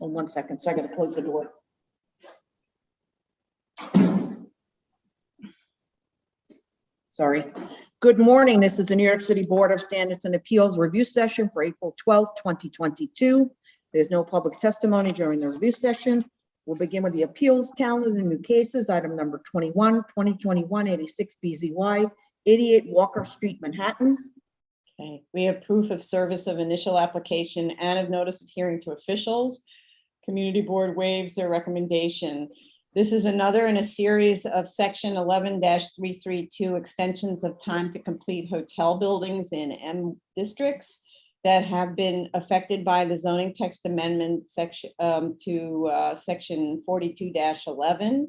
Hold 1 second, so I gotta close the door. Sorry. Good morning. This is the New York City Board of Standards and Appeals review session for April 12th, 2022. There's no public testimony during the review session. We'll begin with the appeals calendar and new cases. Item number 21, 2021-86 BZY, 88 Walker Street, Manhattan. Okay, we have proof of service of initial application and of notice of hearing to officials. Community Board waives their recommendation. This is another in a series of section 11-332 extensions of time to complete hotel buildings in M districts that have been affected by the zoning text amendment section to section 42-11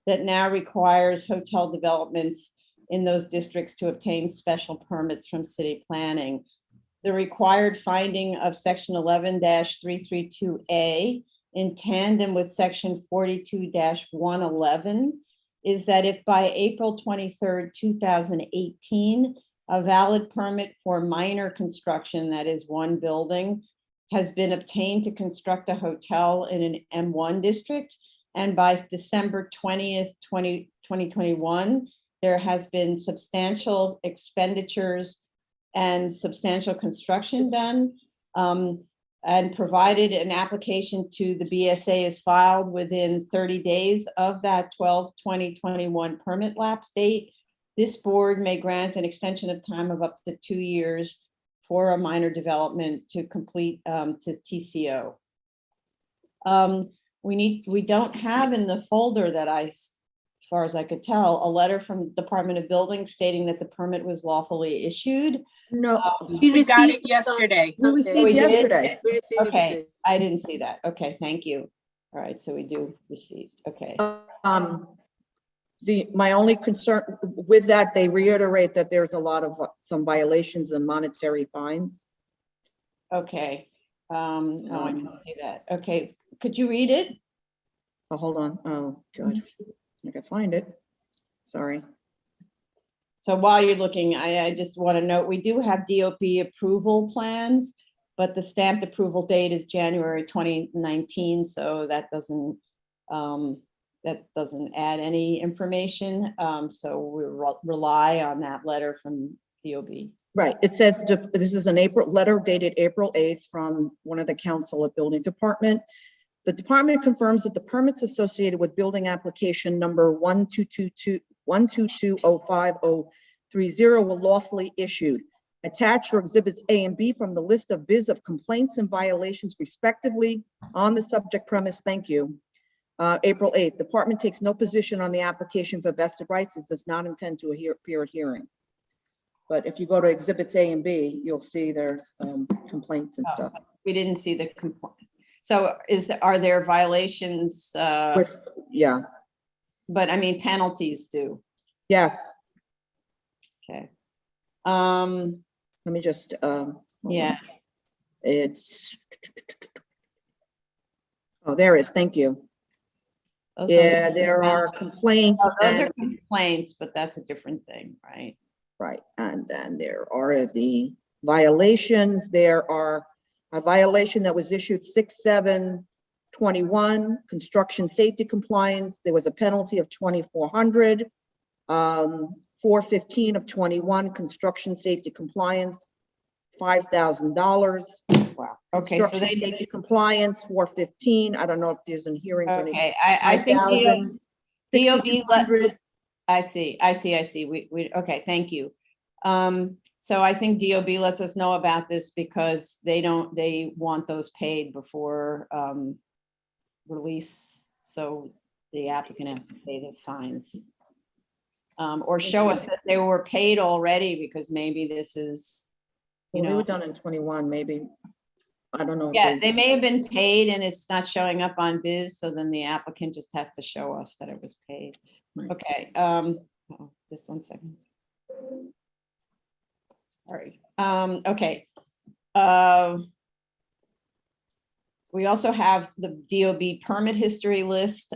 that now requires hotel developments in those districts to obtain special permits from city planning. The required finding of section 11-332A in tandem with section 42-111 is that if by April 23rd, 2018, a valid permit for minor construction, that is one building, has been obtained to construct a hotel in an M1 district, and by December 20th, 2021, there has been substantial expenditures and substantial construction done, and provided an application to the BSA is filed within 30 days of that 12/20/21 permit lapse date, this board may grant an extension of time of up to 2 years for a minor development to complete to TCO. We don't have in the folder that as far as I could tell, a letter from Department of Buildings stating that the permit was lawfully issued. No, We got it yesterday. we received we did? yesterday. We received Okay, it. I didn't see that. Okay, thank you. All right, so we do receive. Okay. My only concern with that, they reiterate that there's a lot of some violations and monetary fines. Okay. Oh, I didn't see that. Okay, could you read it? Oh, hold on. Oh, God. I can find it. Sorry. So while you're looking, I just want to note, we do have DOP approval plans, but the stamped approval date is January 2019, so that doesn't add any information. So we rely on that letter from DOB. Right. It says this is an letter dated April 8th from one of the council at Building Department. The department confirms that the permits associated with building application number 1220530 were lawfully issued. Attached are exhibits A and B from the list of biz of complaints and violations respectively on the subject premise. Thank you. April 8th, department takes no position on the application for vested rights. It does not intend to appear at hearing. But if you go to exhibits A and B, you'll see there's complaints and stuff. We didn't see the complaint. So are there violations? Yeah. But I mean, penalties do. Yes. Okay. Let me just, Yeah. it's, oh, there is, thank you. Those Yeah, are- there are complaints. Oh, those are and, complaints, but that's a different thing, right? right, and then there are the violations. There are a violation that was issued 6/7/21, construction safety compliance. There was a penalty of $2,400. 4/15 of 21, construction safety compliance, $5,000. Wow. Okay. Construction safety compliance, 4/15. I don't know if there's any hearings or anything. Okay. I think DOB. 6,200. I see. We okay. Thank you. So I think DOB lets us know about this because they want those paid before release. So the applicant has to pay the fines. Or show us that they were paid already, because maybe this is, Well, they were done in 21, maybe. I don't know. if yeah, they may have been paid and it's not showing up on biz. So then the applicant just has to show us that it was paid. Right. Okay. Just 1 second. Sorry. Okay. We also have the DOB permit history list.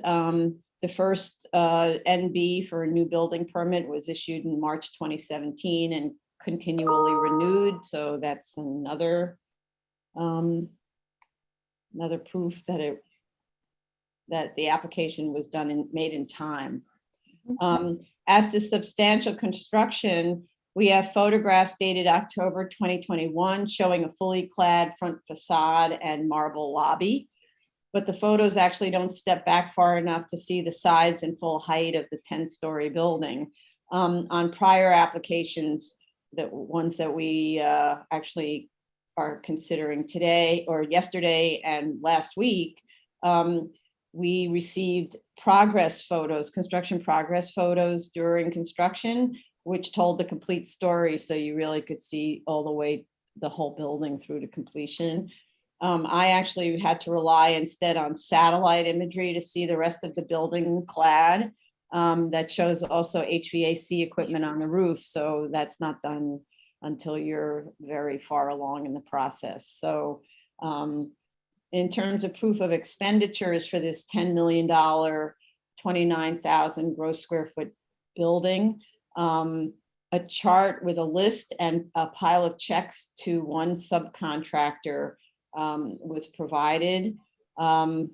The first NB for a new building permit was issued in March 2017 and continually renewed. So that's another another proof that the application was done and made in time. As to substantial construction, we have photographs dated October 2021 showing a fully clad front facade and marble lobby. But the photos actually don't step back far enough to see the sides and full height of the 10-story building. On prior applications, the ones that we actually are considering today or yesterday and last week, we received progress photos, construction progress photos during construction, which told the complete story. So you really could see all the way the whole building through to completion. I actually had to rely instead on satellite imagery to see the rest of the building clad. That shows also HVAC equipment on the roof. So that's not done until you're very far along in the process. So in terms of proof of expenditures for this $10 million, 29,000 gross square foot building, a chart with a list and a pile of checks to one subcontractor was provided. And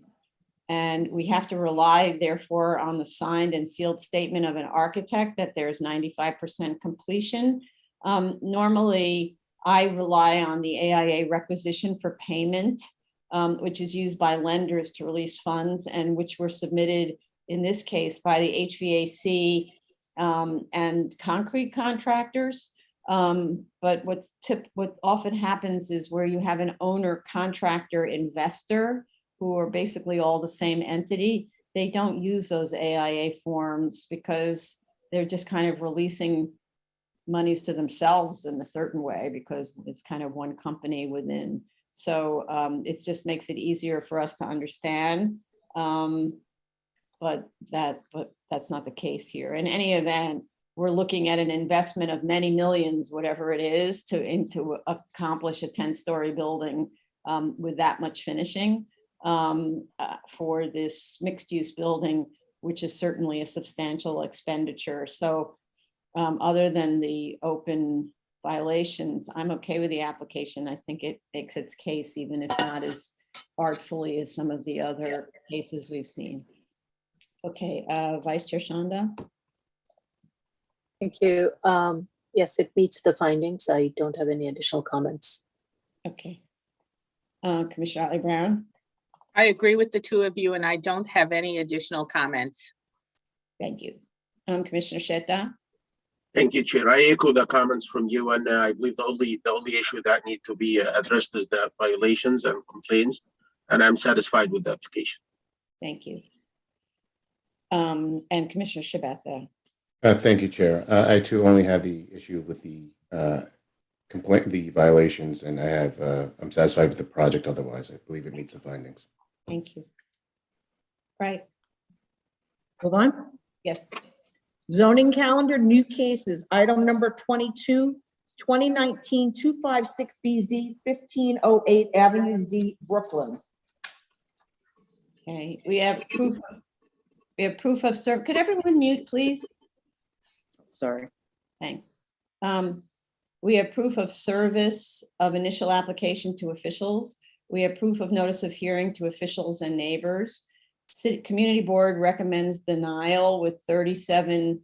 we have to rely, therefore, on the signed and sealed statement of an architect that there's 95% completion. Normally, I rely on the AIA requisition for payment, which is used by lenders to release funds and which were submitted in this case by the HVAC and concrete contractors. But what often happens is where you have an owner, contractor, investor, who are basically all the same entity, they don't use those AIA forms because they're just kind of releasing monies to themselves in a certain way because it's kind of one company within. So it just makes it easier for us to understand. But that's not the case here. In any event, we're looking at an investment of many millions, whatever it is, to accomplish a 10-story building with that much finishing for this mixed-use building, which is certainly a substantial expenditure. So other than the open violations, I'm okay with the application. I think it makes its case, even if not as artfully as some of the other cases we've seen. Okay, Vice Chair Shanda. Thank you. Yes, it meets the findings. I don't have any additional comments. Okay. Commissioner Otley Brown. I agree with the two of you, and I don't have any additional comments. Thank you. Commissioner Shetta. Thank you, Chair. I echo the comments from you, and I believe the only issue that need to be addressed is the violations and complaints, and I'm satisfied with the application. Thank you. And Commissioner Shabeta. Thank you, Chair. I too only have the issue with the the violations, and I'm satisfied with the project. Otherwise, I believe it meets the findings. Thank you. Right. Hold on. Yes. Zoning calendar, new cases, item number 22, 2019-256BZ, 1508 Avenue Z, Brooklyn. Okay, we have proof of service. Could everyone mute, please? Sorry. Thanks. We have proof of service of initial application to officials. We have proof of notice of hearing to officials and neighbors. City Community Board recommends denial with 37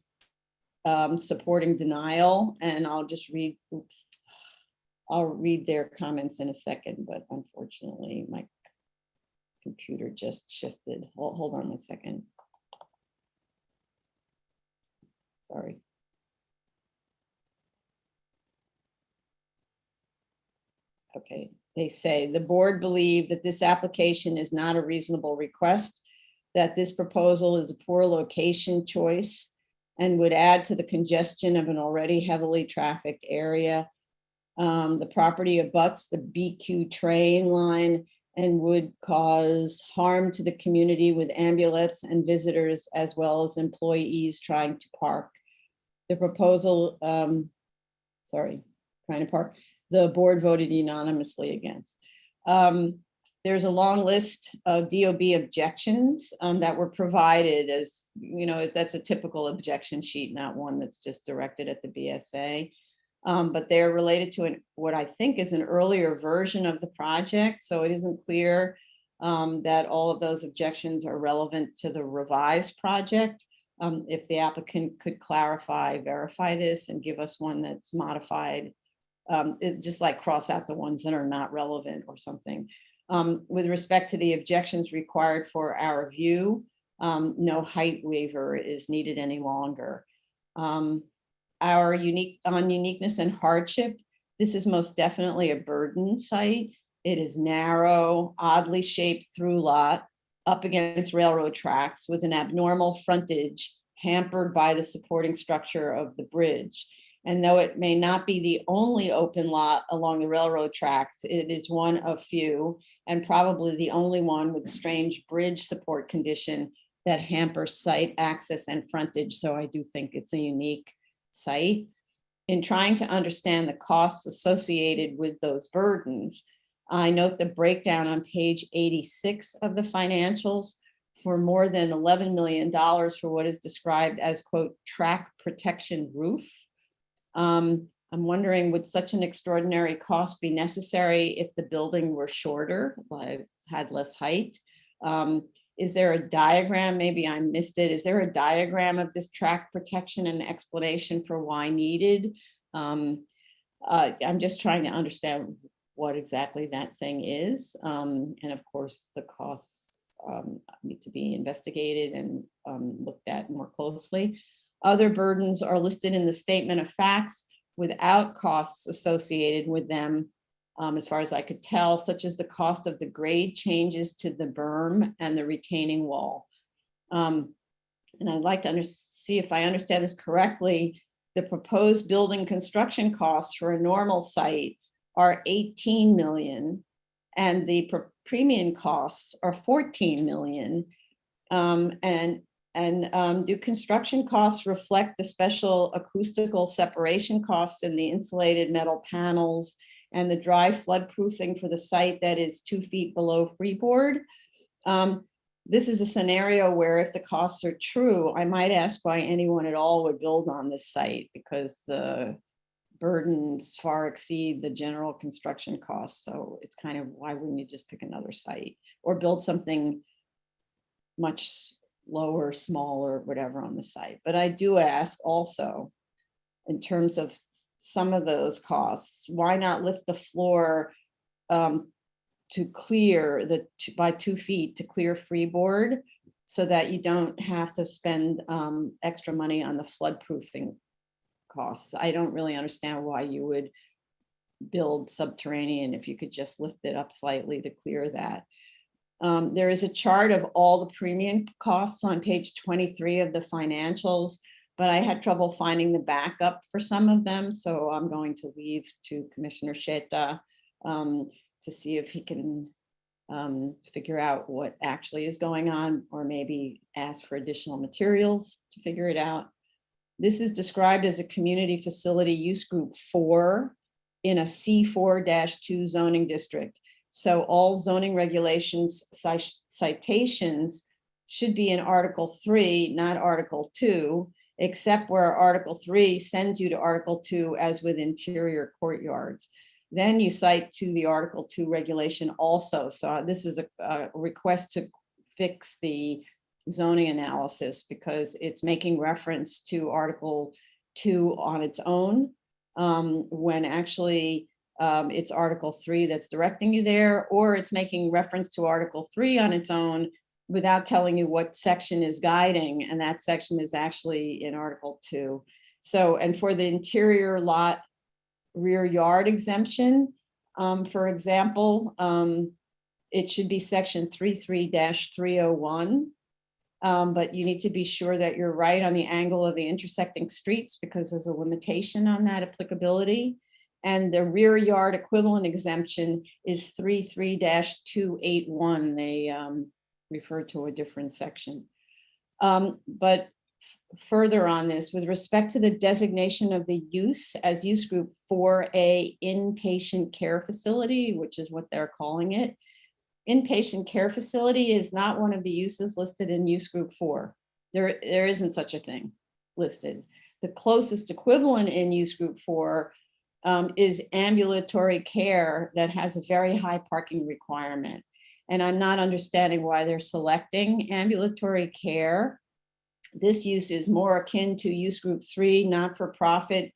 supporting denial. And I'll just read, I'll read their comments in a second, but unfortunately my computer just shifted. Hold on 1 second. Sorry. Okay, they say the board believe that this application is not a reasonable request, that this proposal is a poor location choice and would add to the congestion of an already heavily trafficked area. The property abuts the BQ train line and would cause harm to the community with ambulances and visitors as well as employees trying to park. The proposal, the board voted unanimously against. There's a long list of DOB objections that were provided as, you know, that's a typical objection sheet, not one that's just directed at the BSA. But they're related to what I think is an earlier version of the project. So it isn't clear that all of those objections are relevant to the revised project. If the applicant could clarify, verify this and give us one that's modified, just like cross out the ones that are not relevant or something. With respect to the objections required for our review, no height waiver is needed any longer. Our uniqueness and hardship, this is most definitely a burden site. It is narrow, oddly shaped through lot up against railroad tracks with an abnormal frontage hampered by the supporting structure of the bridge. And though it may not be the only open lot along the railroad tracks, it is one of few and probably the only one with a strange bridge support condition that hampers site access and frontage. So I do think it's a unique site. In trying to understand the costs associated with those burdens, I note the breakdown on page 86 of the financials for more than $11 million for what is described as, quote, track protection roof. I'm wondering, would such an extraordinary cost be necessary if the building were shorter, like had less height? Is there a diagram? Maybe I missed it. Is there a diagram of this track protection and explanation for why needed? I'm just trying to understand what exactly that thing is. And of course, the costs need to be investigated and looked at more closely. Other burdens are listed in the statement of facts without costs associated with them, as far as I could tell, such as the cost of the grade changes to the berm and the retaining wall. And I'd like to see if I understand this correctly. The proposed building construction costs for a normal site are 18 million, and the premium costs are 14 million. Do construction costs reflect the special acoustical separation costs in the insulated metal panels and the dry flood proofing for the site that is 2 feet below freeboard? This is a scenario where if the costs are true, I might ask why anyone at all would build on this site, because the burdens far exceed the general construction costs. So it's kind of, why wouldn't you just pick another site or build something much lower, smaller, whatever on the site? But I do ask also, in terms of some of those costs, why not lift the floor to clear by 2 feet to clear freeboard, so that you don't have to spend extra money on the flood proofing costs? I don't really understand why you would build subterranean if you could just lift it up slightly to clear that. There is a chart of all the premium costs on page 23 of the financials, but I had trouble finding the backup for some of them. So I'm going to leave to Commissioner Sheta to see if he can figure out what actually is going on, or maybe ask for additional materials to figure it out. This is described as a community facility use group 4 in a C4-2 zoning district. So all zoning regulations citations should be in Article 3, not Article 2, except where Article 3 sends you to Article 2, as with interior courtyards. Then you cite to the Article 2 regulation also. So this is a request to fix the zoning analysis, because it's making reference to Article 2 on its own, when actually it's Article 3 that's directing you there, or it's making reference to Article 3 on its own without telling you what section is guiding, and that section is actually in Article 2. So, and for the interior lot rear yard exemption, for example, it should be section 33-301. But you need to be sure that you're right on the angle of the intersecting streets, because there's a limitation on that applicability. And the rear yard equivalent exemption is 33-281. They refer to a different section. But further on this, with respect to the designation of the use as use group 4A inpatient care facility, which is what they're calling it, inpatient care facility is not one of the uses listed in use group 4. There isn't such a thing listed. The closest equivalent in use group 4 is ambulatory care that has a very high parking requirement. and I'm not understanding why they're selecting ambulatory care. This use is more akin to use group 3, not-for-profit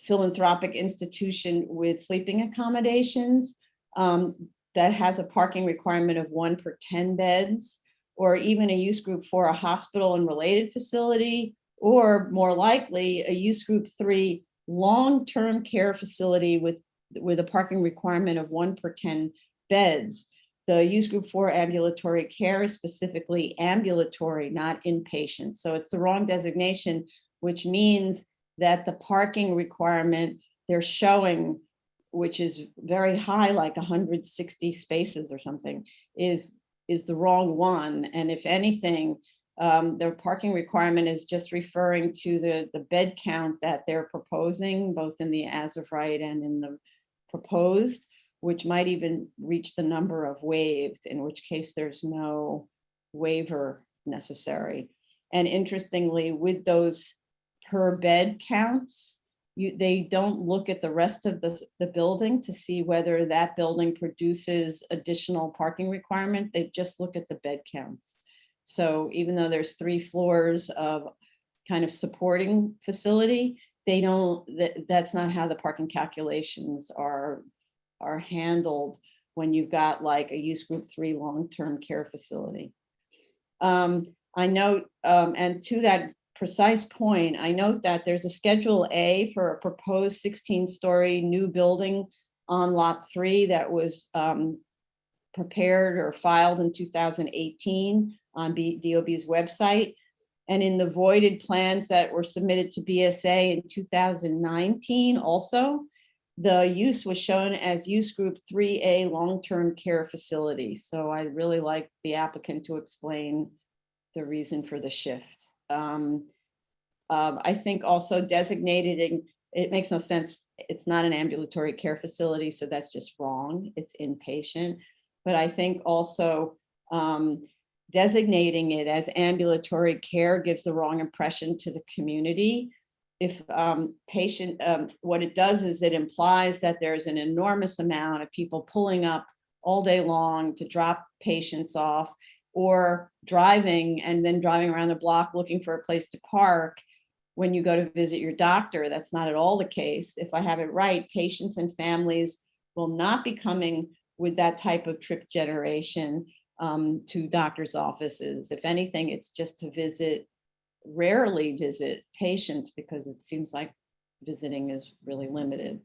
philanthropic institution with sleeping accommodations that has a parking requirement of 1 per 10 beds, or even a use group 4, a hospital and related facility, or more likely a use group 3 long-term care facility with a parking requirement of 1 per 10 beds. The use group 4 ambulatory care is specifically ambulatory, not inpatient. So it's the wrong designation, which means that the parking requirement they're showing, which is very high, like 160 spaces or something, is the wrong one. And if anything, their parking requirement is just referring to the bed count that they're proposing, both in the as of right and in the proposed, which might even reach the number of waived, in which case there's no waiver necessary. And interestingly, with those per bed counts, they don't look at the rest of the building to see whether that building produces additional parking requirement. They just look at the bed counts. So even though there's 3 floors of kind of supporting facility, they don't, that's not how the parking calculations are handled when you've got like a use group 3 long-term care facility. I note, and to that precise point, I note that there's a Schedule A for a proposed 16-story new building on Lot 3 that was prepared or filed in 2018 on DOB's website. And in the voided plans that were submitted to BSA in 2019 also, the use was shown as use group 3A long-term care facility. So I really like the applicant to explain the reason for the shift. I think also designated, it makes no sense. It's not an ambulatory care facility, so that's just wrong. It's inpatient. But I think also designating it as ambulatory care gives the wrong impression to the community. If what it does is it implies that there's an enormous amount of people pulling up all day long to drop patients off, or driving and then driving around the block looking for a place to park when you go to visit your doctor. That's not at all the case. If I have it right, patients and families will not be coming with that type of trip generation to doctor's offices. If anything, it's just to rarely visit patients, because it seems like visiting is really limited.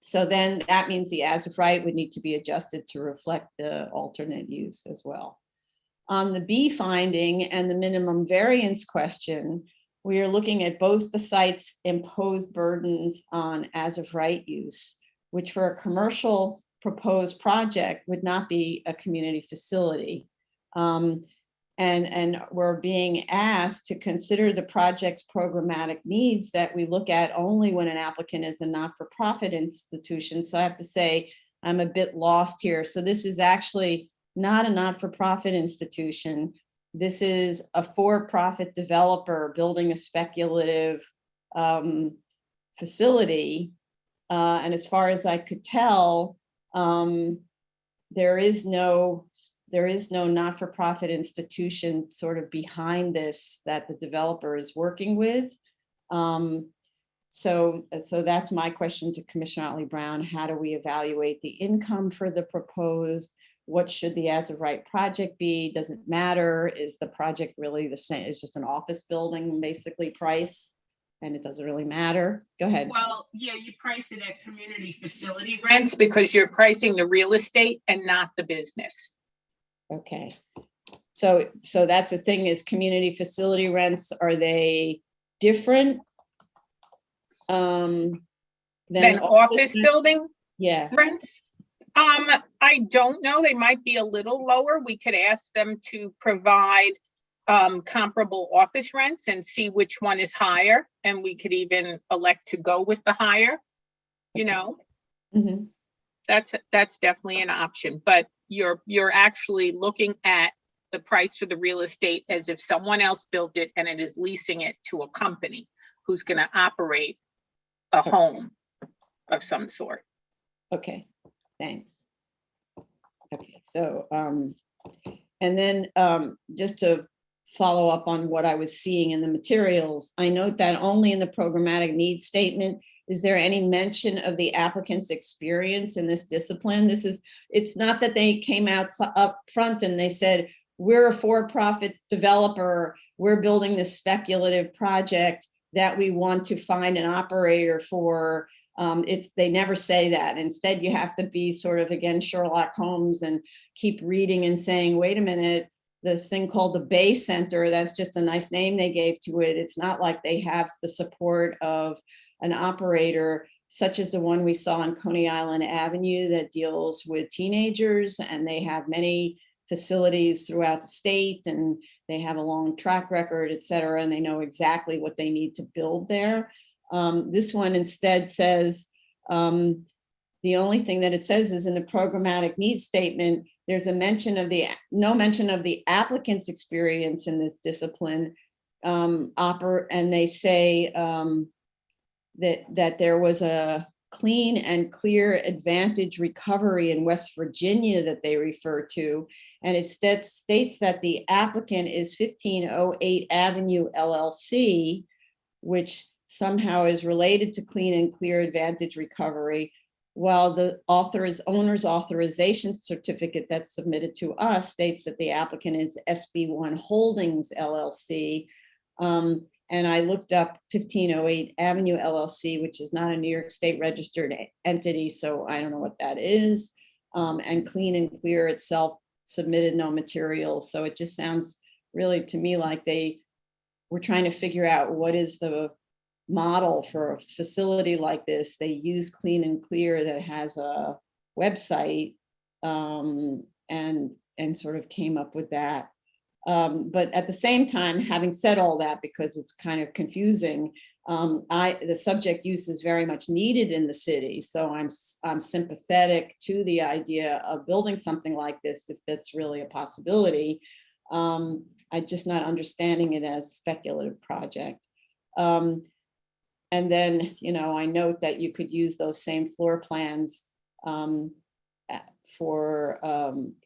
So then that means the as of right would need to be adjusted to reflect the alternate use as well. On the B finding and the minimum variance question, we are looking at both the site's imposed burdens on as of right use, which for a commercial proposed project would not be a community facility. And we're being asked to consider the project's programmatic needs that we look at only when an applicant is a not-for-profit institution. So I have to say, I'm a bit lost here. So this is actually not a not-for-profit institution. This is a for-profit developer building a speculative facility. And as far as I could tell, there is no not-for-profit institution sort of behind this that the developer is working with. So that's my question to Commissioner Otley Brown. How do we evaluate the income for the proposed? What should the as of right project be? Does it matter? Is the project really the same? It's just an office building, basically, price, and it doesn't really matter. Go ahead. Well, yeah, you price it at community facility rents because you're pricing the real estate and not the business. Okay. So that's the thing, is community facility rents, are they different than office building Yeah. rents? I don't know. They might be a little lower. We could ask them to provide comparable office rents and see which one is higher, and we could even elect to go with the higher. You know, Mm-hmm. that's definitely an option. But you're actually looking at the price for the real estate as if someone else built it and it is leasing it to a company who's going to operate a home of some sort. Okay, thanks. Okay, so, and then just to follow up on what I was seeing in the materials, I note that only in the programmatic needs statement is there any mention of the applicant's experience in this discipline. It's not that they came out up front and they said, we're a for-profit developer, we're building this speculative project that we want to find an operator for. They never say that. Instead, you have to be sort of, again, Sherlock Holmes and keep reading and saying, wait a minute, this thing called the Bay Center, that's just a nice name they gave to it. It's not like they have the support of an operator such as the one we saw on Coney Island Avenue that deals with teenagers, and they have many facilities throughout the state, and they have a long track record, et cetera, and they know exactly what they need to build there. This one instead says, the only thing that it says is in the programmatic needs statement, there's no mention of the applicant's experience in this discipline. And they say that there was a clean and clear advantage recovery in West Virginia that they refer to. And it states that the applicant is 1508 Avenue LLC, which somehow is related to clean and clear advantage recovery, while the owner's authorization certificate that's submitted to us states that the applicant is SB1 Holdings LLC. And I looked up 1508 Avenue LLC, which is not a New York State registered entity, so I don't know what that is. And Clean and Clear itself submitted no material. So it just sounds really to me like they were trying to figure out what is the model for a facility like this. They use Clean and Clear that has a website, and sort of came up with that. But at the same time, having said all that, because it's kind of confusing, the subject use is very much needed in the city. So I'm sympathetic to the idea of building something like this, if that's really a possibility. I'm just not understanding it as a speculative project. And then, I note that you could use those same floor plans for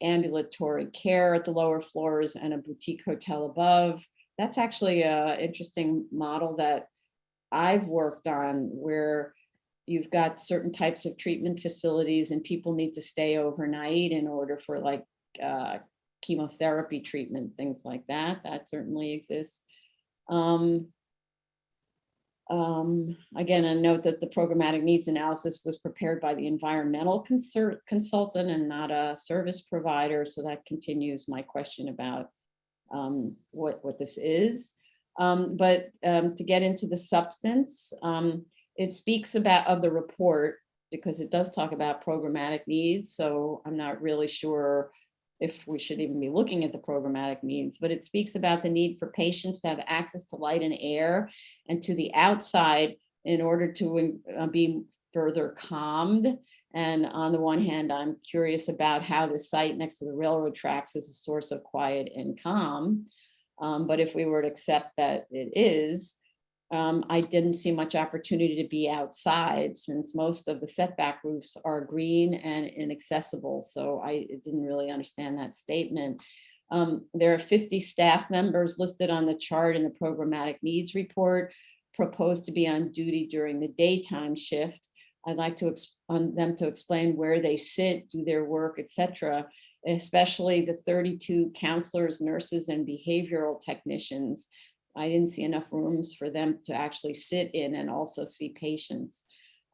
ambulatory care at the lower floors and a boutique hotel above. That's actually an interesting model that I've worked on, where you've got certain types of treatment facilities and people need to stay overnight in order for like chemotherapy treatment, things like that. That certainly exists. Again, a note that the programmatic needs analysis was prepared by the environmental consultant and not a service provider. So that continues my question about what this is. But to get into the substance, it speaks of the report, because it does talk about programmatic needs. So I'm not really sure if we should even be looking at the programmatic needs, but it speaks about the need for patients to have access to light and air and to the outside in order to be further calmed. And on the one hand, I'm curious about how the site next to the railroad tracks is a source of quiet and calm. But if we were to accept that it is, I didn't see much opportunity to be outside, since most of the setback roofs are green and inaccessible. So I didn't really understand that statement. There are 50 staff members listed on the chart in the programmatic needs report, proposed to be on duty during the daytime shift. I'd like them to explain where they sit, do their work, etc., especially the 32 counselors, nurses, and behavioral technicians. I didn't see enough rooms for them to actually sit in and also see patients.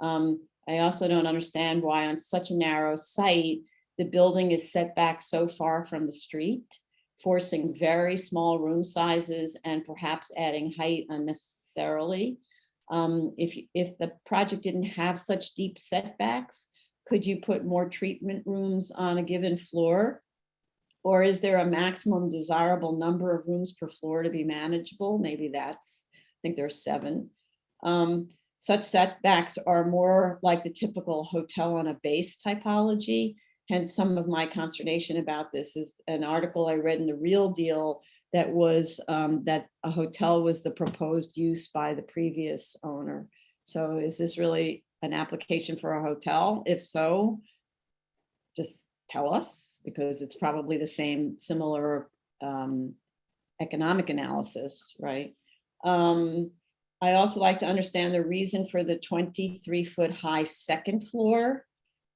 I also don't understand why on such a narrow site, the building is set back so far from the street, forcing very small room sizes and perhaps adding height unnecessarily. If the project didn't have such deep setbacks, could you put more treatment rooms on a given floor? Or is there a maximum desirable number of rooms per floor to be manageable? Maybe I think there's 7. Such setbacks are more like the typical hotel on a base typology. Hence, some of my consternation about this is an article I read in The Real Deal that was that a hotel was the proposed use by the previous owner. So is this really an application for a hotel? If so, just tell us, because it's probably the same, similar economic analysis, right? I also like to understand the reason for the 23-foot high second floor.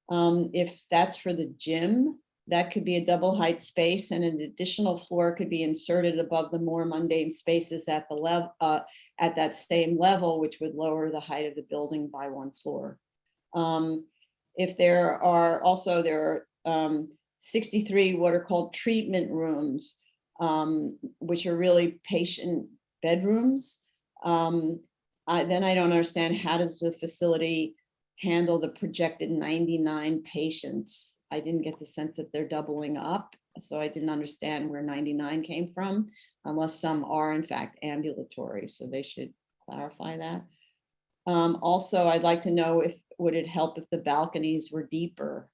If that's for the gym, that could be a double height space, and an additional floor could be inserted above the more mundane spaces at the level, at that same level, which would lower the height of the building by 1 floor. If there are 63 what are called treatment rooms, which are really patient bedrooms, then I don't understand, how does the facility handle the projected 99 patients? I didn't get the sense that they're doubling up, so I didn't understand where 99 came from, unless some are in fact ambulatory, so they should clarify that. Also, I'd like to know would it help if the balconies were deeper?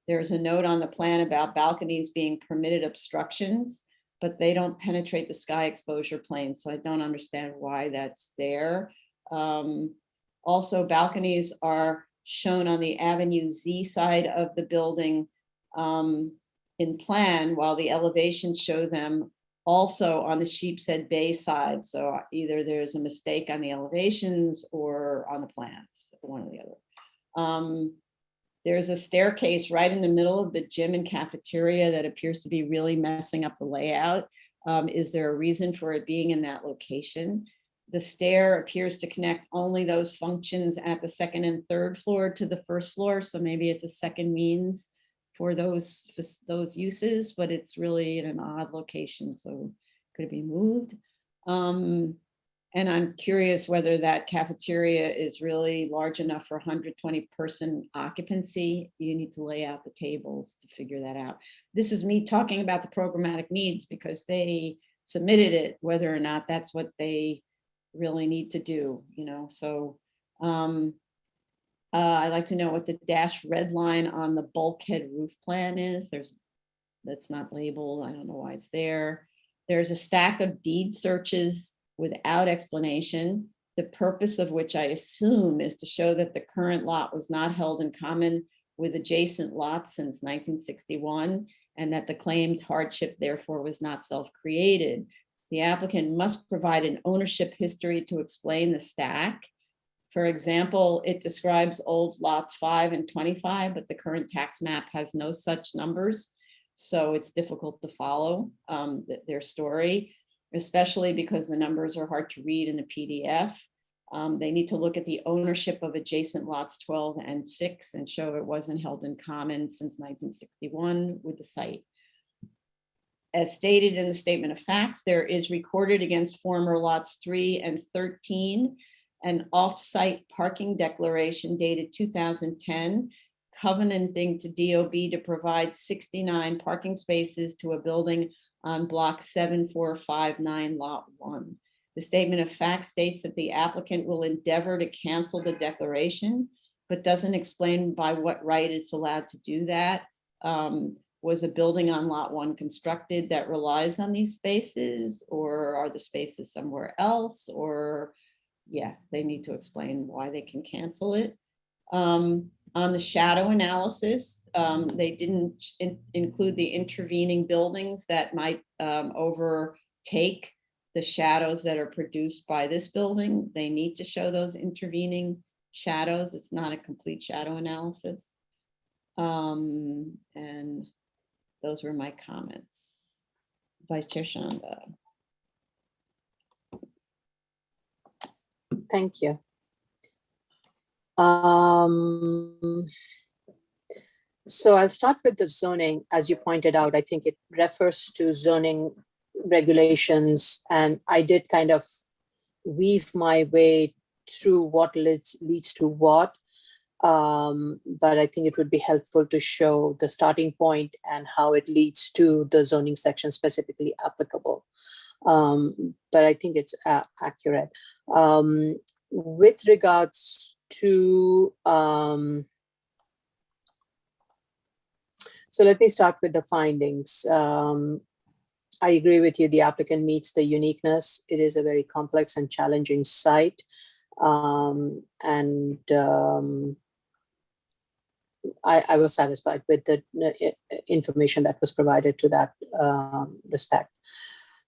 There's a note on the plan about balconies being permitted obstructions, but they don't penetrate the sky exposure plane, so I don't understand why that's there. Also, balconies are shown on the Avenue Z side of the building in plan, while the elevations show them also on the Sheepshead Bay side. So either there's a mistake on the elevations or on the plans, one or the other. There's a staircase right in the middle of the gym and cafeteria that appears to be really messing up the layout. Is there a reason for it being in that location? The stair appears to connect only those functions at the 2nd and 3rd floor to the 1st floor. So maybe it's a second means for those uses, but it's really in an odd location. So could it be moved? And I'm curious whether that cafeteria is really large enough for 120 person occupancy. You need to lay out the tables to figure that out. This is me talking about the programmatic needs because they submitted it, whether or not that's what they really need to do, So I'd like to know what the dashed red line on the bulkhead roof plan is. That's not labeled. I don't know why it's there. There's a stack of deed searches without explanation, the purpose of which I assume is to show that the current lot was not held in common with adjacent lots since 1961, and that the claimed hardship therefore was not self-created. The applicant must provide an ownership history to explain the stack. For example, it describes old lots 5 and 25, but the current tax map has no such numbers. So it's difficult to follow their story, especially because the numbers are hard to read in the PDF. They need to look at the ownership of adjacent lots 12 and 6 and show it wasn't held in common since 1961 with the site. As stated in the statement of facts, there is recorded against former lots 3 and 13 an off-site parking declaration dated 2010, covenanting to DOB to provide 69 parking spaces to a building on block 7459 lot 1. The statement of facts states that the applicant will endeavor to cancel the declaration, but doesn't explain by what right it's allowed to do that. Was a building on lot 1 constructed that relies on these spaces, or are the spaces somewhere else? Or they need to explain why they can cancel it. On the shadow analysis, they didn't include the intervening buildings that might overtake the shadows that are produced by this building. They need to show those intervening shadows. It's not a complete shadow analysis. And those were my comments. Vice Chair Shanda. Thank you. So I'll start with the zoning. As you pointed out, I think it refers to zoning regulations, and I did kind of weave my way through what leads to what, but I think it would be helpful to show the starting point and how it leads to the zoning section specifically applicable. But I think it's accurate. With regards to, so let me start with the findings. I agree with you, the applicant meets the uniqueness. It is a very complex and challenging site. I was satisfied with the information that was provided to that respect.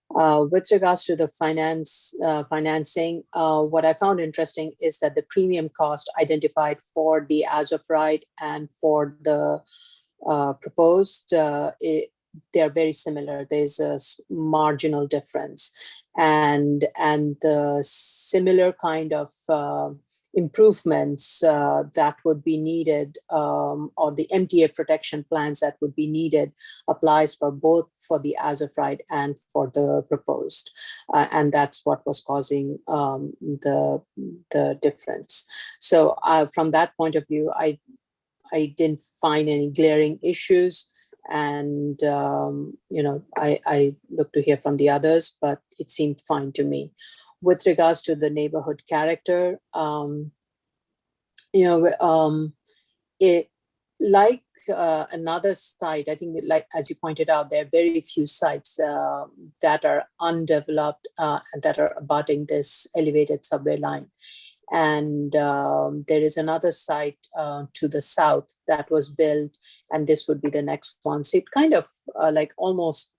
With regards to the financing, what I found interesting is that the premium cost identified for the as of right and for the proposed, they are very similar. There's a marginal difference, and the similar kind of improvements that would be needed, or the MTA protection plans that would be needed, applies for both for the as of right and for the proposed, and that's what was causing the difference. So from that point of view, I didn't find any glaring issues, and I look to hear from the others, but it seemed fine to me. With regards to the neighborhood character, it like another site, I think, like as you pointed out, there are very few sites that are undeveloped and that are abutting this elevated subway line. And there is another site to the south that was built, and this would be the next one. So it kind of like almost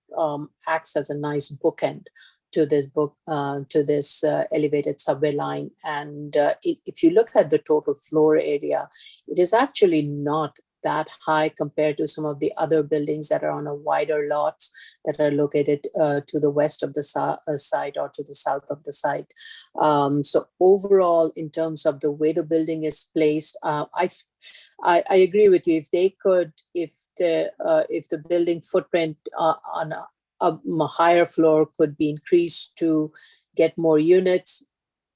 acts as a nice bookend to this elevated subway line. And if you look at the total floor area, it is actually not that high compared to some of the other buildings that are on a wider lots that are located to the west of the site or to the south of the site. So overall, in terms of the way the building is placed, I agree with you. If they could, if the building footprint on a higher floor could be increased to get more units,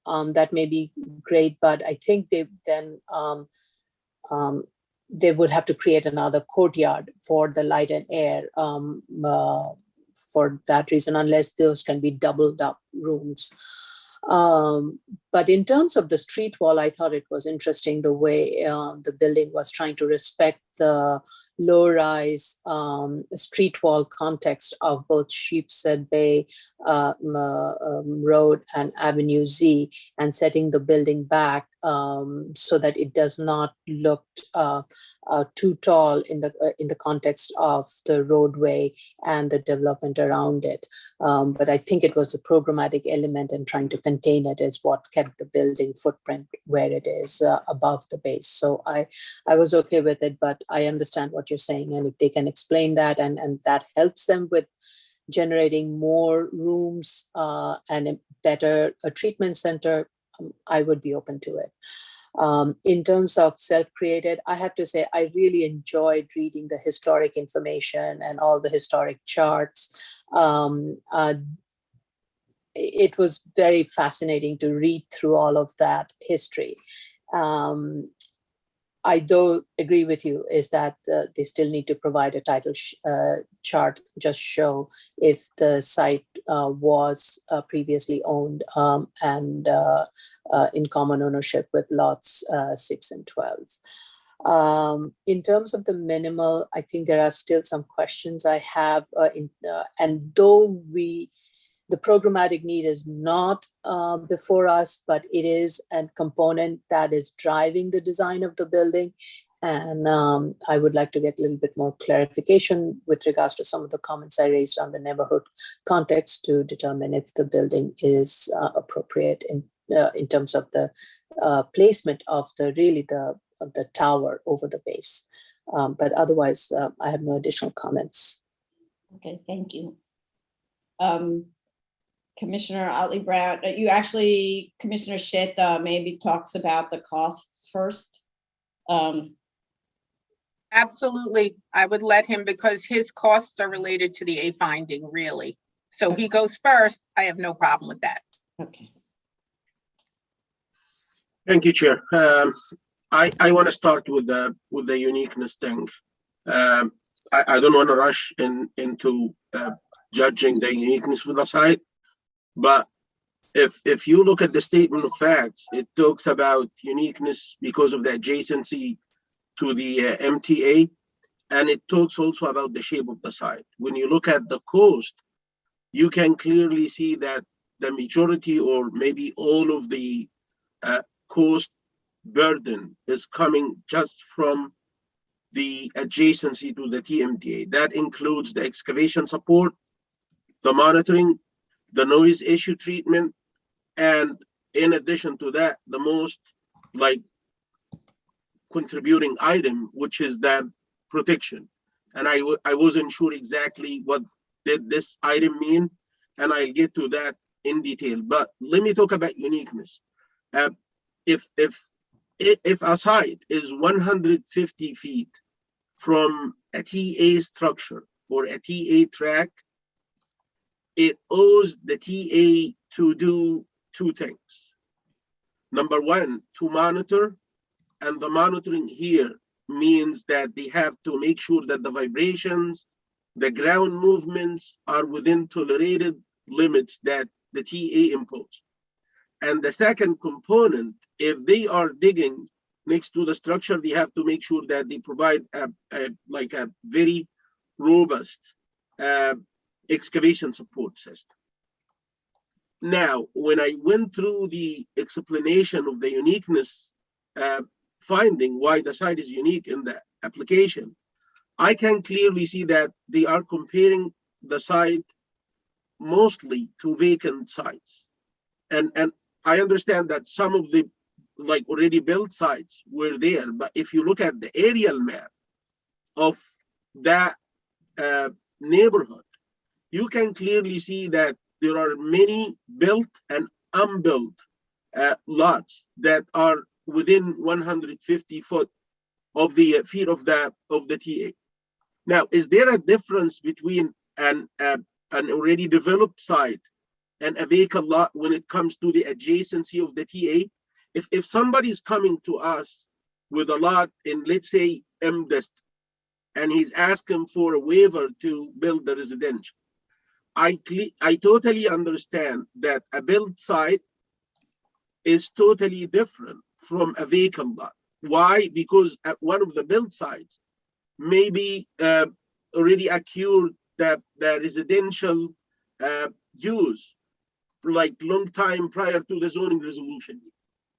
that may be great. But I think they then they would have to create another courtyard for the light and air for that reason, unless those can be doubled up rooms. But in terms of the street wall, I thought it was interesting the way the building was trying to respect the low-rise street wall context of both Sheepshead Bay Road and Avenue Z, and setting the building back so that it does not look too tall in the context of the roadway and the development around it. But I think it was the programmatic element and trying to contain it is what kept the building footprint where it is above the base. So I was okay with it, but I understand what you're saying, and if they can explain that and that helps them with generating more rooms and a better treatment center, I would be open to it. In terms of self-created, I have to say I really enjoyed reading the historic information and all the historic charts. It was very fascinating to read through all of that history. I do agree with you is that they still need to provide a title chart, just show if the site was previously owned and in common ownership with lots 6 and 12. In terms of the minimal, I think there are still some questions I have, and though the programmatic need is not before us, but it is a component that is driving the design of the building. And I would like to get a little bit more clarification with regards to some of the comments I raised on the neighborhood context to determine if the building is appropriate in terms of the placement of the tower over the base. But otherwise, I have no additional comments. Okay, thank you. Commissioner Otley Brown, Commissioner Schitt maybe talks about the costs first. Absolutely. I would let him, because his costs are related to the A finding, really. So he goes first. I have no problem with that. Okay. Thank you, Chair. I want to start with the uniqueness thing. I don't want to rush into judging the uniqueness of the site, but if you look at the statement of facts, it talks about uniqueness because of the adjacency to the MTA, and it talks also about the shape of the site. When you look at the coast, you can clearly see that the majority or maybe all of the cost burden is coming just from the adjacency to the TMTA. That includes the excavation support, the monitoring, the noise issue treatment, and in addition to that, the most like contributing item, which is the protection. And I wasn't sure exactly what did this item mean, and I'll get to that in detail. But let me talk about uniqueness. If a site is 150 feet from a TA structure or a TA track, it owes the TA to do two things. Number one, to monitor, and the monitoring here means that they have to make sure that the vibrations, the ground movements are within tolerated limits that the TA imposed. And the second component, if they are digging next to the structure, they have to make sure that they provide a very robust excavation support system. Now, when I went through the explanation of the uniqueness finding, why the site is unique in the application, I can clearly see that they are comparing the site mostly to vacant sites. And I understand that some of the already built sites were there, but if you look at the aerial map of that neighborhood, you can clearly see that there are many built and unbuilt lots that are within 150 feet of the TA. Now, is there a difference between an already developed site and a vacant lot when it comes to the adjacency of the TA? If somebody's coming to us with a lot in, let's say, M district, and he's asking for a waiver to build the residential, I totally understand that a built site is totally different from a vacant lot. Why? Because at one of the built sites maybe already accrued the residential use like long time prior to the zoning resolution.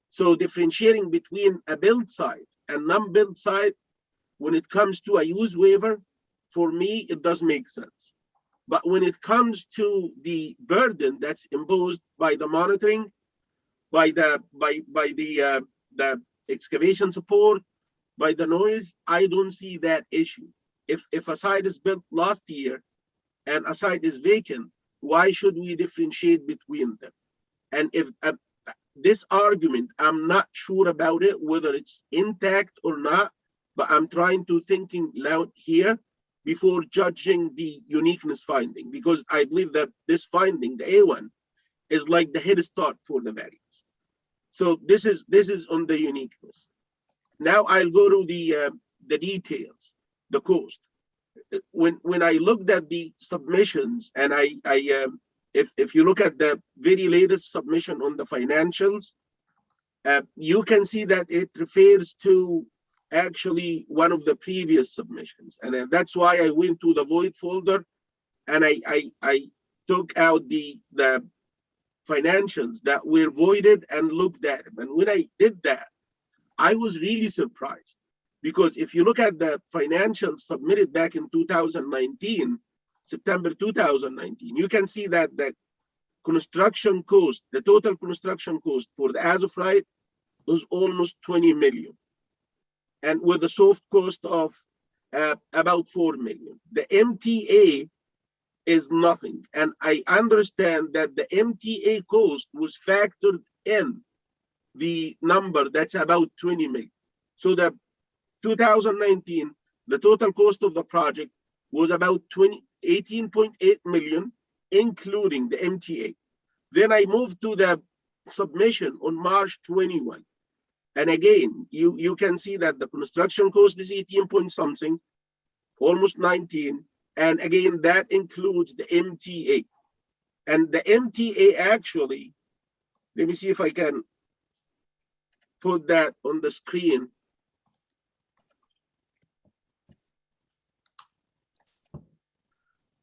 So differentiating between a built site and non-built site when it comes to a use waiver, for me, it does make sense. But when it comes to the burden that's imposed by the monitoring, by the excavation support, by the noise, I don't see that issue. If a site is built last year and a site is vacant, why should we differentiate between them? And if this argument, I'm not sure about it, whether it's intact or not, but I'm trying to thinking loud here before judging the uniqueness finding, because I believe that this finding, the A1, is like the head start for the variance. So this is on the uniqueness. Now I'll go to the details, the cost. When I looked at the submissions, and if you look at the very latest submission on the financials, you can see that it refers to actually one of the previous submissions. And that's why I went to the void folder and I took out the financials that were voided and looked at them. And when I did that, I was really surprised, because if you look at the financials submitted back in 2019, September 2019, you can see that the construction cost, the total construction cost for the as of right was almost 20 million. And with a soft cost of about 4 million. The MTA is nothing. And I understand that the MTA cost was factored in the number that's about 20 million. So the 2019, the total cost of the project was about 18.8 million, including the MTA. Then I moved to the submission on March 21. And again, you can see that the construction cost is 18 point something, almost 19. And again, that includes the MTA. And the MTA actually, let me see if I can put that on the screen.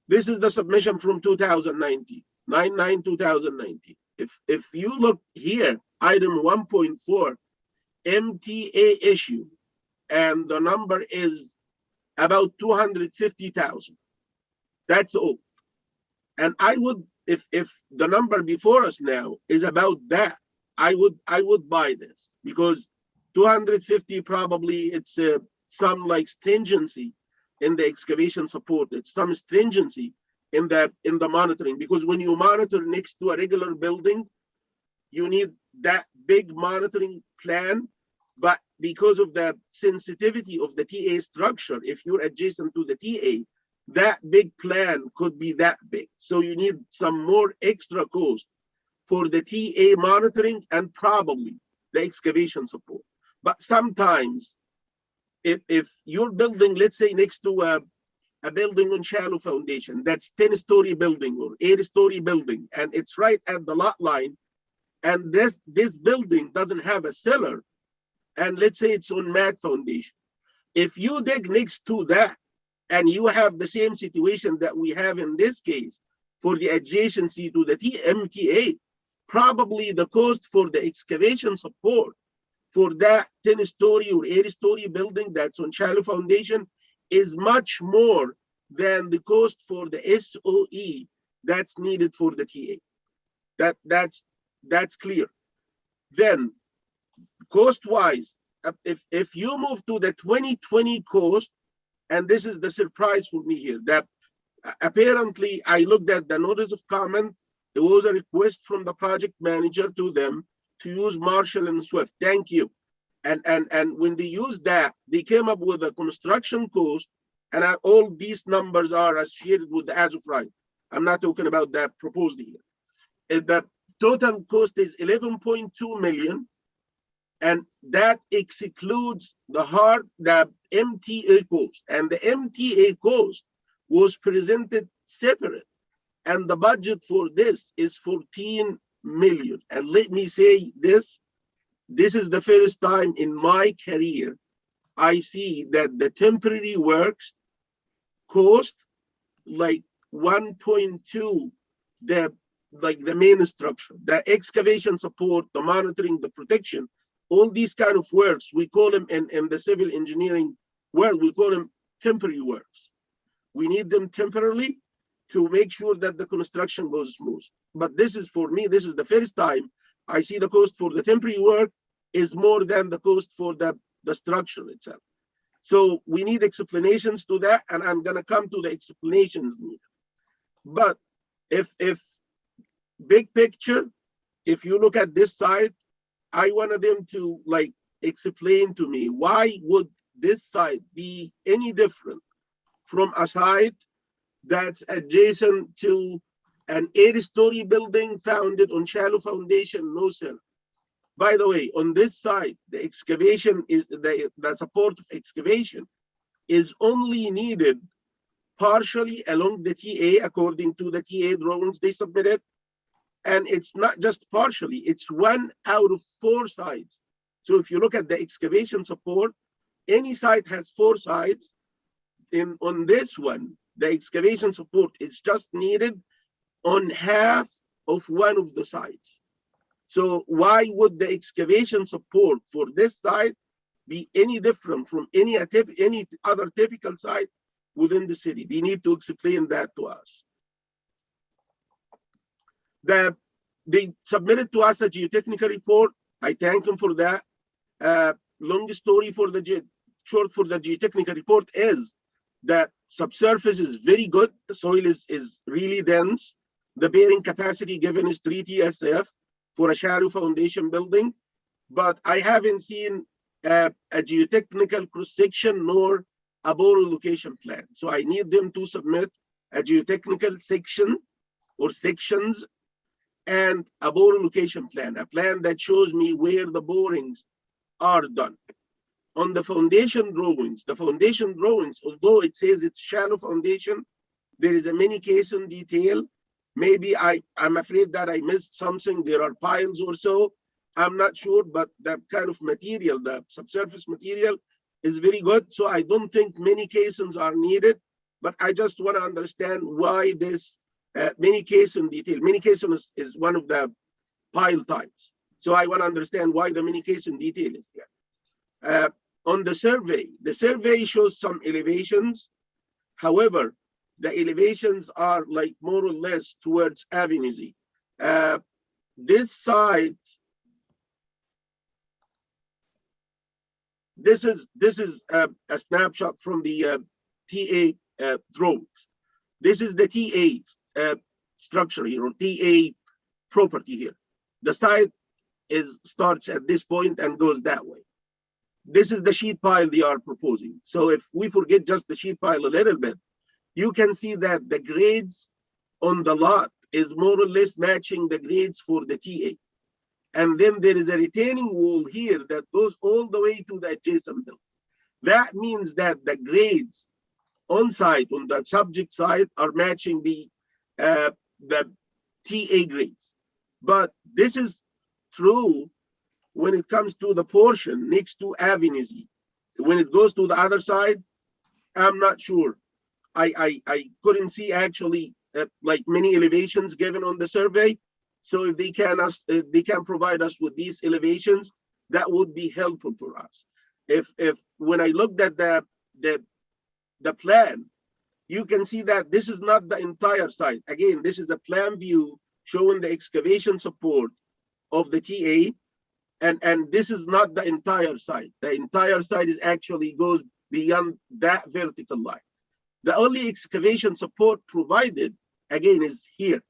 This is the submission from 2019, 9/9/2019. If you look here, item 1.4, MTA issue, and the number is about 250,000. That's all. And I would, if the number before us now is about that, I would buy this, because 250 probably it's some like stringency in the excavation support. It's some stringency in the monitoring, because when you monitor next to a regular building, you need that big monitoring plan. But because of the sensitivity of the TA structure, if you're adjacent to the TA, that big plan could be that big. So you need some more extra cost for the TA monitoring and probably the excavation support. But sometimes if you're building, let's say next to a building on shallow foundation, that's 10-story building or 8-story building, and it's right at the lot line, and this building doesn't have a cellar, and let's say it's on mat foundation. If you dig next to that and you have the same situation that we have in this case for the adjacency to the MTA, probably the cost for the excavation support for that 10-story or 8-story building that's on shallow foundation is much more than the cost for the SOE that's needed for the TA. That's clear. Then cost-wise, if you move to the 2020 cost, and this is the surprise for me here, that apparently I looked at the notice of comment. There was a request from the project manager to them to use Marshall and Swift. Thank you. And when they used that, they came up with a construction cost, and all these numbers are associated with the as of right. I'm not talking about that proposed here. The total cost is 11.2 million, and that excludes the MTA cost. And the MTA cost was presented separate, and the budget for this is 14 million. And let me say this is the first time in my career I see that the temporary works cost like 1.2 the main structure, the excavation support, the monitoring, the protection, all these kind of works, we call them in the civil engineering world, we call them temporary works. We need them temporarily to make sure that the construction goes smooth. But this is, for me, this is the first time I see the cost for the temporary work is more than the cost for the structure itself. So we need explanations to that, and I'm gonna come to the explanations needed. But if big picture, if you look at this site, I wanted them to like explain to me why would this site be any different from a site that's adjacent to an 8-story building founded on shallow foundation, no cellar. By the way, on this site, the excavation is the support of excavation is only needed partially along the TA according to the TA drawings they submitted. And it's not just partially, it's 1 out of 4 sites. So if you look at the excavation support, any site has 4 sites. On this one, the excavation support is just needed on half of one of the sites. So why would the excavation support for this site be any different from any other typical site within the city? They need to explain that to us. They submitted to us a geotechnical report. I thank them for that. Long story short for the geotechnical report is that subsurface is very good. The soil is really dense. The bearing capacity given is 3 TSF for a shallow foundation building. But I haven't seen a geotechnical cross-section nor a bore location plan. So I need them to submit a geotechnical section or sections and a bore location plan, a plan that shows me where the borings are done. On the foundation drawings, although it says it's shallow foundation, there is a many case in detail. Maybe I'm afraid that I missed something. There are piles or so. I'm not sure, but that kind of material, the subsurface material is very good. So I don't think many caissons are needed, but I just want to understand why this many caisson detail. Many caisson is one of the pile types. So I want to understand why the many caisson detail is there. on the survey shows some elevations. However, the elevations are like more or less towards Avenue Z. This side, this is a snapshot from the TA drawings. This is the TA structure here, or TA property here. The side starts at this point and goes that way. This is the sheet pile they are proposing. So if we forget just the sheet pile a little bit, you can see that the grades on the lot is more or less matching the grades for the TA. And then there is a retaining wall here that goes all the way to the adjacent building. That means that the grades on site, on the subject side, are matching the TA grades. But this is true when it comes to the portion next to Avenue Z. When it goes to the other side, I'm not sure. I couldn't see actually like many elevations given on the survey. So if they can provide us with these elevations, that would be helpful for us. If when I looked at the plan, you can see that this is not the entire site. Again, this is a plan view showing the excavation support of the TA, and this is not the entire site. The entire site is actually goes beyond that vertical line. The only excavation support provided, again, is here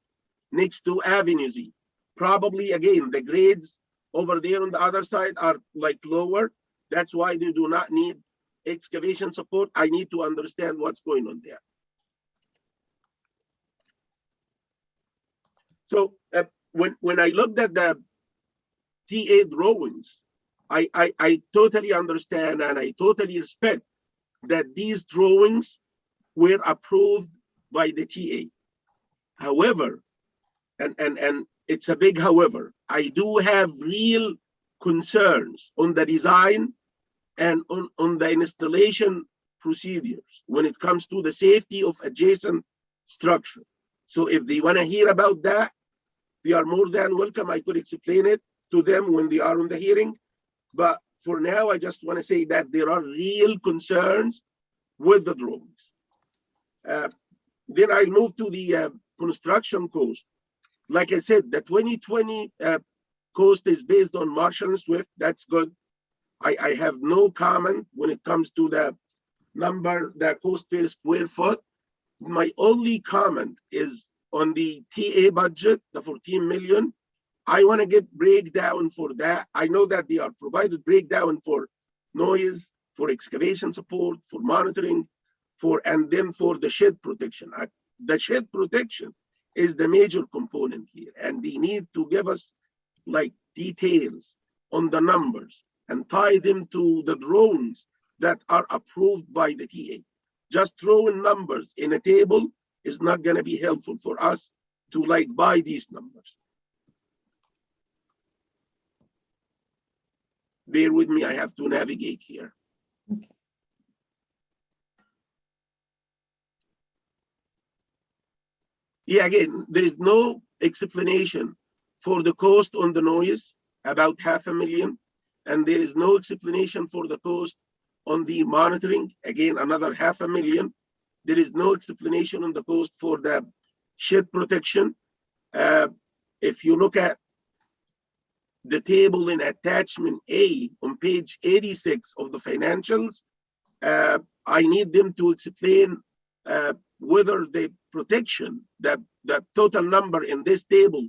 next to Avenue Z. Probably, again, the grades over there on the other side are like lower. That's why they do not need excavation support. I need to understand what's going on there. So when I looked at the TA drawings, I totally understand and I totally respect that these drawings were approved by the TA. However, and it's a big however, I do have real concerns on the design and on the installation procedures when it comes to the safety of adjacent structure. So if they want to hear about that, they are more than welcome. I could explain it to them when they are on the hearing. But for now, I just want to say that there are real concerns with the drawings. Then I'll move to the construction cost. Like I said, the 2020 cost is based on Marshall and Swift. That's good. I have no comment when it comes to the number, the cost per square foot. My only comment is on the TA budget, the 14 million. I want to get breakdown for that. I know that they are provided breakdown for noise, for excavation support, for monitoring, and then for the shed protection. The shed protection is the major component here, and they need to give us like details on the numbers and tie them to the drawings that are approved by the TA. Just throwing numbers in a table is not going to be helpful for us to like buy these numbers. Bear with me, I have to navigate here. Okay. Yeah, again, there is no explanation for the cost on the noise, about $500,000, and there is no explanation for the cost on the monitoring, again, another $500,000. There is no explanation on the cost for the shed protection. If you look at the table in attachment A on page 86 of the financials, I need them to explain whether the protection, the total number in this table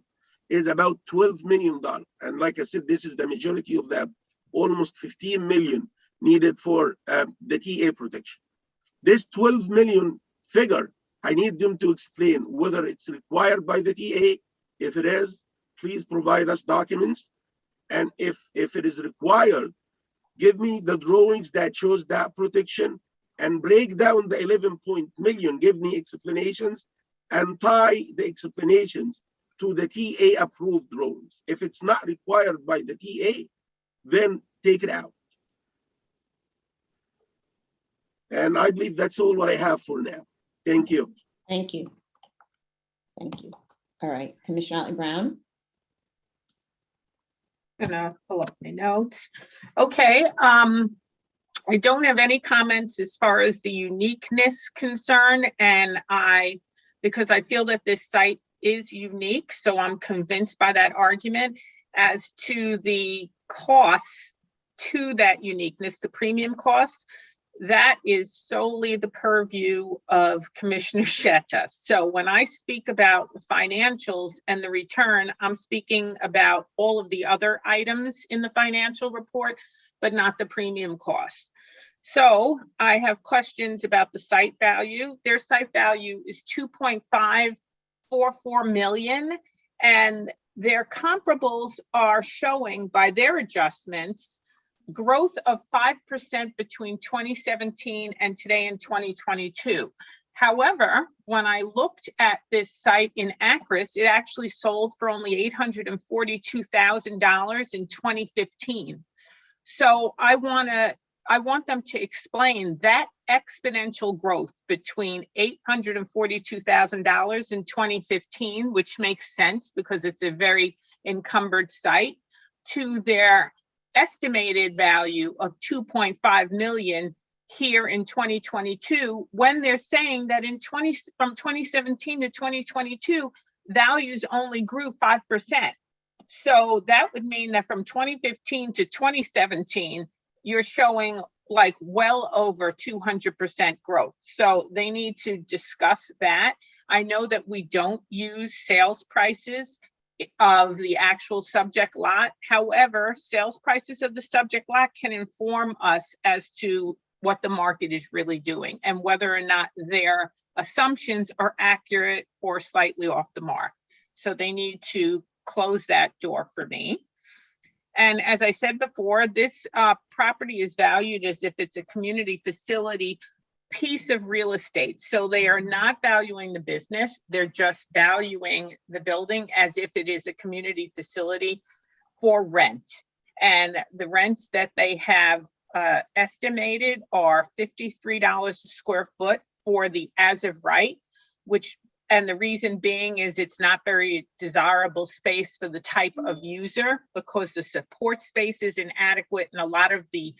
is about $12 million. And like I said, this is the majority of the almost 15 million needed for the TA protection. This 12 million figure, I need them to explain whether it's required by the TA. If it is, please provide us documents. And if it is required, give me the drawings that shows that protection and break down the 11 million, give me explanations and tie the explanations to the TA approved drawings. If it's not required by the TA, then take it out. And I believe that's all what I have for now. Thank you. Thank you. Thank you. All right, Commissioner Otley Brown. Gonna pull up my notes. Okay, I don't have any comments as far as the uniqueness concern, and because I feel that this site is unique, so I'm convinced by that argument. As to the costs to that uniqueness, the premium cost, that is solely the purview of Commissioner Sheta. So when I speak about the financials and the return, I'm speaking about all of the other items in the financial report, but not the premium cost. So I have questions about the site value. Their site value is 2.544 million, and their comparables are showing by their adjustments growth of 5% between 2017 and today in 2022. However, when I looked at this site in Acris, it actually sold for only $842,000 in 2015. So I want them to explain that exponential growth between $842,000 in 2015, which makes sense because it's a very encumbered site, to their estimated value of 2.5 million here in 2022, when they're saying that from 2017 to 2022, values only grew 5%. So that would mean that from 2015 to 2017, you're showing like well over 200% growth. So they need to discuss that. I know that we don't use sales prices of the actual subject lot. However, sales prices of the subject lot can inform us as to what the market is really doing and whether or not their assumptions are accurate or slightly off the mark. So they need to close that door for me. And as I said before, this property is valued as if it's a community facility piece of real estate. So they are not valuing the business. They're just valuing the building as if it is a community facility for rent. And the rents that they have estimated are $53 a square foot for the as of right, and the reason being is it's not very desirable space for the type of user because the support space is inadequate and a lot of the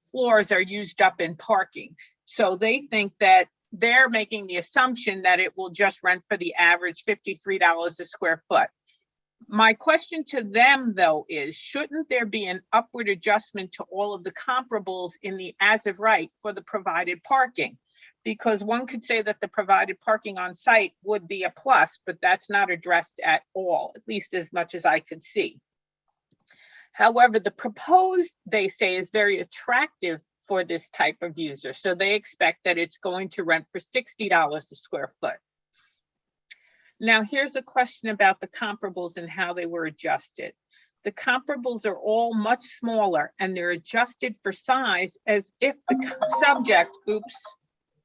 floors are used up in parking. So they think that they're making the assumption that it will just rent for the average $53 a square foot. My question to them, though, is shouldn't there be an upward adjustment to all of the comparables in the as of right for the provided parking? Because one could say that the provided parking on site would be a plus, but that's not addressed at all, at least as much as I could see. However, the proposed, they say, is very attractive for this type of user. So they expect that it's going to rent for $60 a square foot. Now, here's a question about the comparables and how they were adjusted. The comparables are all much smaller and they're adjusted for size as if the subject,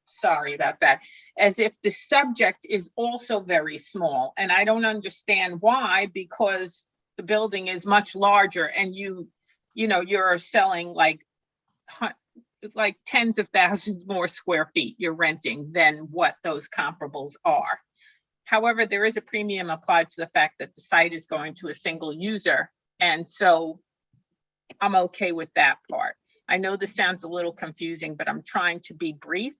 sorry about that, as if the subject is also very small. And I don't understand why, because the building is much larger and you're selling like tens of thousands more square feet you're renting than what those comparables are. However, there is a premium applied to the fact that the site is going to a single user. And so I'm okay with that part. I know this sounds a little confusing, but I'm trying to be brief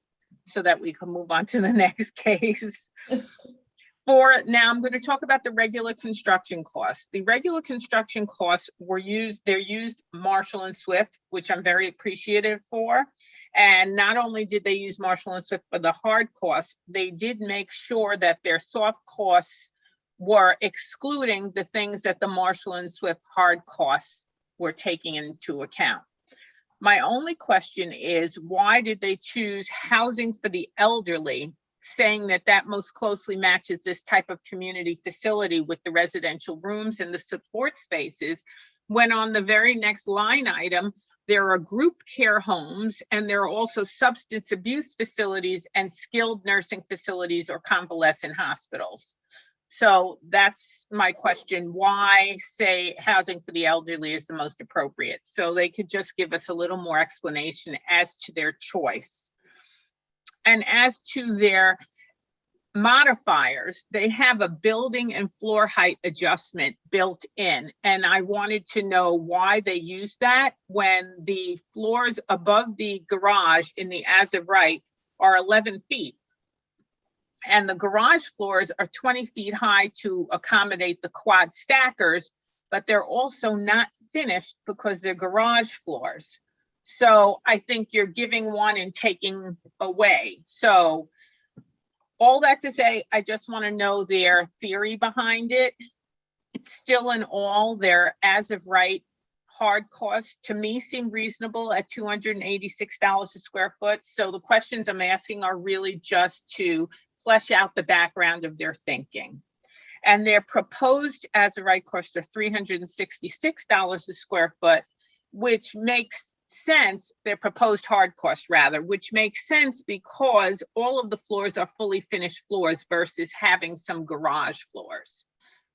so that we can move on to the next case. Now I'm going to talk about the regular construction costs. The regular construction costs they're used Marshall and Swift, which I'm very appreciative for. And not only did they use Marshall and Swift for the hard costs, they did make sure that their soft costs were excluding the things that the Marshall and Swift hard costs were taking into account. My only question is, why did they choose housing for the elderly, saying that that most closely matches this type of community facility with the residential rooms and the support spaces, when on the very next line item, there are group care homes and there are also substance abuse facilities and skilled nursing facilities or convalescent hospitals. So that's my question. Why say housing for the elderly is the most appropriate? So they could just give us a little more explanation as to their choice. And as to their modifiers, they have a building and floor height adjustment built in. And I wanted to know why they use that when the floors above the garage in the as of right are 11 feet. And the garage floors are 20 feet high to accommodate the quad stackers, but they're also not finished because they're garage floors. So I think you're giving one and taking away. So all that to say, I just want to know their theory behind it. It's still in all, their as of right hard costs to me seem reasonable at $286 a square foot. So the questions I'm asking are really just to flesh out the background of their thinking. And their proposed as of right costs are $366 a square foot, which makes sense. Their proposed hard cost rather, which makes sense because all of the floors are fully finished floors versus having some garage floors.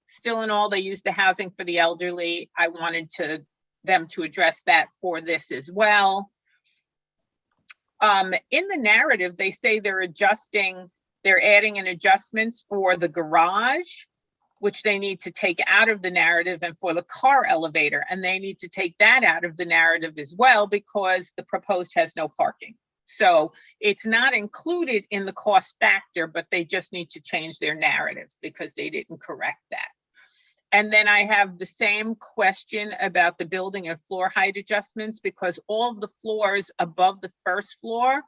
Still in all, they use the housing for the elderly. I wanted them to address that for this as well. In the narrative, they say they're adding in adjustments for the garage, which they need to take out of the narrative, and for the car elevator, and they need to take that out of the narrative as well because the proposed has no parking. So it's not included in the cost factor, but they just need to change their narratives because they didn't correct that. And then I have the same question about the building and floor height adjustments because all of the floors above the first floor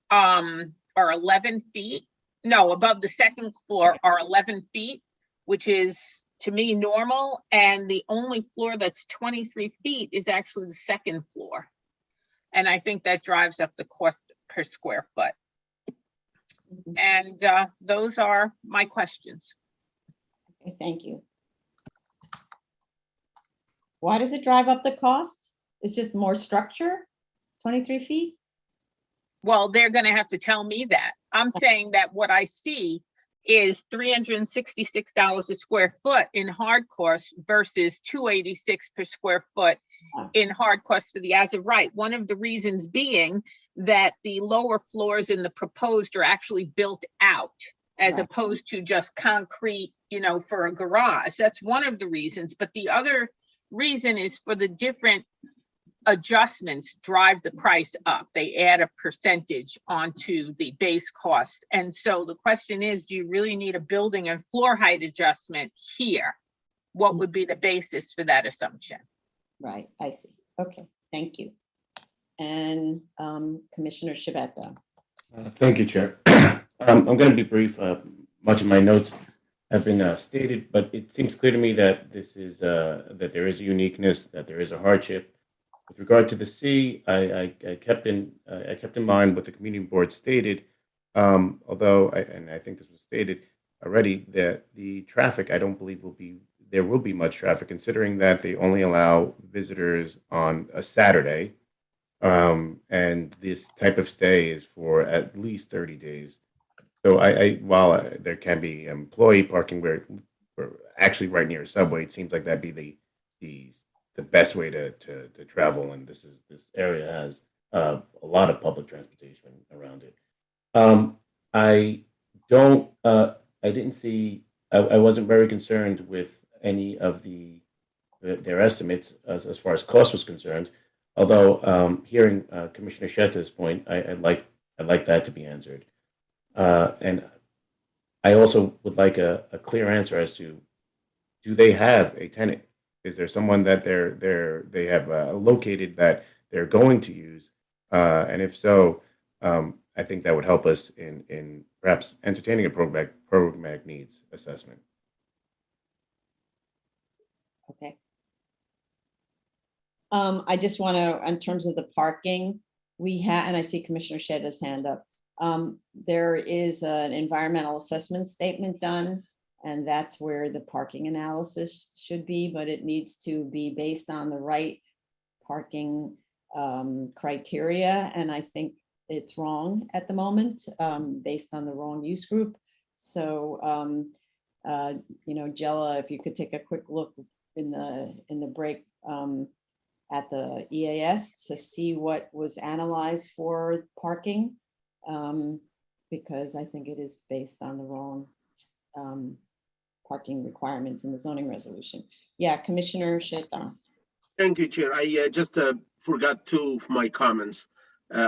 are 11 feet. No, above the second floor are 11 feet, which is to me normal. And the only floor that's 23 feet is actually the second floor. And I think that drives up the cost per square foot. And those are my questions. Okay, thank you. Why does it drive up the cost? It's just more structure, 23 feet? Well, they're going to have to tell me that. I'm saying that what I see is $366 a square foot in hard cost versus $286 per square foot in hard cost for the as of right. One of the reasons being that the lower floors in the proposed are actually built out as opposed to just concrete, for a garage. That's one of the reasons. But the other reason is for the different adjustments drive the price up. They add a percentage onto the base cost. And so the question is, do you really need a building and floor height adjustment here? What would be the basis for that assumption? Right, I see. Okay, thank you. And Commissioner Shabeta. Thank you, Chair. I'm going to be brief. Much of my notes have been stated, but it seems clear to me that this is that there is a uniqueness, that there is a hardship. With regard to the C, I kept in mind what the community board stated, although I think this was stated already, that the traffic, I don't believe there will be much traffic, considering that they only allow visitors on a Saturday, and this type of stay is for at least 30 days. So while there can be employee parking where actually right near a subway, it seems like that'd be the best way to travel, and this area has a lot of public transportation around it. I wasn't very concerned with any of their estimates as far as cost was concerned. Although hearing Commissioner Sheta's point, I'd like that to be answered. And I also would like a clear answer as to, do they have a tenant? Is there someone that they have located that they're going to use? And if so, I think that would help us in perhaps entertaining a programmatic needs assessment. Okay. I just want to, in terms of the parking, and I see Commissioner Sheta's hand up. There is an environmental assessment statement done, and that's where the parking analysis should be, but it needs to be based on the right parking criteria. And I think it's wrong at the moment, based on the wrong use group. So, Jella, if you could take a quick look in the break at the EAS to see what was analyzed for parking. because I think it is based on the wrong parking requirements in the zoning resolution. Yeah, Commissioner Shaitan. Thank you, Chair. I just forgot two of my comments.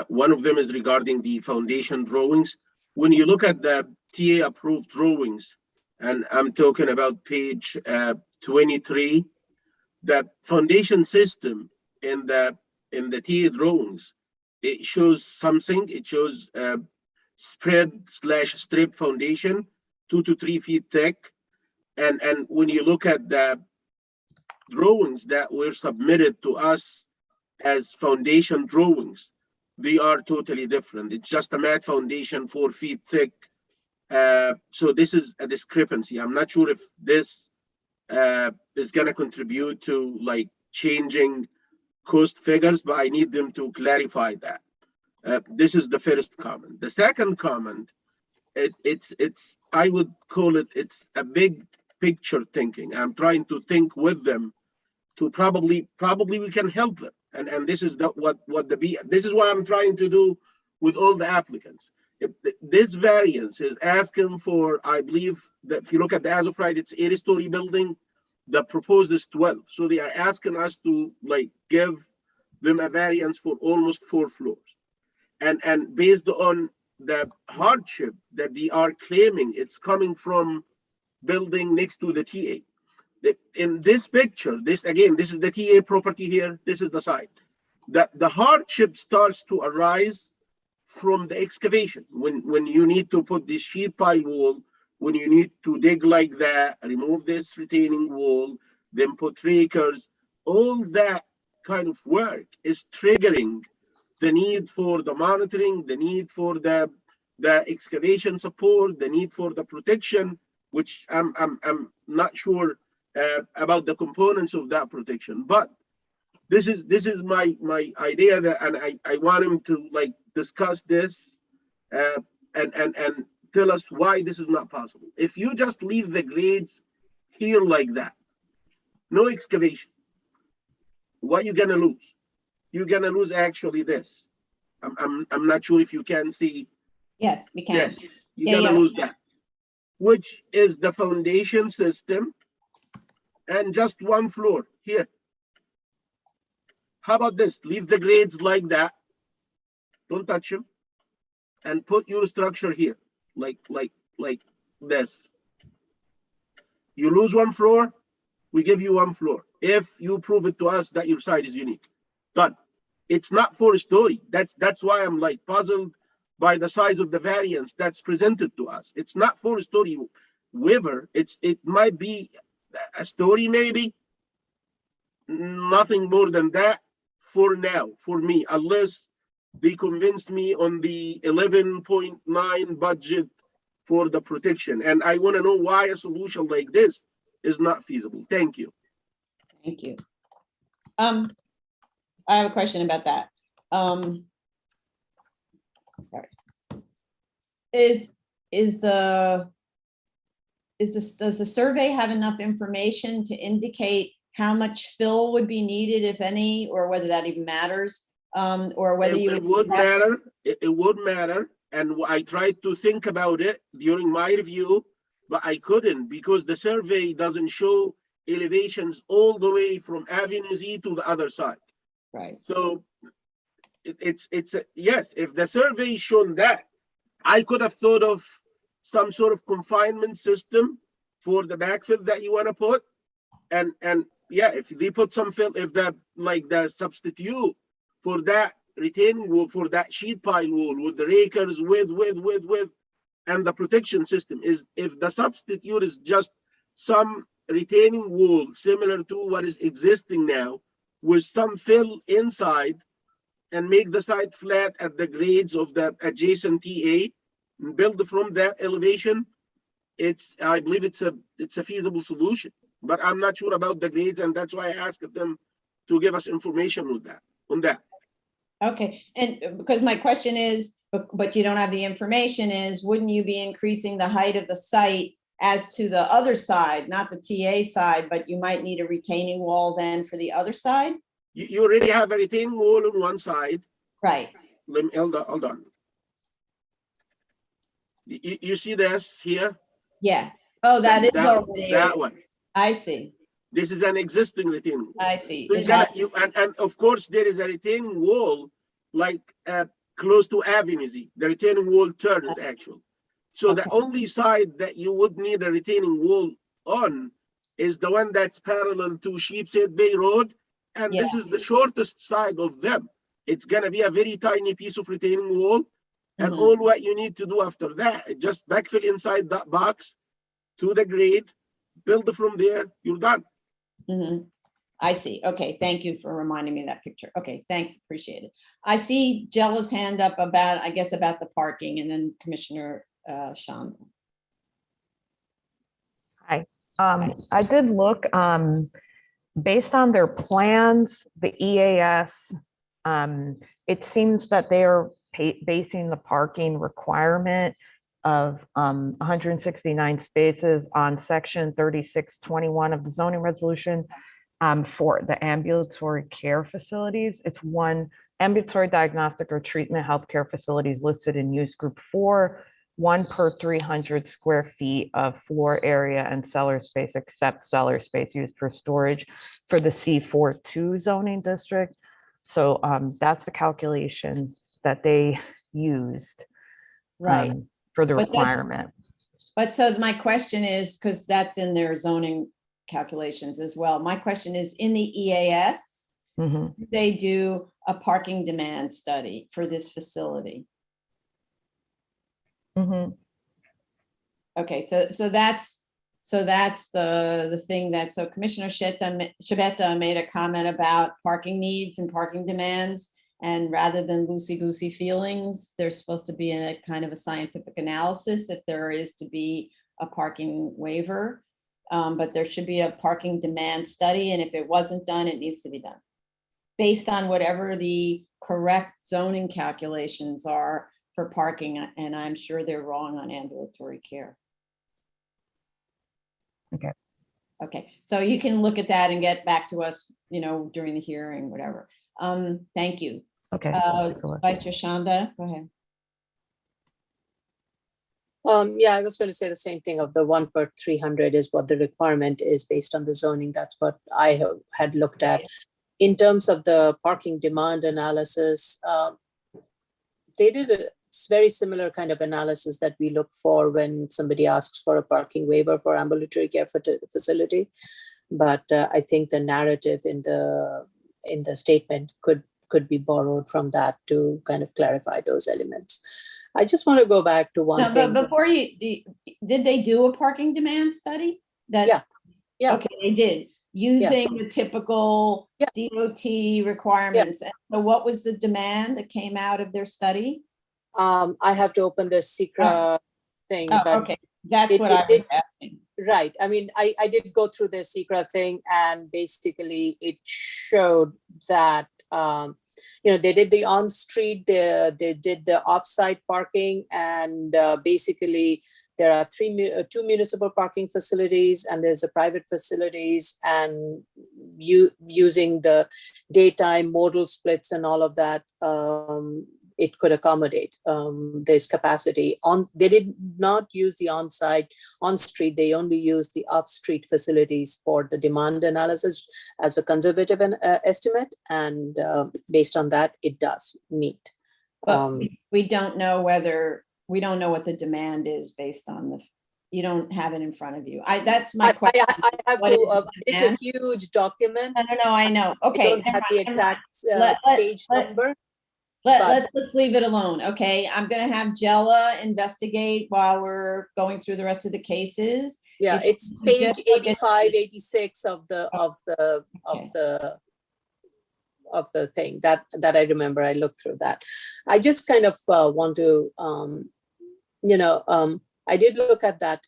One of them is regarding the foundation drawings. When you look at the TA approved drawings, and I'm talking about page 23, the foundation system in the TA drawings, it shows something. It shows spread/strip foundation, 2 to 3 feet thick. And when you look at the drawings that were submitted to us as foundation drawings, they are totally different. It's just a mat foundation, 4 feet thick. So this is a discrepancy. I'm not sure if this is going to contribute to like changing cost figures, but I need them to clarify that. This is the first comment. The second comment, it's I would call it, it's a big picture thinking. I'm trying to think with them to probably we can help them. And this is this is what I'm trying to do with all the applicants. If this variance is asking for, I believe that if you look at the as of right, it's 80-story building. The proposed is 12. So they are asking us to like give them a variance for almost 4 floors. And based on the hardship that they are claiming, it's coming from building next to the TA. In this picture, this is the TA property here. This is the site. The hardship starts to arise from the excavation. When you need to put this sheet pile wall, when you need to dig like that, remove this retaining wall, then put rakers, all that kind of work is triggering the need for the monitoring, the need for the excavation support, the need for the protection, which I'm not sure about the components of that protection. But this is my idea, that, and I want him to like discuss this and tell us why this is not possible. If you just leave the grades here like that, no excavation, what you gonna lose? You're gonna lose actually this. I'm not sure if you can see. Yes, we can. Yes, you're gonna lose that, which is the foundation system and just 1 floor here. How about this? Leave the grades like that. Don't touch them, and put your structure here, like this. You lose 1 floor, we give you 1 floor. If you prove it to us that your site is unique, done. It's not 4-story. That's why I'm like puzzled by the size of the variance that's presented to us. It's not 4-story waiver. It might be a story, maybe. Nothing more than that for now, for me, unless they convinced me on the 11.9 budget for the protection. And I want to know why a solution like this is not feasible. Thank you. Thank you. I have a question about that. Does the survey have enough information to indicate how much fill would be needed, if any, or whether that even matters? Or whether it would matter. It would matter. And I tried to think about it during my review, but I couldn't, because the survey doesn't show elevations all the way from Avenue Z to the other side. Right. So yes, if the survey shown that, I could have thought of some sort of confinement system for the backfill that you want to put. And yeah, if they put some fill, if the substitute for that retaining wall, for that sheet pile wall with the rakers with and the protection system is, if the substitute is just some retaining wall similar to what is existing now with some fill inside, and make the site flat at the grades of the adjacent TA and build from that elevation, I believe it's a feasible solution. But I'm not sure about the grades, and that's why I asked them to give us information on that. Okay, and because my question is, but you don't have the information, is wouldn't you be increasing the height of the site as to the other side, not the TA side, but you might need a retaining wall then for the other side? You already have a retaining wall on one side. Right. Hold on. You see this here? Yeah. Oh, that is That already, one. I see. This is an existing retaining wall. I see. So and of course there is a retaining wall like close to Avenue Z. The retaining wall turns actually. So the Okay. only side that you would need a retaining wall on is the one that's parallel to Sheepshead Bay Road. And this is the shortest side of them. It's gonna be a very tiny piece of retaining wall. And Mhm. all what you need to do after that, just backfill inside that box to the grade, build from there, you're done. Mhm. I see. Okay, thank you for reminding me of that picture. Okay, thanks, appreciate it. I see Jella's hand up about, I guess, about the parking, and then Commissioner Shanda. Hi, I did look, based on their plans, the EAS, it seems that they are basing the parking requirement of 169 spaces on section 3621 of the zoning resolution for the ambulatory care facilities. It's one ambulatory diagnostic or treatment healthcare facilities listed in use group 4, 1 per 300 square feet of floor area and cellar space, except cellar space used for storage for the C42 zoning district. So that's the calculation that they used Right. for the But that's- requirement. But so my question is, because that's in their zoning calculations as well. My question is, in the EAS, Mhm. they do a parking demand study for this facility. Mhm. Okay, so that's the thing that, so Commissioner Shabeta made a comment about parking needs and parking demands. And rather than loosey-goosey feelings, there's supposed to be a kind of a scientific analysis if there is to be a parking waiver. But there should be a parking demand study, and if it wasn't done, it needs to be done. Based on whatever the correct zoning calculations are for parking, and I'm sure they're wrong on ambulatory care. Okay. Okay, so you can look at that and get back to us, during the hearing, whatever. Thank you. Okay. I'll take a look. Vice Chair Shanda, go ahead. Yeah, I was going to say the same thing of the 1 per 300 is what the requirement is based on the zoning. That's what I had looked at. In terms of the parking demand analysis, they did a very similar kind of analysis that we look for when somebody asks for a parking waiver for ambulatory care facility. But I think the narrative in the statement could be borrowed from that to kind of clarify those elements. I just want to go back to one thing. But before did they do a parking demand study? Yeah. Okay, they did, using the typical DOT requirements. And so what was the demand that came out of their study? I have to open the SECRA thing. Oh, but okay, that's what I was asking. Right. I mean, I did go through the SECRA thing, and basically it showed that, they did the on-street, they did the off-site parking, and basically there are two municipal parking facilities, and there's a private facilities, and using the daytime modal splits and all of that, it could accommodate this capacity. They did not use the on-street, they only used the off-street facilities for the demand analysis as a conservative estimate, and based on that, it does meet. But we don't know what the demand is based on you don't have it in front of you. That's my question. I have to, it's a huge document. I know. Okay. I don't have the exact page number. Let's leave it alone. Okay, I'm gonna have Jella investigate while we're going through the rest of the cases. Yeah, it's page 85, 86 of the thing that I remember. I looked through that. I just kind of want to, I did look at that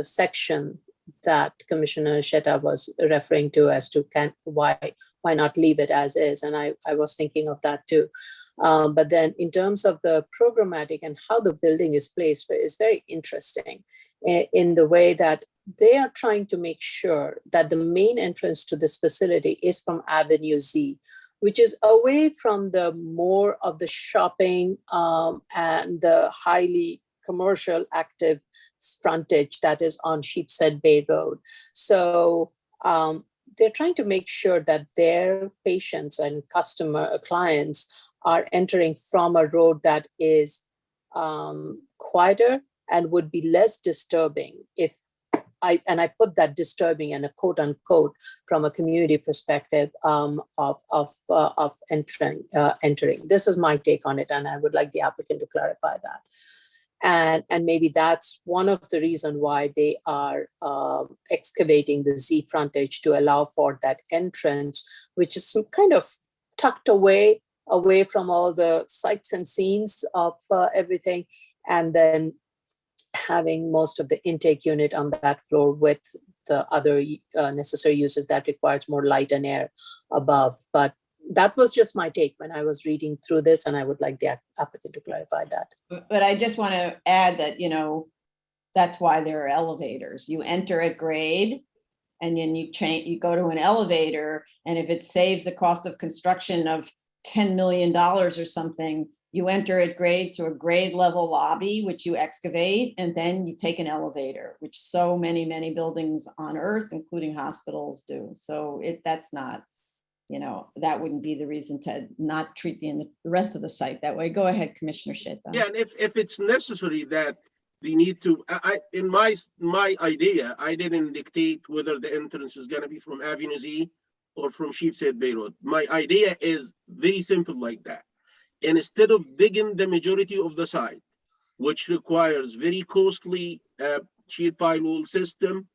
section that Commissioner Sheta was referring to as to why not leave it as is, and I was thinking of that too. But then in terms of the programmatic and how the building is placed is very interesting in the way that they are trying to make sure that the main entrance to this facility is from Avenue Z, which is away from the more of the shopping and the highly commercial active frontage that is on Sheepshead Bay Road. So they're trying to make sure that their patients and clients are entering from a road that is quieter and would be less disturbing if I put that disturbing in a quote unquote from a community perspective of entering. This is my take on it, and I would like the applicant to clarify that. And maybe that's one of the reasons why they are excavating the Z frontage to allow for that entrance, which is kind of tucked away from all the sights and scenes of everything, and then having most of the intake unit on that floor with the other necessary uses that requires more light and air above. But that was just my take when I was reading through this, and I would like the applicant to clarify that. But I just want to add that, that's why there are elevators. You enter at grade, and then you go to an elevator, and if it saves the cost of construction of $10 million or something, you enter at grade to a grade level lobby, which you excavate, and then you take an elevator, which so many buildings on Earth, including hospitals, do. So that's not, that wouldn't be the reason to not treat the rest of the site that way. Go ahead, Commissioner Sheta. Yeah, and if it's necessary that they need to, in my idea, I didn't dictate whether the entrance is going to be from Avenue Z or from Sheepshead Bay Road. My idea is very simple like that. And instead of digging the majority of the site, which requires very costly sheet pile wall system,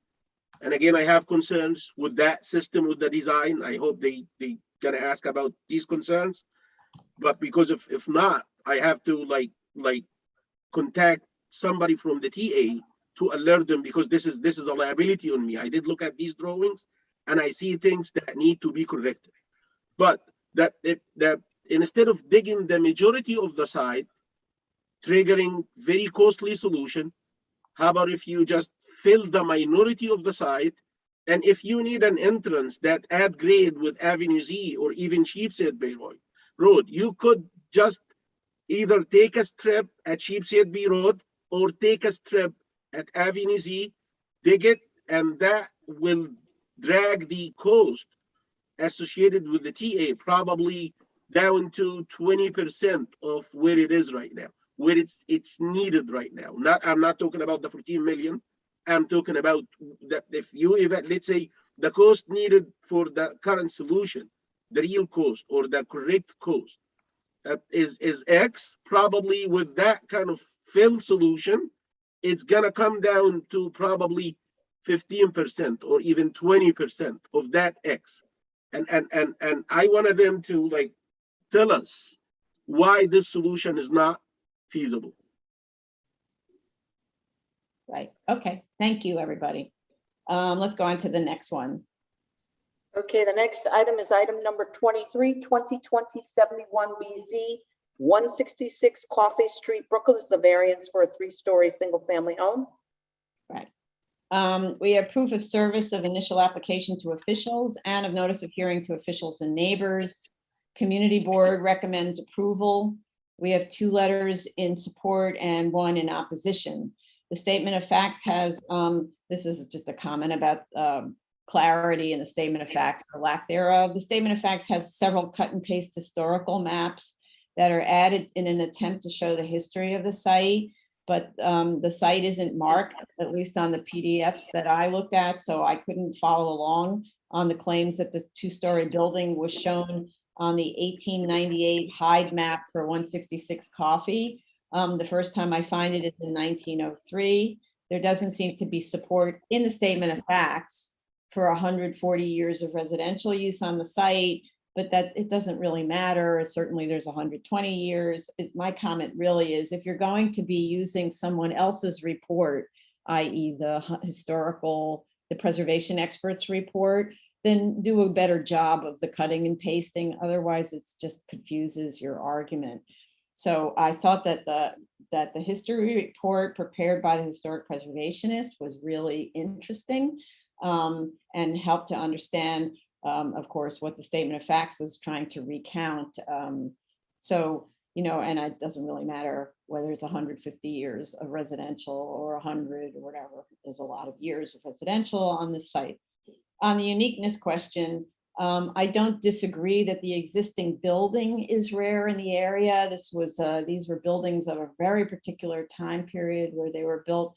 and again, I have concerns with that system, with the design. I hope they gonna ask about these concerns. But because if not, I have to like contact somebody from the TA to alert them, because this is a liability on me. I did look at these drawings and I see things that need to be corrected. But that instead of digging the majority of the site, triggering very costly solution, how about if you just fill the minority of the site? And if you need an entrance that at grade with Avenue Z or even Sheepshead Bay Road, you could just either take a strip at Sheepshead Bay Road or take a strip at Avenue Z, dig it, and that will drag the cost associated with the TA probably down to 20% of where it is right now, where it's needed right now. I'm not talking about the 14 million. I'm talking about that if you let's say the cost needed for the current solution, the real cost or the correct cost is X, probably with that kind of fill solution, it's gonna come down to probably 15% or even 20% of that X. And I wanted them to like tell us why this solution is not feasible. Right. Okay. Thank you, everybody. Let's go on to the next one. Okay, the next item is item number 23, 2020-71BZ, 166 Coffee Street, Brooklyn. This is the variance for a 3-story single-family home. Right. We have proof of service of initial application to officials and of notice of hearing to officials and neighbors. Community board recommends approval. We have 2 letters in support and 1 in opposition. The statement of facts has, this is just a comment about clarity in the statement of facts or lack thereof. The statement of facts has several cut and paste historical maps that are added in an attempt to show the history of the site, but the site isn't marked, at least on the PDFs that I looked at, so I couldn't follow along on the claims that the 2-story building was shown on the 1898 Hyde map for 166 Coffee. The first time I find it is in 1903. There doesn't seem to be support in the statement of facts for 140 years of residential use on the site, but that it doesn't really matter. Certainly there's 120 years. My comment really is if you're going to be using someone else's report, i.e. the preservation experts report, then do a better job of the cutting and pasting. Otherwise, it's just confuses your argument. So I thought that the history report prepared by the historic preservationist was really interesting and helped to understand of course, what the statement of facts was trying to recount. So, you know, and it doesn't really matter whether it's 150 years of residential or 100 or whatever. There's a lot of years of residential on this site. On the uniqueness question, I don't disagree that the existing building is rare in the area. These were buildings of a very particular time period where they were built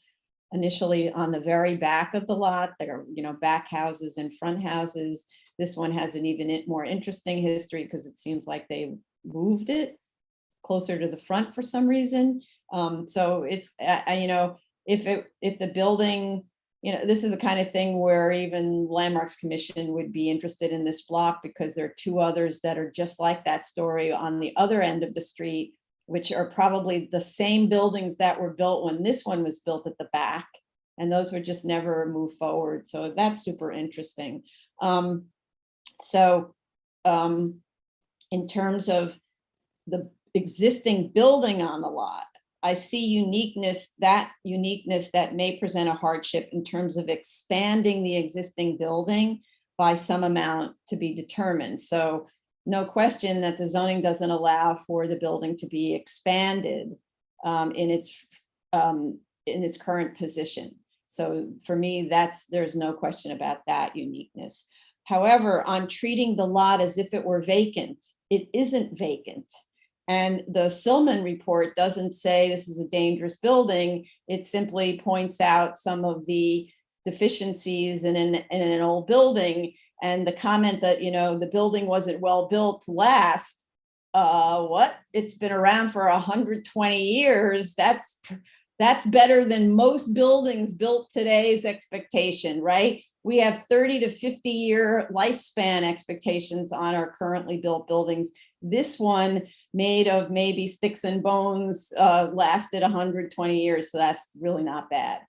initially on the very back of the lot. There are, you know, back houses and front houses. This one has an even more interesting history because it seems like they moved it closer to the front for some reason. So it's, you know, if the building, you know, this is the kind of thing where even Landmarks Commission would be interested in this block because there are two others that are just like that story on the other end of the street, which are probably the same buildings that were built when this one was built at the back. And those would just never move forward. So that's super interesting. In terms of the existing building on the lot, I see uniqueness that may present a hardship in terms of expanding the existing building by some amount to be determined. So no question that the zoning doesn't allow for the building to be expanded in its current position. So for me, there's no question about that uniqueness. However, on treating the lot as if it were vacant, it isn't vacant. And the Silman report doesn't say this is a dangerous building. It simply points out some of the deficiencies in an old building. And the comment that, you know, the building wasn't well built to last, what? It's been around for 120 years. That's better than most buildings built today's expectation, right? We have 30 to 50 year lifespan expectations on our currently built buildings. This one, made of maybe sticks and bones, lasted 120 years, so that's really not bad.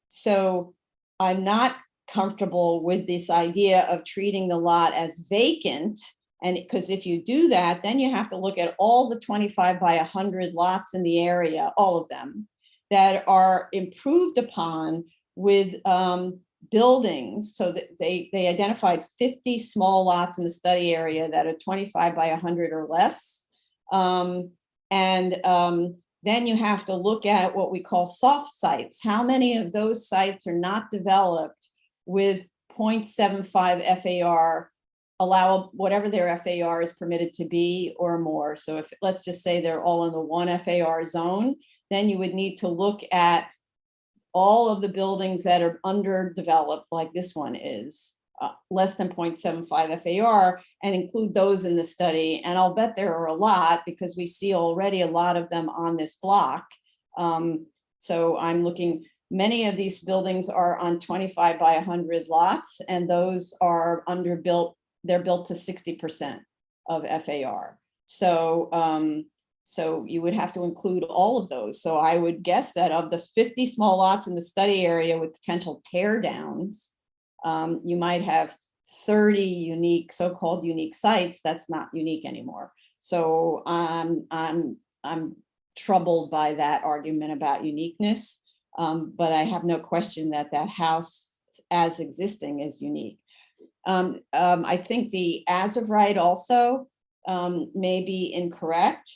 So I'm not comfortable with this idea of treating the lot as vacant. And because if you do that, then you have to look at all the 25 by 100 lots in the area, all of them, that are improved upon with buildings. So that they identified 50 small lots in the study area that are 25 by 100 or less. Then you have to look at what we call soft sites. How many of those sites are not developed with 0.75 FAR, allow whatever their FAR is permitted to be or more. So if, let's just say they're all in the 1 FAR zone, then you would need to look at all of the buildings that are underdeveloped, like this one is, less than 0.75 FAR, and include those in the study. And I'll bet there are a lot because we see already a lot of them on this block. So I'm looking, many of these buildings are on 25 by 100 lots, and those are underbuilt. They're built to 60% of FAR. So you would have to include all of those. So I would guess that of the 50 small lots in the study area with potential tear downs, you might have 30 unique, so-called unique sites. That's not unique anymore. So I'm troubled by that argument about uniqueness, but I have no question that that house as existing is unique. I think the as of right also may be incorrect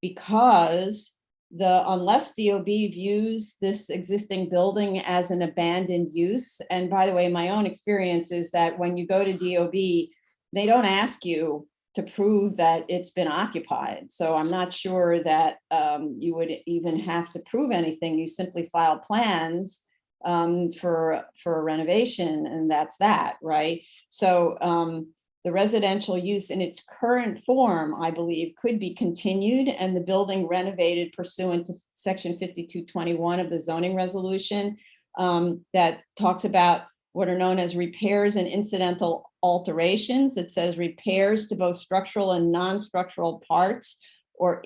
because unless DOB views this existing building as an abandoned use, and by the way, my own experience is that when you go to DOB, they don't ask you to prove that it's been occupied. So I'm not sure that you would even have to prove anything. You simply file plans for a renovation, and that's that, right? So the residential use in its current form, I believe, could be continued and the building renovated pursuant to section 5221 of the zoning resolution that talks about what are known as repairs and incidental alterations. It says repairs to both structural and non-structural parts or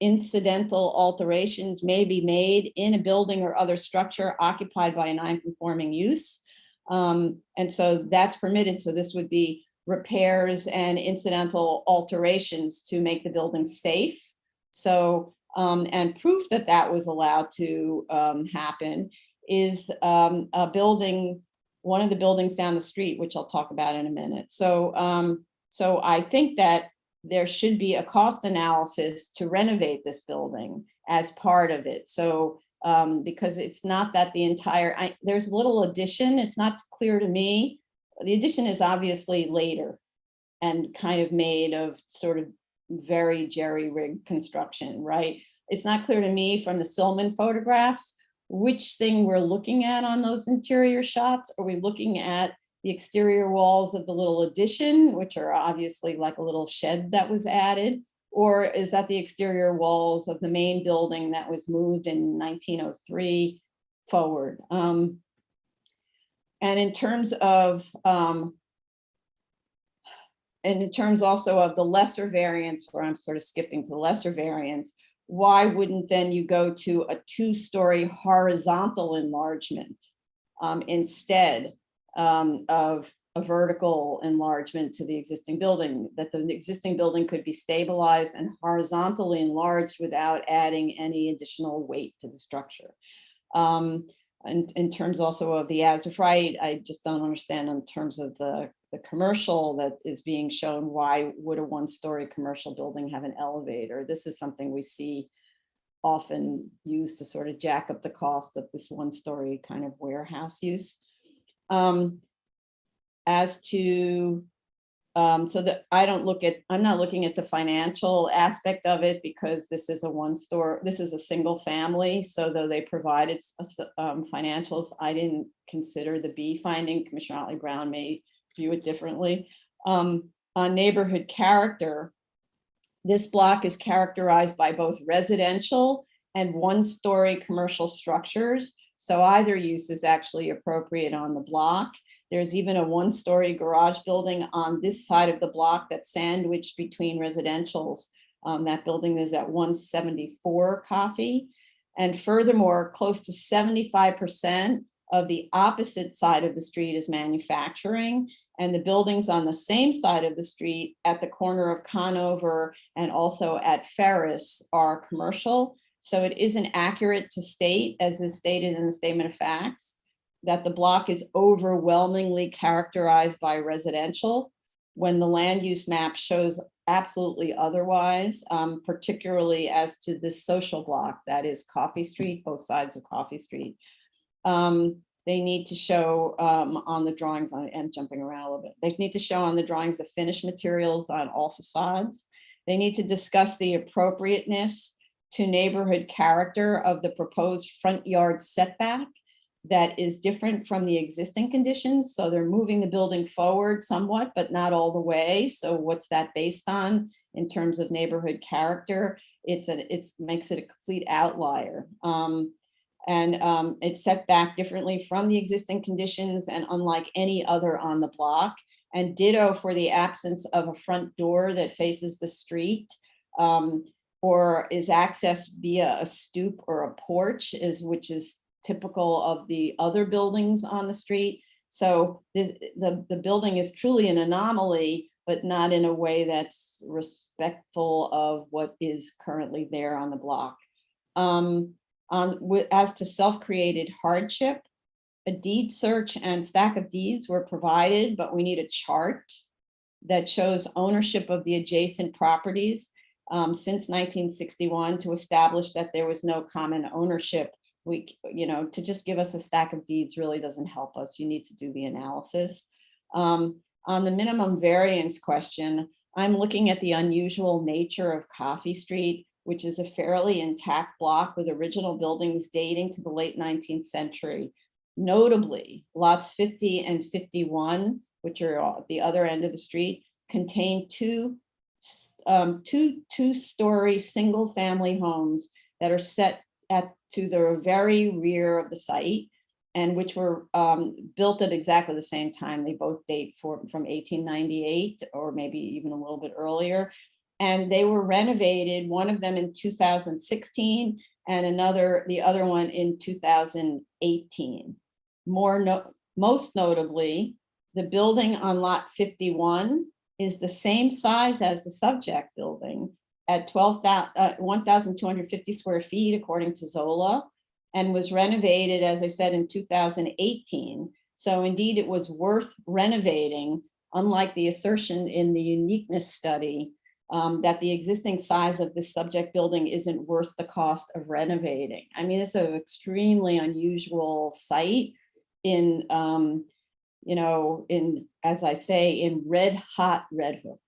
incidental alterations may be made in a building or other structure occupied by a non-conforming use. And so that's permitted. So this would be repairs and incidental alterations to make the building safe. So, and proof that that was allowed to happen is a building one of the buildings down the street, which I'll talk about in a minute. So, so I think that there should be a cost analysis to renovate this building as part of it. So, because it's not that the entire, there's a little addition, it's not clear to me. The addition is obviously later and kind of made of sort of very jerry-rigged construction, right? It's not clear to me from the Silman photographs which thing we're looking at on those interior shots. Are we looking at the exterior walls of the little addition, which are obviously like a little shed that was added? Or is that the exterior walls of the main building that was moved in 1903 forward? And in terms of, and in terms also of the lesser variance, where I'm sort of skipping to the lesser variance, why wouldn't then you go to a 2-story horizontal enlargement instead of a vertical enlargement to the existing building, that the existing building could be stabilized and horizontally enlarged without adding any additional weight to the structure? And in terms also of the as of right, I just don't understand in terms of the commercial that is being shown, why would a 1-story commercial building have an elevator? This is something we see often used to sort of jack up the cost of this 1-story kind of warehouse use. As to, so that I'm not looking at the financial aspect of it, because this is this is a single family. So though they provided financials, I didn't consider the B finding. Commissioner Otley Brown may view it differently. On neighborhood character, this block is characterized by both residential and 1-story commercial structures. So either use is actually appropriate on the block. There's even a 1-story garage building on this side of the block that's sandwiched between residentials. That building is at 174 Coffee. And furthermore, close to 75% of the opposite side of the street is manufacturing. And the buildings on the same side of the street at the corner of Conover and also at Ferris are commercial. So it isn't accurate to state, as is stated in the statement of facts, that the block is overwhelmingly characterized by residential, when the land use map shows absolutely otherwise, particularly as to this social block that is Coffee Street, both sides of Coffee Street. They need to show on the drawings, I am jumping around a little bit. They need to show on the drawings the finished materials on all facades. They need to discuss the appropriateness to neighborhood character of the proposed front yard setback that is different from the existing conditions. So they're moving the building forward somewhat, but not all the way. So what's that based on in terms of neighborhood character? It makes it a complete outlier. It's set back differently from the existing conditions and unlike any other on the block. And ditto for the absence of a front door that faces the street or is accessed via a stoop or a porch, which is typical of the other buildings on the street. So the building is truly an anomaly, but not in a way that's respectful of what is currently there on the block. As to self-created hardship, a deed search and stack of deeds were provided, but we need a chart that shows ownership of the adjacent properties since 1961 to establish that there was no common ownership. To just give us a stack of deeds really doesn't help us. You need to do the analysis. On the minimum variance question, I'm looking at the unusual nature of Coffee Street, which is a fairly intact block with original buildings dating to the late 19th century. Notably, lots 50 and 51, which are at the other end of the street, contain two-story single-family homes that are set to the very rear of the site, and which were built at exactly the same time. They both date from 1898 or maybe even a little bit earlier. And they were renovated, one of them in 2016 and the other one in 2018. Most notably, the building on lot 51 is the same size as the subject building at 1,250 square feet, according to Zola, and was renovated, as I said, in 2018. So indeed, it was worth renovating, unlike the assertion in the uniqueness study that the existing size of this subject building isn't worth the cost of renovating. I mean, it's an extremely unusual site in, as I say, in red hot Red Hook.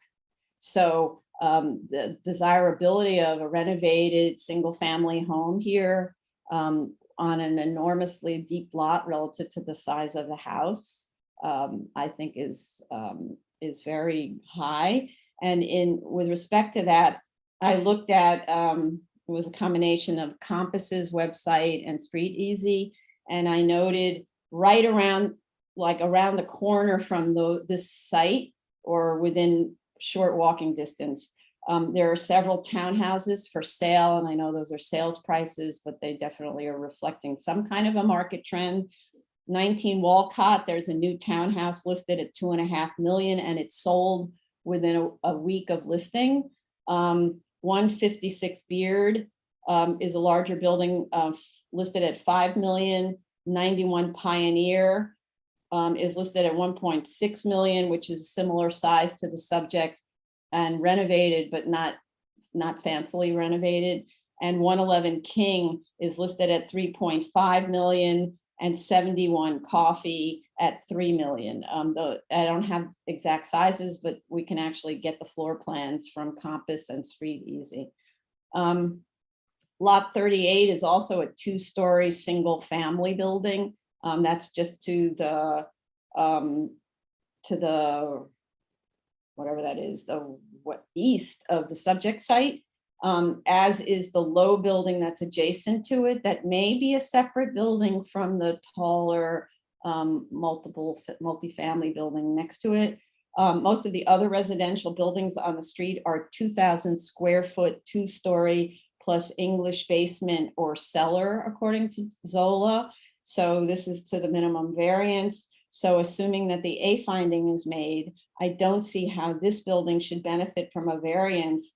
So the desirability of a renovated single family home here on an enormously deep lot relative to the size of the house, I think is very high. And with respect to that, I looked at, it was a combination of Compass's website and Street Easy. And I noted right around the corner from this site, or within short walking distance, there are several townhouses for sale. And I know those are sales prices, but they definitely are reflecting some kind of a market trend. 19 Walcott, there's a new townhouse listed at $2.5 million, and it's sold within a week of listing. 156 Beard is a larger building listed at $5 million. 91 Pioneer is listed at 1.6 million, which is similar size to the subject and renovated, but not fancily renovated. And 111 King is listed at 3.5 million, and 71 Coffee at 3 million. I don't have exact sizes, but we can actually get the floor plans from Compass and Street Easy. Lot 38 is also a 2-story single family building. That's just to the whatever that is, east of the subject site, as is the low building that's adjacent to it. That may be a separate building from the taller multifamily building next to it. Most of the other residential buildings on the street are 2,000 square foot, 2-story plus English basement or cellar, according to Zola. So this is to the minimum variance. So assuming that the A finding is made, I don't see how this building should benefit from a variance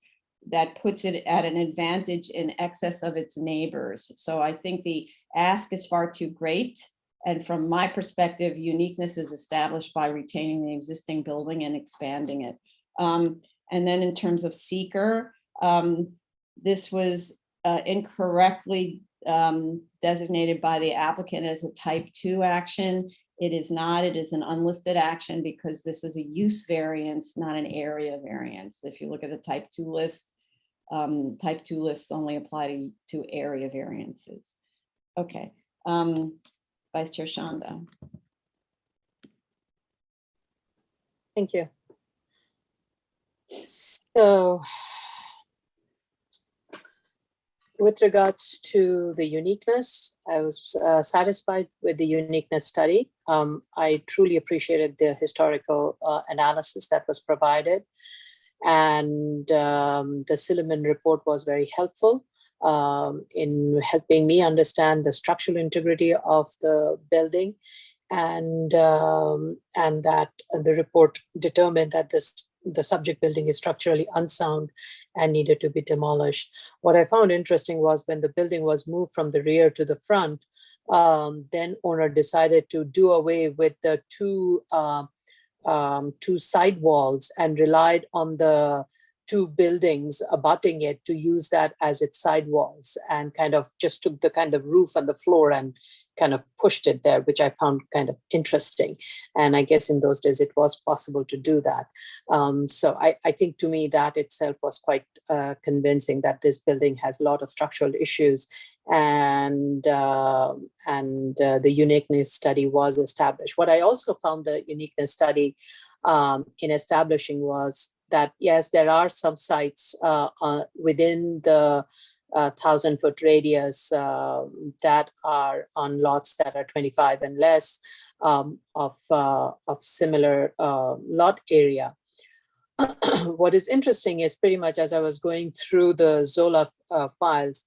that puts it at an advantage in excess of its neighbors. So I think the ask is far too great. And from my perspective, uniqueness is established by retaining the existing building and expanding it. And then in terms of seeker, this was incorrectly designated by the applicant as a type 2 action. It is not, it is an unlisted action because this is a use variance, not an area variance. If you look at the type 2 list, type 2 lists only apply to area variances. Okay, Vice Chair Shanda. Thank you. So, with regards to the uniqueness, I was satisfied with the uniqueness study. I truly appreciated the historical analysis that was provided. And the Silliman report was very helpful in helping me understand the structural integrity of the building, and that the report determined that the subject building is structurally unsound and needed to be demolished. What I found interesting was when the building was moved from the rear to the front, then owner decided to do away with the two side walls and relied on the two buildings abutting it to use that as its side walls, and kind of just took the kind of roof and the floor and kind of pushed it there, which I found kind of interesting. And I guess in those days it was possible to do that. So I think to me that itself was quite convincing that this building has a lot of structural issues, and the uniqueness study was established. What I also found the uniqueness study in establishing was that, yes, there are some sites within the 1,000-foot radius that are on lots that are 25 and less of similar lot area. What is interesting is pretty much as I was going through the Zola files,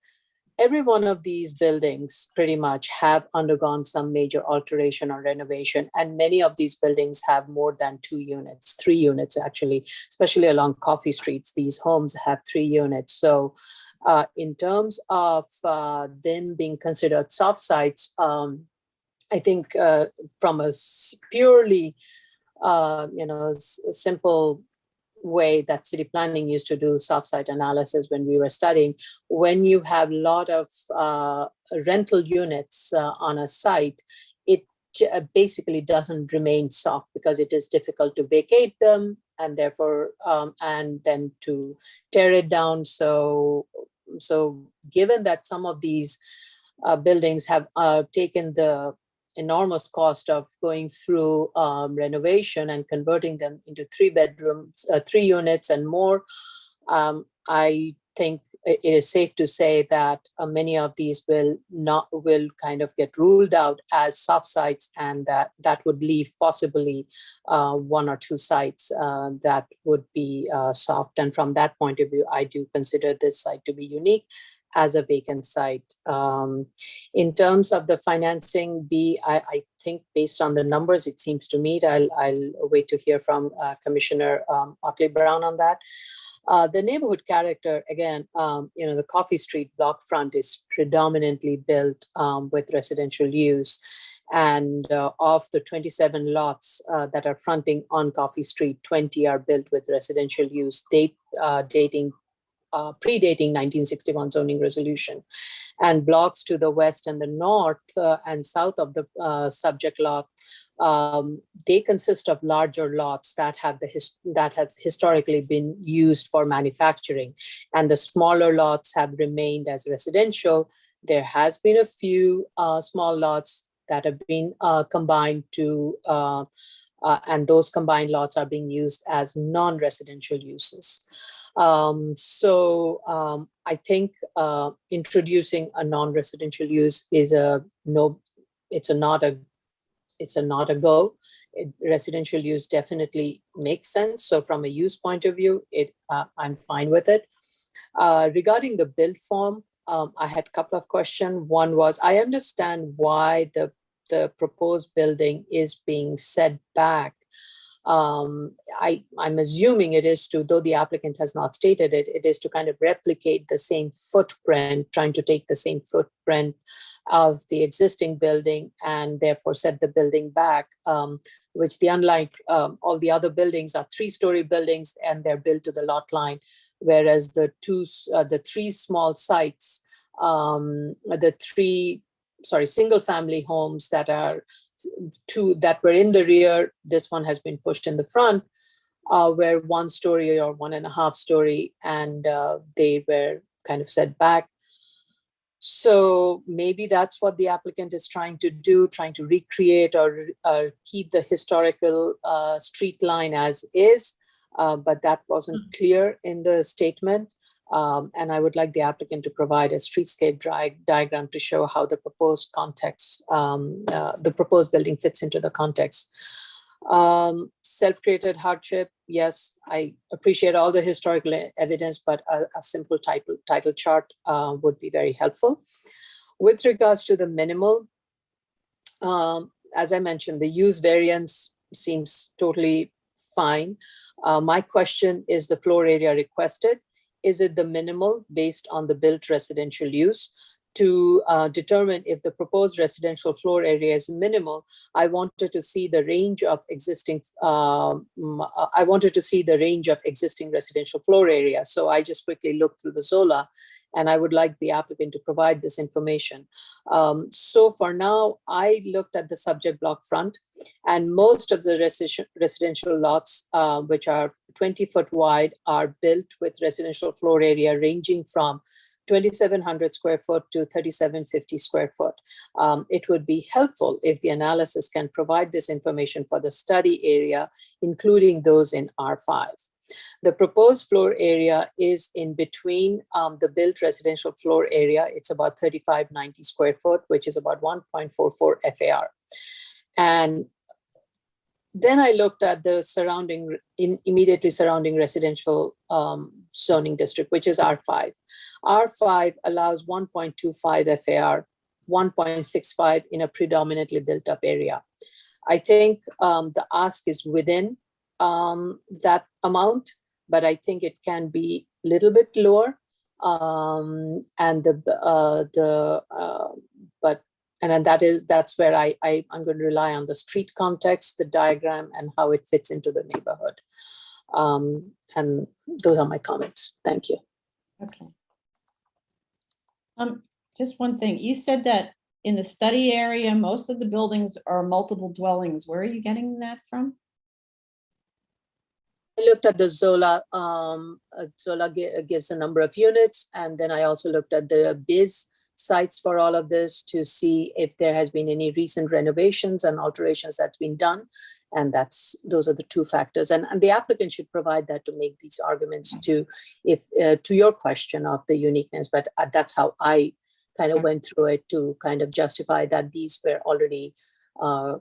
every one of these buildings pretty much have undergone some major alteration or renovation. And many of these buildings have more than 2 units, 3 units actually, especially along Coffee Streets. These homes have 3 units. So in terms of them being considered soft sites, I think from a purely, simple way that city planning used to do soft site analysis when we were studying, when you have a lot of rental units on a site, it basically doesn't remain soft because it is difficult to vacate them and therefore, and then to tear it down. So given that some of these buildings have taken the enormous cost of going through renovation and converting them into 3 bedrooms, 3 units and more, I think it is safe to say that many of these will kind of get ruled out as soft sites, and that would leave possibly 1 or 2 sites that would be soft. And from that point of view, I do consider this site to be unique as a vacant site. In terms of the financing, I think based on the numbers, it seems to me, I'll wait to hear from Commissioner Otley Brown on that. The neighborhood character, again, the Coffee Street block front is predominantly built with residential use. And of the 27 lots that are fronting on Coffee Street, 20 are built with residential use, predating 1961 zoning resolution. And blocks to the west and the north and south of the subject lot, they consist of larger lots that have historically been used for manufacturing, and the smaller lots have remained as residential. There has been a few small lots that have been combined to, and those combined lots are being used as non-residential uses. I think introducing a non-residential use is it's a not a go. Residential use definitely makes sense. So from a use point of view, I'm fine with it. Regarding the build form, I had a couple of questions. One was, I understand why the proposed building is being set back. I'm assuming it is to, though the applicant has not stated it, it is to kind of replicate the same footprint, trying to take the same footprint of the existing building and therefore set the building back, which unlike all the other buildings are 3-story buildings and they're built to the lot line, whereas the 3 small sites, single family homes that are 2 that were in the rear, this one has been pushed in the front, were 1 story or 1.5 story, and they were kind of set back. So maybe that's what the applicant is trying to do, trying to recreate or keep the historical street line as is, but that wasn't clear in the statement. And I would like the applicant to provide a streetscape diagram to show how the proposed context, the proposed building fits into the context. Self-created hardship, yes, I appreciate all the historical evidence, but a simple title chart would be very helpful. With regards to the minimal, as I mentioned, the use variance seems totally fine. My question is the floor area requested. Is it the minimal based on the built residential use? To determine if the proposed residential floor area is minimal, I wanted to see the range of existing. Residential floor area. So I just quickly looked through the ZOLA, and I would like the applicant to provide this information. So for now, I looked at the subject block front, and most of the residential lots, which are 20 foot wide, are built with residential floor area ranging from 2,700 square foot to 3,750 square foot. It would be helpful if the analysis can provide this information for the study area, including those in R5. The proposed floor area is in between the built residential floor area. It's about 3,590 square foot, which is about 1.44 FAR. And then I looked at the immediately surrounding residential zoning district, which is R5. R5 allows 1.25 FAR, 1.65 in a predominantly built up area. I think the ask is within that amount, but I think it can be a little bit lower. But And then that's where I'm going to rely on the street context, the diagram, and how it fits into the neighborhood. And those are my comments. Thank you. Okay. Just one thing, you said that in the study area, most of the buildings are multiple dwellings. Where are you getting that from? I looked at the Zola. Zola gives a number of units, and then I also looked at the BIS sites for all of this to see if there has been any recent renovations and alterations that's been done. And those are the two factors. And the applicant should provide that to make these arguments to your question of the uniqueness. But that's how I kind of went through it to kind of justify that these were already a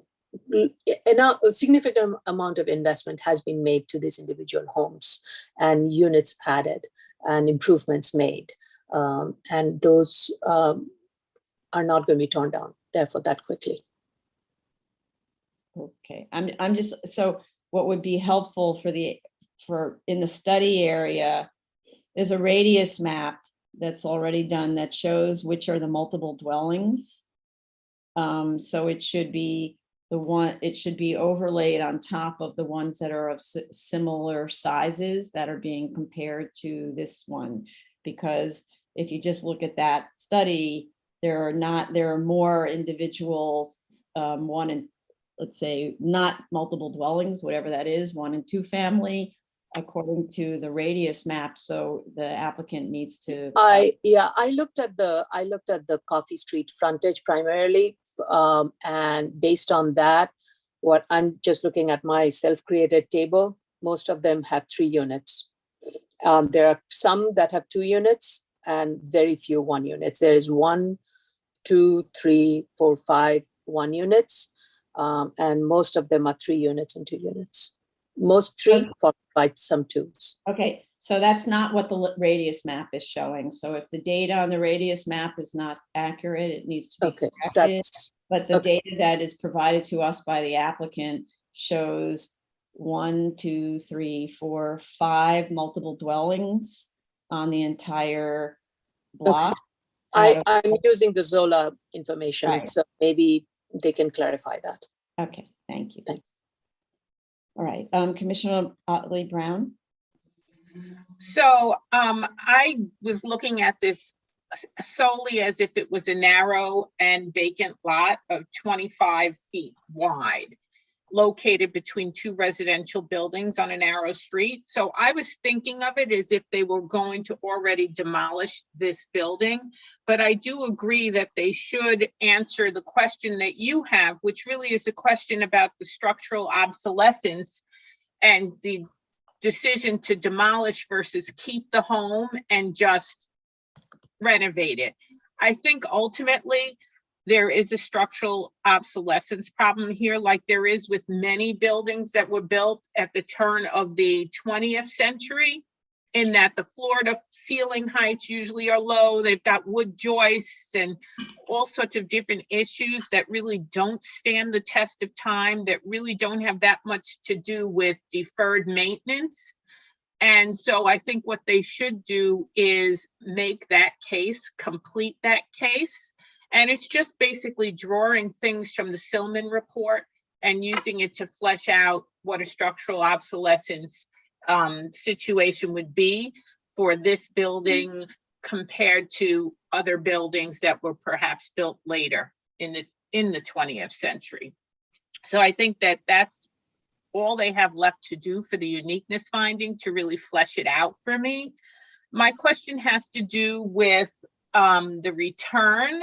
significant amount of investment has been made to these individual homes and units added and improvements made. And those are not going to be torn down, therefore, that quickly. Okay, I'm just, so what would be helpful for in the study area, there's a radius map that's already done that shows which are the multiple dwellings. So it should be overlaid on top of the ones that are of similar sizes that are being compared to this one. Because if you just look at that study, there are more individual one and, let's say, not multiple dwellings, whatever that is, 1 and 2 family, according to the radius map. So the applicant needs to. I looked at the Coffee Street frontage primarily, and based on that, what I'm just looking at my self-created table, most of them have 3 units. There are some that have 2 units and very few 1 units. There is 1, 2, 3, 4, 5 1 units. And most of them are 3 units and 2 units. Most 3, followed by some 2s. Okay, so that's not what the radius map is showing. So if the data on the radius map is not accurate, it needs to be corrected. But the data that is provided to us by the applicant shows 1, 2, 3, 4, 5 multiple dwellings on the entire block. Okay. I'm using the Zola information, Right. So maybe they can clarify that. Okay, thank you. Thank you. All right, Commissioner Otley Brown. So I was looking at this solely as if it was a narrow and vacant lot of 25 feet wide, located between 2 residential buildings on a narrow street. So I was thinking of it as if they were going to already demolish this building, but I do agree that they should answer the question that you have, which really is a question about the structural obsolescence and the decision to demolish versus keep the home and just renovate it. I think ultimately, there is a structural obsolescence problem here, like there is with many buildings that were built at the turn of the 20th century, in that the floor to ceiling heights usually are low. They've got wood joists and all sorts of different issues that really don't stand the test of time, that really don't have that much to do with deferred maintenance. And so I think what they should do is make that case, complete that case. And it's just basically drawing things from the Silman report and using it to flesh out what a structural obsolescence situation would be for this building compared to other buildings that were perhaps built later in the 20th century. So I think that that's all they have left to do for the uniqueness finding to really flesh it out for me. My question has to do with the return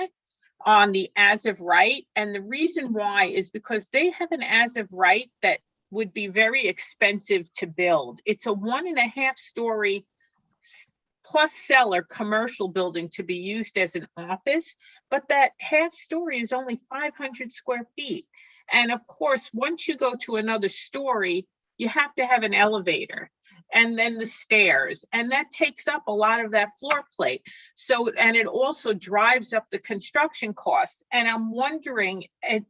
on the as of right. And the reason why is because they have an as of right that would be very expensive to build. It's a 1.5 story plus cellar commercial building to be used as an office, but that half story is only 500 square feet. And of course, once you go to another story, you have to have an elevator and then the stairs, and that takes up a lot of that floor plate. So, and it also drives up the construction costs. And I'm wondering and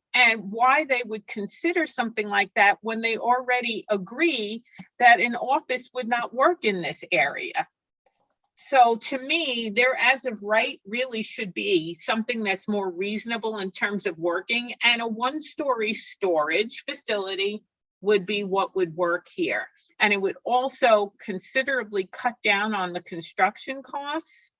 why they would consider something like that when they already agree that an office would not work in this area. So to me, their as of right really should be something that's more reasonable in terms of working, and a one-story storage facility would be what would work here. And it would also considerably cut down on the construction costs.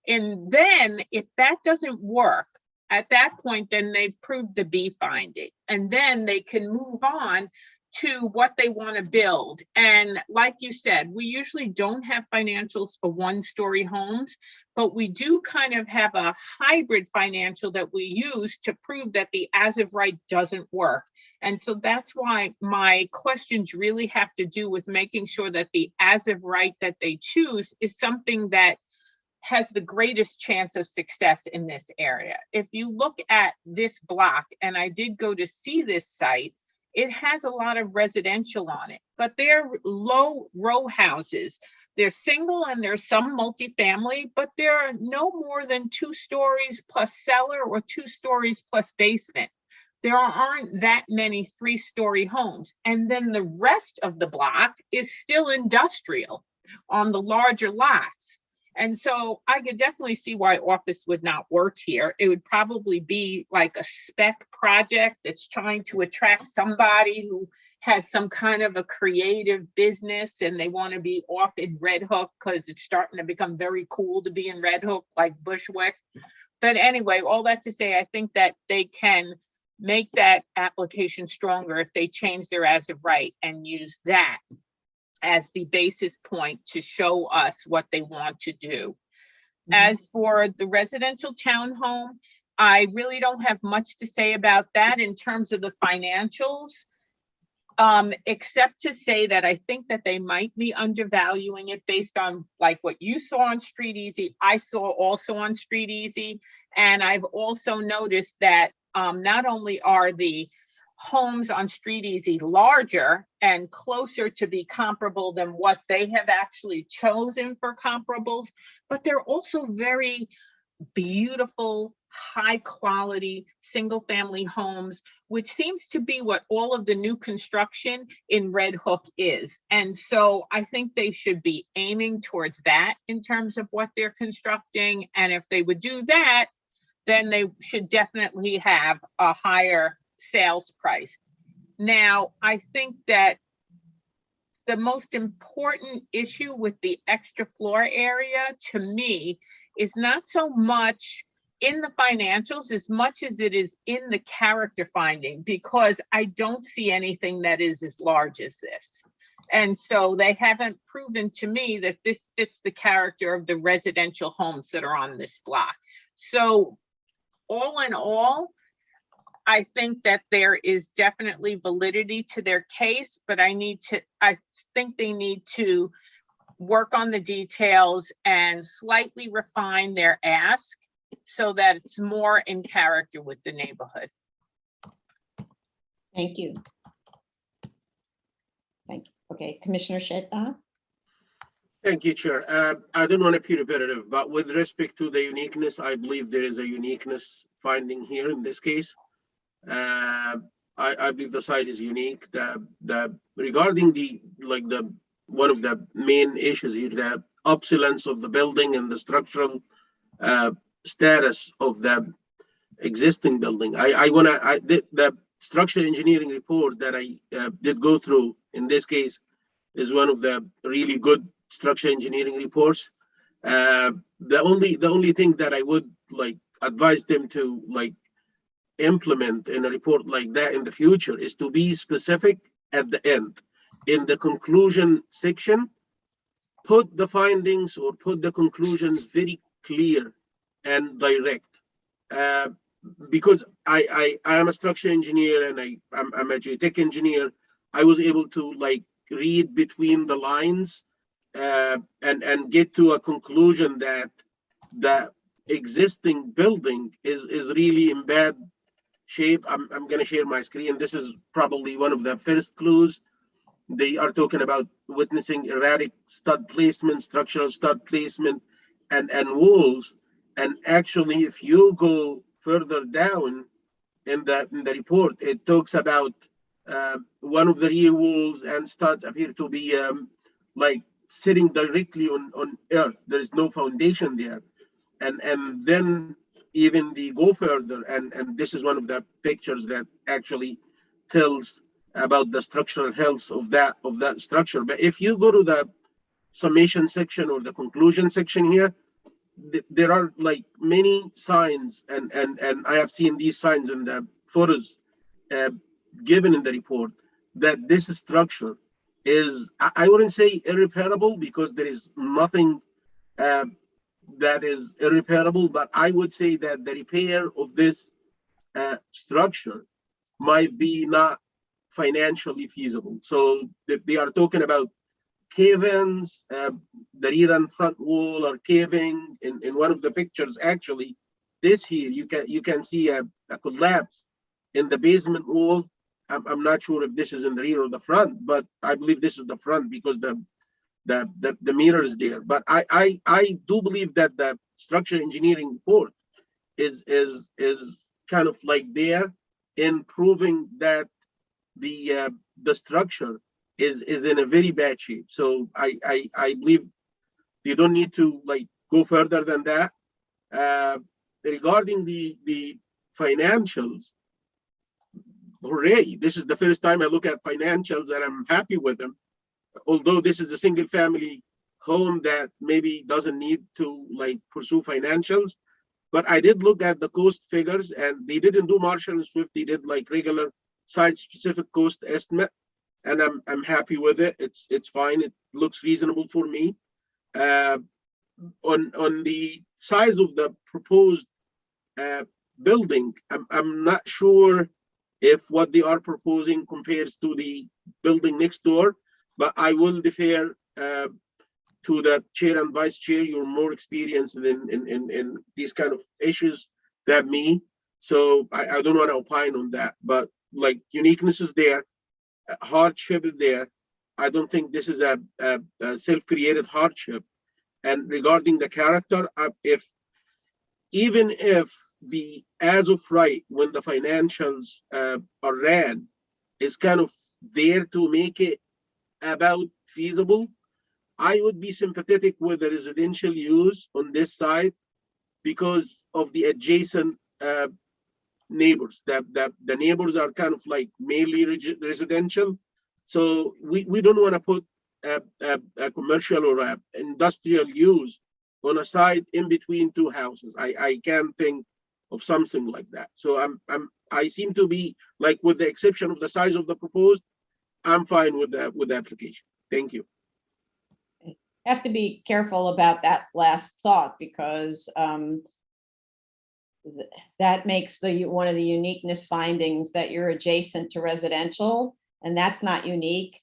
And then if that doesn't work, at that point, then they've proved the B finding. And then they can move on to what they want to build. And like you said, we usually don't have financials for one-story homes, but we do kind of have a hybrid financial that we use to prove that the as of right doesn't work. And so that's why my questions really have to do with making sure that the as of right that they choose is something that has the greatest chance of success in this area. If you look at this block, and I did go to see this site, it has a lot of residential on it, but they're low row houses. They're single and there's some multifamily, but there are no more than 2 stories plus cellar or 2 stories plus basement. There aren't that many 3-story homes. And then the rest of the block is still industrial on the larger lots. And so I could definitely see why office would not work here. It would probably be like a spec project that's trying to attract somebody who has some kind of a creative business and they want to be off in Red Hook because it's starting to become very cool to be in Red Hook, like Bushwick. But anyway, all that to say, I think that they can make that application stronger if they change their as of right and use that as the basis point to show us what they want to do. As for the residential townhome, I really don't have much to say about that in terms of the financials, except to say that I think that they might be undervaluing it based on like what you saw on Street Easy, I saw also on Street Easy. And I've also noticed that not only are the homes on Street Easy larger and closer to be comparable than what they have actually chosen for comparables, but they're also very beautiful, high quality, single family homes, which seems to be what all of the new construction in Red Hook is. And so I think they should be aiming towards that in terms of what they're constructing. And if they would do that, then they should definitely have a higher sales price. Now, I think that the most important issue with the extra floor area to me is not so much in the financials as much as it is in the character finding, because I don't see anything that is as large as this. And so they haven't proven to me that this fits the character of the residential homes that are on this block. So all in all, I think that there is definitely validity to their case, but I think they need to work on the details and slightly refine their ask so that it's more in character with the neighborhood. Thank you. Thank you. Okay, Commissioner Sheta. Thank you, Chair. I don't want to be repetitive, but with respect to the uniqueness, I believe there is a uniqueness finding here in this case. I believe the site is unique. Regarding one of the main issues here, the obsolescence of the building and the structural status of the existing building. The structural engineering report that I did go through in this case is one of the really good structural engineering reports. The only thing that I would advise them to implement in a report like that in the future is to be specific at the end. In the conclusion section, put the findings or put the conclusions very clear and direct. Because I am a structural engineer and I'm a geotech engineer, I was able to read between the lines and get to a conclusion that the existing building is really in bad shape. I'm going to share my screen. This is probably one of the first clues. They are talking about witnessing erratic stud placement, structural stud placement, and walls. And actually, if you go further down in the report, it talks about one of the rear walls and studs appear to be sitting directly on earth. There is no foundation there. And then even the go further, and this is one of the pictures that actually tells about the structural health of that structure. But if you go to the summation section or the conclusion section here, there are like many signs, and I have seen these signs in the photos given in the report, that this structure is, I wouldn't say irreparable, because there is nothing that is irreparable, but I would say that the repair of this structure might be not financially feasible. So they are talking about cave-ins, the rear and front wall are caving. In one of the pictures, actually, this here, you can see a collapse in the basement wall. I'm not sure if this is in the rear or the front, but I believe this is the front because the mirror is there. But I do believe that the structural engineering report is kind of like there in proving that the structure is in a very bad shape. So I believe you don't need to like go further than that. Regarding the financials, hooray! This is the first time I look at financials and I'm happy with them. Although this is a single family home that maybe doesn't need to like pursue financials, but I did look at the cost figures, and they didn't do Marshall and Swift. They did like regular site specific cost estimate, and I'm happy with it. It's fine. It looks reasonable for me. On the size of the proposed building, I'm not sure if what they are proposing compares to the building next door, but I will defer to the chair and vice chair. You're more experienced in these kind of issues than me, so I don't want to opine on that. But like, uniqueness is there, hardship is there. I don't think this is a self-created hardship. And regarding the character, even if the as of right, when the financials are ran, is kind of there to make it about feasible, I would be sympathetic with the residential use on this side because of the adjacent neighbors. The neighbors are kind of like mainly residential. So we don't want to put a commercial or a industrial use on a site in between two houses. I can't think of something like that. So I seem to be like, with the exception of the size of the proposed, I'm fine with the application. Thank you. Have to be careful about that last thought, because that makes one of the uniqueness findings that you're adjacent to residential, and that's not unique.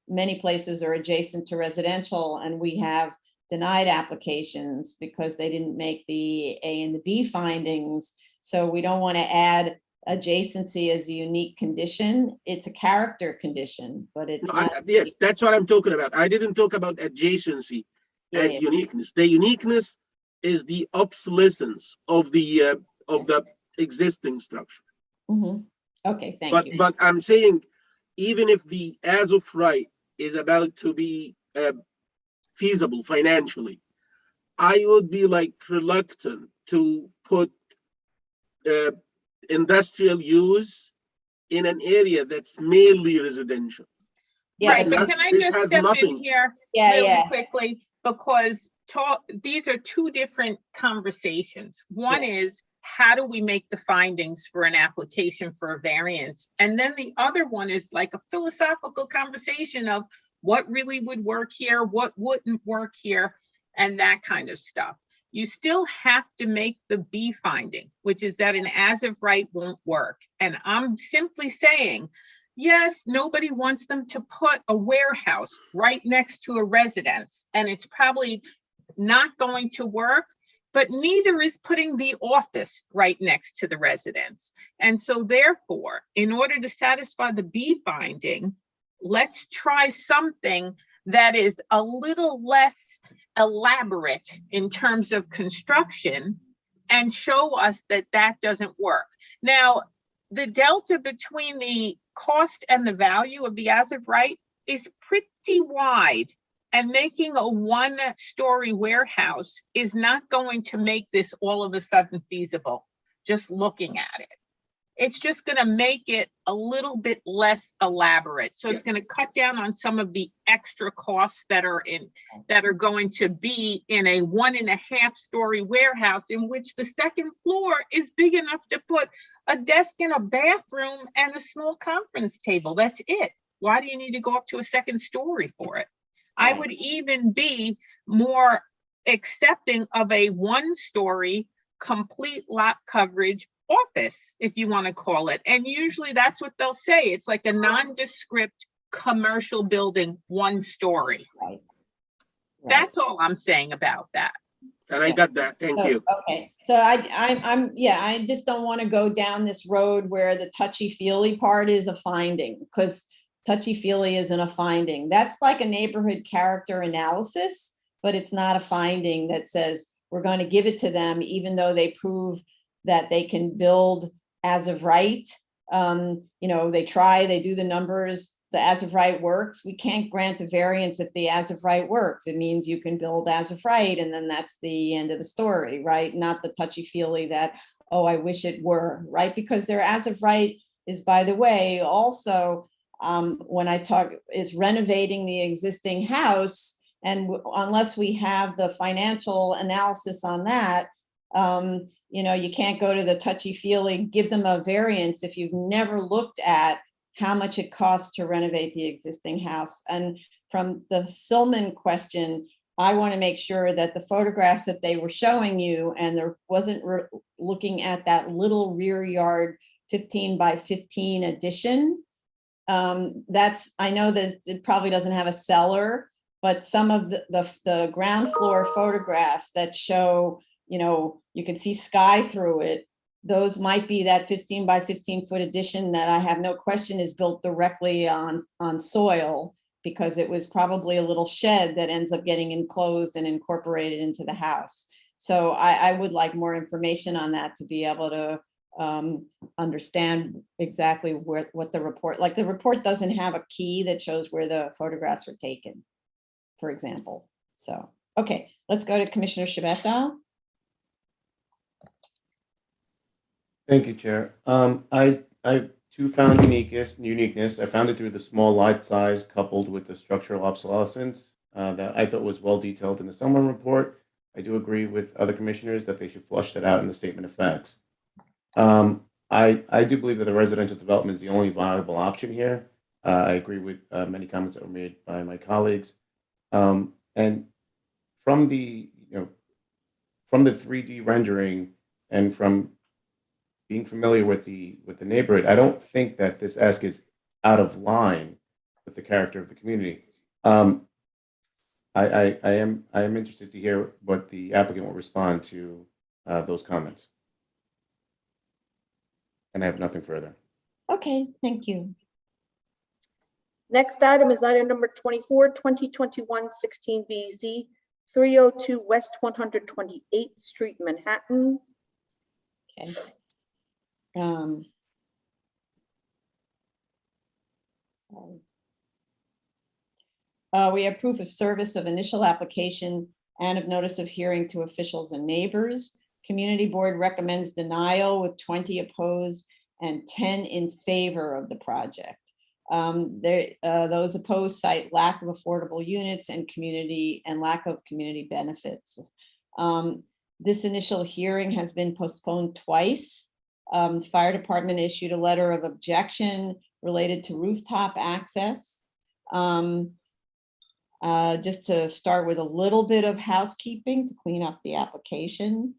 Many places are adjacent to residential, and we have denied applications because they didn't make the A and the B findings. So we don't want to add adjacency as a unique condition. It's a character condition, but it's yes, that's what I'm talking about. I didn't talk about adjacency as uniqueness. The uniqueness is the obsolescence of the existing structure. Mm-hmm. Okay, thank you. But I'm saying, even if the as of right is about to be feasible financially, I would be like reluctant to put industrial use in an area that's mainly residential. Yeah, Right, but can I this just has step in nothing- here Yeah, really yeah. quickly? Because these are two different conversations. One is, how do we make the findings for an application for a variance? And then the other one is like a philosophical conversation of what really would work here, what wouldn't work here, and that kind of stuff. You still have to make the B finding, which is that an as of right won't work. And I'm simply saying, yes, nobody wants them to put a warehouse right next to a residence, and it's probably not going to work, but neither is putting the office right next to the residence. And so therefore, in order to satisfy the B finding, let's try something that is a little less elaborate in terms of construction and show us that that doesn't work. Now, the delta between the cost and the value of the as of right is pretty wide And making a one-story warehouse is not going to make this all of a sudden feasible, just looking at it. It's just going to make it a little bit less elaborate. So it's going to cut down on some of the extra costs that are going to be in a 1.5-story warehouse, in which the second floor is big enough to put a desk and a bathroom and a small conference table. That's it. Why do you need to go up to a second story for it? I would even be more accepting of a 1-story complete lot coverage office, if you want to call it. And usually that's what they'll say. It's like a nondescript commercial building, 1 story. Right. That's all I'm saying about that. And I got that. Thank you. Okay, so I just don't want to go down this road where the touchy-feely part is a finding, because touchy-feely isn't a finding. That's like a neighborhood character analysis, but it's not a finding that says we're going to give it to them, even though they prove that they can build as of right. They try, they do the numbers, the as of right works. We can't grant a variance if the as of right works. It means you can build as of right, and then that's the end of the story, right? Not the touchy-feely that, oh, I wish it were, right? Because their as of right is, by the way, also, when I talk, is renovating the existing house. And unless we have the financial analysis on that, you can't go to the touchy-feely, give them a variance if you've never looked at how much it costs to renovate the existing house. And from the Silman question, I want to make sure that the photographs that they were showing you, and there wasn't looking at that little rear yard 15 by 15 addition. I know that it probably doesn't have a cellar, but some of the ground floor photographs that show, you can see sky through it. Those might be that 15 by 15 foot addition that I have no question is built directly on soil, because it was probably a little shed that ends up getting enclosed and incorporated into the house. So I would like more information on that to be able to understand exactly what the report, like the report doesn't have a key that shows where the photographs were taken, for example. So, okay, let's go to Commissioner Shabeta. Thank you, Chair. I too found uniqueness. I found it through the small lot size coupled with the structural obsolescence that I thought was well detailed in the Selman report. I do agree with other commissioners that they should flush that out in the statement of facts. I do believe that the residential development is the only viable option here. I agree with many comments that were made by my colleagues. And from the 3D rendering and from being familiar with the neighborhood, I don't think that this ask is out of line with the character of the community. I am interested to hear what the applicant will respond to those comments. And I have nothing further. Okay, thank you. Next item is item number 24, 2021-16BZ, 302 West 128th Street, Manhattan. Okay. We have proof of service of initial application and of notice of hearing to officials and neighbors. Community board recommends denial with 20 opposed and 10 in favor of the project. Those opposed cite lack of affordable units and lack of community benefits. This initial hearing has been postponed twice. The fire department issued a letter of objection related to rooftop access. Just to start with a little bit of housekeeping to clean up the application.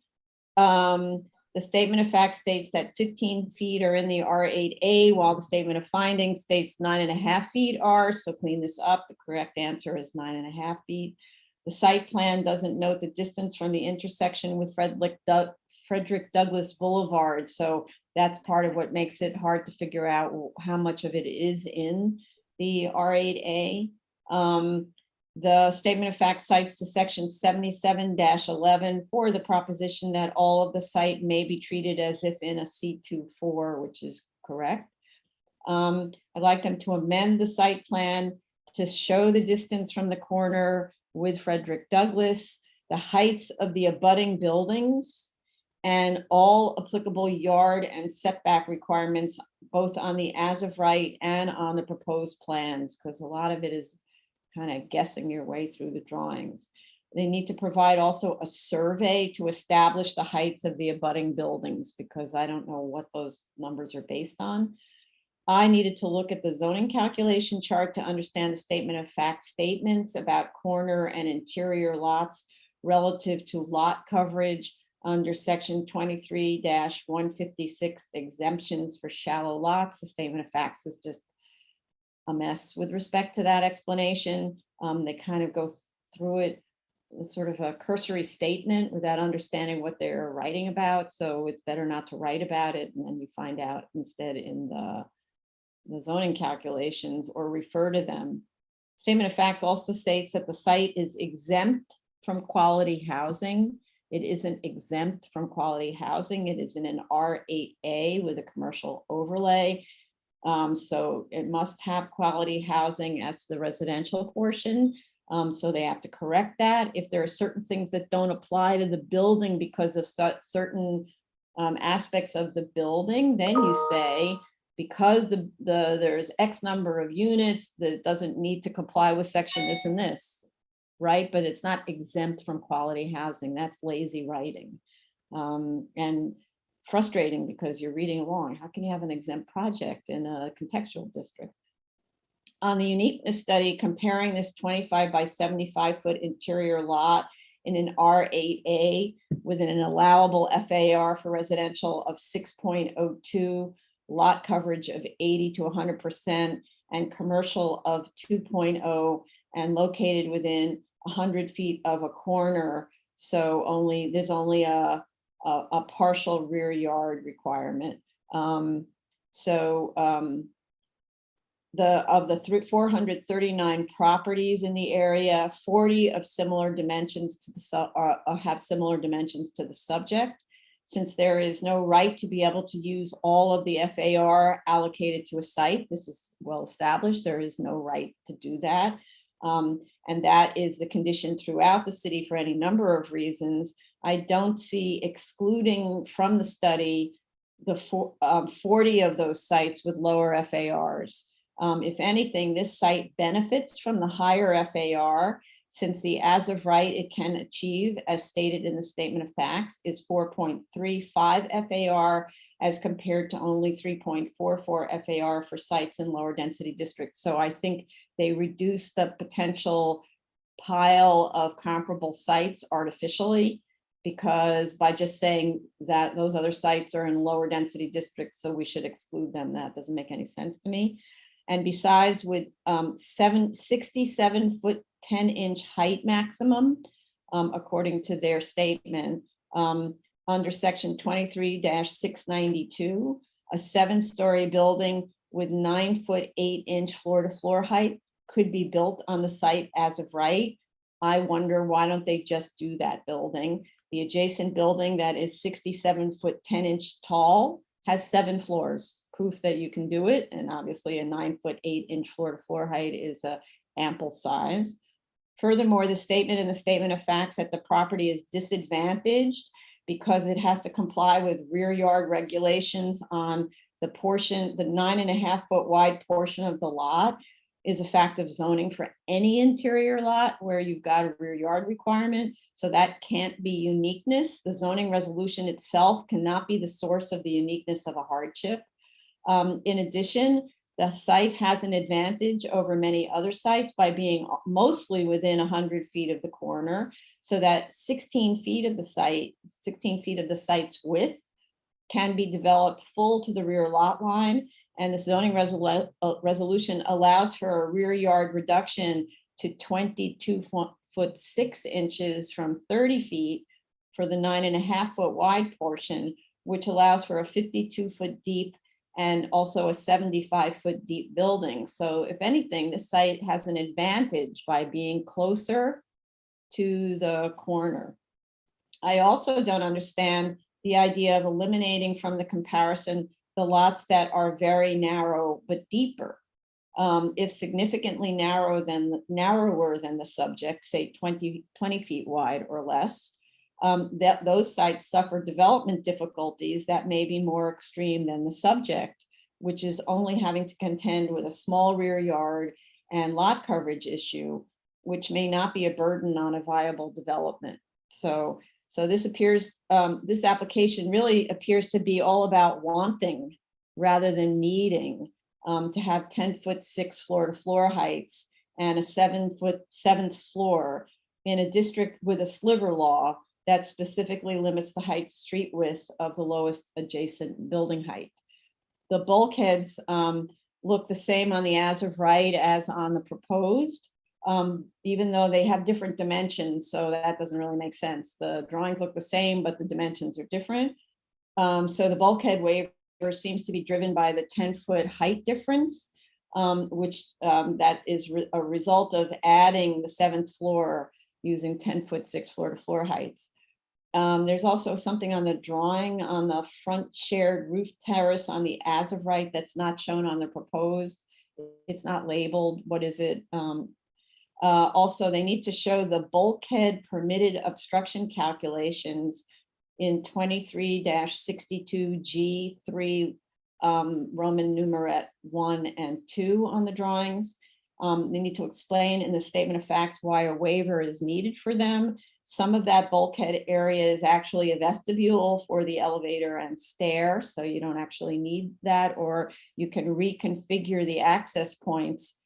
The statement of fact states that 15 feet are in the R8A, while the statement of findings states 9.5 feet are, so clean this up. The correct answer is 9.5 feet. The site plan doesn't note the distance from the intersection with Frederick Douglass Boulevard, so that's part of what makes it hard to figure out how much of it is in the R8A. The statement of fact cites to section 77-11 for the proposition that all of the site may be treated as if in a C24, which is correct. I'd like them to amend the site plan to show the distance from the corner with Frederick Douglass, the heights of the abutting buildings, and all applicable yard and setback requirements, both on the as of right and on the proposed plans, because a lot of it is kind of guessing your way through the drawings. They need to provide also a survey to establish the heights of the abutting buildings, because I don't know what those numbers are based on. I needed to look at the zoning calculation chart to understand the statement of fact statements about corner and interior lots relative to lot coverage under section 23-156 exemptions for shallow lots. The statement of facts is just a mess with respect to that explanation. They kind of go through it with sort of a cursory statement without understanding what they're writing about. So it's better not to write about it, and then you find out instead in the zoning calculations or refer to them. Statement of facts also states that the site is exempt from quality housing. It isn't exempt from quality housing. It is in an R8A with a commercial overlay. So it must have quality housing as the residential portion. So they have to correct that. If there are certain things that don't apply to the building because of certain aspects of the building, then you say, because there's X number of units, that doesn't need to comply with section this and this, right? But it's not exempt from quality housing. That's lazy writing. And frustrating, because you're reading along. How can you have an exempt project in a contextual district? On the uniqueness study, comparing this 25 by 75 foot interior lot in an R8A with an allowable FAR for residential of 6.02, lot coverage of 80 to 100%, and commercial of 2.0, and located within 100 feet of a corner. So there's only a partial rear yard requirement. Of the 439 properties in the area, 40 of similar dimensions to the have similar dimensions to the subject. Since there is no right to be able to use all of the FAR allocated to a site, this is well established, there is no right to do that. And that is the condition throughout the city for any number of reasons. I don't see excluding from the study the 40 of those sites with lower FARs. If anything, this site benefits from the higher FAR, since the as of right it can achieve, as stated in the statement of facts, is 4.35 FAR as compared to only 3.44 FAR for sites in lower density districts. So I think they reduce the potential pile of comparable sites artificially, because by just saying that those other sites are in lower density districts, so we should exclude them, that doesn't make any sense to me. And besides, with 67 foot 10-inch height maximum, according to their statement, under section 23-692, a 7-story building with 9 foot 8-inch floor to floor height could be built on the site as of right. I wonder, why don't they just do that building? The adjacent building that is 67 foot 10-inch tall has 7 floors, proof that you can do it. And obviously a 9 foot 8-inch floor to floor height is a ample size. Furthermore, the statement in the statement of facts that the property is disadvantaged because it has to comply with rear yard regulations on the portion, the 9.5 foot wide portion of the lot, is a fact of zoning for any interior lot where you've got a rear yard requirement. So that can't be uniqueness. The zoning resolution itself cannot be the source of the uniqueness of a hardship. In addition, the site has an advantage over many other sites by being mostly within 100 feet of the corner, so that 16 feet of the site, 16 feet of the site's width can be developed full to the rear lot line. And the zoning resolution allows for a rear yard reduction to 22 foot 6 inches from 30 feet for the 9.5 foot wide portion, which allows for a 52 foot deep and also a 75 foot deep building. So if anything, this site has an advantage by being closer to the corner. I also don't understand the idea of eliminating from the comparison the lots that are very narrow but deeper. If significantly narrower than the subject, say 20 feet wide or less, that those sites suffer development difficulties that may be more extreme than the subject, which is only having to contend with a small rear yard and lot coverage issue, which may not be a burden on a viable development. So this appears, this application really appears to be all about wanting rather than needing to have 10-foot 6 floor-to-floor heights and a 7-foot 7th floor in a district with a sliver law that specifically limits the height street width of the lowest adjacent building height. The bulkheads look the same on the as of right as on the proposed, even though they have different dimensions, so that doesn't really make sense. The drawings look the same, but the dimensions are different. So the bulkhead waiver seems to be driven by the 10-foot height difference, which that is a result of adding the 7th floor using 10-foot 6 floor-to-floor heights. There's also something on the drawing on the front shared roof terrace on the as of right that's not shown on the proposed. It's not labeled. What is it? Also, they need to show the bulkhead permitted obstruction calculations in 23-62G3 Roman numerat 1 and 2 on the drawings. They need to explain in the statement of facts why a waiver is needed for them. Some of that bulkhead area is actually a vestibule for the elevator and stair, so you don't actually need that, or you can reconfigure the access points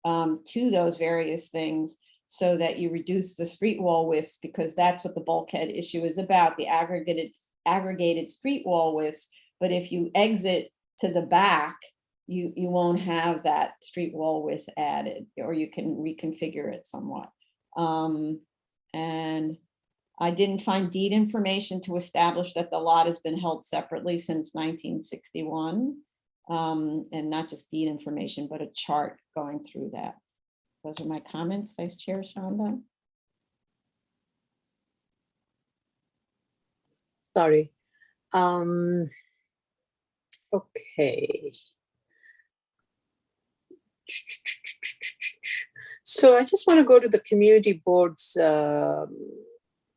to those various things so that you reduce the street wall widths, because that's what the bulkhead issue is about, the aggregated street wall widths. But if you exit to the back, you won't have that street wall width added, or you can reconfigure it somewhat. And I didn't find deed information to establish that the lot has been held separately since 1961. And not just deed information, but a chart going through that. Those are my comments, Vice Chair Shonda. Sorry. Okay. So I just want to go to the community board's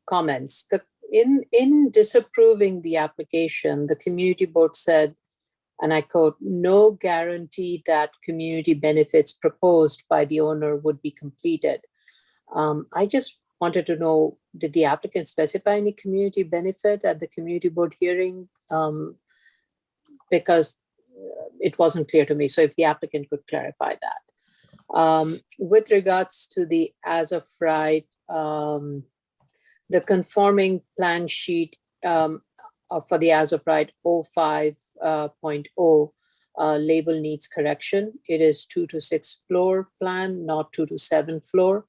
comments. In disapproving the application, the community board said, and I quote, "No guarantee that community benefits proposed by the owner would be completed." I just wanted to know, did the applicant specify any community benefit at the community board hearing? Because it wasn't clear to me. So if the applicant could clarify that. With regards to the as of right, the conforming plan sheet for the as of right 05.0 label needs correction. It is 2 to 6 floor plan, not 2 to 7 floor.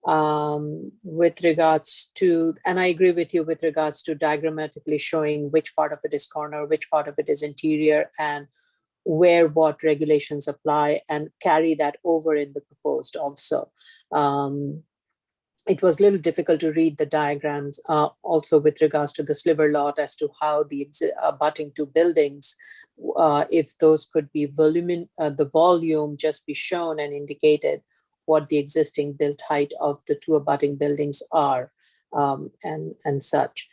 With regards to, and I agree with you with regards to diagrammatically showing which part of it is corner, which part of it is interior, and where what regulations apply, and carry that over in the proposed also. It was a little difficult to read the diagrams also with regards to the sliver lot as to how the abutting two buildings, if those could be the volume just be shown and indicated what the existing built height of the two abutting buildings are, and such.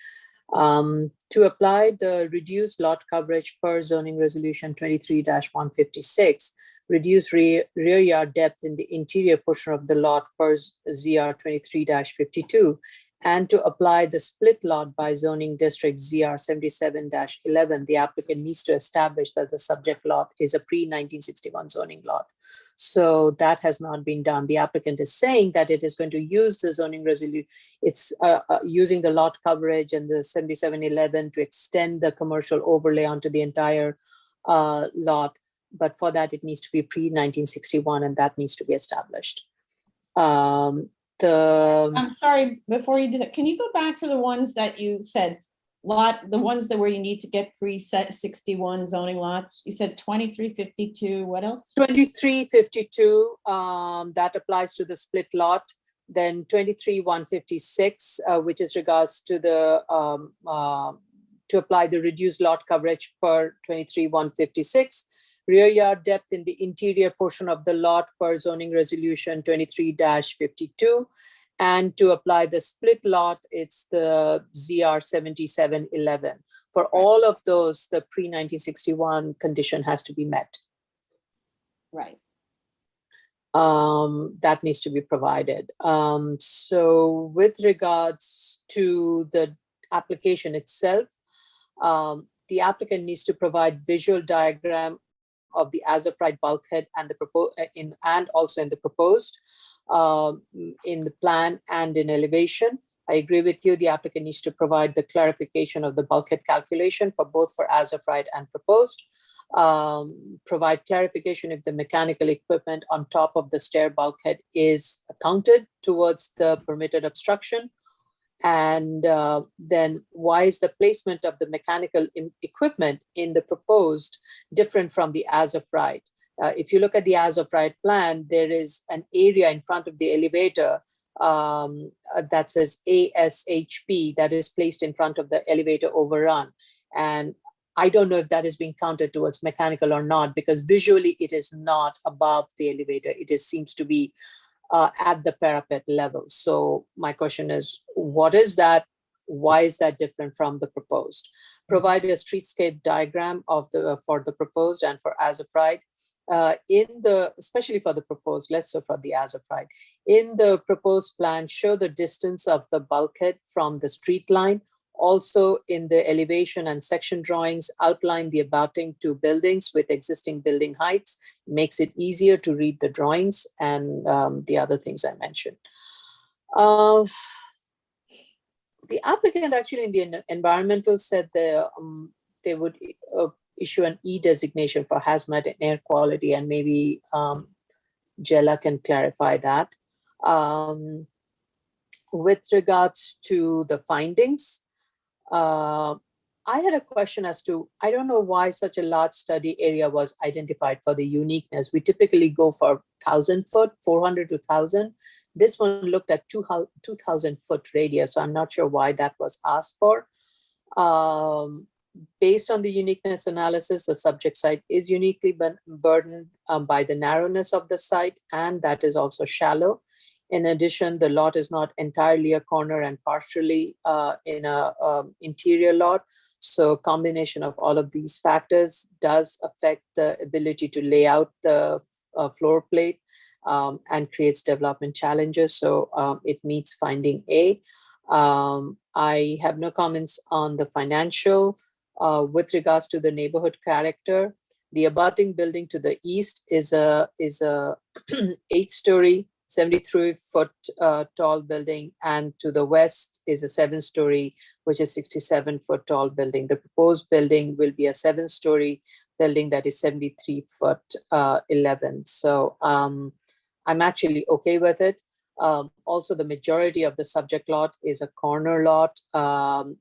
To apply the reduced lot coverage per zoning resolution 23-156, reduce rear yard depth in the interior portion of the lot per ZR 23-52, and to apply the split lot by zoning district ZR 77-11, the applicant needs to establish that the subject lot is a pre-1961 zoning lot. So that has not been done. The applicant is saying that it is going to use the zoning resolution. It's using the lot coverage and the 77-11 to extend the commercial overlay onto the entire lot. But for that, it needs to be pre-1961, and that needs to be established. I'm sorry, before you do that, can you go back to the ones that you said, the ones that where you need to get pre-61 zoning lots? You said 2352, what else? 2352, that applies to the split lot. Then 23-156, which is regards to the, to apply the reduced lot coverage per 23-156. rear yard depth in the interior portion of the lot per zoning resolution 23-52. And to apply the split lot, it's the ZR 7711. For all of those, the pre-1961 condition has to be met. Right. That needs to be provided. So with regards to the application itself, the applicant needs to provide visual diagram of the as of right bulkhead and the proposed and also in the proposed, in the plan and in elevation. I agree with you. The applicant needs to provide the clarification of the bulkhead calculation for both for as of right and proposed. Provide clarification if the mechanical equipment on top of the stair bulkhead is counted towards the permitted obstruction. And then why is the placement of the mechanical equipment in the proposed different from the as of right? If you look at the as of right plan, there is an area in front of the elevator that says ASHP that is placed in front of the elevator overrun. And I don't know if that is being counted towards mechanical or not, because visually it is not above the elevator. It seems to be at the parapet level. So my question is, what is that? Why is that different from the proposed? Provide a streetscape diagram of for the proposed and for as of right. Especially for the proposed, less so for the as of right. In the proposed plan, show the distance of the bulkhead from the street line. Also in the elevation and section drawings, outline the abutting two buildings with existing building heights. Makes it easier to read the drawings and the other things I mentioned. The applicant actually in the environmental said they would issue an E designation for hazmat and air quality, and maybe Jella can clarify that. With regards to the findings, I had a question as to, I don't know why such a large study area was identified for the uniqueness. We typically go for 1,000 foot, 400 to 1,000. This one looked at 2,000 foot radius, so I'm not sure why that was asked for. Based on the uniqueness analysis, the subject site is uniquely burdened by the narrowness of the site, and that is also shallow. In addition, the lot is not entirely a corner and partially in a interior lot. So combination of all of these factors does affect the ability to lay out the floor plate and creates development challenges. So it meets finding A. I have no comments on the financial. With regards to the neighborhood character, the abutting building to the east is a 8-story, 73-foot tall building, and to the west is a 7-story, which is 67-foot tall building. The proposed building will be a 7-story building that is 73-foot 11. So I'm actually okay with it. Also, the majority of the subject lot is a corner lot.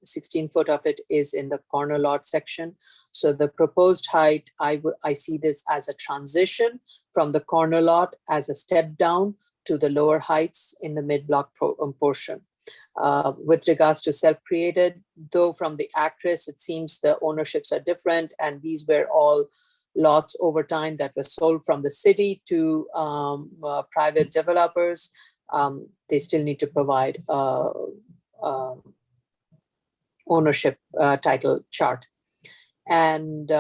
16 foot of it is in the corner lot section. So the proposed height, I see this as a transition from the corner lot as a step down to the lower heights in the mid-block portion. With regards to self-created, though from the actress, it seems the ownerships are different, and these were all lots over time that were sold from the city to private developers. They still need to provide ownership title chart. And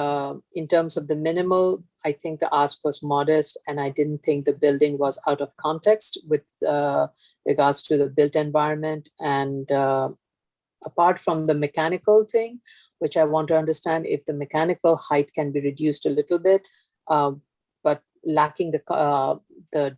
in terms of the minimal, I think the ask was modest, and I didn't think the building was out of context with regards to the built environment. And apart from the mechanical thing, which I want to understand if the mechanical height can be reduced a little bit, but lacking the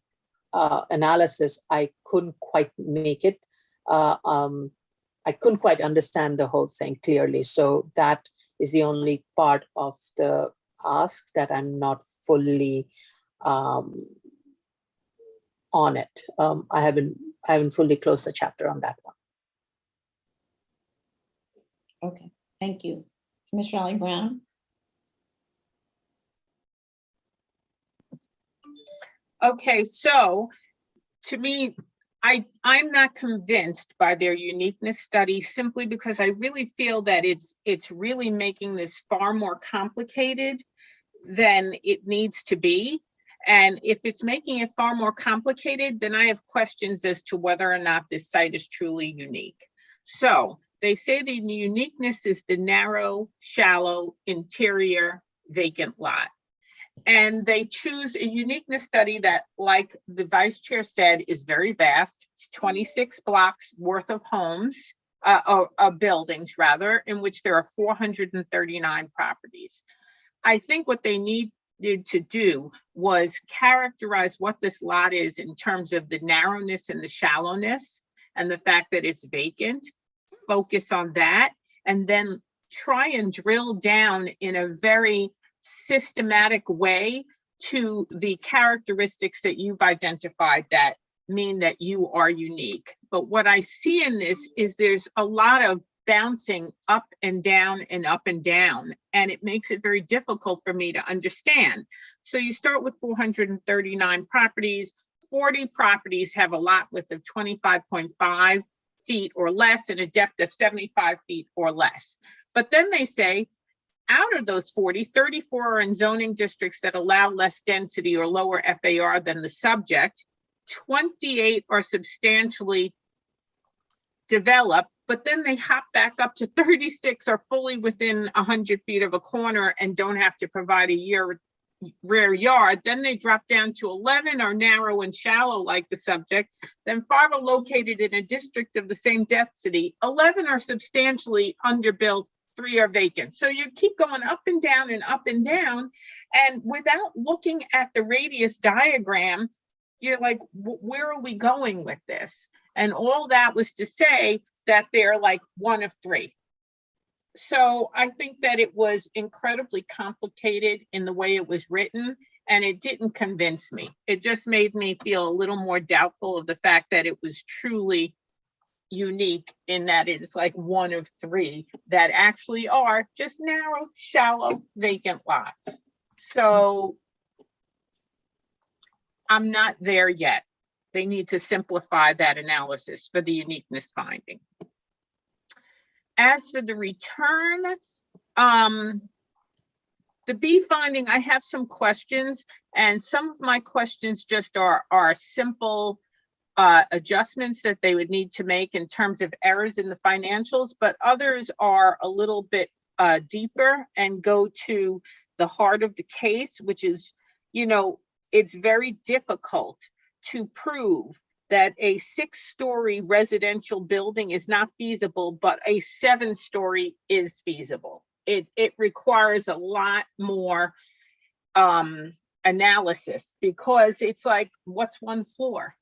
analysis, I couldn't quite make it. I couldn't quite understand the whole thing clearly. So that is the only part of the ask that I'm not fully on it. I haven't fully closed the chapter on that one. Okay, thank you. Commissioner Ali Brown? Okay, so to me, I'm not convinced by their uniqueness study simply because I really feel that it's really making this far more complicated than it needs to be. And if it's making it far more complicated, then I have questions as to whether or not this site is truly unique. So they say the uniqueness is the narrow, shallow, interior, vacant lot. And they choose a uniqueness study that, like the vice chair said, is very vast. It's 26 blocks worth of homes, of buildings rather, in which there are 439 properties. I think what they needed to do was characterize what this lot is in terms of the narrowness and the shallowness and the fact that it's vacant, focus on that, and then try and drill down in a very systematic way to the characteristics that you've identified that mean that you are unique. But what I see in this is there's a lot of bouncing up and down and up and down, and it makes it very difficult for me to understand. So you start with 439 properties, 40 properties have a lot width of 25.5 feet or less and a depth of 75 feet or less. But then they say, out of those 40, 34 are in zoning districts that allow less density or lower FAR than the subject. 28 are substantially developed, but then they hop back up to 36 are fully within 100 feet of a corner and don't have to provide a rear yard. Then they drop down to 11 are narrow and shallow like the subject. Then 5 are located in a district of the same density. 11 are substantially underbuilt. 3 are vacant. So you keep going up and down and up and down. And without looking at the radius diagram, you're like, where are we going with this? And all that was to say that they're like 1 of 3. So I think that it was incredibly complicated in the way it was written, and it didn't convince me. It just made me feel a little more doubtful of the fact that it was truly unique in that it's like 1 of 3 that actually are just narrow, shallow, vacant lots. So I'm not there yet. They need to simplify that analysis for the uniqueness finding. As for the return, the B finding, I have some questions, and some of my questions just are simple adjustments that they would need to make in terms of errors in the financials, but others are a little bit deeper and go to the heart of the case, which is, it's very difficult to prove that a 6-story residential building is not feasible, but a 7-story is feasible. It requires a lot more analysis, because it's like, what's 1 floor?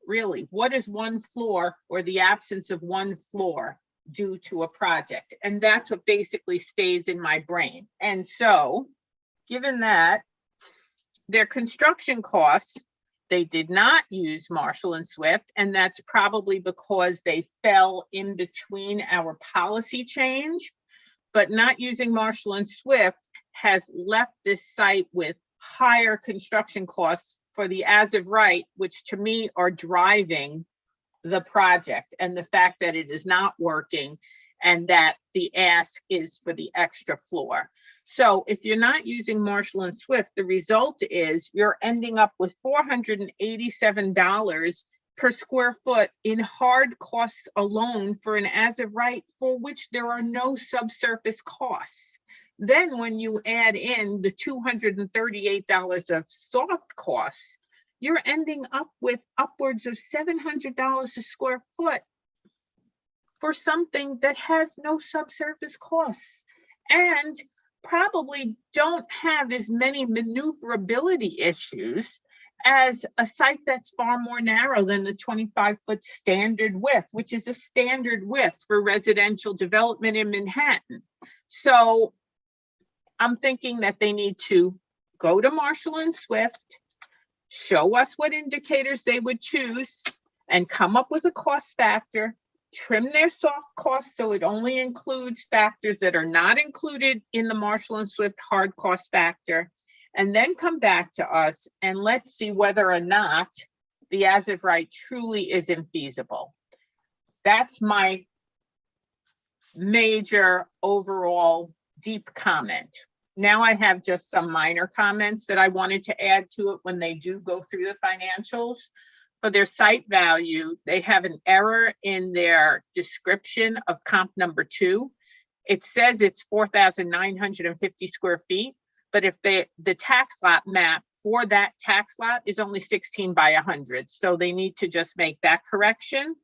Really, what is 1 floor or the absence of 1 floor do to a project? And that's what basically stays in my brain. And so, given that, their construction costs, they did not use Marshall and Swift, and that's probably because they fell in between our policy change. But not using Marshall and Swift has left this site with higher construction costs for the as of right, which to me are driving the project, and the fact that it is not working and that the ask is for the extra floor. So if you're not using Marshall and Swift, the result is you're ending up with $487 per square foot in hard costs alone for an as of right, for which there are no subsurface costs. Then when you add in the $238 of soft costs, you're ending up with upwards of $700 a square foot for something that has no subsurface costs and probably don't have as many maneuverability issues as a site that's far more narrow than the 25-foot standard width, which is a standard width for residential development in Manhattan. So I'm thinking that they need to go to Marshall and Swift, show us what indicators they would choose, and come up with a cost factor, trim their soft costs so it only includes factors that are not included in the Marshall and Swift hard cost factor, and then come back to us and let's see whether or not the as of right truly isn't feasible. That's my major overall deep comment. Now I have just some minor comments that I wanted to add to it when they do go through the financials. For their site value, they have an error in their description of comp number 2. It says it's 4,950 square feet, but if the tax lot map for that tax lot is only 16 by 100, so they need to just make that correction.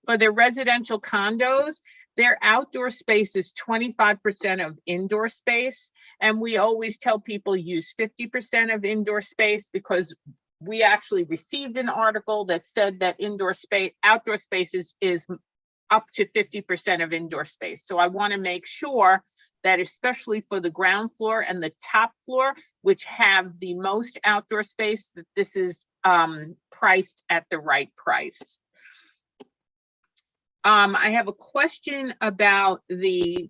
For their residential condos, their outdoor space is 25% of indoor space, and we always tell people use 50% of indoor space because we actually received an article that said that outdoor space is up to 50% of indoor space. So I want to make sure that especially for the ground floor and the top floor, which have the most outdoor space, that this is priced at the right price. I have a question about the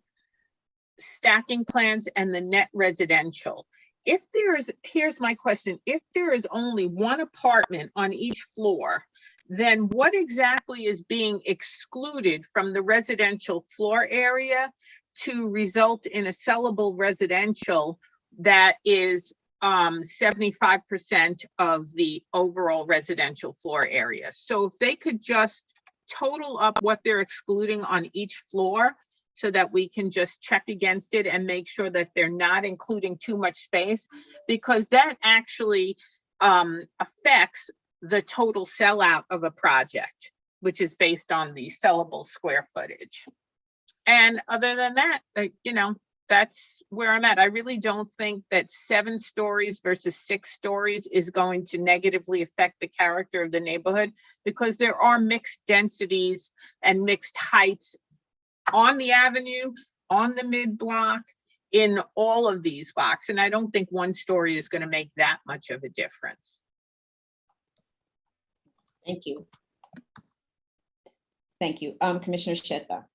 stacking plans and the net residential. Here's my question. If there is only one apartment on each floor, then what exactly is being excluded from the residential floor area to result in a sellable residential that is 75% of the overall residential floor area? So if they could just total up what they're excluding on each floor so that we can just check against it and make sure that they're not including too much space, because that actually affects the total sellout of a project, which is based on the sellable square footage. And other than that, that's where I'm at. I really don't think that 7 stories versus 6 stories is going to negatively affect the character of the neighborhood, because there are mixed densities and mixed heights on the avenue, on the mid-block, in all of these blocks. And I don't think 1 story is going to make that much of a difference. Thank you. Thank you. Commissioner Sheta.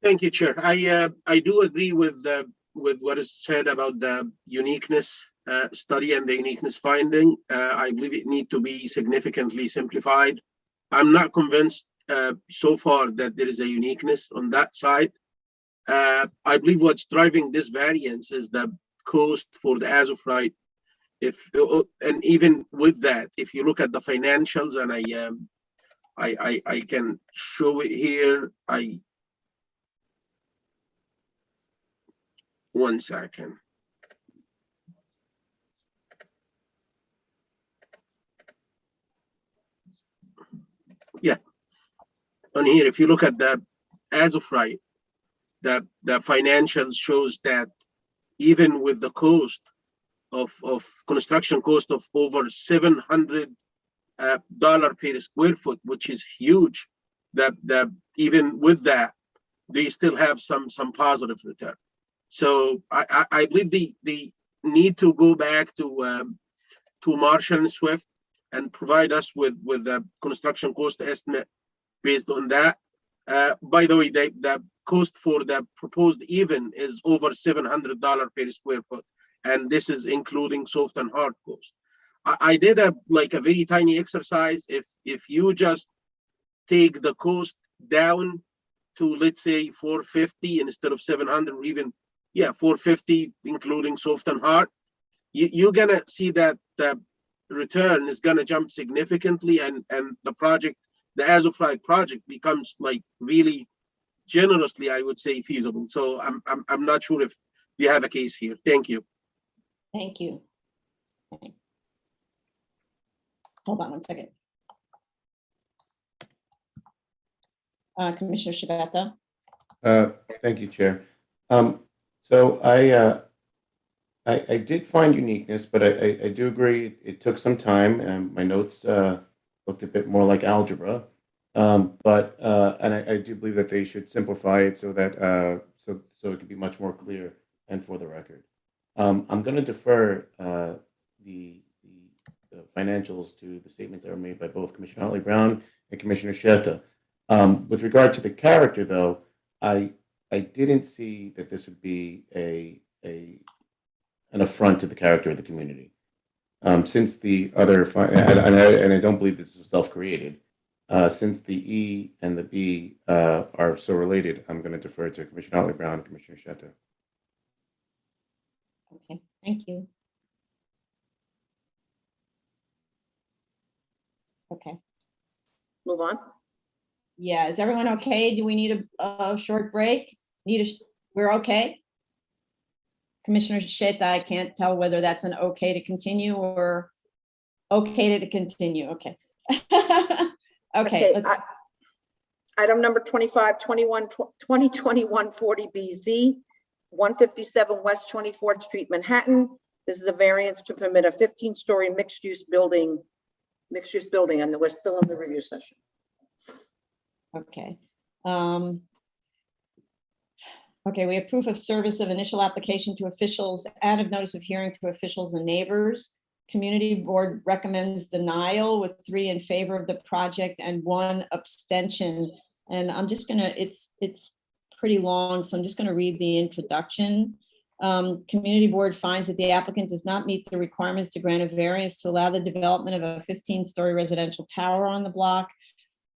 Thank you, Chair. I do agree with what is said about the uniqueness study and the uniqueness finding. I believe it needs to be significantly simplified. I'm not convinced so far that there is a uniqueness on that side. I believe what's driving this variance is the cost for the as of right. And even with that, if you look at the financials, and I can show it here. One second. Yeah. On here, if you look at the as of right, the financials shows that even with the cost of construction cost of over $700 per square foot, which is huge, that even with that, they still have some positive return. So I believe they need to go back to Marshall and Swift and provide us with the construction cost estimate based on that. By the way, the cost for the proposed even is over $700 per square foot, and this is including soft and hard cost. I did a very tiny exercise. If you just take the cost down to, let's say, 450 instead of 700, or even 450 including soft and hard, you're gonna see that the return is gonna jump significantly, and the project, the as of right project, becomes really generously, I would say, feasible. So I'm not sure if you have a case here. Thank you. Thank you. Okay. Hold on one second. Commissioner Shabeta. Thank you, Chair. So I did find uniqueness, but I do agree it took some time, and my notes looked a bit more like algebra. But I do believe that they should simplify it so that so it can be much more clear and for the record. I'm going to defer the financials to the statements that were made by both Commissioner Huntley-Brown and Commissioner Sheta. With regard to the character, though, I didn't see that this would be an affront to the character of the community. Since the other, and I don't believe this is self-created, since the E and the B are so related, I'm going to defer to Commissioner Huntley-Brown and Commissioner Sheta. Okay, thank you. Okay, Move on. yeah, is everyone okay? Do we need a short break? We're okay? Commissioner Sheta, I can't tell whether that's an okay to continue or okay to continue, okay. Okay, let's- Item number 25, 2021 40BZ, 157 West 24th Street, Manhattan. This is a variance to permit a 15-story mixed-use building, and we're still in the review session. okay. Okay, we have proof of service of initial application to officials and of notice of hearing to officials and neighbors. Community board recommends denial with 3 in favor of the project and 1 abstention. And I'm just gonna, it's pretty long, so I'm just gonna read the introduction. Community board finds that the applicant does not meet the requirements to grant a variance to allow the development of a 15-story residential tower on the block.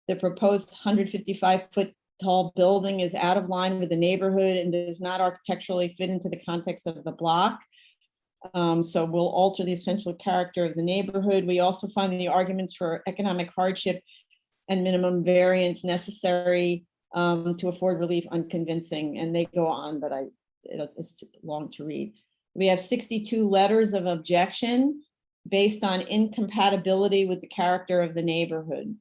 The proposed 155-foot tall building is out of line with the neighborhood and does not architecturally fit into the context of the block. So we'll alter the essential character of the neighborhood. We also find the arguments for economic hardship and minimum variance necessary to afford relief unconvincing, and they go on, but it's too long to read. We have 62 letters of objection based on incompatibility with the character of the neighborhood.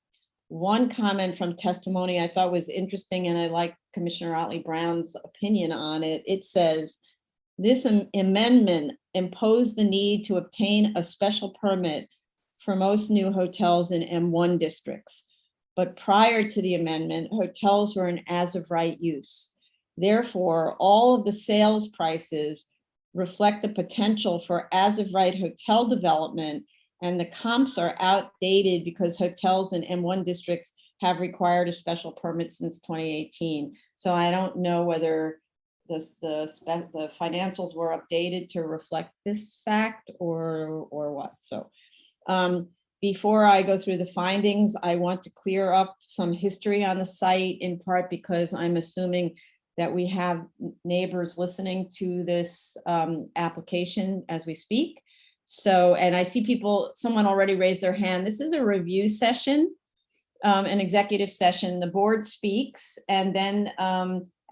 One comment from testimony I thought was interesting, and I like Commissioner Otley Brown's opinion on it. It says, this amendment imposed the need to obtain a special permit for most new hotels in M1 districts. But prior to the amendment, hotels were an as-of-right use. Therefore, all of the sales prices reflect the potential for as-of-right hotel development, and the comps are outdated because hotels in M1 districts have required a special permit since 2018. So I don't know whether the financials were updated to reflect this fact or what. So before I go through the findings, I want to clear up some history on the site, in part because I'm assuming that we have neighbors listening to this application as we speak. So, and I see someone already raised their hand. This is a review session, an executive session. The board speaks, and then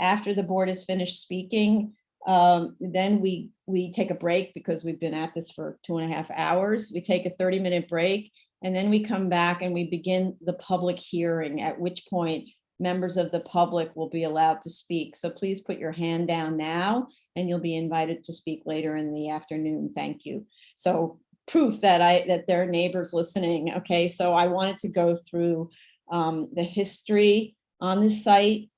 after the board is finished speaking, then we take a break because we've been at this for 2.5 hours. We take a 30-minute break, and then we come back and we begin the public hearing, at which point members of the public will be allowed to speak. So please put your hand down now, and you'll be invited to speak later in the afternoon. Thank you. So proof that there are neighbors listening. Okay, so I wanted to go through the history on this site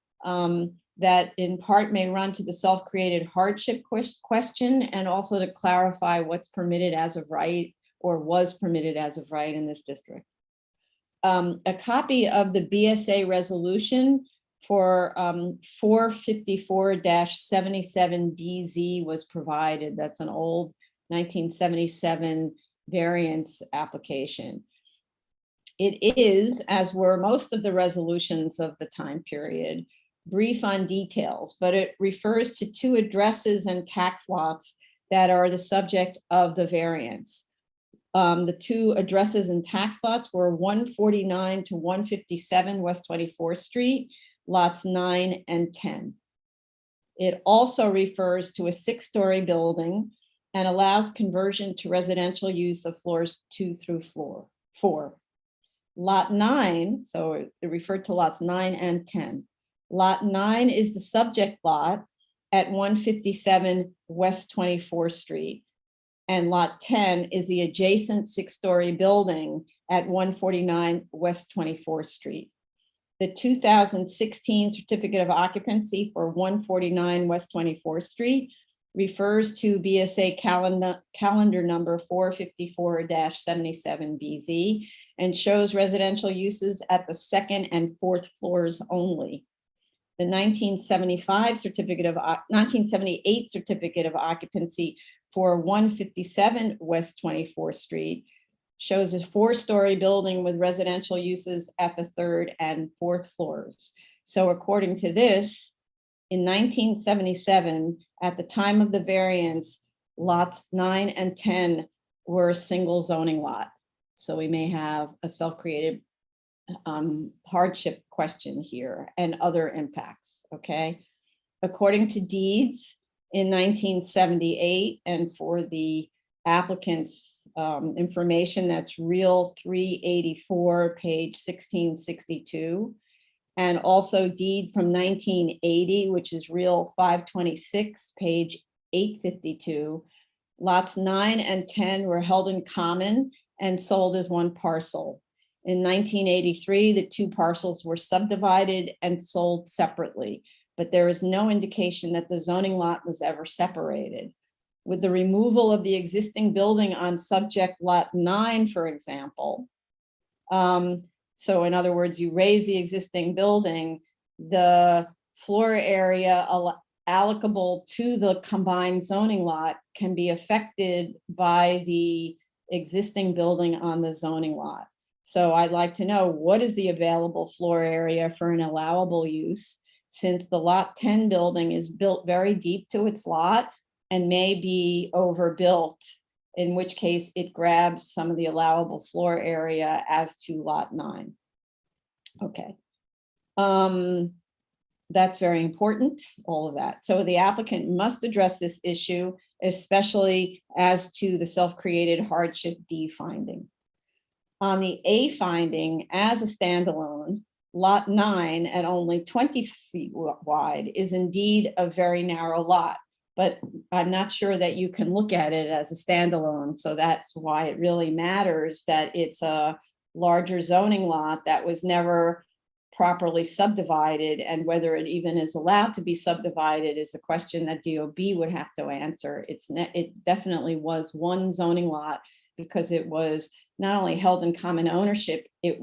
that in part may run to the self-created hardship question, and also to clarify what's permitted as of right or was permitted as of right in this district. A copy of the BSA resolution for 454-77BZ was provided. That's an old 1977 variance application. It is, as were most of the resolutions of the time period, brief on details, but it refers to 2 addresses and tax lots that are the subject of the variance. The 2 addresses and tax lots were 149 to 157 West 24th Street, lots 9 and 10. It also refers to a 6-story building and allows conversion to residential use of floors 2 through 4. Lot 9, so it referred to lots 9 and 10. Lot 9 is the subject lot at 157 West 24th Street. And lot 10 is the adjacent 6-story building at 149 West 24th Street. The 2016 certificate of occupancy for 149 West 24th Street refers to BSA calendar number 454-77BZ and shows residential uses at the 2nd and 4th floors only. The 1978 certificate of occupancy for 157 West 24th Street shows a 4-story building with residential uses at the 3rd and 4th floors. So according to this, in 1977, at the time of the variance, Lots 9 and 10 were a single zoning lot. So we may have a self-created hardship question here and other impacts, okay? According to deeds in 1978, and for the applicant's information, that's Real 384, page 1662, and also deed from 1980, which is Real 526, page 852. Lots 9 and 10 were held in common and sold as one parcel. In 1983, the two parcels were subdivided and sold separately, but there is no indication that the zoning lot was ever separated. With the removal of the existing building on subject lot 9, for example, so in other words, you raise the existing building, the floor area allocable to the combined zoning lot can be affected by the existing building on the zoning lot. So I'd like to know, what is the available floor area for an allowable use, since the lot 10 building is built very deep to its lot and may be overbuilt, in which case it grabs some of the allowable floor area as to lot 9. Okay. That's very important, all of that. So the applicant must address this issue, especially as to the self-created hardship D finding. On the A finding, as a standalone, lot 9 at only 20 feet wide is indeed a very narrow lot, but I'm not sure that you can look at it as a standalone. So that's why it really matters that it's a larger zoning lot that was never properly subdivided, and whether it even is allowed to be subdivided is a question that DOB would have to answer. It definitely was one zoning lot, because it was not only held in common ownership, it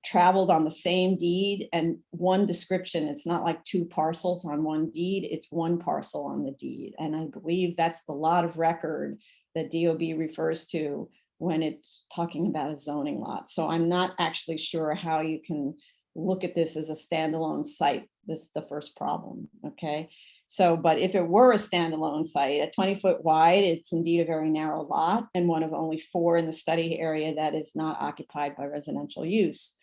traveled on the same deed and one description. It's not like two parcels on one deed, it's one parcel on the deed. And I believe that's the lot of record that DOB refers to when it's talking about a zoning lot. So I'm not actually sure how you can look at this as a standalone site. This is the first problem, okay? So, but if it were a standalone site at 20 foot wide, it's indeed a very narrow lot and one of only 4 in the study area that is not occupied by residential use.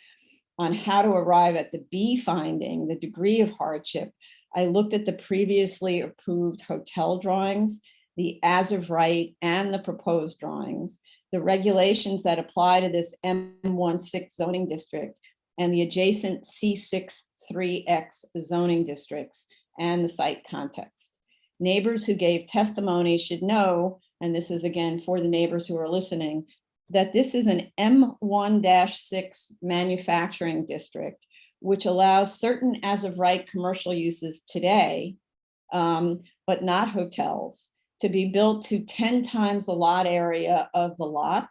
On how to arrive at the B finding, the degree of hardship, I looked at the previously approved hotel drawings, the as of right, and the proposed drawings, the regulations that apply to this M16 zoning district and the adjacent C63X zoning districts, and the site context. Neighbors who gave testimony should know, and this is again for the neighbors who are listening, that this is an M1-6 manufacturing district, which allows certain as of right commercial uses today, but not hotels, to be built to 10 times the lot area of the lot,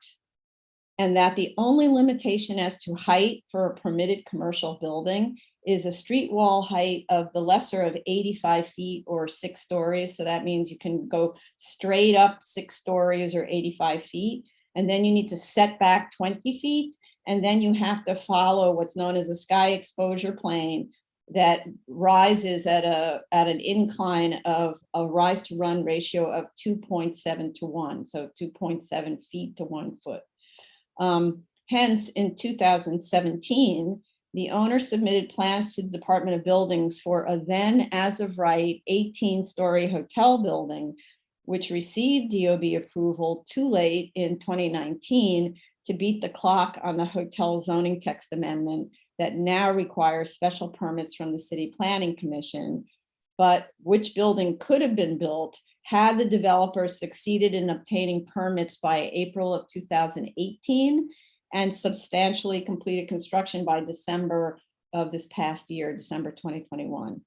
and that the only limitation as to height for a permitted commercial building is a street wall height of the lesser of 85 feet or 6 stories. So that means you can go straight up 6 stories or 85 feet. And then you need to set back 20 feet. And then you have to follow what's known as a sky exposure plane that rises at an incline of a rise to run ratio of 2.7 to 1. So 2.7 feet to 1 foot. Hence, in 2017, the owner submitted plans to the Department of Buildings for a then as of right 18-story hotel building, which received DOB approval too late in 2019 to beat the clock on the hotel zoning text amendment that now requires special permits from the City Planning Commission, but which building could have been built had the developer succeeded in obtaining permits by April of 2018 and substantially completed construction by December of this past year, December 2021.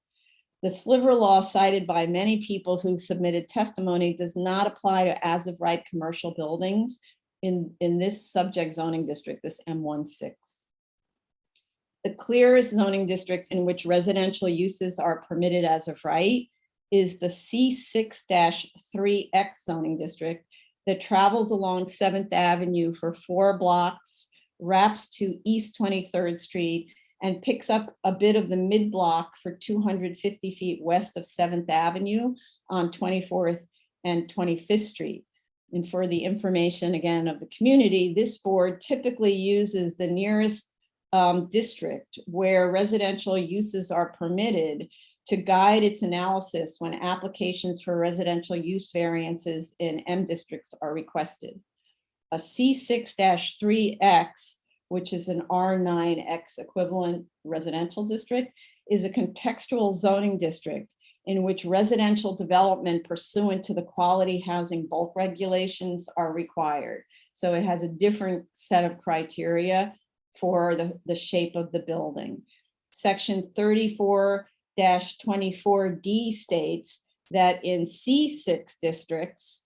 The sliver law cited by many people who submitted testimony does not apply to as of right commercial buildings in this subject zoning district, this M16. The clearest zoning district in which residential uses are permitted as of right is the C6-3X zoning district that travels along 7th Avenue for 4 blocks, wraps to East 23rd Street, and picks up a bit of the mid-block for 250 feet west of 7th Avenue on 24th and 25th Street. And for the information, again, of the community, this board typically uses the nearest district where residential uses are permitted to guide its analysis when applications for residential use variances in M districts are requested. A C6-3X, which is an R9X equivalent residential district, is a contextual zoning district in which residential development pursuant to the quality housing bulk regulations are required. So it has a different set of criteria for the shape of the building. Section 34-24D states that in C6 districts,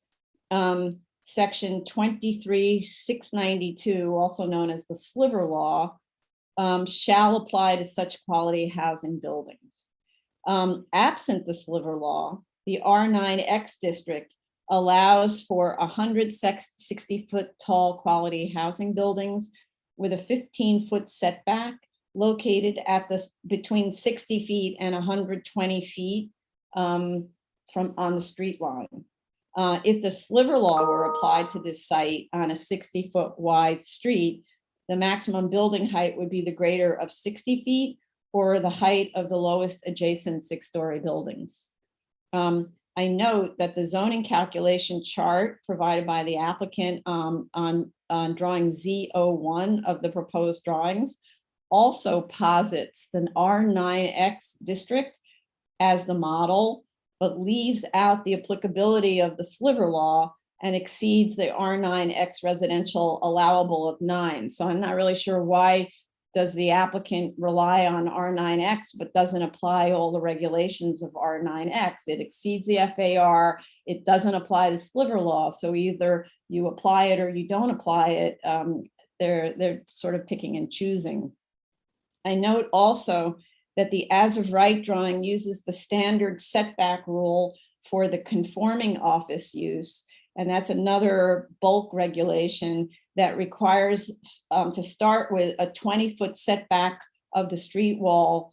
section 23-692, also known as the sliver law, shall apply to such quality housing buildings. Absent the sliver law, the R9X district allows for 160-foot tall quality housing buildings with a 15-foot setback located at between 60 feet and 120 feet on the street line. If the sliver law were applied to this site on a 60-foot wide street, the maximum building height would be the greater of 60 feet or the height of the lowest adjacent 6-story buildings. I note that the zoning calculation chart provided by the applicant on drawing Z01 of the proposed drawings also posits the R9X district as the model, but leaves out the applicability of the sliver law and exceeds the R9X residential allowable of 9. So I'm not really sure why does the applicant rely on R9X, but doesn't apply all the regulations of R9X. It exceeds the FAR, it doesn't apply the sliver law. So either you apply it or you don't apply it. They're sort of picking and choosing. I note also that the as of right drawing uses the standard setback rule for the conforming office use. And that's another bulk regulation that requires to start with a 20-foot setback of the street wall,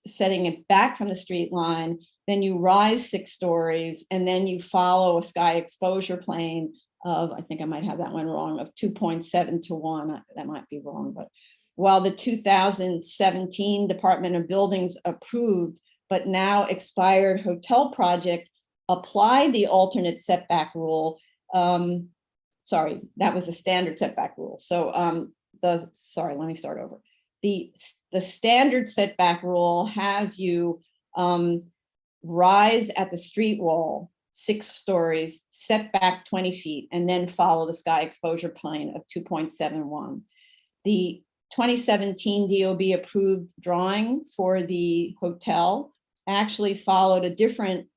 setting it back from the street line. Then you rise 6 stories, and then you follow a sky exposure plane of, I think I might have that one wrong, of 2.7 to 1. That might be wrong, but while the 2017 Department of Buildings approved, but now expired hotel project applied the alternate setback rule. Sorry, that was the standard setback rule. So sorry, let me start over. The standard setback rule has you rise at the street wall 6 stories, set back 20 feet, and then follow the sky exposure plane of 2.71. The 2017 DOB approved drawing for the hotel actually followed a different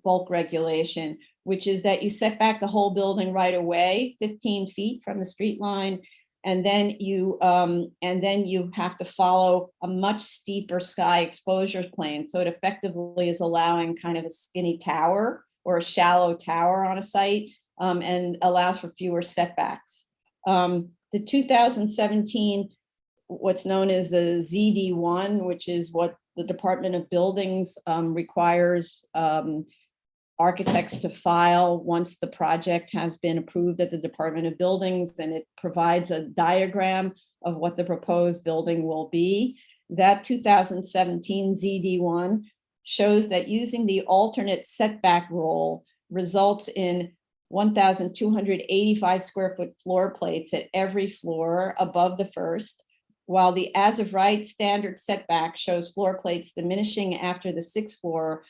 bulk regulation, which is that you set back the whole building right away, 15 feet from the street line, and then you have to follow a much steeper sky exposure plane. So it effectively is allowing kind of a skinny tower or a shallow tower on a site, and allows for fewer setbacks. The 2017, what's known as the ZD1, which is what the Department of Buildings requires architects to file once the project has been approved at the Department of Buildings, and it provides a diagram of what the proposed building will be. That 2017 ZD1 shows that using the alternate setback rule results in 1,285 square foot floor plates at every floor above the first, while the as of right standard setback shows floor plates diminishing after the 6th floor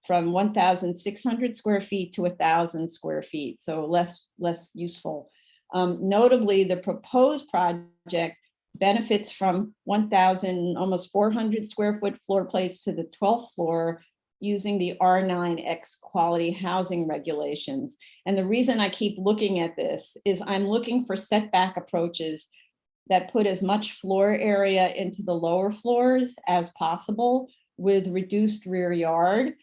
from 1,600 square feet to 1,000 square feet, so less useful. Notably, the proposed project benefits from 1,000, almost 400 square foot floor plates to the 12th floor using the R9X quality housing regulations. And the reason I keep looking at this is I'm looking for setback approaches that put as much floor area into the lower floors as possible with reduced rear yard.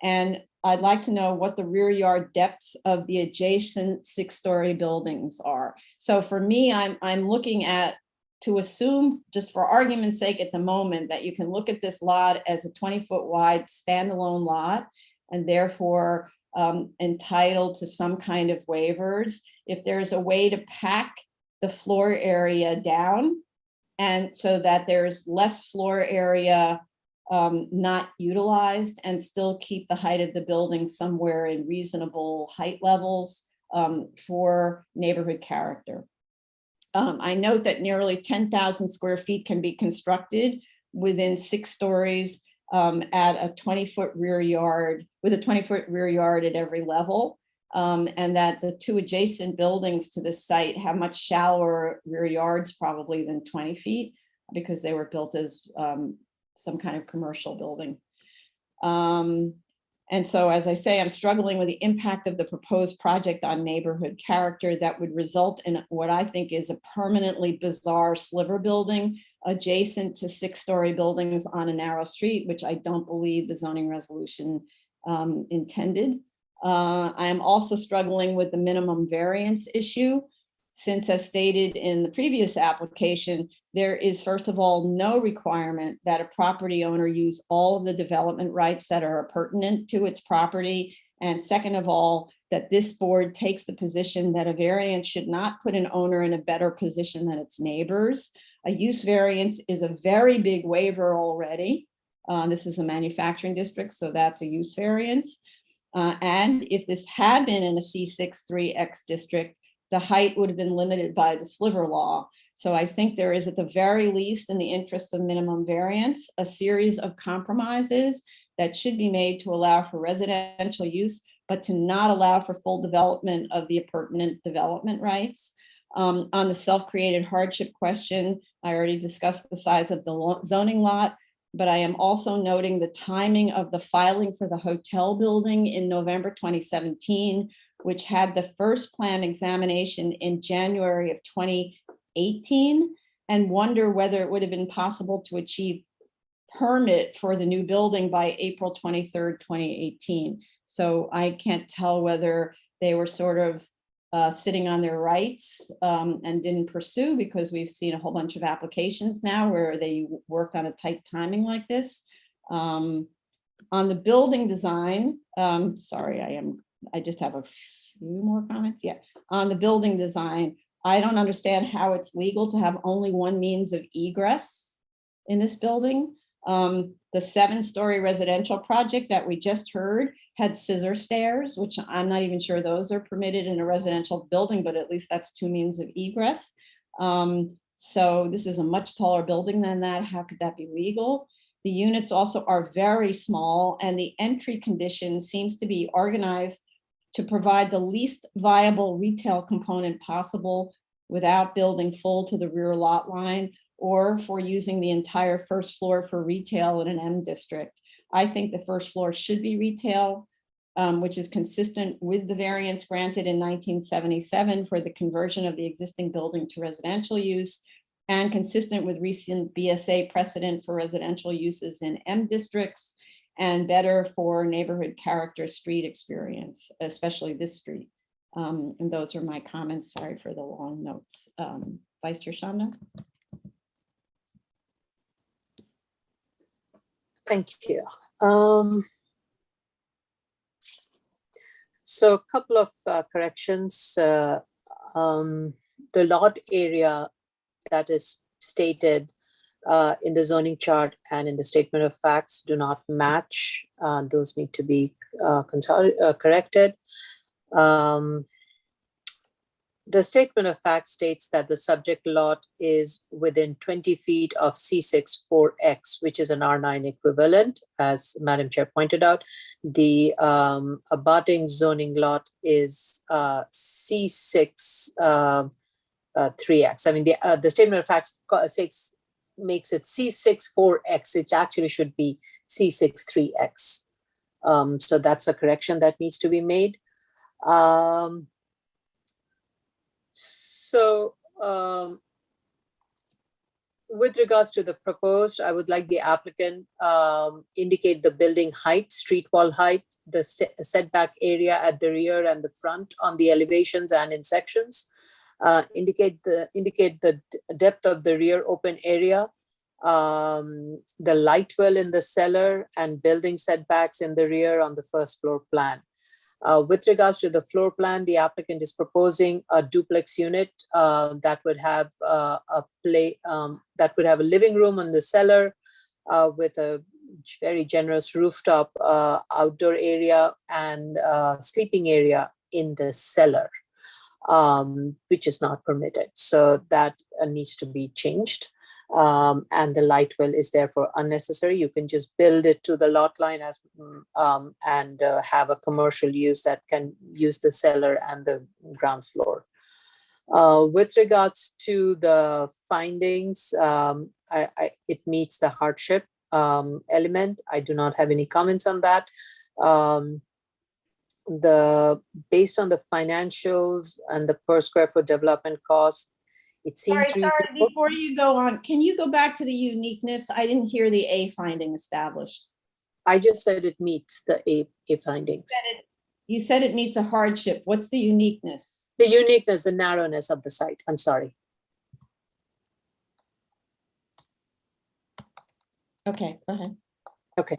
And I'd like to know what the rear yard depths of the adjacent 6-story buildings are. So for me, I'm looking at to assume, just for argument's sake at the moment, that you can look at this lot as a 20-foot wide standalone lot and therefore entitled to some kind of waivers, if there's a way to pack the floor area down and so that there's less floor area not utilized and still keep the height of the building somewhere in reasonable height levels for neighborhood character. I note that nearly 10,000 square feet can be constructed within 6 stories at a 20-foot rear yard, with a 20-foot rear yard at every level. And that the 2 adjacent buildings to this site have much shallower rear yards probably than 20 feet because they were built as some kind of commercial building. And so, as I say, I'm struggling with the impact of the proposed project on neighborhood character that would result in what I think is a permanently bizarre sliver building adjacent to 6-story buildings on a narrow street, which I don't believe the zoning resolution intended. I am also struggling with the minimum variance issue, since as stated in the previous application, there is, first of all, no requirement that a property owner use all of the development rights that are pertinent to its property. And second of all, that this board takes the position that a variance should not put an owner in a better position than its neighbors. A use variance is a very big waiver already. This is a manufacturing district, so that's a use variance. And if this had been in a C63X district, the height would have been limited by the sliver law. So I think there is, at the very least, in the interest of minimum variance, a series of compromises that should be made to allow for residential use, but to not allow for full development of the appurtenant development rights. On the self-created hardship question, I already discussed the size of the zoning lot, but I am also noting the timing of the filing for the hotel building in November 2017, which had the first plan examination in January of 2018, and wonder whether it would have been possible to achieve permit for the new building by April 23rd, 2018. So I can't tell whether they were sort of sitting on their rights and didn't pursue, because we've seen a whole bunch of applications now where they work on a tight timing like this. On the building design, sorry, I just have a few more comments. Yeah, on the building design, I don't understand how it's legal to have only one means of egress in this building. The 7-story residential project that we just heard had scissor stairs, which I'm not even sure those are permitted in a residential building, but at least that's 2 means of egress. So this is a much taller building than that. How could that be legal? The units also are very small, and the entry condition seems to be organized to provide the least viable retail component possible without building full to the rear lot line, or for using the entire first floor for retail in an M district. I think the first floor should be retail, which is consistent with the variance granted in 1977 for the conversion of the existing building to residential use, and consistent with recent BSA precedent for residential uses in M districts, and better for neighborhood character street experience, especially this street. And those are my comments. Sorry for the long notes. Vice Chair Shanda. Thank you. So a couple of corrections. The lot area that is stated in the zoning chart and in the statement of facts do not match. Those need to be corrected. The statement of facts states that the subject lot is within 20 feet of C64X, which is an R9 equivalent, as Madam Chair pointed out. The abutting zoning lot is C6 3X. I mean, the statement of facts makes it C64X. It actually should be C63X. So that's a correction that needs to be made. With regards to the proposed, I would like the applicant indicate the building height, street wall height, the setback area at the rear and the front on the elevations and in sections. indicate the depth of the rear open area, the light well in the cellar, and building setbacks in the rear on the first floor plan. With regards to the floor plan, the applicant is proposing a duplex unit that would have a living room in the cellar with a very generous rooftop outdoor area and sleeping area in the cellar, which is not permitted. So that needs to be changed. And the light well is therefore unnecessary. You can just build it to the lot line as and have a commercial use that can use the cellar and the ground floor. With regards to the findings, it meets the hardship element. I do not have any comments on that. Based on the financials and the per square foot development cost, it seems Sorry, reasonable. before you go on, can you go back to the uniqueness? I didn't hear the A finding established. I just said it meets the A findings. You said it meets a hardship. What's the uniqueness? The uniqueness, the narrowness of the site. I'm sorry. Okay, go ahead. Okay.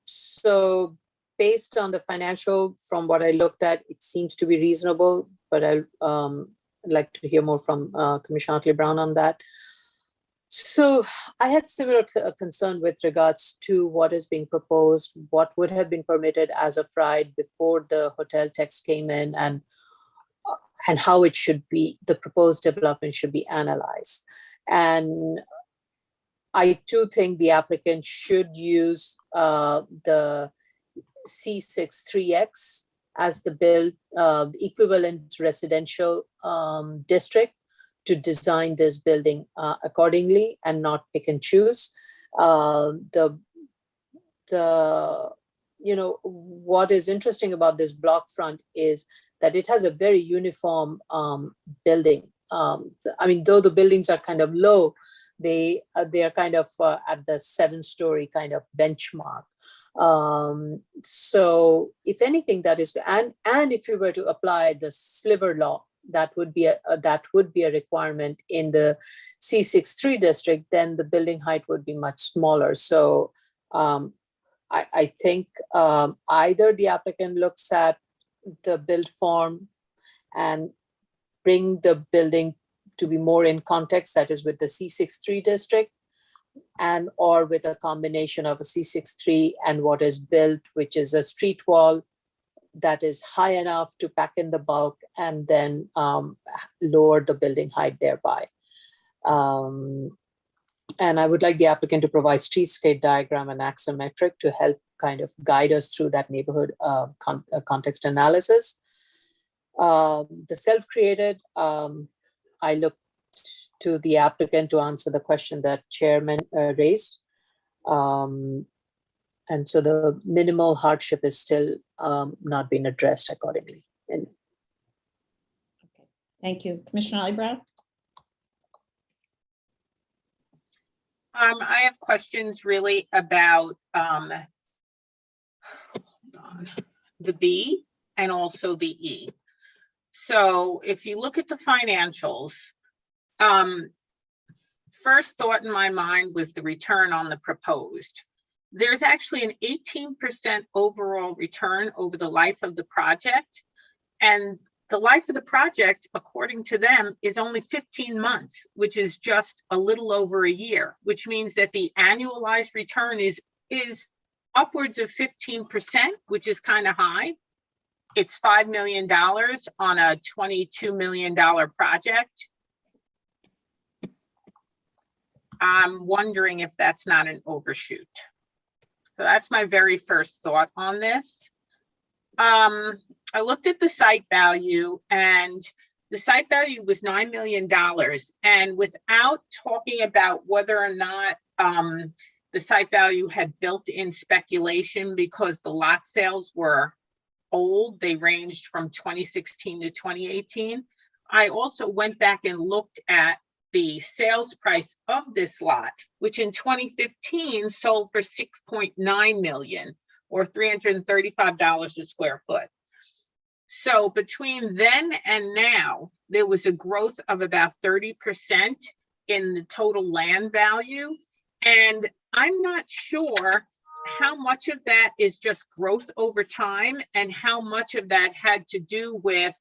So based on the financial, from what I looked at, it seems to be reasonable, but I'd like to hear more from Commissioner Otley Brown on that. So I had similar concern with regards to what is being proposed, what would have been permitted as of right before the hotel text came in, and how it should be, the proposed development should be analyzed. And I too think the applicant should use the C63X as the equivalent residential district to design this building accordingly and not pick and choose. What is interesting about this block front is that it has a very uniform building. I mean, though the buildings are kind of low, they are kind of at the 7-story kind of benchmark. So if anything, that is, and if you were to apply the sliver law, that would be a requirement in the C63 district, then the building height would be much smaller. So I think either the applicant looks at the build form and bring the building to be more in context, that is with the C63 district, and or with a combination of a C63 and what is built, which is a street wall that is high enough to pack in the bulk and then lower the building height thereby. And I would like the applicant to provide streetscape diagram and axiometric to help kind of guide us through that neighborhood context analysis. The self-created, I look to the applicant to answer the question that Chairman raised. And so the minimal hardship is still not being addressed accordingly. And Okay, thank you. Commissioner Otley Brown? I have questions really about the B and also the E. So if you look at the financials, first thought in my mind was the return on the proposed. There's actually an 18% overall return over the life of the project. And the life of the project, according to them, is only 15 months, which is just a little over a year, which means that the annualized return is upwards of 15%, which is kind of high. It's $5 million on a $22 million project. I'm wondering if that's not an overshoot. So that's my very first thought on this. I looked at the site value, and the site value was $9 million. And without talking about whether or not the site value had built-in speculation, because the lot sales were old, they ranged from 2016 to 2018. I also went back and looked at the sales price of this lot, which in 2015 sold for $6.9 million or $335 a square foot. So between then and now, there was a growth of about 30% in the total land value. And I'm not sure how much of that is just growth over time and how much of that had to do with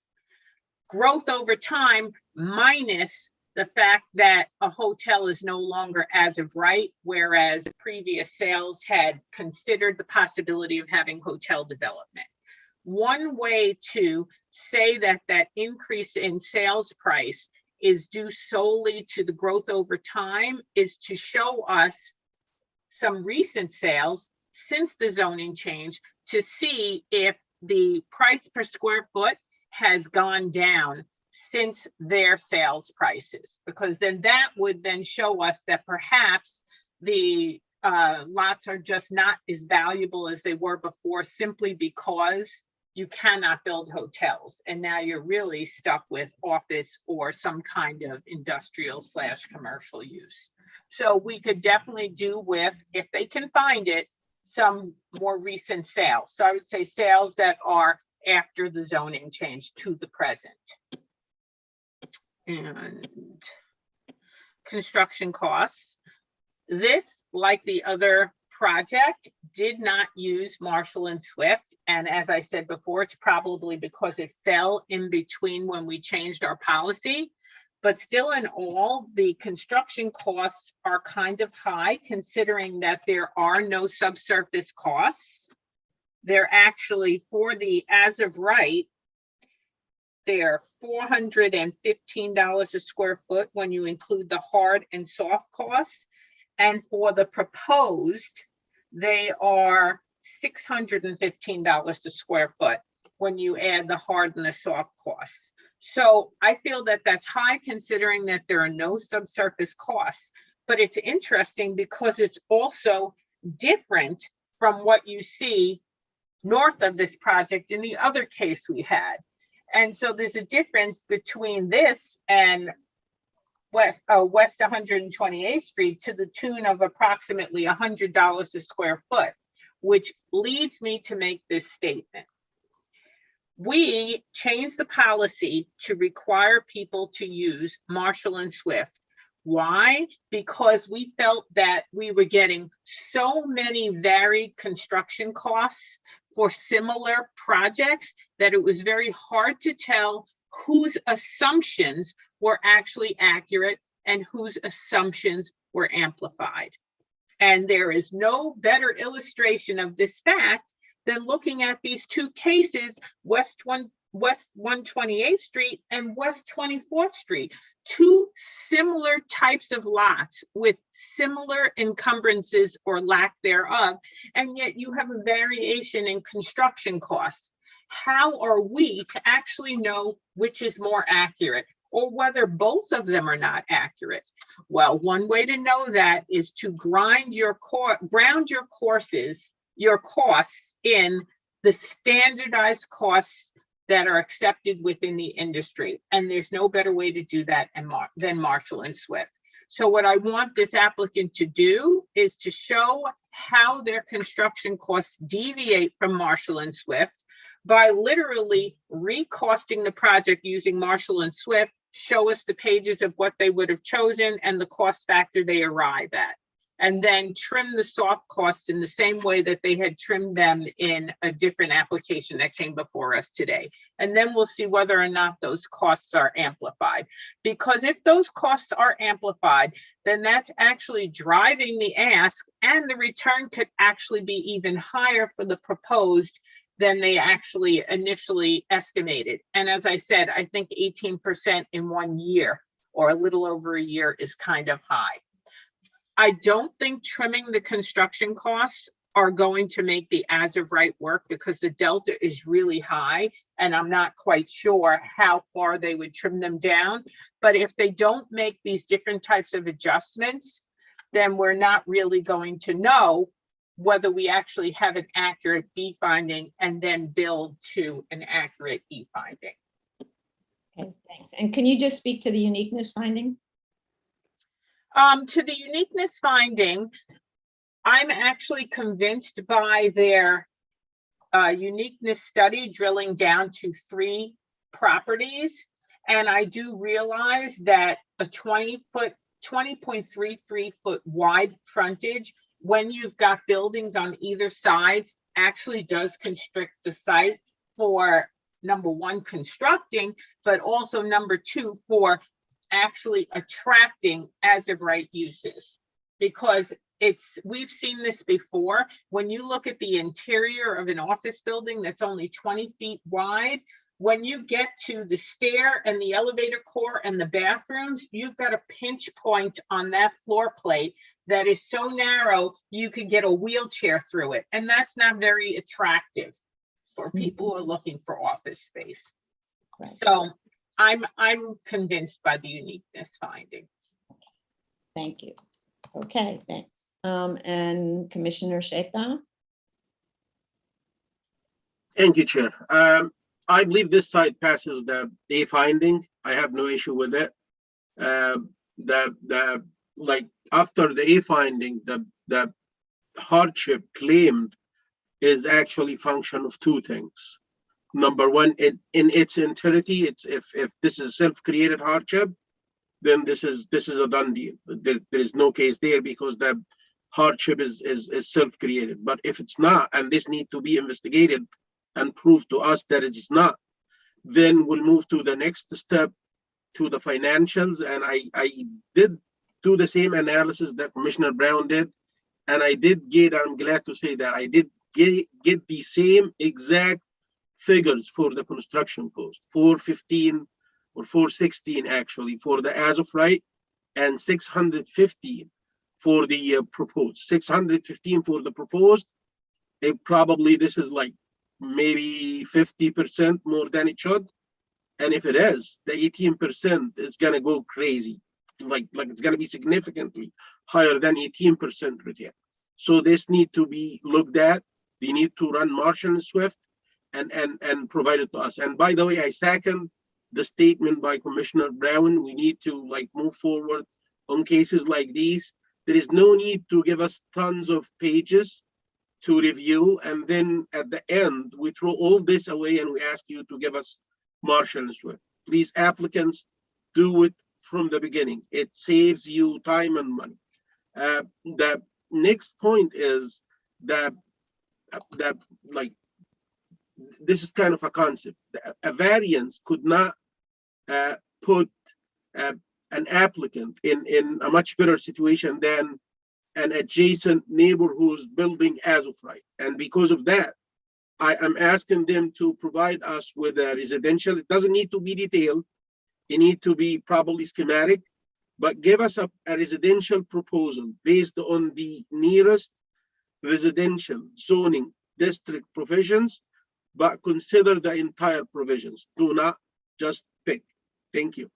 growth over time minus the fact that a hotel is no longer as of right, whereas previous sales had considered the possibility of having hotel development. One way to say that that increase in sales price is due solely to the growth over time is to show us some recent sales since the zoning change to see if the price per square foot has gone down since their sales prices, because then that would then show us that perhaps the lots are just not as valuable as they were before, simply because you cannot build hotels. And now you're really stuck with office or some kind of industrial / commercial use. So we could definitely do with, if they can find it, some more recent sales. So I would say sales that are after the zoning change to the present. And construction costs. This, like the other project, did not use Marshall and Swift. And as I said before, it's probably because it fell in between when we changed our policy. But still in all, the construction costs are kind of high considering that there are no subsurface costs. They're actually, for the as of right, they're $415 a square foot when you include the hard and soft costs. And for the proposed, they are $615 a square foot when you add the hard and the soft costs. So I feel that that's high considering that there are no subsurface costs, but it's interesting because it's also different from what you see north of this project in the other case we had. And so there's a difference between this and West 128th Street to the tune of approximately $100 a square foot, which leads me to make this statement. We changed the policy to require people to use Marshall and Swift. Why? Because we felt that we were getting so many varied construction costs for similar projects that it was very hard to tell whose assumptions were actually accurate and whose assumptions were amplified. And there is no better illustration of this fact than looking at these two cases, West 128th Street and West 24th Street, two similar types of lots with similar encumbrances or lack thereof, and yet you have a variation in construction costs. How are we to actually know which is more accurate, or whether both of them are not accurate? Well, one way to know that is to ground your costs in the standardized costs that are accepted within the industry. And there's no better way to do that than Marshall and Swift. So what I want this applicant to do is to show how their construction costs deviate from Marshall and Swift by literally recosting the project using Marshall and Swift, show us the pages of what they would have chosen and the cost factor they arrive at, and then trim the soft costs in the same way that they had trimmed them in a different application that came before us today. And then we'll see whether or not those costs are amplified. Because if those costs are amplified, then that's actually driving the ask, and the return could actually be even higher for the proposed than they actually initially estimated. And as I said, I think 18% in 1 year or a little over a year is kind of high. I don't think trimming the construction costs are going to make the as of right work because the delta is really high, and I'm not quite sure how far they would trim them down. But if they don't make these different types of adjustments, then we're not really going to know whether we actually have an accurate B finding and then build to an accurate E finding. Okay, thanks. And can you just speak to the uniqueness finding? To the uniqueness finding, I'm actually convinced by their uniqueness study drilling down to 3 properties. And I do realize that a 20.33 foot wide frontage, when you've got buildings on either side, actually does constrict the site for, number one, constructing, but also number 2, for actually attracting as of right uses. Because we've seen this before. When you look at the interior of an office building that's only 20 feet wide, when you get to the stair and the elevator core and the bathrooms, you've got a pinch point on that floor plate that is so narrow, you could get a wheelchair through it. And that's not very attractive for people who are looking for office space. Right. So I'm convinced by the uniqueness finding. Thank you. Okay, thanks. And Commissioner Shaitan? Thank you, Chair. I believe this site passes the A finding. I have no issue with it. Like after the A finding, the hardship claimed is actually function of 2 things. Number one, in its entirety, it's if this is self-created hardship, then this is a done deal. There is no case there because the hardship is self-created. But if it's not, and this need to be investigated and prove to us that it is not, then we'll move to the next step, to the financials. And I did do the same analysis that Commissioner Brown did, and I did get, I'm glad to say that I did get the same exact figures for the construction cost, 415 or 416 actually for the as of right, and 615 for the proposed. 615 for the proposed. Probably this is like maybe 50% more than it should. And if it is, the 18% is gonna go crazy. Like it's gonna be significantly higher than 18% retail. So this need to be looked at. They need to run Marshall and Swift and provide it to us. And by the way, I second the statement by Commissioner Brown. We need to like move forward on cases like these. There is no need to give us tons of pages to review, and then at the end we throw all this away and we ask you to give us Marshall and Swift. Please, applicants, do it from the beginning. It saves you time and money. The next point is that like this is kind of a concept. A variance could not put an applicant in a much better situation than an adjacent neighbor who's building as of right. And because of that, I am asking them to provide us with a residential. It doesn't need to be detailed. It need to be probably schematic, but give us a residential proposal based on the nearest residential zoning district provisions, but consider the entire provisions. Do not just pick. Thank you.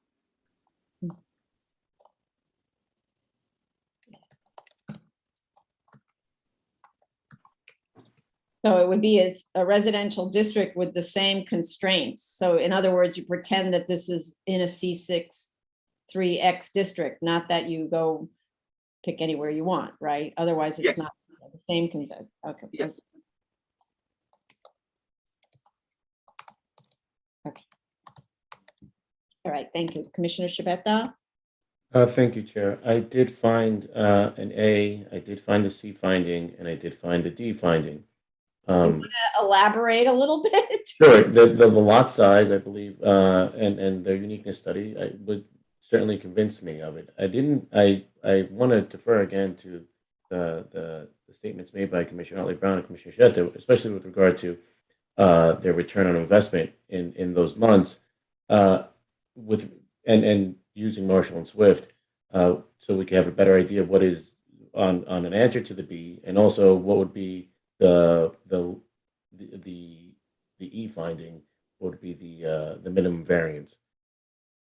So it would be a residential district with the same constraints. So in other words, you pretend that this is in a C6 3X district, not that you go pick anywhere you want, right? Otherwise, it's Yes. not the same. Okay. Yes. Okay. All right, thank you. Commissioner Shabeta? Thank you, Chair. I did find an A, I did find a C finding, and I did find a D finding. Elaborate a little bit? Sure. The lot size, I believe, and their uniqueness study would certainly convince me of it. I want to defer again to the statements made by Commissioner Otley Brown and Commissioner Shetta, especially with regard to their return on investment in those months, with and using Marshall and Swift, so we can have a better idea of what is on an answer to the B, and also what would be the E finding, would be the minimum variance.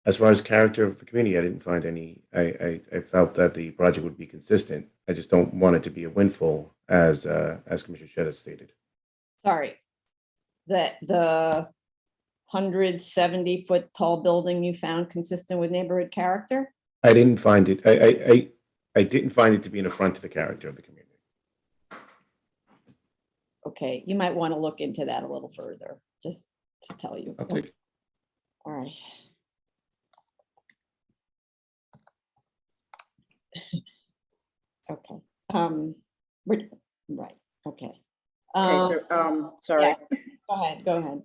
As far as character of the community, I didn't find any. I felt that the project would be consistent. I just don't want it to be a windfall, as Commissioner Shetta stated. Sorry, the 170-foot tall building you found consistent with neighborhood character? I didn't find it. I didn't find it to be an affront to the character of the community. Okay, you might want to look into that a little further, just to tell you. I'll take it. All right. Okay, right, okay. Okay, sorry. yeah. Is Go ahead.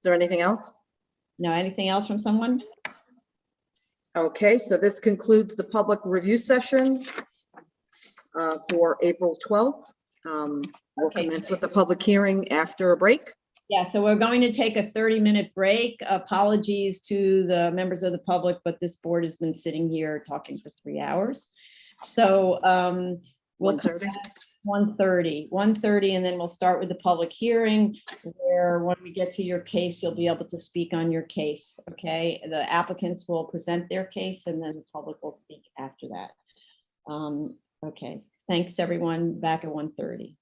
there anything else? No, anything else from someone? Okay, so this concludes the public review session for April 12th. We'll Okay. commence with the public hearing after a break. Yeah, so we're going to take a 30-minute break. Apologies to the members of the public, but this board has been sitting here talking for 3 hours. So we'll come 1:30. back 1:30, and then we'll start with the public hearing, where when we get to your case, you'll be able to speak on your case, okay? The applicants will present their case, and then the public will speak after that. Okay, thanks, everyone. Back at 1:30.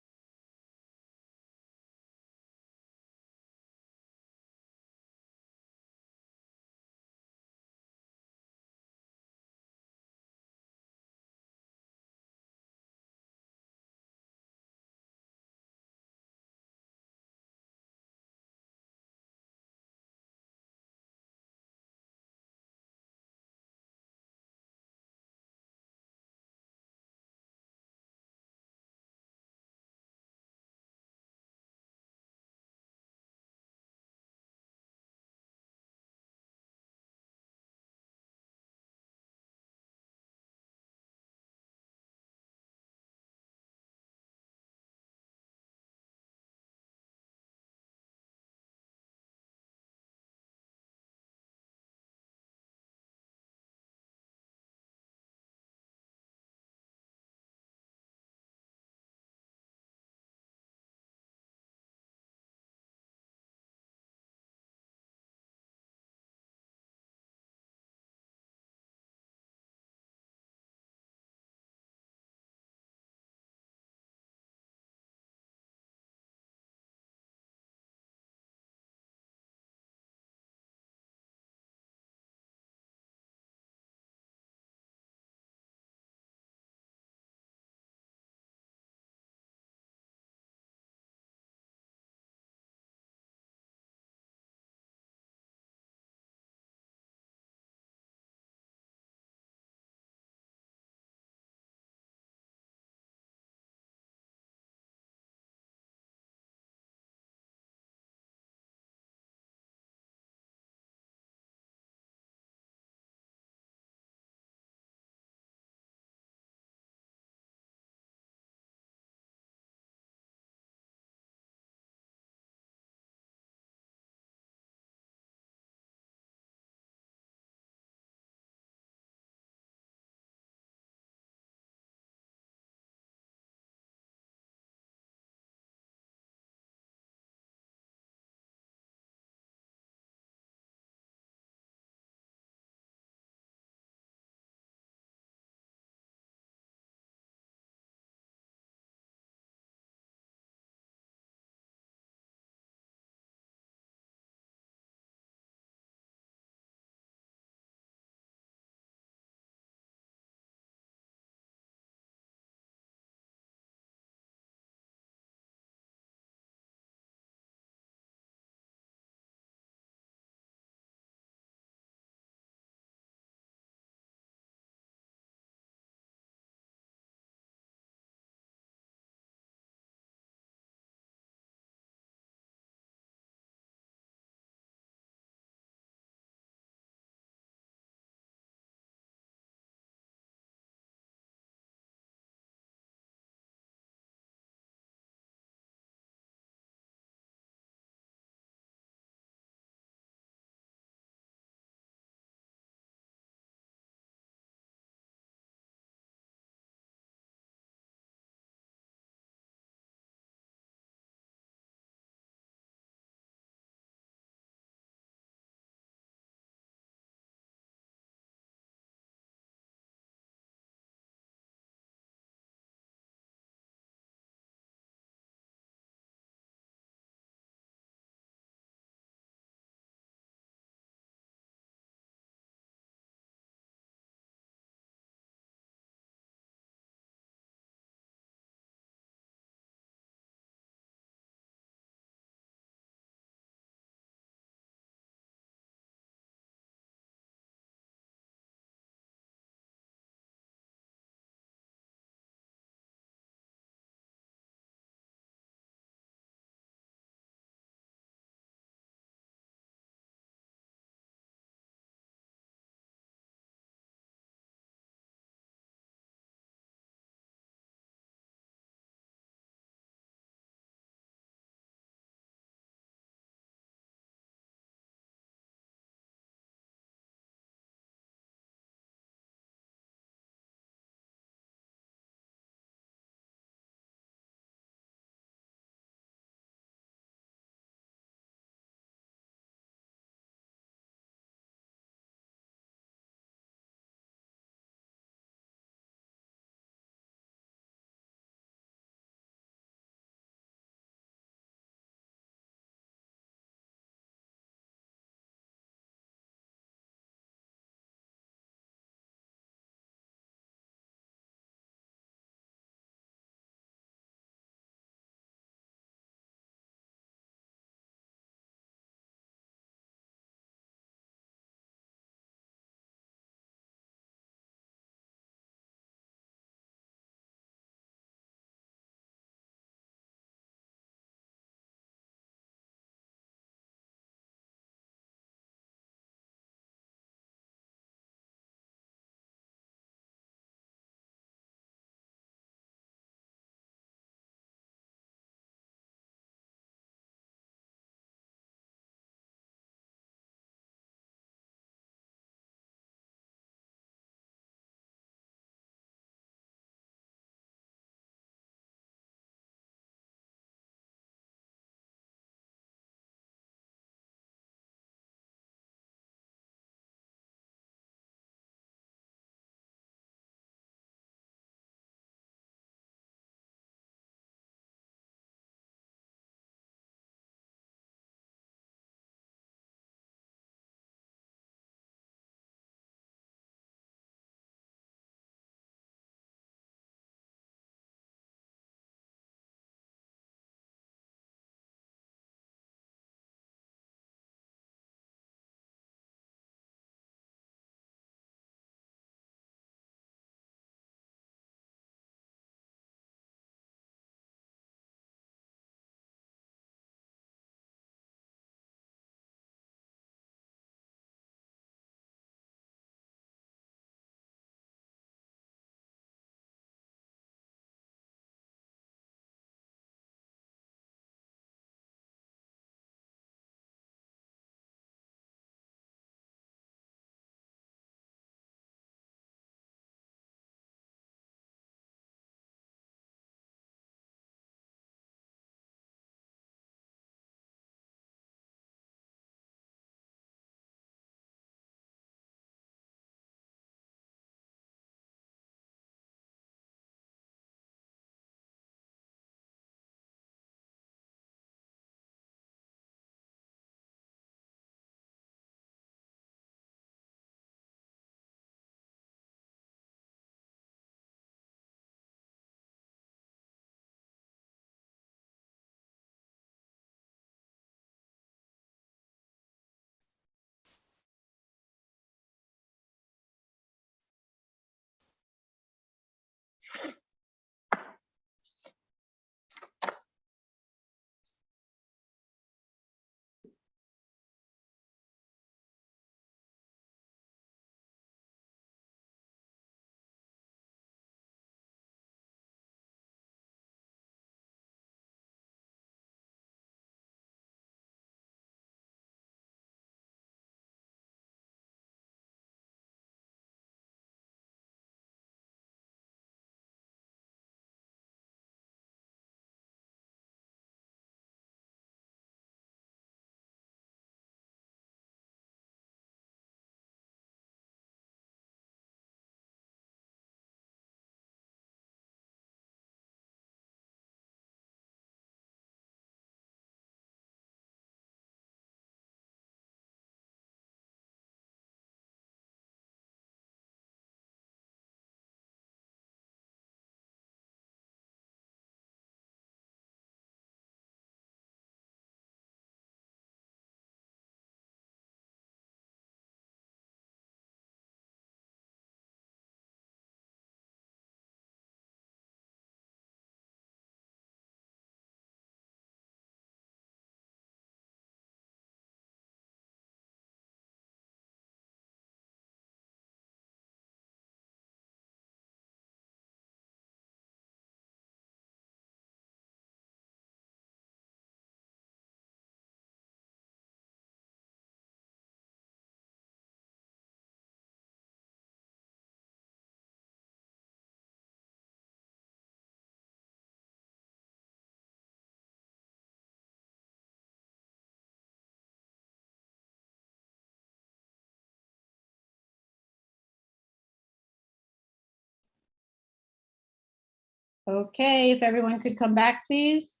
Okay, if everyone could come back, please.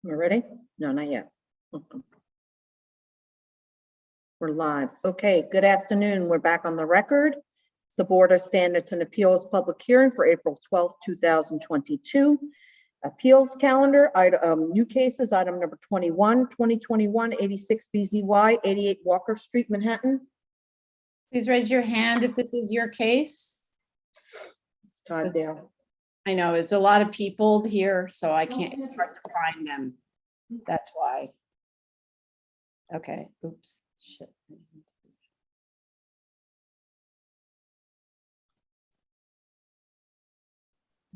You ready? No, not yet. Okay. We're live. Okay, good afternoon. We're back on the record. It's the Board of Standards and Appeals public hearing for April 12th, 2022. Appeals calendar, new cases, item number 21, 2021, 86 BZY, 88 Walker Street, Manhattan. Please raise your hand if this is your case. It's Todd Dale. I know it's a lot of people here, so I can't, it's hard to find them. That's why. Okay, oops, shit.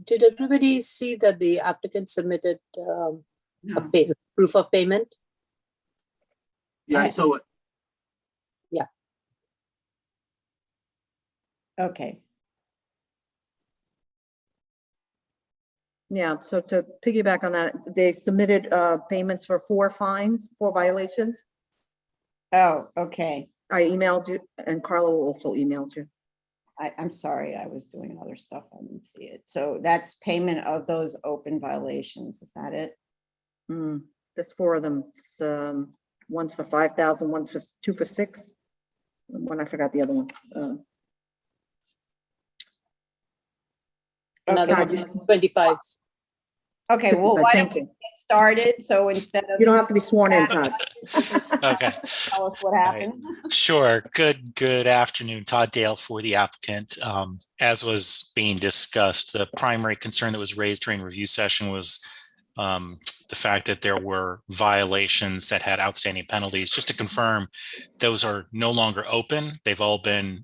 Did everybody see that the applicant submitted a No. proof of payment? Yeah, I saw it. Okay, Yeah, so to piggyback on that, they submitted payments for 4 fines, 4 violations. oh, okay. I emailed you and Carla also emailed you. I'm sorry, I was doing other stuff. I didn't see it. So that's payment of those open violations. Is that it? There's 4 of them. It's, one's for 5,000, one's for 2 for 6. One, I forgot the other one. Another Todd, one, 25. Okay, well, why don't Thank we you. get started? So instead of You don't have to be sworn in, Todd. Okay, tell us what happened. sure. Good afternoon. Todd Dale for the applicant. As was being discussed, the primary concern that was raised during review session was the fact that there were violations that had outstanding penalties. Just to confirm, those are no longer open. They've all been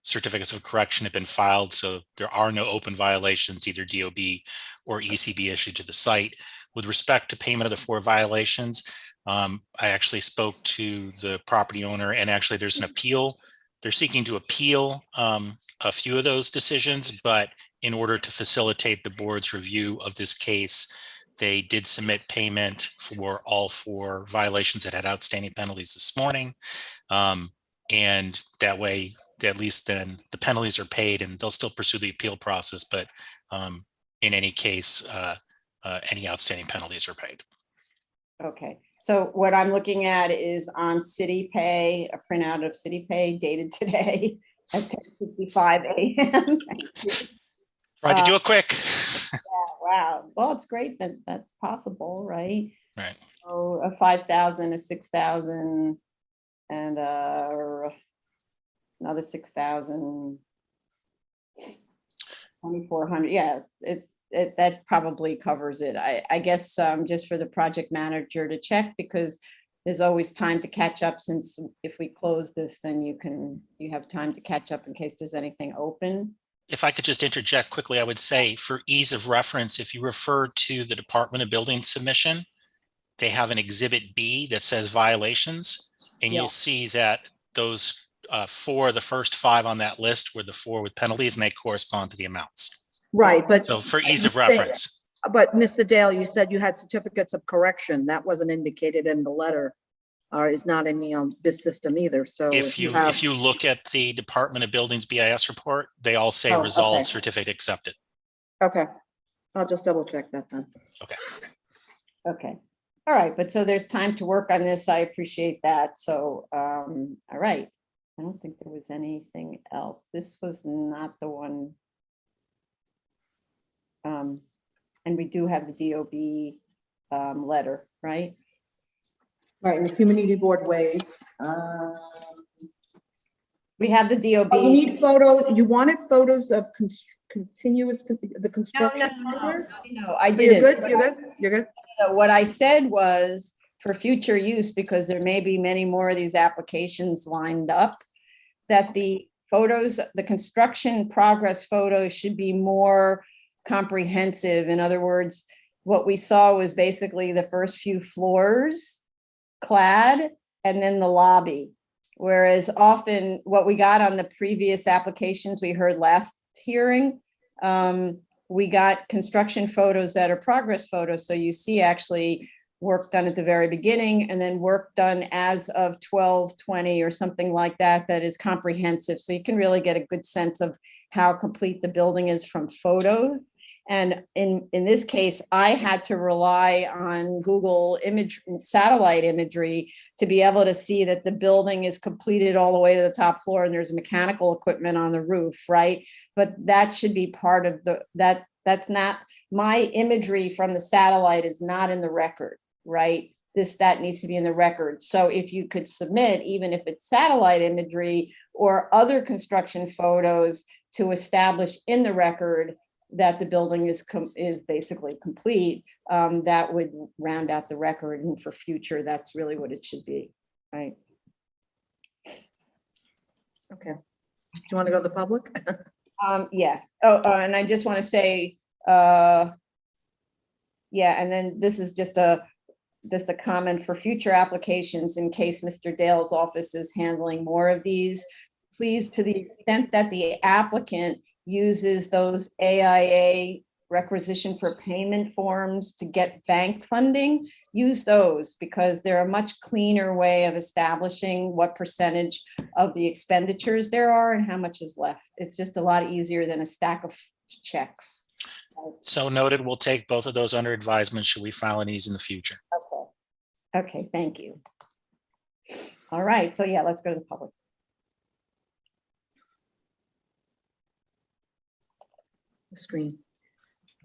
certificates of correction have been filed, so there are no open violations, either DOB or ECB issued to the site. With respect to payment of the 4 violations, I actually spoke to the property owner, and actually there's an appeal. They're seeking to appeal a few of those decisions, but in order to facilitate the board's review of this case, they did submit payment for all 4 violations that had outstanding penalties this morning. And that way, at least then the penalties are paid and they'll still pursue the appeal process. But in any case, any outstanding penalties are paid. Okay, so what I'm looking at is on City Pay, a printout of City Pay dated today at 10:55 a.m. Tried to do it quick. Wow, well, it's great that that's possible, right? Right. So a 5,000, a 6,000, and another 6,000, 2,400. Yeah, that probably covers it. I guess just for the project manager to check, because there's always time to catch up, since if we close this, then you have time to catch up in case there's anything open. If I could just interject quickly, I would say for ease of reference, if you refer to the Department of Buildings submission, they have an Exhibit B that says violations, and Yeah. you'll see that those 4, the first 5 on that list were the 4 with penalties, and they correspond to the amounts. Right, but. So for ease of you said- reference, But Mr. Dale, you said you had certificates of correction. That wasn't indicated in the letter, or is not in the BIS system either. So if you look at the Department of Buildings BIS report, they all say Oh, resolved, okay. certificate accepted. Okay, I'll just double check that then. Okay, all right, but so there's time to work on this. I appreciate that. So, all right. I don't think there was anything else. This was not the one. And we do have the DOB letter, right? Right, and the community board waived. We have the DOB. Oh, you need you wanted photos of continuous, the construction progress? No, I Oh, didn't. you're good, you're good, you're good. What I said was for future use, because there may be many more of these applications lined up, that the photos, the construction progress photos should be more comprehensive. In other words, what we saw was basically the first few floors clad and then the lobby. Whereas often what we got on the previous applications we heard last hearing, we got construction photos that are progress photos. So you see actually work done at the very beginning and then work done as of 12/20 or something like that, that is comprehensive. So you can really get a good sense of how complete the building is from photos. And in this case, I had to rely on Google image, satellite imagery to be able to see that the building is completed all the way to the top floor and there's mechanical equipment on the roof, right? But that should be part of that's not, my imagery from the satellite is not in the record, right? That needs to be in the record. So if you could submit, even if it's satellite imagery or other construction photos to establish in the record that the building is basically complete, that would round out the record. And for future, that's really what it should be, right? Okay. Do you want to go to the public? Yeah. And I just want to say, yeah, and then this is just a comment for future applications in case Mr. Dale's office is handling more of these. Please, to the extent that the applicant uses those AIA requisition for payment forms to get bank funding, use those, because they're a much cleaner way of establishing what percentage of the expenditures there are and how much is left. It's just a lot easier than a stack of checks. So noted, we'll take both of those under advisement should we file these in the future. Okay, thank you. All right, so yeah, let's go to the public. Screen.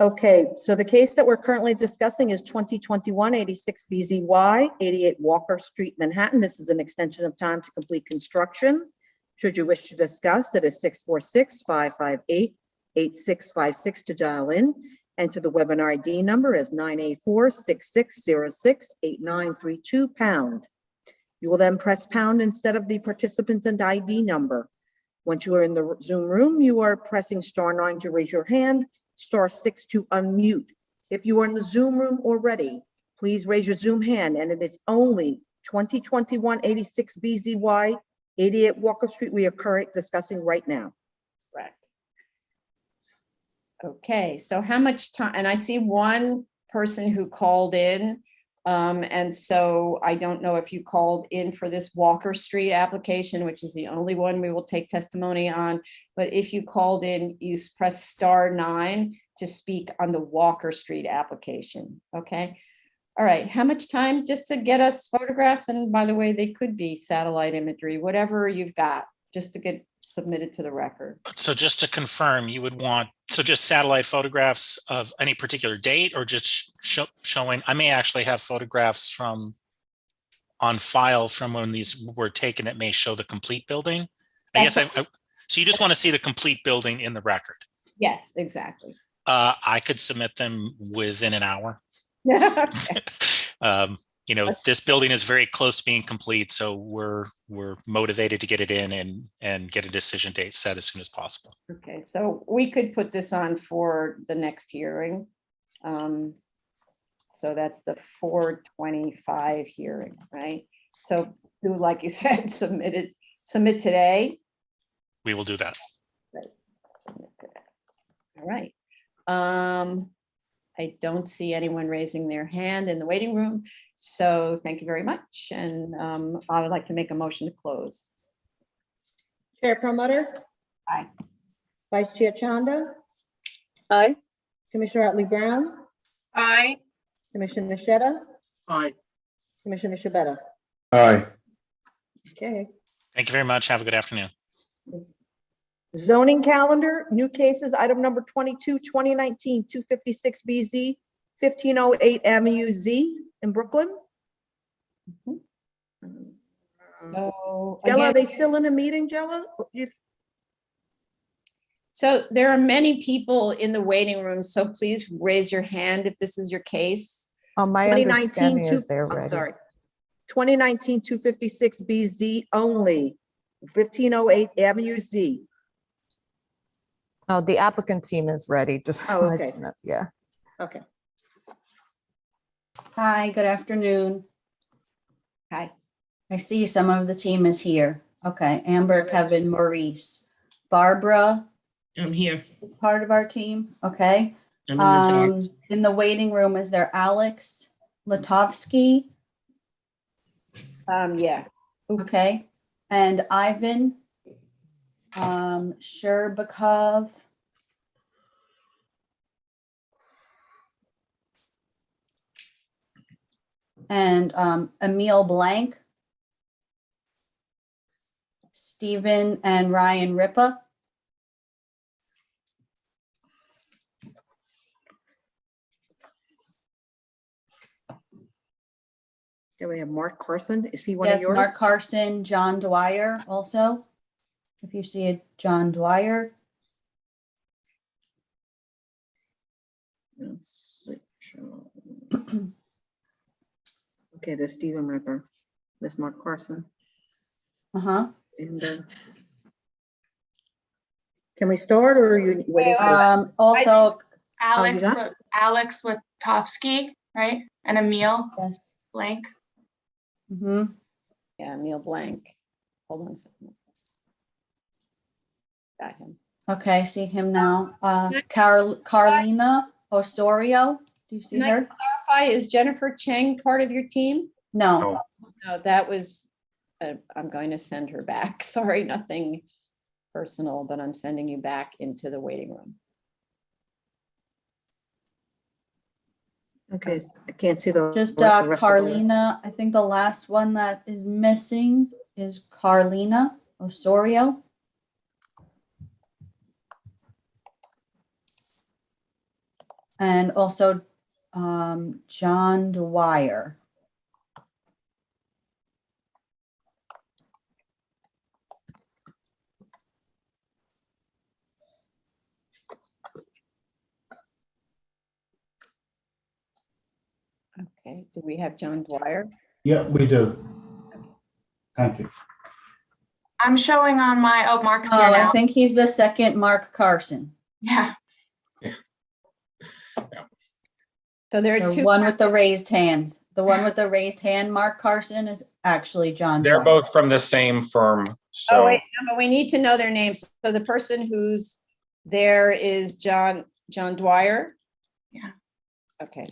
Okay, so the case that we're currently discussing is 2021-86 BZY, 88 Walker Street, Manhattan. This is an extension of time to complete construction. Should you wish to discuss, it is 646-558-8656 to dial in. Enter the webinar ID number as 984-6606-8932 pound. You will then press pound instead of the participant and ID number. Once you are in the Zoom room, you are pressing *9 to raise your hand, *6 to unmute. If you are in the Zoom room already, please raise your Zoom hand, and it is only 2021-86 BZY, 88 Walker Street we are currently discussing right now. Correct. Okay, so how much time, and I see one person who called in, and so I don't know if you called in for this Walker Street application, which is the only one we will take testimony on, but if you called in, you press *9 to speak on the Walker Street application, okay? All right, how much time just to get us photographs? And by the way, they could be satellite imagery, whatever you've got, just to get submitted to the record. So just to confirm, you would want, so just satellite photographs of any particular date or just showing, I may actually have photographs from on file from when these were taken that may show the complete building. I guess so you just want to see the complete building in the record. Yes, exactly. I could submit them within an hour. Okay. You know, this building is very close to being complete, so we're motivated to get it in and get a decision date set as soon as possible. Okay, so we could put this on for the next hearing. So that's the 4/25 hearing, right? So do, like you said, submit today. We will do that. Right. Submit today. All right. I don't see anyone raising their hand in the waiting room. So thank you very much. And I would like to make a motion to close. Chair Perlmutter? Aye. Vice Chair Chanda? Aye. Commissioner Otley Brown? Aye. Commissioner Sheta? Aye. Commissioner Shabeta? Aye. Okay. Thank you very much. Have a good afternoon. Zoning calendar, new cases, item number 22, 2019, 256 BZ, 1508 Avenue Z in Brooklyn. So Jella, are again, they still in a meeting, Jella? So there are many people in the waiting room, so please raise your hand if this is your case. My 2019, understanding is they're I'm ready. sorry. 2019 256BZ only, 1508 Avenue Z. Oh, the applicant team is ready, just. Oh, to let okay. you know. Yeah. Okay. Hi, good afternoon. Hi. I see some of the team is here. Okay, Amber, Kevin, Maurice, Barbara, I'm here. part of our team. Okay. I'm in the dark. In the waiting room, is there Alex Latovsky? Yeah. Oops. Okay, and Ivan Sherbakov. And Emil Blank. Stephen and Ryan Ripa. Okay, we have Mark Carson. Is he one of Yes, yours? Mark Carson, John Dwyer also. If you see a John Dwyer. Let's see. Okay, there's Stephen Ripper. There's Mark Carson. Uh-huh. And can we start or are you waiting for? Also, Alex, you got? Alex Latovsky, right? And Emil yes. Blank. Mm-hmm. Yeah, Emil Blank. Hold on a second. Got him. Okay, see him now. Carlina Osorio. Do you see Can I her? clarify, is Jennifer Chang part of your team? No. No, that was, I'm going to send her back. Sorry, nothing personal, but I'm sending you back into the waiting room. Okay, I can't see the. Just the rest of the list. Carlina. I think the last one that is missing is Carlina Osorio. And also John Dwyer. Okay, do we have John Dwyer? Yeah, we do. Thank you. I'm showing on my, oh, Mark's here Oh, I now. think he's the second Mark Carson. Yeah. So there are The two. one with the raised hand. The one with the raised hand, Mark Carson, is actually John. They're Dwyer. both from the same firm, Oh, so wait, no, but we need to know their names. So the person who's there is John Dwyer? Yeah. Okay,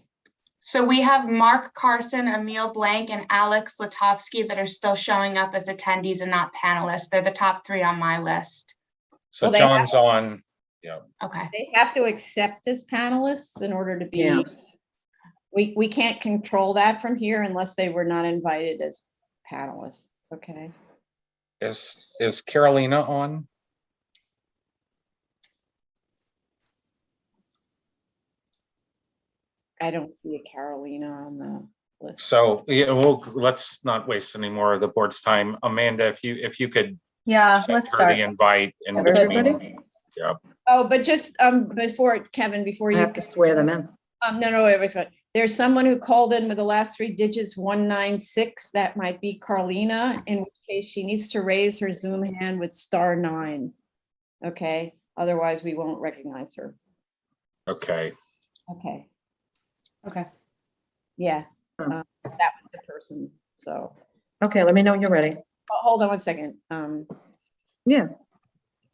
So we have Mark Carson, Emil Blank, and Alex Latovsky that are still showing up as attendees and not panelists. They're the top three on my list. so Well, they John's on, yeah. Okay. they have to accept as panelists in order to be. Yeah. We can't control that from here unless they were not invited as panelists, okay? Is Carolina on? I don't see a Carolina on the list. So, yeah, let's not waste any more of the board's time. Amanda, if you could Yeah, send let's her start. the invite in Have between. everybody? Yeah, Oh, but just before, Kevin, before I you. have to swear them in. No, wait. There's someone who called in with the last three digits 196. That might be Carlina, in which case she needs to raise her Zoom hand with *9. Okay, otherwise we won't recognize her. okay. Okay, Okay. yeah, Oh. that was the person. So Okay, let me know when you're ready. hold on one second. Yeah.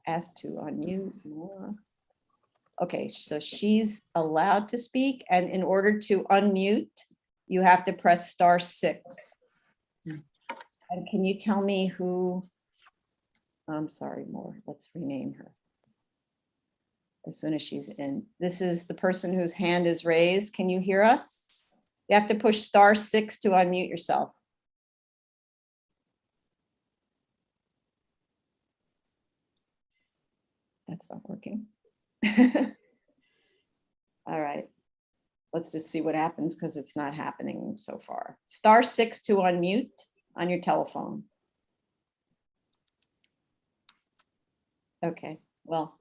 Asked to unmute more. Okay, so she's allowed to speak, and in order to unmute, you have to press *6. And can you tell me who? I'm sorry, more. Let's rename her. As soon as she's in. This is the person whose hand is raised. Can you hear us? You have to push *6 to unmute yourself. That's not working. All right. Let's just see what happens because it's not happening so far. *6 to unmute on your telephone. Okay, well,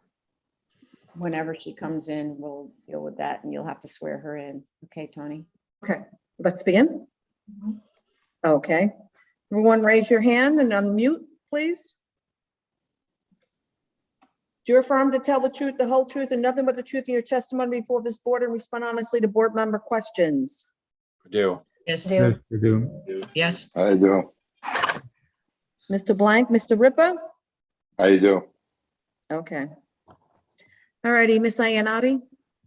whenever she comes in, we'll deal with that and you'll have to swear her in. Okay, Tony? Okay, let's begin. Okay. Everyone raise your hand and unmute, please. Do you affirm to tell the truth, the whole truth, and nothing but the truth in your testimony before this board and respond honestly to board member questions? I do. Yes. Do. You do. Yes. I do. Mr. Blank, Mr. Ripa? I do. Okay. All righty, Miss Iannotti,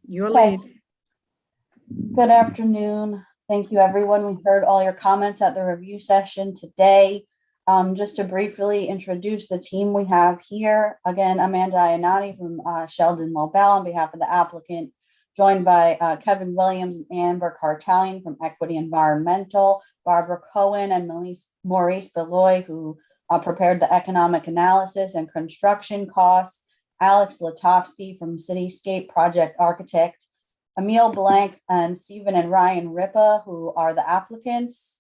your Okay. lead. Good afternoon. Thank you, everyone. We heard all your comments at the review session today. Just to briefly introduce the team we have here. Again, Amanda Iannotti from Sheldon Lobel on behalf of the applicant, joined by Kevin Williams and Amber Cartalian from Equity Environmental, Barbara Cohen and Maurice Beloy, who prepared the economic analysis and construction costs, Alex Latofsky from Cityscape Project Architect, Emil Blank and Stephen and Ryan Ripa, who are the applicants,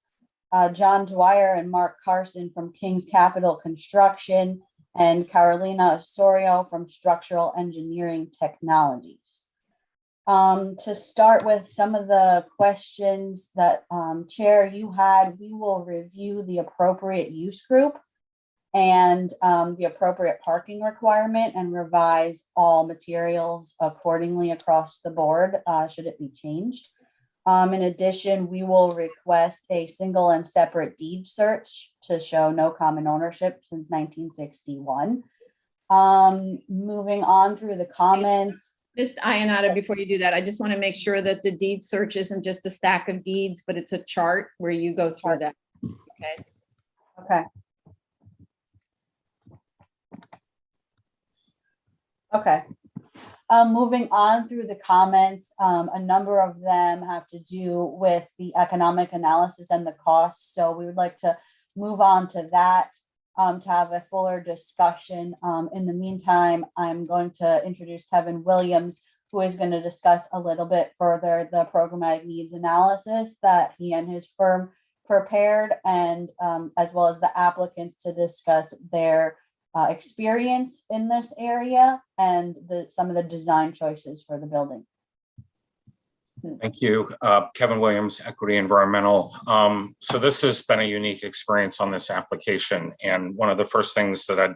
John Dwyer and Mark Carson from King's Capital Construction, and Carolina Osorio from Structural Engineering Technologies. To start with some of the questions that Chair you had, we will review the appropriate use group and the appropriate parking requirement and revise all materials accordingly across the board should it be changed. In addition, we will request a single and separate deed search to show no common ownership since 1961. Moving on through the comments. Just Iannotti, before you do that, I just want to make sure that the deed search isn't just a stack of deeds, but it's a chart where you go through that. Okay. Okay. Okay. Moving on through the comments, a number of them have to do with the economic analysis and the costs. So we would like to move on to that to have a fuller discussion. In the meantime, I'm going to introduce Kevin Williams, who is going to discuss a little bit further the programmatic needs analysis that he and his firm prepared, and as well as the applicants to discuss their experience in this area and some of the design choices for the building. Thank you. Kevin Williams, Equity Environmental. So this has been a unique experience on this application. And one of the first things that I'd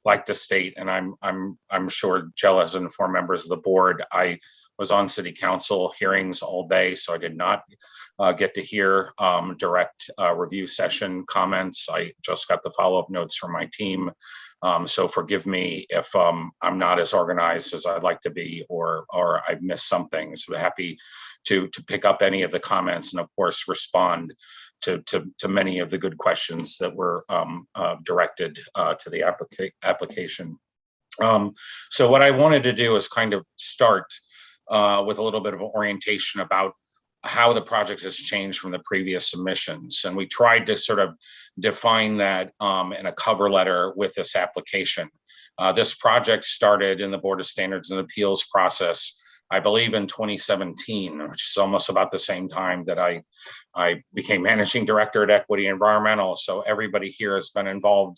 like to state, and I'm sure Jill has informed members of the board, I was on city council hearings all day, so I did not get to hear direct review session comments. I just got the follow-up notes from my team. So forgive me if I'm not as organized as I'd like to be, or I've missed something. So happy to pick up any of the comments and of course respond to many of the good questions that were directed to the application. So what I wanted to do is kind of start with a little bit of orientation about how the project has changed from the previous submissions. And we tried to sort of define that in a cover letter with this application. This project started in the Board of Standards and Appeals process, I believe in 2017, which is almost about the same time that I became managing director at Equity Environmental. So everybody here has been involved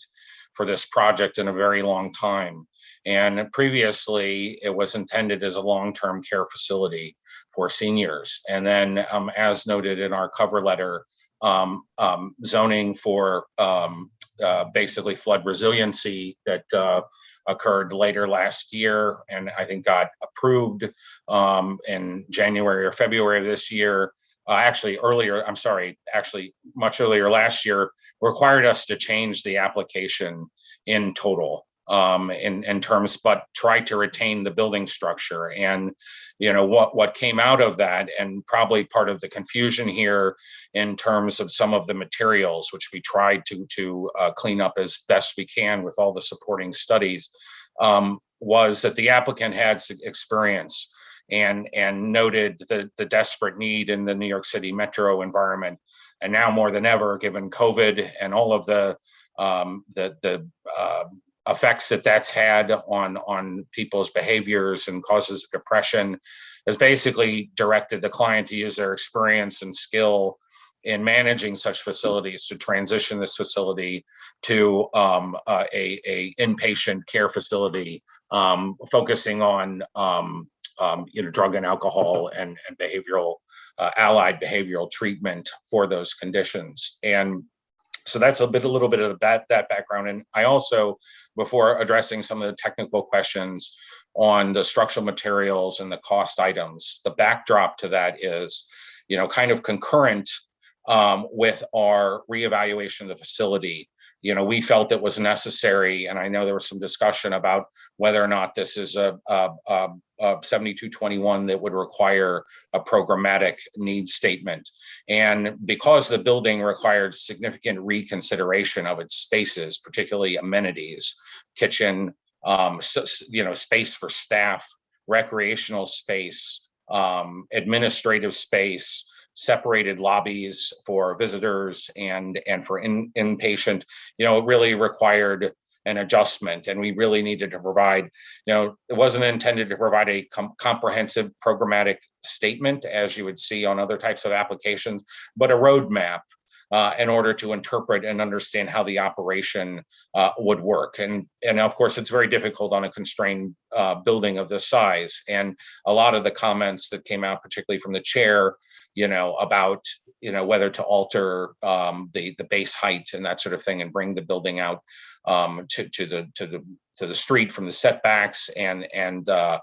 for this project in a very long time. And previously, it was intended as a long-term care facility for seniors. And then, as noted in our cover letter, zoning for basically flood resiliency that occurred later last year, and I think got approved in January or February of this year. Actually much earlier last year, required us to change the application in total. In terms, but try to retain the building structure. And what came out of that, and probably part of the confusion here in terms of some of the materials, which we tried to clean up as best we can with all the supporting studies, was that the applicant had experience and noted the desperate need in the New York City metro environment. And now more than ever, given COVID and all of the effects that's had on people's behaviors and causes depression, has basically directed the client to use their experience and skill in managing such facilities to transition this facility to a inpatient care facility, focusing on drug and alcohol and behavioral allied behavioral treatment for those conditions. And so that's a little bit of that background. And I also, before addressing some of the technical questions on the structural materials and the cost items, the backdrop to that is, kind of concurrent with our reevaluation of the facility. We felt it was necessary, and I know there was some discussion about whether or not this is a 7221 that would require a programmatic needs statement. And because the building required significant reconsideration of its spaces, particularly amenities, kitchen, space for staff, recreational space, administrative space, separated lobbies for visitors and for inpatient, it really required an adjustment, and we really needed to provide, it wasn't intended to provide a comprehensive programmatic statement as you would see on other types of applications, but a roadmap in order to interpret and understand how the operation would work. And of course, it's very difficult on a constrained building of this size. And a lot of the comments that came out, particularly from the chair, about, whether to alter the base height and that sort of thing and bring the building out to the street from the setbacks and the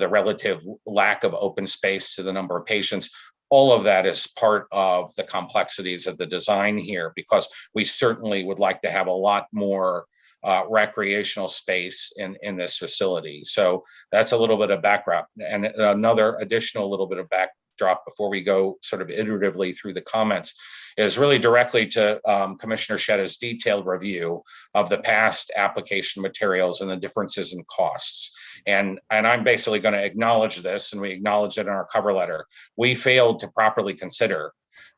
relative lack of open space to the number of patients. All of that is part of the complexities of the design here, because we certainly would like to have a lot more recreational space in this facility. So that's a little bit of background. And another additional little bit of backdrop before we go sort of iteratively through the comments is really directly to Commissioner Shetta's detailed review of the past application materials and the differences in costs. And I'm basically going to acknowledge this, and we acknowledge it in our cover letter. We failed to properly consider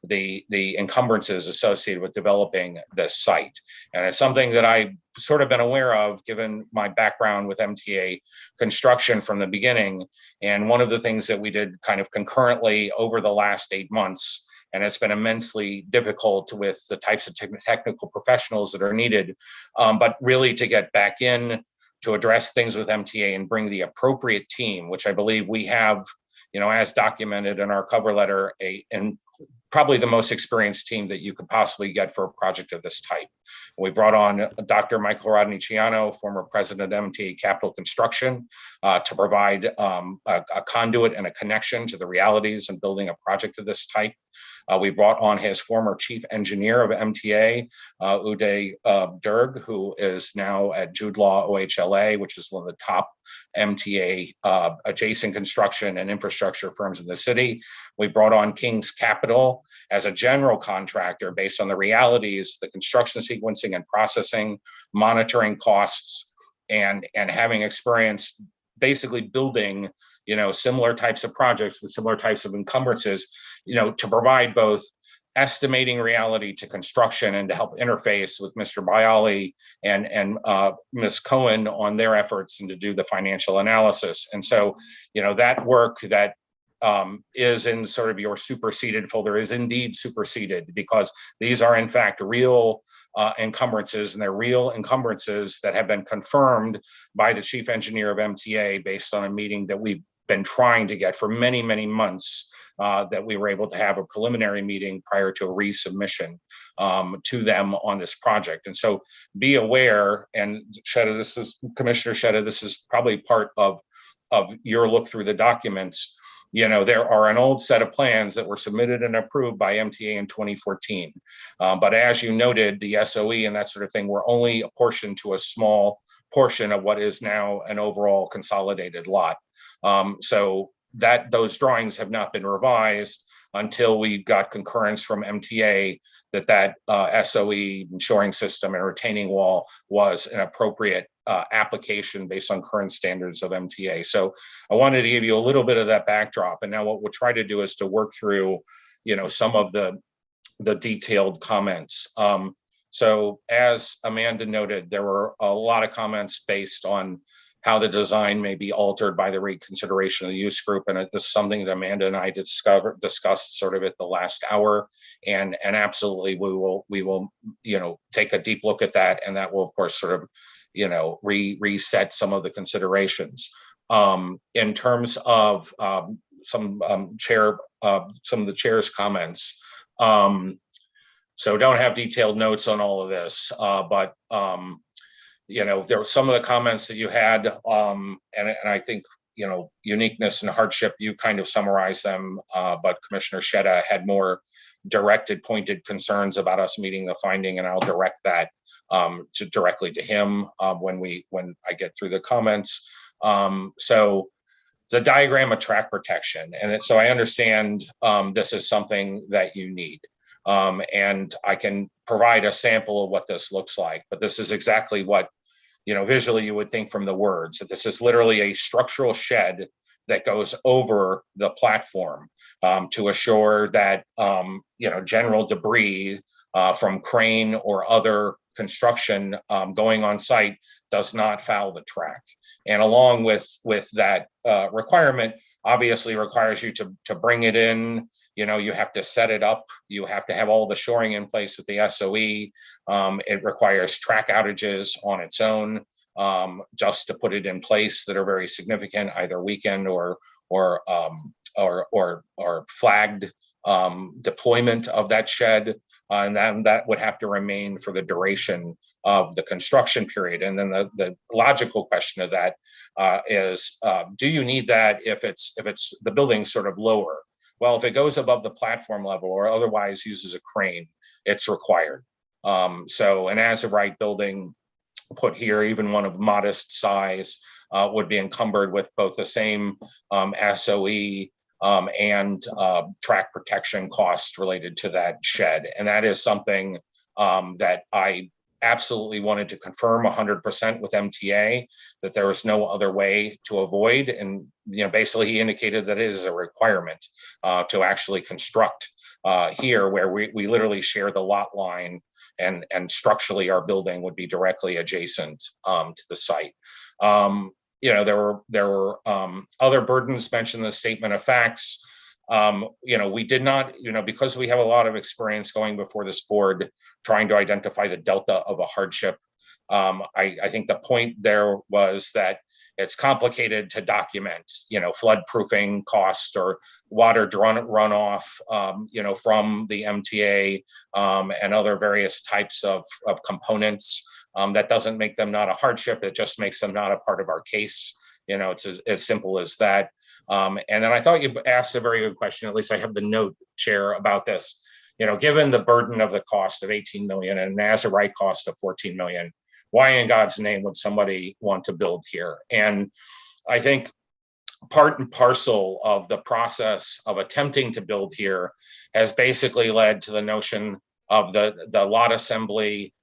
the encumbrances associated with developing this site. And it's something that I've sort of been aware of given my background with MTA construction from the beginning. And one of the things that we did kind of concurrently over the last 8 months, and it's been immensely difficult with the types of technical professionals that are needed, but really to get back in to address things with MTA and bring the appropriate team, which I believe we have, as documented in our cover letter, and probably the most experienced team that you could possibly get for a project of this type. We brought on Dr. Michael Rodniciano, former president of MTA Capital Construction, to provide a conduit and a connection to the realities of building a project of this type. We brought on his former chief engineer of MTA, Uday Durg, who is now at Jude Law OHLA, which is one of the top MTA adjacent construction and infrastructure firms in the city. We brought on King's Capital as a general contractor based on the realities, the construction sequencing and processing, monitoring costs, and having experience basically building similar types of projects with similar types of encumbrances, to provide both estimating reality to construction and to help interface with Mr. Bialy and Ms. Cohen on their efforts and to do the financial analysis. And so, that work that is in sort of your superseded folder is indeed superseded, because these are in fact real encumbrances, and they're real encumbrances that have been confirmed by the chief engineer of MTA based on a meeting that we've been trying to get for many, many months, that we were able to have a preliminary meeting prior to a resubmission to them on this project. And so be aware, and Shetta, Commissioner Shetta, this is probably part of your look through the documents. There are an old set of plans that were submitted and approved by MTA in 2014. But as you noted, the SOE and that sort of thing were only apportioned to a small portion of what is now an overall consolidated lot. So that those drawings have not been revised until we got concurrence from MTA that SOE shoring system and retaining wall was an appropriate application based on current standards of MTA. So I wanted to give you a little bit of that backdrop. And now what we'll try to do is to work through, some of the detailed comments. So as Amanda noted, there were a lot of comments based on how the design may be altered by the reconsideration of the use group. And this is something that Amanda and I discussed sort of at the last hour. And absolutely, we will, take a deep look at that. And that will, of course, sort of, reset some of the considerations. In terms of some of the chair's comments. So don't have detailed notes on all of this, but there were some of the comments that you had, and I think, uniqueness and hardship, you kind of summarized them, but Commissioner Sheta had more directed, pointed concerns about us meeting the finding, and I'll direct that directly to him when I get through the comments. So the diagram of track protection, and so I understand this is something that you need. And I can provide a sample of what this looks like, but this is exactly what, visually you would think from the words, that this is literally a structural shed that goes over the platform to assure that, general debris from crane or other construction going on site does not foul the track. And along with that requirement, obviously requires you to bring it in. You have to set it up. You have to have all the shoring in place with the SOE. It requires track outages on its own just to put it in place that are very significant, either weekend or flagged deployment of that shed. And then that would have to remain for the duration of the construction period. And then the logical question of that is, do you need that if it's the building sort of lower? Well, if it goes above the platform level or otherwise uses a crane, it's required. So an as-of-right building put here, even one of modest size, would be encumbered with both the same SOE and track protection costs related to that shed. And that is something that I absolutely wanted to confirm 100% with MTA, that there was no other way to avoid. And basically he indicated that it is a requirement to actually construct here, where we literally share the lot line, and structurally our building would be directly adjacent to the site. There were other burdens mentioned in the statement of facts. We did not, because we have a lot of experience going before this board, trying to identify the delta of a hardship. I think the point there was that it's complicated to document, flood proofing cost or water runoff, from the MTA and other various types of components. That doesn't make them not a hardship. It just makes them not a part of our case. It's as simple as that. And then I thought you asked a very good question. At least I have the note, Chair, about this. Given the burden of the cost of 18 million and an as-of-right cost of 14 million, why in God's name would somebody want to build here? And I think part and parcel of the process of attempting to build here has basically led to the notion of the lot assembly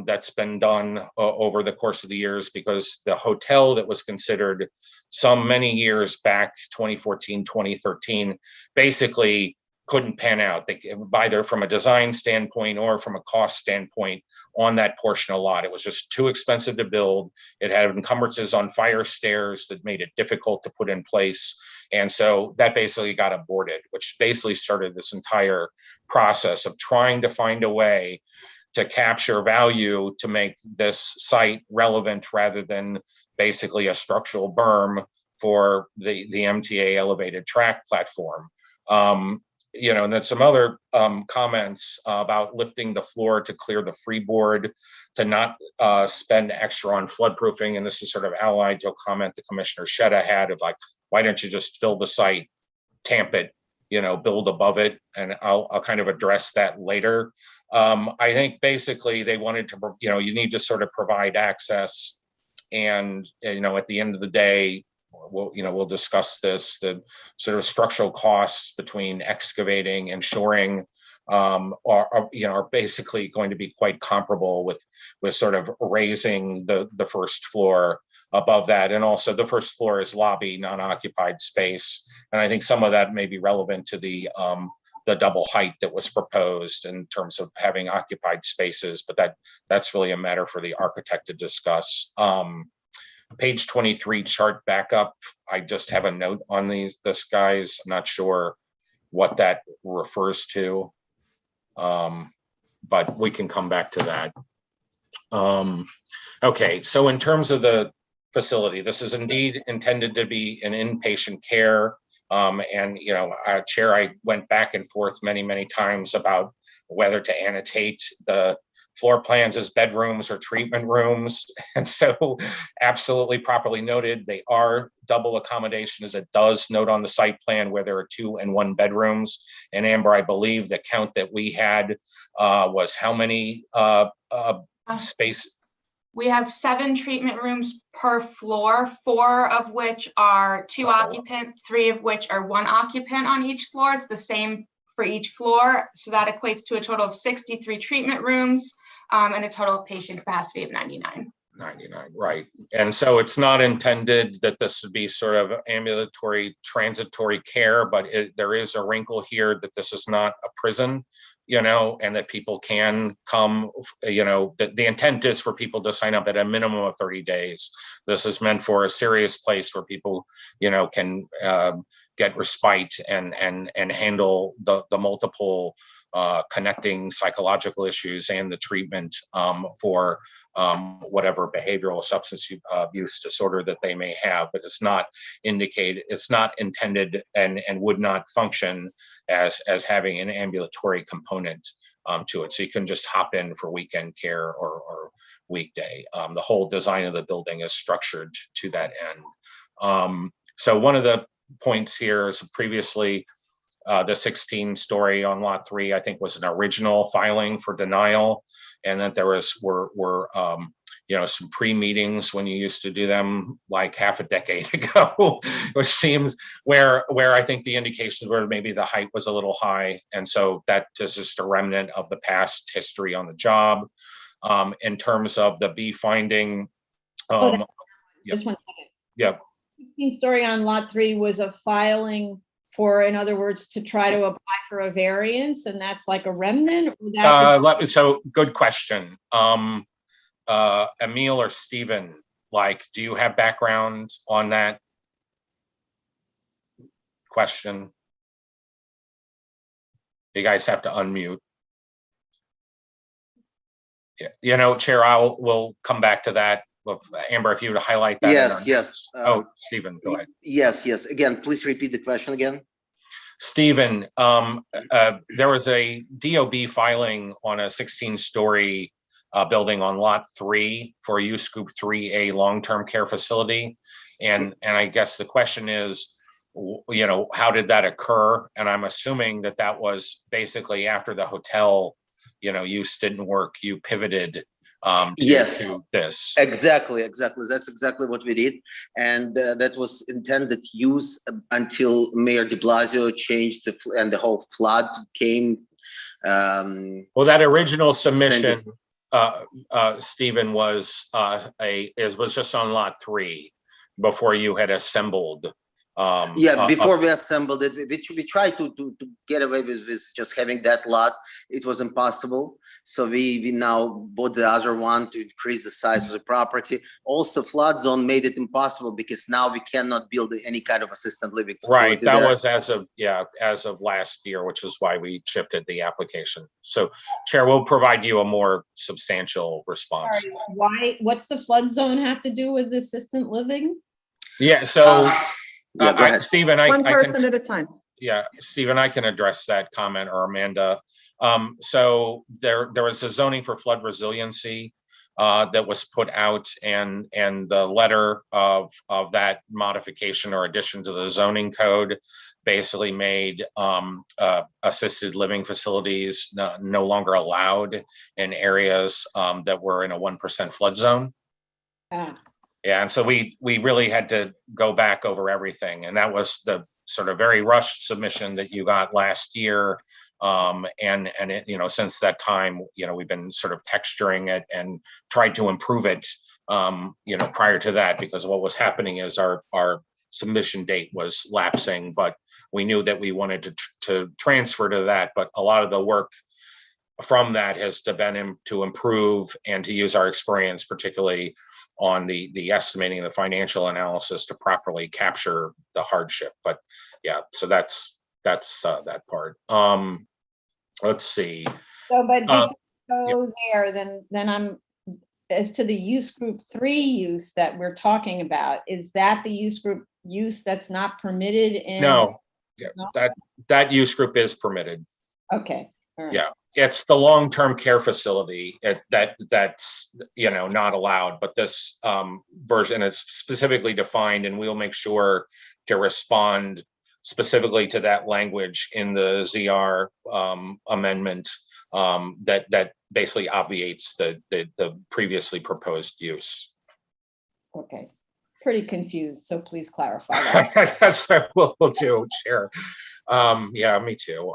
that's been done over the course of the years, because the hotel that was considered many years back, 2014, 2013, basically couldn't pan out. Either from a design standpoint or from a cost standpoint on that portion of lot. It was just too expensive to build. It had encumbrances on fire stairs that made it difficult to put in place. And so that basically got aborted, which basically started this entire process of trying to find a way to capture value to make this site relevant rather than basically a structural berm for the MTA elevated track platform. And then some other comments about lifting the floor to clear the freeboard, to not spend extra on floodproofing. And this is sort of allied to a comment the Commissioner Sheta had of like, why don't you just fill the site, tamp it, build above it? And I'll kind of address that later. I think basically they wanted to, you need to sort of provide access. And, at the end of the day, we'll discuss this, the sort of structural costs between excavating and shoring are basically going to be quite comparable with sort of raising the first floor above that. And also the first floor is lobby, non-occupied space. And I think some of that may be relevant to the double height that was proposed in terms of having occupied spaces, but that's really a matter for the architect to discuss. Page 23 chart backup. I just have a note on this, guys. I'm not sure what that refers to. But we can come back to that. Okay, so in terms of the facility, this is indeed intended to be an inpatient care. And, Chair, I went back and forth many times about whether to annotate the floor plans as bedrooms or treatment rooms. And so absolutely properly noted, they are double accommodation, as it does note on the site plan where there are 2 and 1 bedrooms. And Amber, I believe the count that we had was how many space? We have 7 treatment rooms per floor, 4 of which are 2 occupant, 3 of which are 1 occupant on each floor. It's the same for each floor. So that equates to a total of 63 treatment rooms and a total patient capacity of 99. 99, right. And so it's not intended that this would be sort of ambulatory transitory care, but there is a wrinkle here that this is not a prison, and that people can come, the intent is for people to sign up at a minimum of 30 days. This is meant for a serious place where people, can get respite and handle the multiple connecting psychological issues and the treatment for whatever behavioral substance abuse disorder that they may have, but it's not intended and would not function as having an ambulatory component to it. So you can just hop in for weekend care or weekday. The whole design of the building is structured to that end. So one of the points here is previously the 16-story on lot 3, I think, was an original filing for denial, and that there were some pre-meetings when you used to do them like half a decade ago, which seems where I think the indications were maybe the height was a little high, and so that is just a remnant of the past history on the job. In terms of the B finding, Just 1 second. Yeah. 16-story on lot 3 was a filing for, in other words, to try to apply for a variance, and that's like a remnant? Or that So good question. Emil or Stephen, do you have background on that question? You guys have to unmute. Yeah, Chair, we'll come back to that. Amber, if you would highlight that. Yes. Stephen, go ahead. Yes. Again, please repeat the question again. Stephen, there was a DOB filing on a 16-story building on lot 3 for a use group 3A long-term care facility. And I guess the question is, how did that occur? And I'm assuming that was basically after the hotel, use didn't work, you pivoted to this. Exactly. That's exactly what we did. And that was intended use until Mayor de Blasio changed and the whole flood came. Well, that original submission, Stephen, was just on lot 3 before you had assembled. Before we assembled it, we tried to get away with just having that lot. It was impossible. So we now bought the other one to increase the size of the property. Also, flood zone made it impossible because now we cannot build any kind of assisted living facility. Right, that was as of last year, which is why we shifted the application. So, Chair, we'll provide you a more substantial response. Sorry, what's the flood zone have to do with assisted living? Yeah, so go ahead. Stephen, One person at a time. Yeah, Stephen, I can address that comment, or Amanda. So there was a zoning for flood resiliency that was put out, and the letter of that modification or addition to the zoning code basically made assisted living facilities no longer allowed in areas that were in a 1% flood zone. Yeah, and so we really had to go back over everything, and that was the sort of very rushed submission that you got last year. And it, since that time, we've been sort of texturing it and tried to improve it, prior to that, because what was happening is our submission date was lapsing, but we knew that we wanted to transfer to that. But a lot of the work from that has been to improve and to use our experience, particularly on the estimating and the financial analysis to properly capture the hardship. But yeah, so that's that part. Let's see. So, but before we go there, then I'm, as to the use group 3 use that we're talking about, is that the use group use that's not permitted in? No, yeah, No? that use group is permitted. Okay, all right. Yeah, it's the long-term care facility that's not allowed, but this version is specifically defined, and we'll make sure to respond specifically to that language in the ZR amendment that basically obviates the previously proposed use. Okay, pretty confused, so please clarify that. That's what we'll do, Chair. Yeah, me too.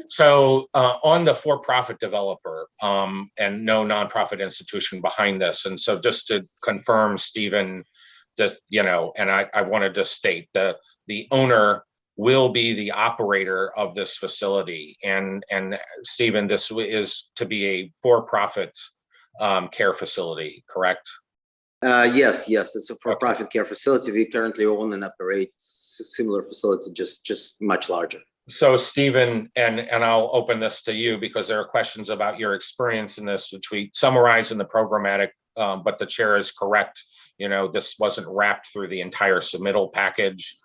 So on the for-profit developer and no nonprofit institution behind this. And so just to confirm, Stephen, just, and I wanted to state that the owner will be the operator of this facility. And Stephen, this is to be a for-profit care facility, correct? Yes, it's a for-profit care facility. We currently own and operate similar facility, just much larger. So Stephen, and I'll open this to you because there are questions about your experience in this, which we summarize in the programmatic, but the chair is correct. This wasn't wrapped through the entire submittal package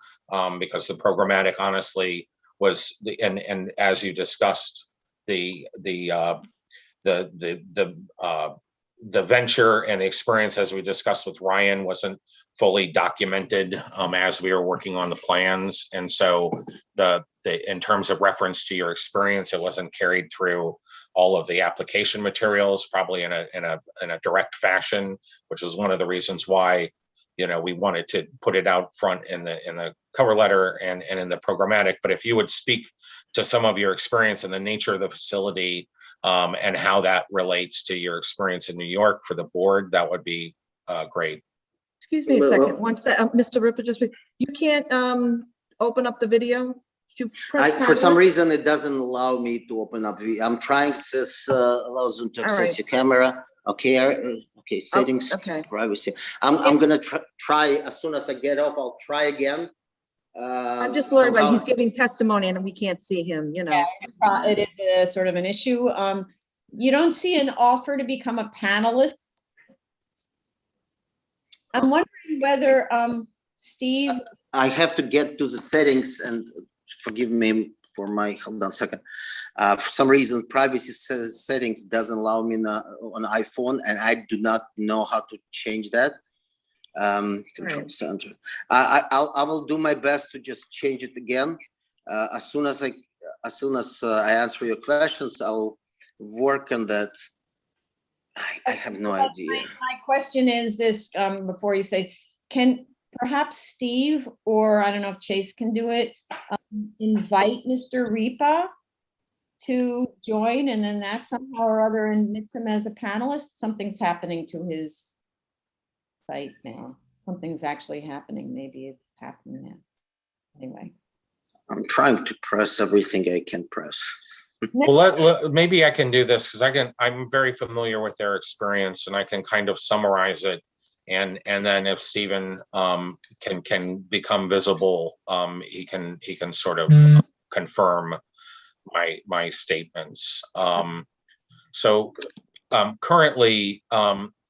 because the programmatic honestly was, and as you discussed, the venture and the experience, as we discussed with Ryan, wasn't fully documented as we were working on the plans. And so in terms of reference to your experience, it wasn't carried through all of the application materials, probably in a direct fashion, which is one of the reasons why, we wanted to put it out front in the cover letter and in the programmatic. But if you would speak to some of your experience and the nature of the facility, and how that relates to your experience in New York for the board, that would be great. Excuse me a second. One sec, Mr. Ripper, you can't open up the video? You press for some reason, it doesn't allow me to open up. I'm trying. It says allows them to access your camera. Okay, okay, settings, privacy. I'm gonna try as soon as I get off. I'll try again. I'm just learning, but he's giving testimony and we can't see him, Yeah, it is a sort of an issue. You don't see an offer to become a panelist? I'm wondering whether, Steve. I have to get to the settings, and forgive me for my, hold on a second. For some reason, privacy settings doesn't allow me on iPhone, and I do not know how to change that. Control center. I will do my best to just change it again. As soon as I answer your questions, I'll work on that. I have no idea. My question is this, before you say, can perhaps Steve, or I don't know if Chase can do it, invite Mr. Ripa to join, and then that somehow or other admits him as a panelist? Something's happening to his site now. Something's actually happening. Maybe it's happening now. Anyway. I'm trying to press everything I can press. Well, maybe I can do this because I'm very familiar with their experience, and I can kind of summarize it. And then if Stephen can become visible, he can sort of confirm my statements. So currently,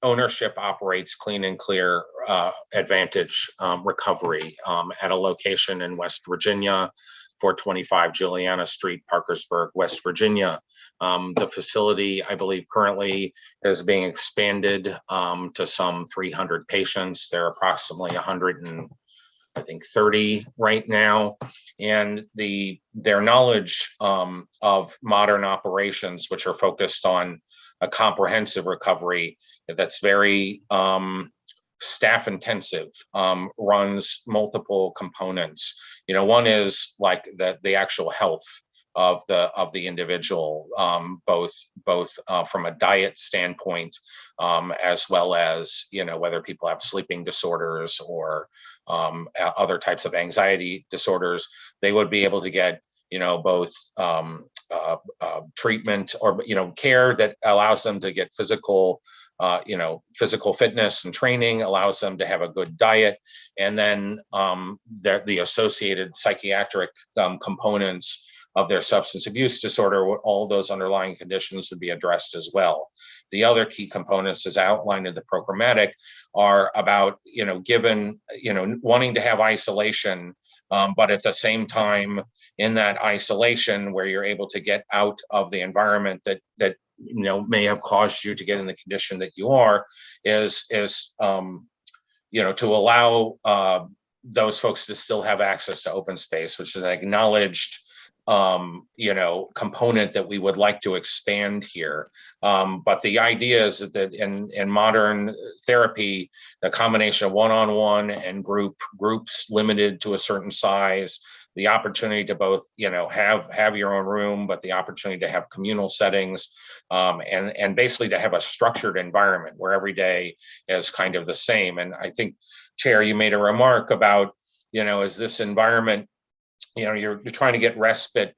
ownership operates Clean and Clear Advantage Recovery at a location in West Virginia, 425 Juliana Street, Parkersburg, West Virginia. The facility, I believe, currently is being expanded to some 300 patients. There are approximately 130 right now. And their knowledge of modern operations, which are focused on a comprehensive recovery that's very staff intensive, runs multiple components. One is like the actual health of the individual, both from a diet standpoint, as well as whether people have sleeping disorders or other types of anxiety disorders. They would be able to get both treatment or care that allows them to get physical physical fitness and training, allows them to have a good diet, and then the associated psychiatric components of their substance abuse disorder, all those underlying conditions would be addressed as well. The other key components, as outlined in the programmatic, are about, given, wanting to have isolation, but at the same time, in that isolation where you're able to get out of the environment that may have caused you to get in the condition that you are, is to allow those folks to still have access to open space, which is an acknowledged component that we would like to expand here. But the idea is that in modern therapy, the combination of one-on-one and groups limited to a certain size, the opportunity to both, have your own room, but the opportunity to have communal settings, and basically to have a structured environment where every day is kind of the same. And I think, Chair, you made a remark about, is this environment, you're trying to get respite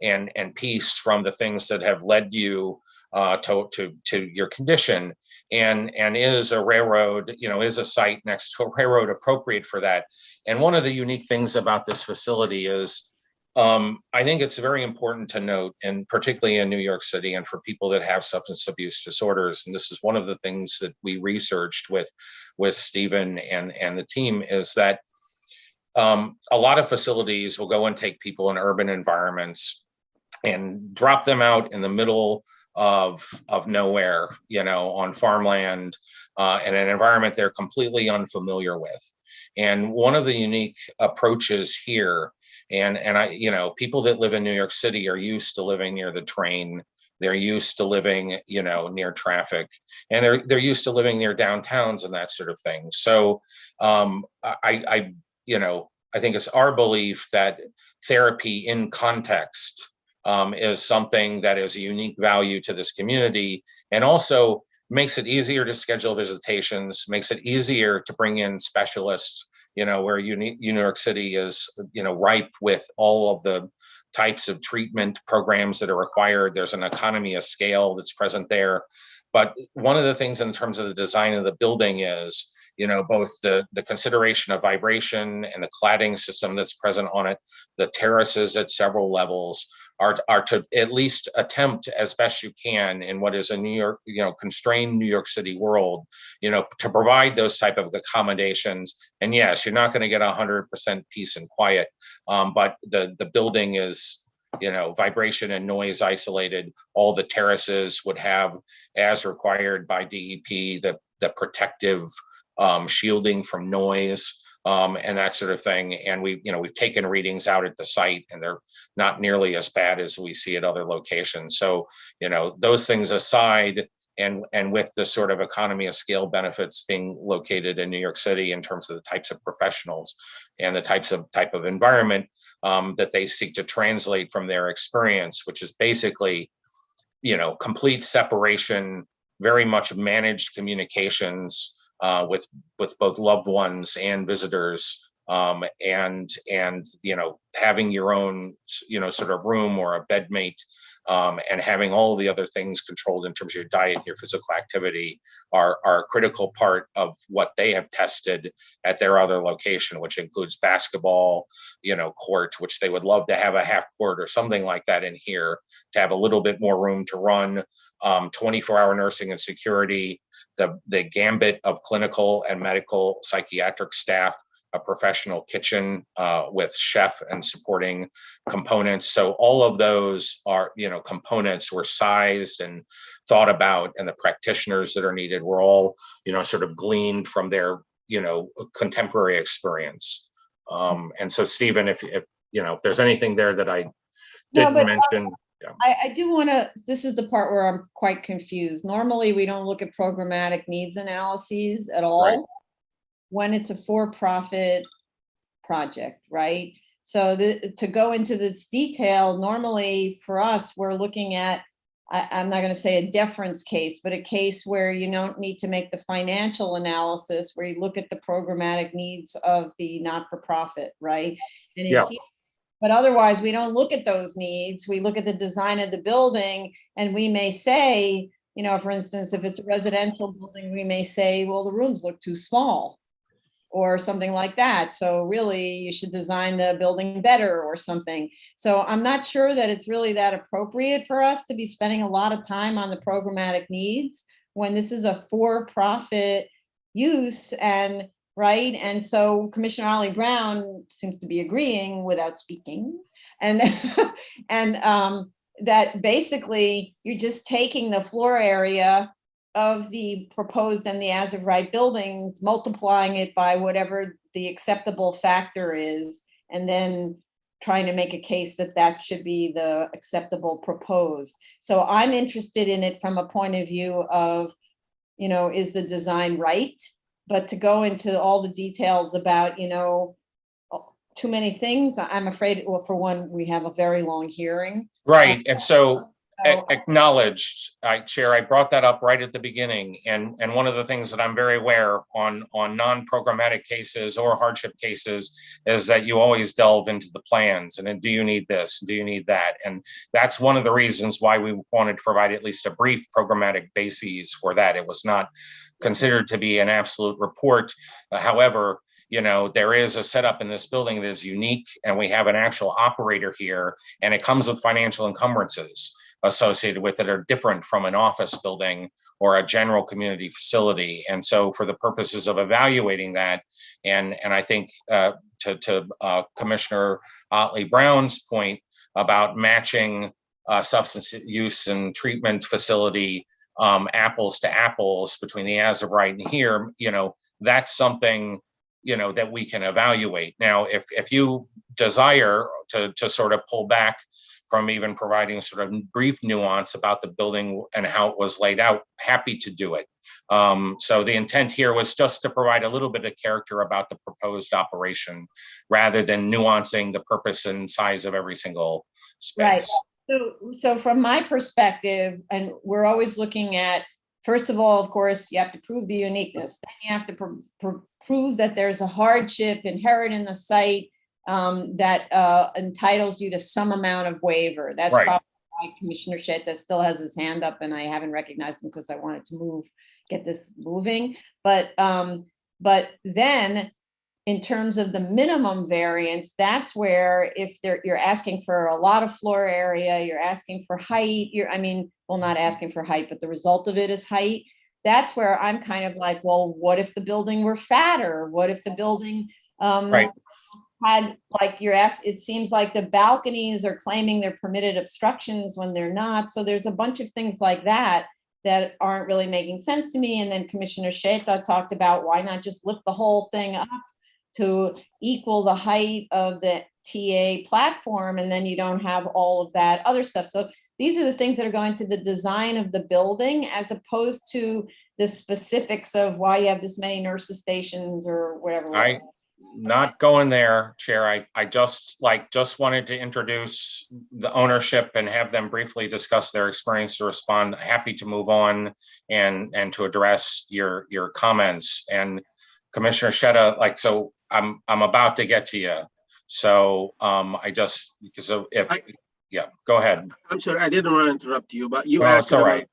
and peace from the things that have led you to your condition, and is a railroad, is a site next to a railroad appropriate for that? And one of the unique things about this facility is, I think it's very important to note, and particularly in New York City and for people that have substance abuse disorders, and this is one of the things that we researched with Stephen and the team, is that a lot of facilities will go and take people in urban environments and drop them out in the middle of nowhere, on farmland, in an environment they're completely unfamiliar with. And one of the unique approaches here, and people that live in New York City are used to living near the train. They're used to living, near traffic, and they're used to living near downtowns and that sort of thing. So I think it's our belief that therapy in context is something that is a unique value to this community, and also makes it easier to schedule visitations, makes it easier to bring in specialists, where New York City is, ripe with all of the types of treatment programs that are required. There's an economy of scale that's present there. But one of the things in terms of the design of the building is, both the consideration of vibration and the cladding system that's present on it, the terraces at several levels are to at least attempt as best you can in what is a New York, constrained New York City world, to provide those type of accommodations. And yes, you're not going to get 100% peace and quiet, but the building is, vibration and noise isolated. All the terraces would have, as required by DEP, the protective shielding from noise, and that sort of thing. And we've taken readings out at the site, and they're not nearly as bad as we see at other locations. So, those things aside, and with the sort of economy of scale benefits being located in New York City in terms of the types of professionals and the type of environment that they seek to translate from their experience, which is basically, complete separation, very much managed communications with both loved ones and visitors, and having your own, sort of room or a bedmate, and having all the other things controlled in terms of your diet and your physical activity are a critical part of what they have tested at their other location, which includes basketball, court, which they would love to have a half court or something like that in here to have a little bit more room to run, 24-hour nursing and security, the gambit of clinical and medical psychiatric staff, a professional kitchen with chef and supporting components. So all of those are, components were sized and thought about, and the practitioners that are needed were all, sort of gleaned from their, contemporary experience. And so, Stephen, if there's anything there that I didn't mention. Yeah. I do want to, this is the part where I'm quite confused. Normally, we don't look at programmatic needs analyses at all. Right. When it's a for-profit project, right? So to go into this detail, normally for us, we're looking at, I'm not going to say a deference case, but a case where you don't need to make the financial analysis, where you look at the programmatic needs of the not-for-profit, right? And Yeah. But otherwise, we don't look at those needs. We look at the design of the building, and we may say, you know, for instance, if it's a residential building, we may say, well, the rooms look too small or something like that. So really you should design the building better or something. So I'm not sure that it's really that appropriate for us to be spending a lot of time on the programmatic needs when this is a for-profit use and right. And so Commissioner Ollie Brown seems to be agreeing without speaking. And, and that basically you're just taking the floor area of the proposed and the as of right buildings, multiplying it by whatever the acceptable factor is, and then trying to make a case that that should be the acceptable proposed. So I'm interested in it from a point of view of, you know, is the design right? But to go into all the details about, you know, too many things, I'm afraid, well, for one, we have a very long hearing. Right, and so acknowledged, Chair, I brought that up right at the beginning. And one of the things that I'm very aware on non-programmatic cases or hardship cases is that you always delve into the plans and then, do you need this? Do you need that? And that's one of the reasons why we wanted to provide at least a brief programmatic basis for that. It was not considered to be an absolute report. However, you know, there is a setup in this building that is unique, and we have an actual operator here, and it comes with financial encumbrances associated with it are different from an office building or a general community facility. And so for the purposes of evaluating that, and I think to Commissioner Otley Brown's point about matching substance use and treatment facility apples to apples between the as of right and here, you know, that's something, you know, that we can evaluate. Now, if you desire to sort of pull back from even providing sort of brief nuance about the building and how it was laid out, happy to do it. So the intent here was just to provide a little bit of character about the proposed operation rather than nuancing the purpose and size of every single space. Right. So from my perspective, and we're always looking at, first of all, of course, you have to prove the uniqueness. Then you have to prove that there's a hardship inherent in the site that entitles you to some amount of waiver. That's right. Probably why Commissioner Sheta still has his hand up, and I haven't recognized him because I wanted to get this moving. But then in terms of the minimum variance, that's where if you're asking for a lot of floor area, you're asking for height, not asking for height, but the result of it is height. That's where I'm kind of like, well, what if the building were fatter? What if the building right. had, like it seems like the balconies are claiming they're permitted obstructions when they're not. So there's a bunch of things like that that aren't really making sense to me. And then Commissioner Sheta talked about why not just lift the whole thing up to equal the height of the TA platform, and then you don't have all of that other stuff. So these are the things that are going to the design of the building as opposed to the specifics of why you have this many nurses stations or whatever. Not going there, Chair. I just wanted to introduce the ownership and have them briefly discuss their experience to respond. Happy to move on and to address your comments. And Commissioner Sheta, so I'm about to get to you. So yeah, go ahead. I'm sorry, I didn't want to interrupt you, but you asked about,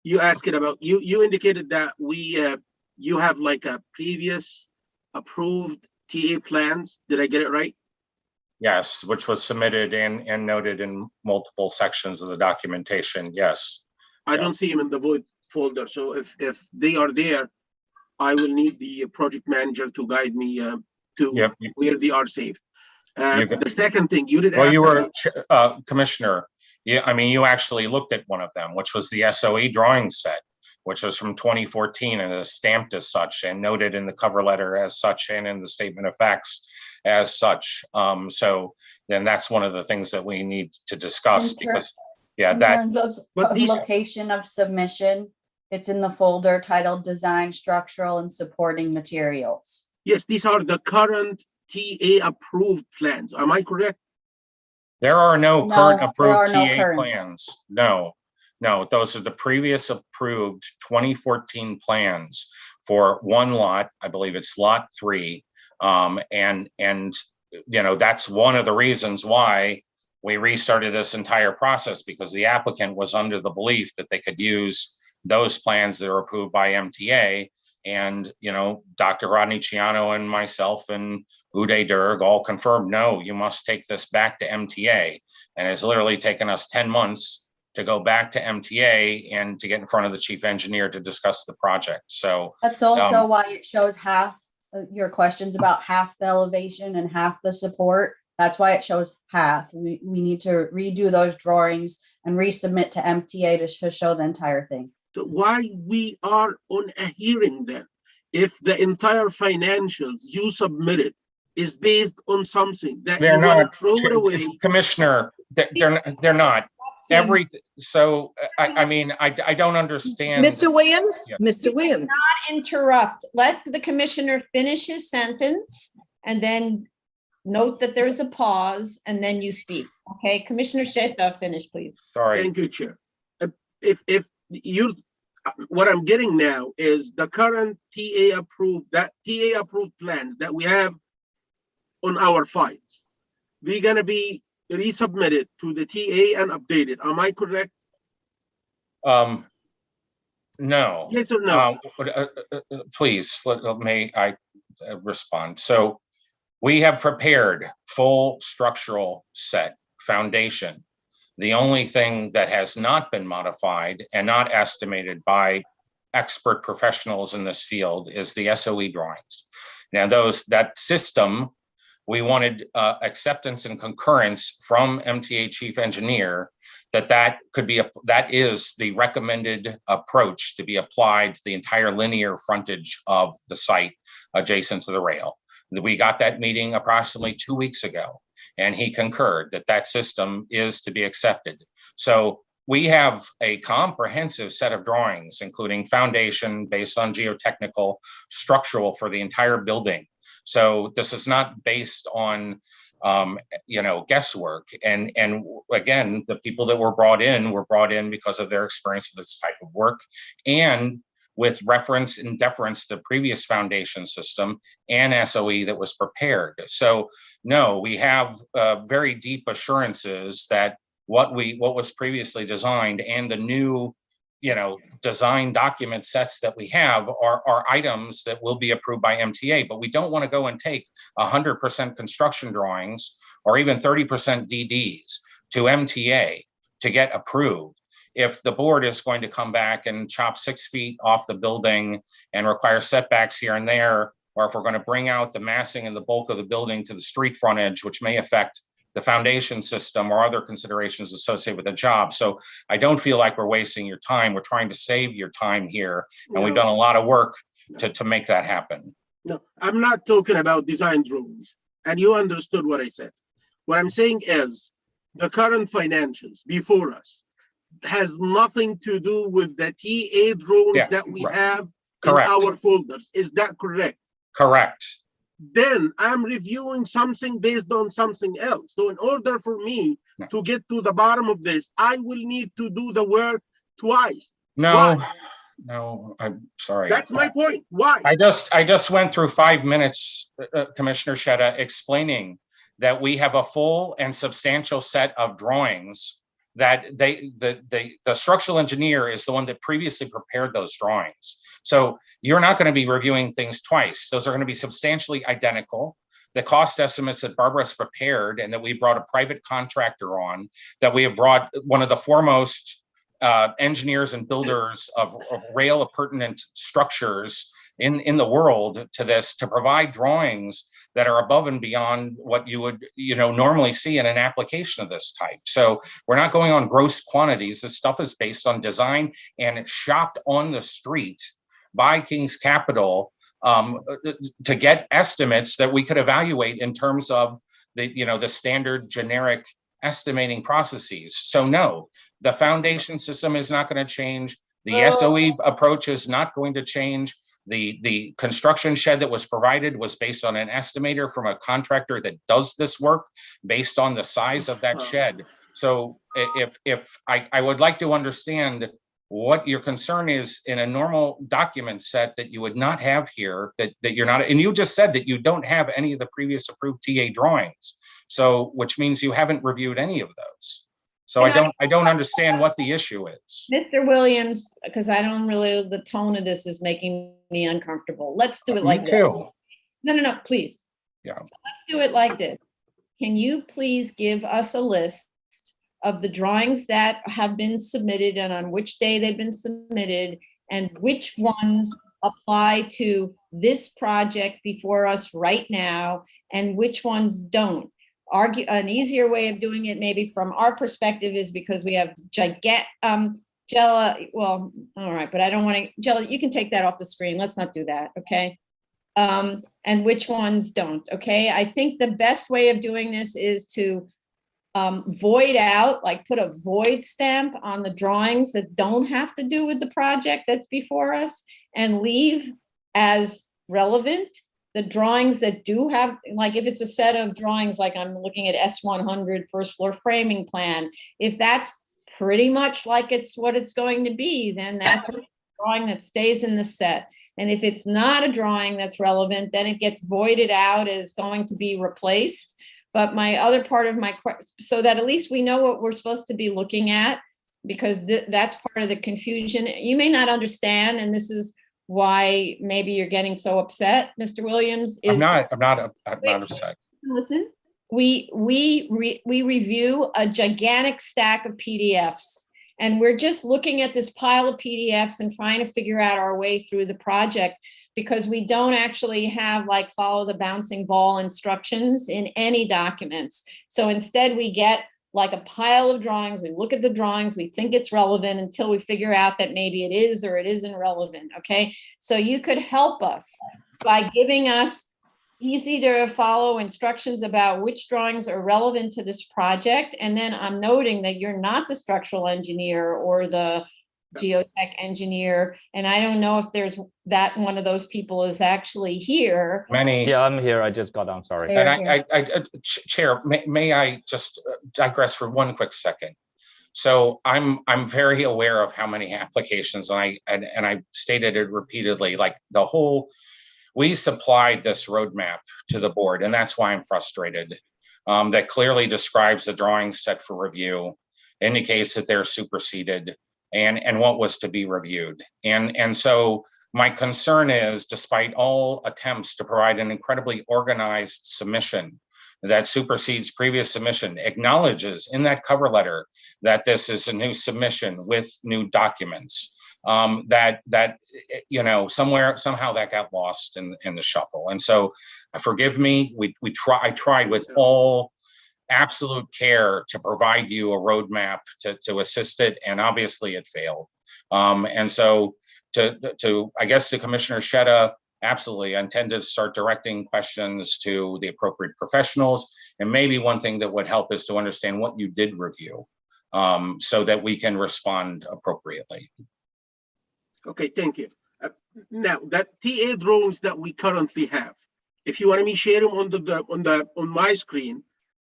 you indicated that you have like a previous approved TA plans. Did I get it right? Yes, which was submitted and noted in multiple sections of the documentation. Yes. I don't see them in the void folder. So if they are there, I will need the project manager to guide me to where they are saved. The second thing you did ask about, Commissioner, you actually looked at one of them, which was the SOE drawing set, which was from 2014 and is stamped as such and noted in the cover letter as such and in the statement of facts as such. So then that's one of the things that we need to discuss because terms of location of submission, it's in the folder titled Design, Structural, and Supporting Materials. Yes, these are the current TA approved plans. Am I correct? There are no current approved TA plans. No, those are the previous approved 2014 plans for one lot. I believe it's lot 3. And that's one of the reasons why we restarted this entire process, because the applicant was under the belief that they could use those plans that are approved by MTA. And, Dr. Rodney Ciano and myself and Uday Durg all confirmed, no, you must take this back to MTA. And it's literally taken us 10 months to go back to MTA and to get in front of the chief engineer to discuss the project. So That's also why it shows half your questions about half the elevation and half the support. That's why it shows half. We need to redo those drawings and resubmit to MTA to show the entire thing. So why we are on a hearing then? If the entire financials you submitted is based on something that they're you want not, to throw it away. Commissioner, they're not. So I mean, I don't understand. Mr. Williams, Yeah. Mr. Williams. Not interrupt. Let the commissioner finish his sentence and then note that there's a pause and then you speak. Okay, Commissioner Sheta, finish, please. Sorry. Thank you, Chair. If you, what I'm getting now is the current TA approved plans that we have on our files. We're gonna be resubmitted to the TA and updated. Am I correct? No. Yes or no? Please, may I respond? So we have prepared full structural set foundation. The only thing that has not been modified and not estimated by expert professionals in this field is the SOE drawings. Now that system, we wanted acceptance and concurrence from MTA chief engineer that is the recommended approach to be applied to the entire linear frontage of the site adjacent to the rail. We got that meeting approximately 2 weeks ago, and he concurred that system is to be accepted. So we have a comprehensive set of drawings, including foundation based on geotechnical, structural for the entire building. So this is not based on guesswork. And again, the people that were brought in because of their experience with this type of work, and with reference and deference to the previous foundation system and SOE that was prepared. So no, we have very deep assurances that what was previously designed and the new design document sets that we have are items that will be approved by MTA, but we don't want to go and take 100% construction drawings or even 30% DDs to MTA to get approved. If the board is going to come back and chop 6 feet off the building and require setbacks here and there, or if we're going to bring out the massing and the bulk of the building to the street frontage, which may affect the foundation system or other considerations associated with the job. So I don't feel like we're wasting your time. We're trying to save your time here. And we've done a lot of work to make that happen. No, I'm not talking about design drawings. And you understood what I said. What I'm saying is the current financials before us has nothing to do with the TA drawings that we have in our folders. Is that correct? Correct. Then I'm reviewing something based on something else. So in order for me to get to the bottom of this, I will need to do the work twice. No, I'm sorry. That's my point. Why? I just went through 5 minutes, Commissioner Sheta, explaining that we have a full and substantial set of drawings that the structural engineer is the one that previously prepared those drawings. So you're not going to be reviewing things twice. Those are going to be substantially identical. The cost estimates that Barbara's prepared and that we brought a private contractor on, that we have brought one of the foremost engineers and builders of rail appurtenant structures in the world to this, to provide drawings that are above and beyond what you would normally see in an application of this type. So we're not going on gross quantities. This stuff is based on design and shopped on the street by King's Capital to get estimates that we could evaluate in terms of the standard generic estimating processes. So no, the foundation system is not going to change. The SOE approach is not going to change. The construction shed that was provided was based on an estimator from a contractor that does this work based on the size of that shed. So if I would like to understand what your concern is in a normal document set that you would not have here, that you're not, and you just said that you don't have any of the previous approved TA drawings. So, which means you haven't reviewed any of those. So I don't understand what the issue is. Mr. Williams, because I don't really, the tone of this is making me uncomfortable. Let's do it like Me this. too. No, please. Yeah. So let's do it like this. Can you please give us a list of the drawings that have been submitted and on which day they've been submitted and which ones apply to this project before us right now and which ones don't? An easier way of doing it, maybe from our perspective, is because we have Jella, well, all right, but I don't want to, Jella, you can take that off the screen. Let's not do that, okay? And which ones don't, okay? I think the best way of doing this is to void out, like put a void stamp on the drawings that don't have to do with the project that's before us and leave as relevant the drawings that do have, like if it's a set of drawings, like I'm looking at S100 first floor framing plan, if that's pretty much like it's what it's going to be, then that's a drawing that stays in the set. And if it's not a drawing that's relevant, then it gets voided out as going to be replaced. But my other part of my question, so that at least we know what we're supposed to be looking at, because that's part of the confusion. You may not understand, and this is why maybe you're getting so upset, Mr. Williams. I'm not upset. Listen, we review a gigantic stack of PDFs, and we're just looking at this pile of PDFs and trying to figure out our way through the project, because we don't actually have like follow the bouncing ball instructions in any documents. So instead we get like a pile of drawings. We look at the drawings, we think it's relevant until we figure out that maybe it is or it isn't relevant, okay? So you could help us by giving us easy to follow instructions about which drawings are relevant to this project. And then I'm noting that you're not the structural engineer or the geotech engineer, and I don't know if there's that one of those people is actually here. Yeah, I'm here. I just got on. Sorry. And Chair, may I just digress for one quick second? So I'm very aware of how many applications, and I stated it repeatedly. Like we supplied this roadmap to the board, and that's why I'm frustrated. That clearly describes the drawings set for review, indicates that they're superseded, and what was to be reviewed. And so my concern is, despite all attempts to provide an incredibly organized submission that supersedes previous submission, acknowledges in that cover letter that this is a new submission with new documents, that somehow that got lost in the shuffle. And so forgive me, I tried with all absolute care to provide you a roadmap to assist it, and obviously it failed. And so I guess to Commissioner Sheta, absolutely, I intend to start directing questions to the appropriate professionals. And maybe one thing that would help is to understand what you did review, so that we can respond appropriately. Okay, thank you. Now that TA drawings that we currently have, if you want me to share them on my screen,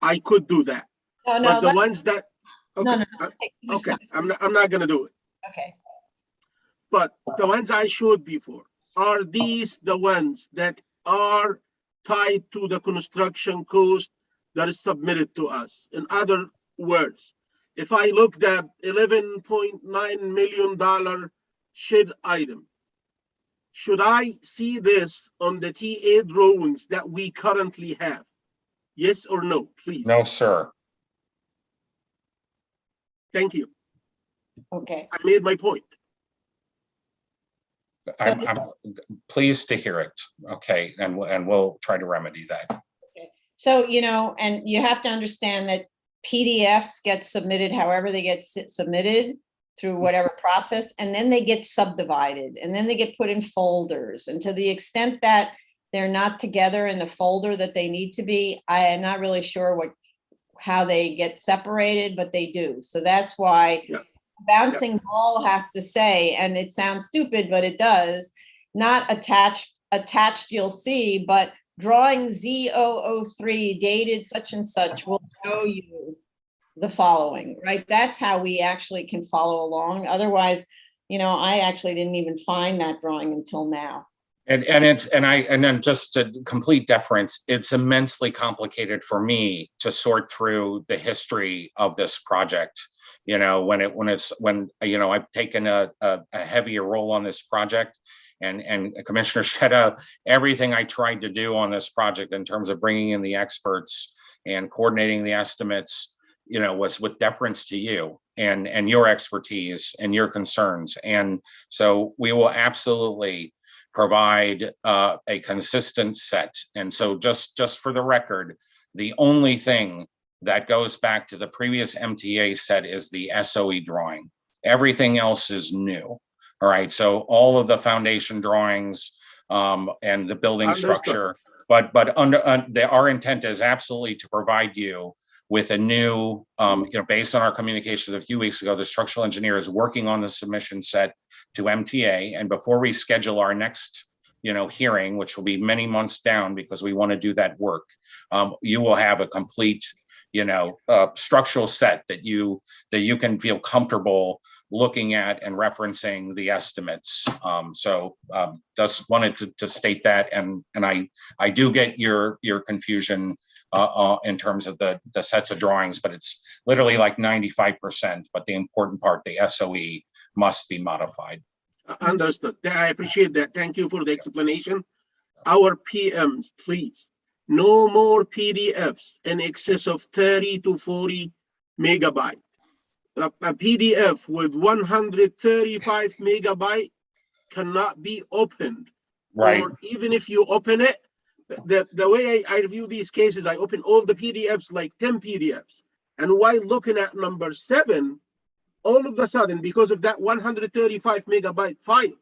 I could do that. No, but the ones that okay, no. Okay, I'm not gonna do it. Okay. But the ones I showed before, are these the ones that are tied to the construction cost that is submitted to us? In other words, if I looked at $11.9 million shed item, should I see this on the TA drawings that we currently have? Yes or no, please? No, sir. Thank you. Okay. I made my point. I'm pleased to hear it. Okay, and we'll try to remedy that. Okay. So, and you have to understand that PDFs get submitted however they get submitted through whatever process, and then they get subdivided, and then they get put in folders. And to the extent that they're not together in the folder that they need to be, I am not really sure how they get separated, but they do. So that's why bouncing ball has to say, and it sounds stupid, but it does, not attached you'll see, but drawing Z003 dated such and such will show you the following, right? That's how we actually can follow along. Otherwise, I actually didn't even find that drawing until now. And then just a complete deference, it's immensely complicated for me to sort through the history of this project. When I've taken a heavier role on this project, and Commissioner Sheta, everything I tried to do on this project in terms of bringing in the experts and coordinating the estimates, was with deference to you and your expertise and your concerns. And so we will absolutely provide a consistent set. And so just for the record, the only thing that goes back to the previous MTA set is the SOE drawing. Everything else is new. All right, so all of the foundation drawings and the building structure, but our intent is absolutely to provide you with a new, based on our communications a few weeks ago, the structural engineer is working on the submission set to MTA, and before we schedule our next, hearing, which will be many months down because we want to do that work, you will have a complete, structural set that you can feel comfortable looking at and referencing the estimates. Just wanted to state that, and I do get your confusion in terms of the sets of drawings, but it's literally like 95%. But the important part, the SOE, must be modified. Understood. I appreciate that. Thank you for the explanation. Our PMs, please, no more PDFs in excess of 30 to 40 megabyte. A PDF with 135 megabyte cannot be opened. Right. Or even if you open it, the way I review these cases, I open all the PDFs, like 10 PDFs. And while looking at number 7, all of a sudden, because of that 135 megabyte file,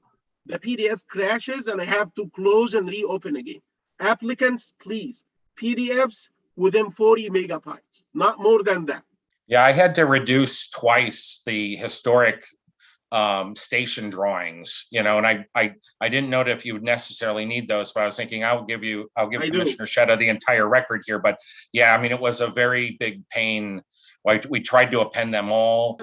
the PDF crashes and I have to close and reopen again. Applicants, please, PDFs within 40 megabytes, not more than that. Yeah, I had to reduce twice the historic station drawings, and I didn't know if you would necessarily need those, but I was thinking I'll give Commissioner Sheta the entire record here. But yeah, I mean, it was a very big pain. We tried to append them all,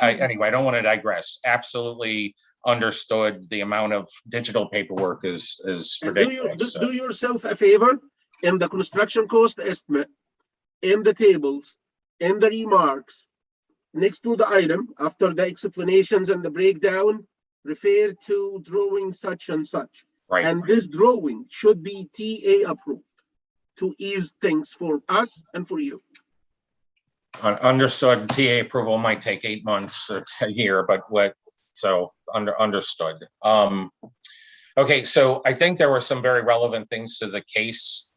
anyway, I don't want to digress. Absolutely understood. The amount of digital paperwork is ridiculous. Do yourself a favor, in the construction cost estimate, in the tables, in the remarks, next to the item, after the explanations and the breakdown, refer to drawing such and such. Right. And this drawing should be TA approved to ease things for us and for you. Understood. TA approval might take 8 months to a year, but understood. Okay, so I think there were some very relevant things to the case,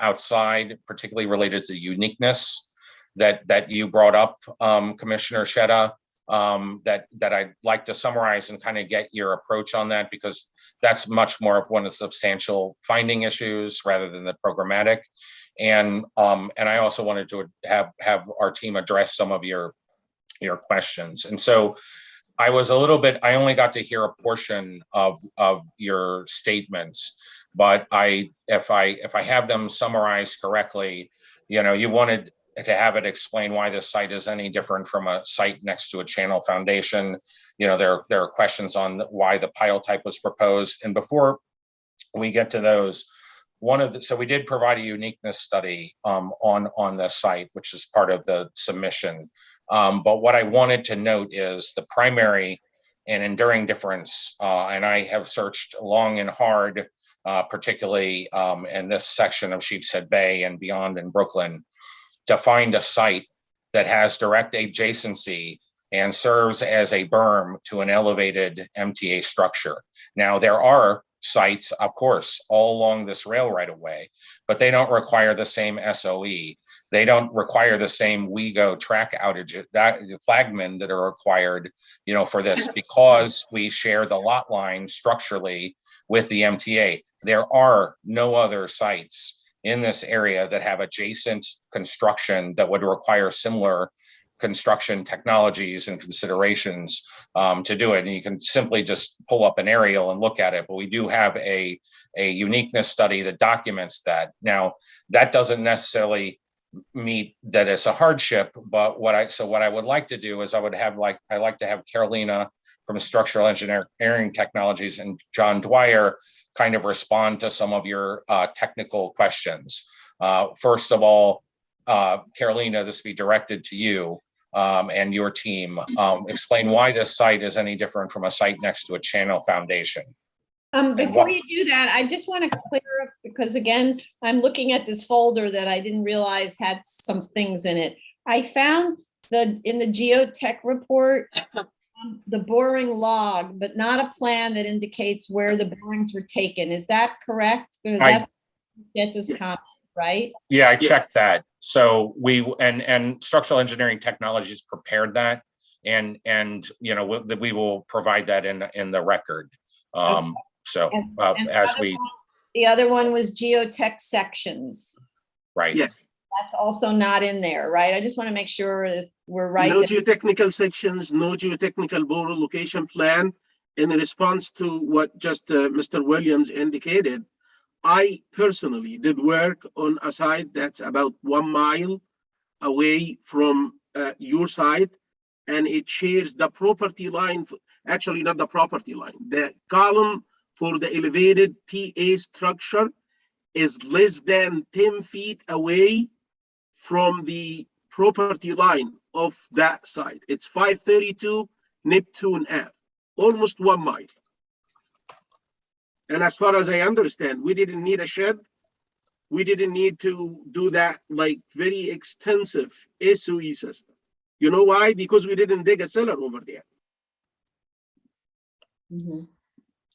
outside, particularly related to uniqueness that you brought up, Commissioner Sheta, that I'd like to summarize and kind of get your approach on that, because that's much more of one of the substantial finding issues rather than the programmatic. And I also wanted to have our team address some of your questions. And so I only got to hear a portion of your statements, but if I have them summarized correctly, you wanted to have it explain why this site is any different from a site next to a channel foundation. There are questions on why the pile type was proposed. And before we get to those, so we did provide a uniqueness study on the site, which is part of the submission. But what I wanted to note is the primary and enduring difference, and I have searched long and hard, particularly in this section of Sheepshead Bay and beyond in Brooklyn, to find a site that has direct adjacency and serves as a berm to an elevated MTA structure. Now, there are sites, of course, all along this rail right of way, but they don't require the same SOE. They don't require the same WeGo track outage flagmen that are required, for this, because we share the lot line structurally with the MTA. There are no other sites in this area that have adjacent construction that would require similar construction technologies and considerations to do it. And you can simply just pull up an aerial and look at it, but we do have a uniqueness study that documents that. Now, that doesn't necessarily meet that it's a hardship, but what I would like to do is I like to have Carolina from Structural Engineering Technologies and John Dwyer kind of respond to some of your technical questions. First of all, Carolina, this will be directed to you and your team. Explain why this site is any different from a site next to a channel foundation. Before you do that, I just want to clear up, because again, I'm looking at this folder that I didn't realize had some things in it. I found in the geotech report, the boring log, but not a plan that indicates where the borings were taken. Is that correct? Because that's get this comment, right? Yeah, I checked that. So we and Structural Engineering Technologies prepared that, and you know, we will provide that in the record. Okay. So And as we the other one was geotech sections. right. Yes. That's also not in there, right? I just want to make sure that we're right. No geotechnical sections, no geotechnical borrow location plan. In response to what just Mr. Williams indicated, I personally did work on a site that's about 1 mile away from your site, and it shares the property line, actually not the property line, the column for the elevated TA structure is less than 10 feet away from the property line of that site. It's 532 Neptune Ave, almost 1 mile. And as far as I understand, we didn't need a shed. We didn't need to do that like very extensive SOE system. You know why? Because we didn't dig a cellar over there. Mm-hmm.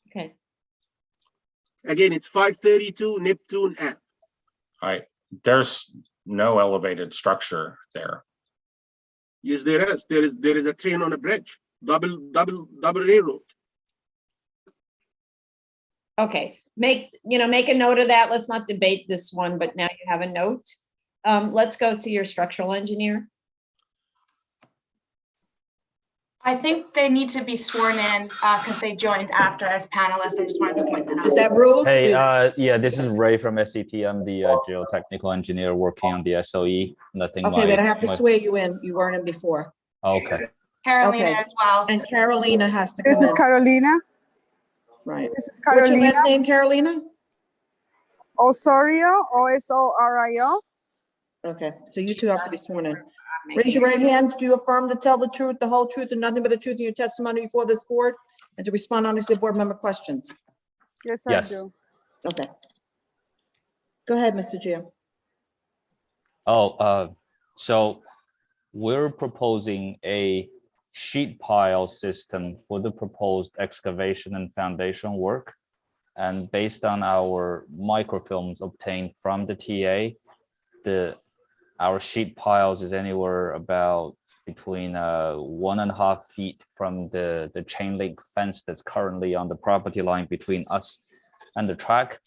Okay. Again, it's 532 Neptune Ave. All right. There's no elevated structure there. Yes, there is. There is a train on a bridge, double railroad. Okay, make a note of that. Let's not debate this one, but now you have a note. Let's go to your structural engineer. I think they need to be sworn in because they joined after as panelists. I just wanted to point that out. Is that rude? Hey, yeah, this is Ray from SCT. I'm the geotechnical engineer working on the SOE. Nothing. Okay, but I have to swear you in. You weren't in before. Okay. Carolina Okay. as well. And Carolina has to come in. This is Carolina. Right. This is What's your Carolina last name, Carolina? Osorio, Osorio. Okay, so you two have to be sworn in. Raise your right hands. Do you affirm to tell the truth, the whole truth, and nothing but the truth in your testimony before this board, and to respond honestly to board member questions? Yes, Yes. I do. Okay. Go ahead, Mr. Gio. So we're proposing a sheet pile system for the proposed excavation and foundation work. And based on our microfilms obtained from the TA, our sheet piles is anywhere about between 1.5 feet from the chain link fence that's currently on the property line between us and the track.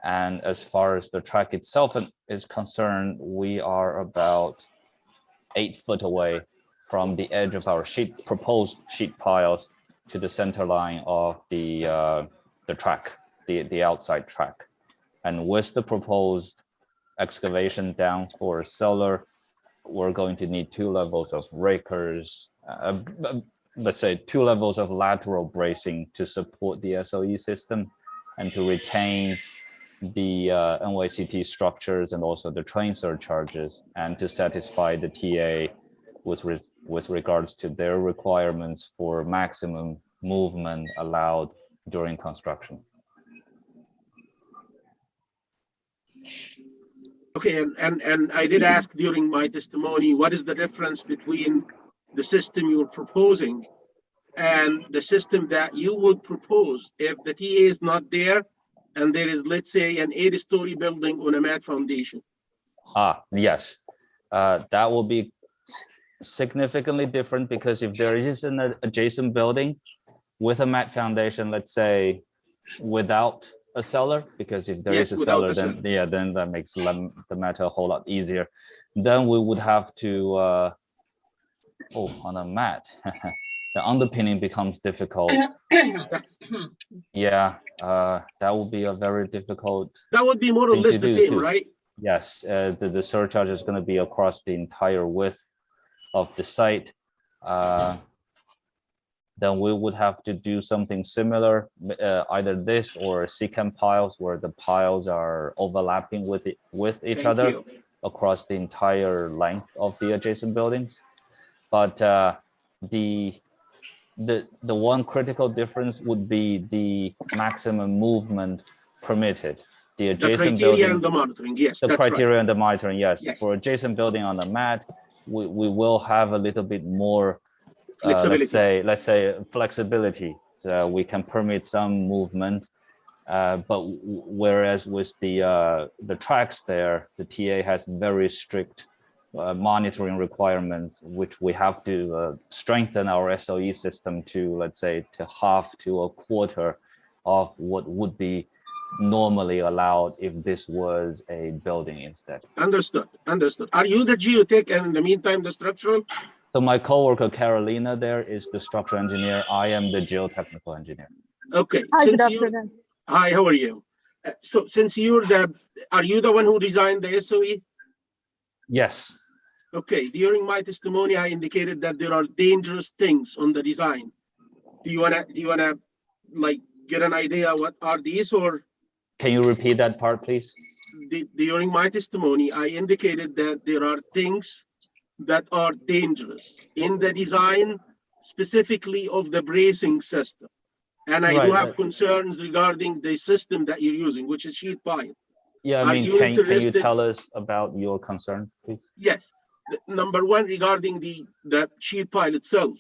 And as far as the track itself is concerned, we are about 8 foot away from the edge of our proposed sheet piles to the center line of the track, the outside track. And with the proposed excavation down for a cellar, we're going to need 2 levels of rakers, let's say 2 levels of lateral bracing to support the SOE system and to retain the NYCT structures and also the train surcharges, and to satisfy the TA with regards to their requirements for maximum movement allowed during construction. Okay, and I did ask during my testimony, what is the difference between the system you're proposing and the system that you would propose if the TA is not there and there is, let's say, an 8-story building on a mat foundation? Yes, that will be significantly different, because if there is an adjacent building with a mat foundation, let's say without a cellar, because if there is a cellar, then then that makes the matter a whole lot easier. Then we would have to on a mat. The underpinning becomes difficult. Yeah, that would be a very difficult. That would be more or less the same, right? Yes, the surcharge is going to be across the entire width of the site. then we would have to do something similar, either this or secant piles where the piles are overlapping with each Thank other you. across the entire length of the adjacent buildings. But the one critical difference would be the maximum movement permitted. The adjacent criteria building, and the monitoring, yes, the that's right. criteria and the monitoring, yes. Yes. For adjacent building on the mat, we will have a little bit more, Flexibility. let's say flexibility. So we can permit some movement, but whereas with the tracks there, the TA has very strict monitoring requirements, which we have to strengthen our SOE system to, let's say, to half to a quarter of what would be normally allowed if this was a building instead. Understood. Are you the geotech and in the meantime the structural? So my coworker Carolina there is the structural engineer. I am the geotechnical engineer. Okay. Hi, good Since you, afternoon. hi, how are you? So since are you the one who designed the SOE? Yes. Okay. During my testimony, I indicated that there are dangerous things on the design. Do you wanna like get an idea what are these, or? Can you repeat that part, please? During my testimony, I indicated that there are things that are dangerous in the design, specifically of the bracing system. And I do have concerns regarding the system that you're using, which is sheet pile. Yeah, I mean, can you tell us about your concern, please? Yes. Number one, regarding the sheet pile itself,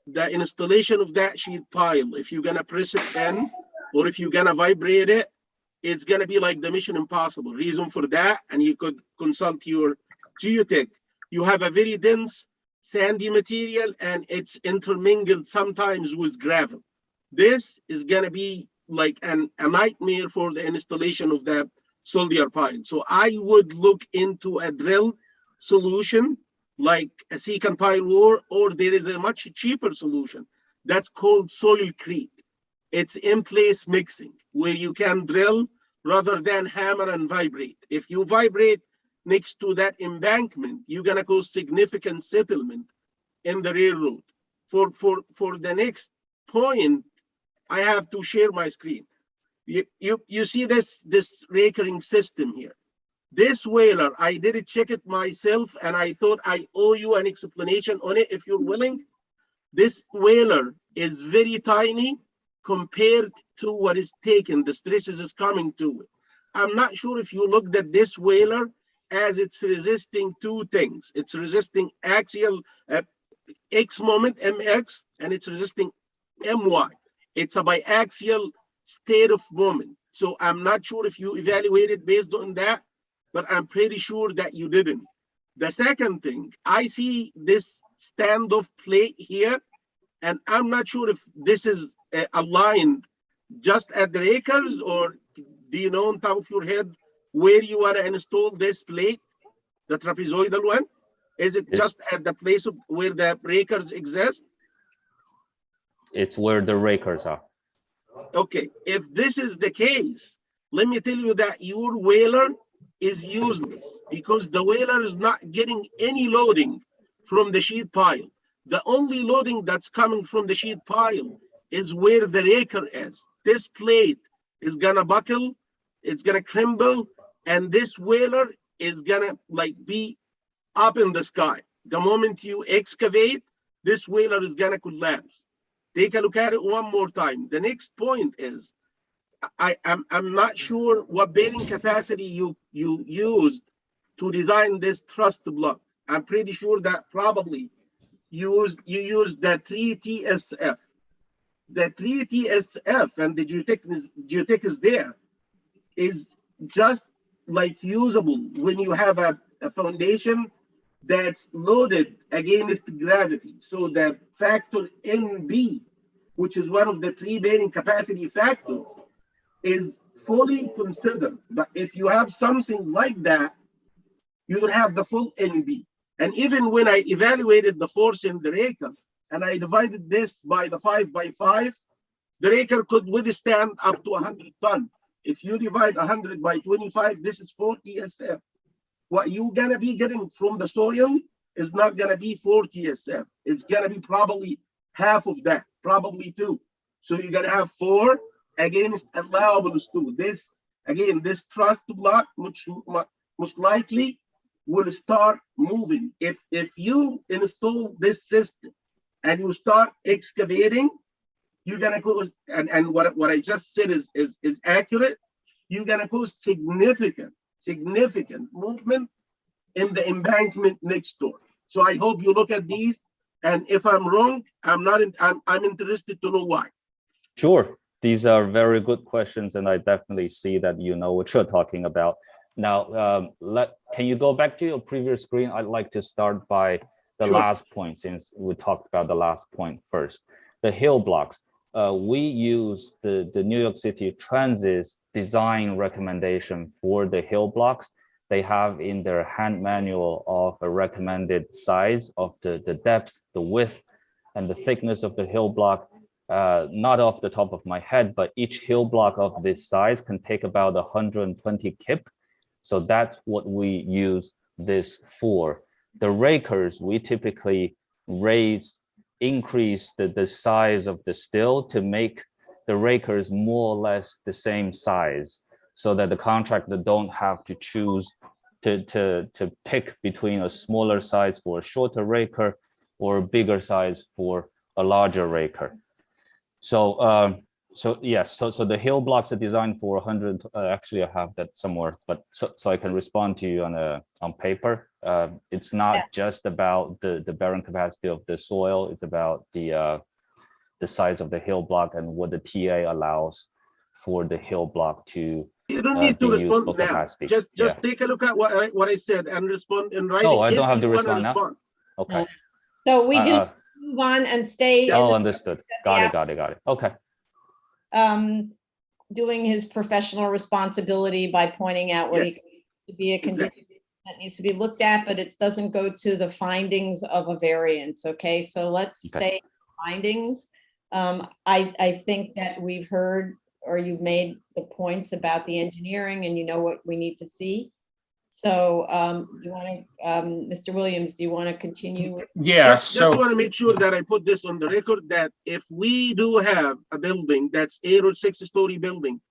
the installation of that sheet pile, if you're gonna press it in, or if you're gonna vibrate it, it's gonna be like the Mission Impossible. Reason for that, and you could consult your geotech. You have a very dense sandy material and it's intermingled sometimes with gravel. This is gonna be like a nightmare for the installation of the soldier pile. So I would look into a drill solution like a secant pile, or there is a much cheaper solution that's called soilcrete. It's in place mixing where you can drill rather than hammer and vibrate. If you vibrate next to that embankment, you're gonna cause significant settlement in the railroad. For the next point, I have to share my screen. You see this rakering system here. This whaler, I did check it myself, and I thought I owe you an explanation on it if you're willing. This whaler is very tiny compared to what is taken. The stresses is coming to it. I'm not sure if you looked at this whaler as it's resisting two things. It's resisting axial X moment, MX, and it's resisting MY. It's a biaxial state of moment. So I'm not sure if you evaluated based on that, but I'm pretty sure that you didn't. The second thing, I see this standoff plate here, and I'm not sure if this is aligned just at the acres, or do you know on top of your head where you want to install this plate, the trapezoidal one? Is it just at the place of where the breakers exist? It's where the rakers are. Okay, if this is the case, let me tell you that your whaler is useless because the whaler is not getting any loading from the sheet pile. The only loading that's coming from the sheet pile is where the raker is. This plate is gonna buckle, it's gonna crumble, and this whaler is gonna like be up in the sky. The moment you excavate, this whaler is gonna collapse. Take a look at it one more time. The next point is, I'm not sure what bearing capacity you used to design this truss block. I'm pretty sure that probably you used the 3TSF. The 3TSF, and the geotech is there, is just like usable when you have a foundation that's loaded against gravity. So the factor NB, which is one of the three bearing capacity factors, is fully considered. But if you have something like that, you don't have the full NB. And even when I evaluated the force in the raker, and I divided this by the 5x5, the raker could withstand up to 100 tons. If you divide 100 by 25, this is 40 SF. What you're gonna be getting from the soil is not gonna be 40 SF. It's gonna be probably half of that, probably 2. So you're gonna have 4 against allowables 2. This, again, this trust block, most likely will start moving. If you install this system and you start excavating, you're gonna go, and what I just said is accurate. You're gonna cause significant movement in the embankment next door. So I hope you look at these, and if I'm wrong, I'm interested to know why. Sure, these are very good questions, and I definitely see that you know what you're talking about. Now, can you go back to your previous screen? I'd like to start by the last point, since we talked about the last point first. The hill blocks. We use the New York City Transit's design recommendation for the hill blocks. They have in their hand manual of a recommended size of the depth, the width, and the thickness of the hill block. Not off the top of my head, but each hill block of this size can take about 120 kip. So that's what we use this for. The rakers, we typically increase the size of the still to make the rakers more or less the same size, so that the contractor don't have to choose to pick between a smaller size for a shorter raker or a bigger size for a larger raker. So yes, so the hill blocks are designed for 100. Actually, I have that somewhere, but so I can respond to you on paper. It's not just about the bearing capacity of the soil. It's about the size of the hill block and what the TA allows for the hill block to. You don't need to respond now. Capacity. Just take a look at what I said and respond in writing. No, I don't have to respond now. Okay. So we do move on and stay. Understood. Got it. Okay. Doing his professional responsibility by pointing out what he to be a condition that needs to be looked at, but it doesn't go to the findings of a variance. Okay, so let's stay findings. I think that we've heard, or you've made the points about the engineering, and you know what we need to see. So you want to, Mr. Williams, do you want to continue? Yeah, just want to make sure that I put this on the record, that if we do have a building that's 8 or 6-story building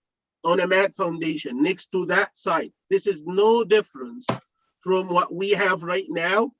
on a mat foundation next to that site, this is no difference from what we have right now,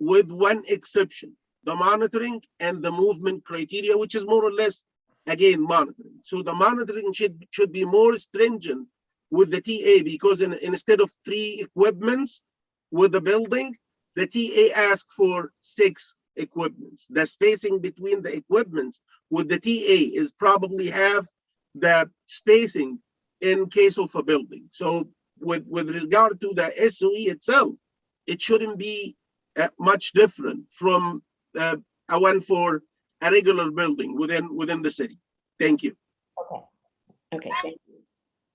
with one exception: the monitoring and the movement criteria, which is more or less, again, monitoring. So the monitoring should be more stringent with the TA, because instead of 3 equipments with the building, the TA asks for 6 equipments. The spacing between the equipments with the TA is probably half the spacing in case of a building. So with regard to the SOE itself, it shouldn't be much different from a one for a regular building within the city. Thank you. Okay, thank you.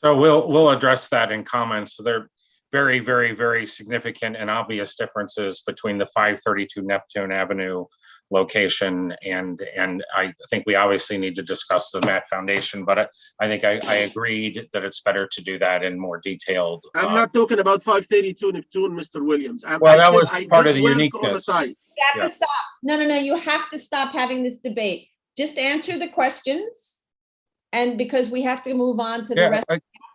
So we'll address that in comments. So there are very, very, very significant and obvious differences between the 532 Neptune Avenue location, and I think we obviously need to discuss the mat foundation, but I think I agreed that it's better to do that in more detailed. I'm not talking about 532 Neptune, Mr. Williams. Well, that was part of the uniqueness. You have to stop. No, you have to stop having this debate. Just answer the questions, and because we have to move on to the rest.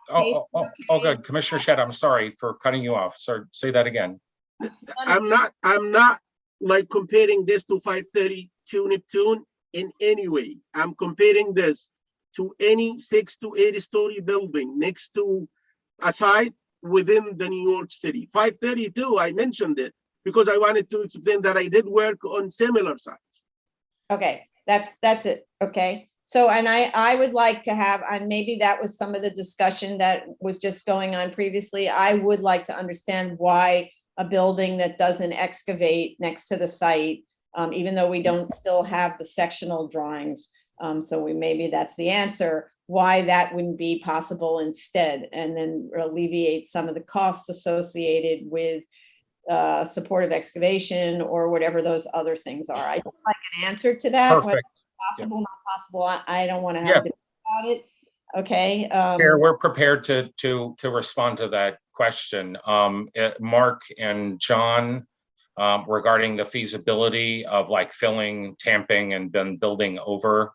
Good. Commissioner Shedd, I'm sorry for cutting you off. Sorry, say that again. I'm not like comparing this to 532 Neptune in any way. I'm comparing this to any 6 to 8-story building next to a site within the New York City. 532, I mentioned it because I wanted to explain that I did work on similar sites. Okay, that's it. Okay. So, and I would like to have, and maybe that was some of the discussion that was just going on previously. I would like to understand why a building that doesn't excavate next to the site, even though we don't still have the sectional drawings. So maybe that's the answer, why that wouldn't be possible instead, and then alleviate some of the costs associated with supportive excavation or whatever those other things are. I'd like an answer to that. Perfect. Possible, not possible. I don't want to have a debate about it. Okay. Here, we're prepared to respond to that question. Mark and John, regarding the feasibility of like filling, tamping, and then building over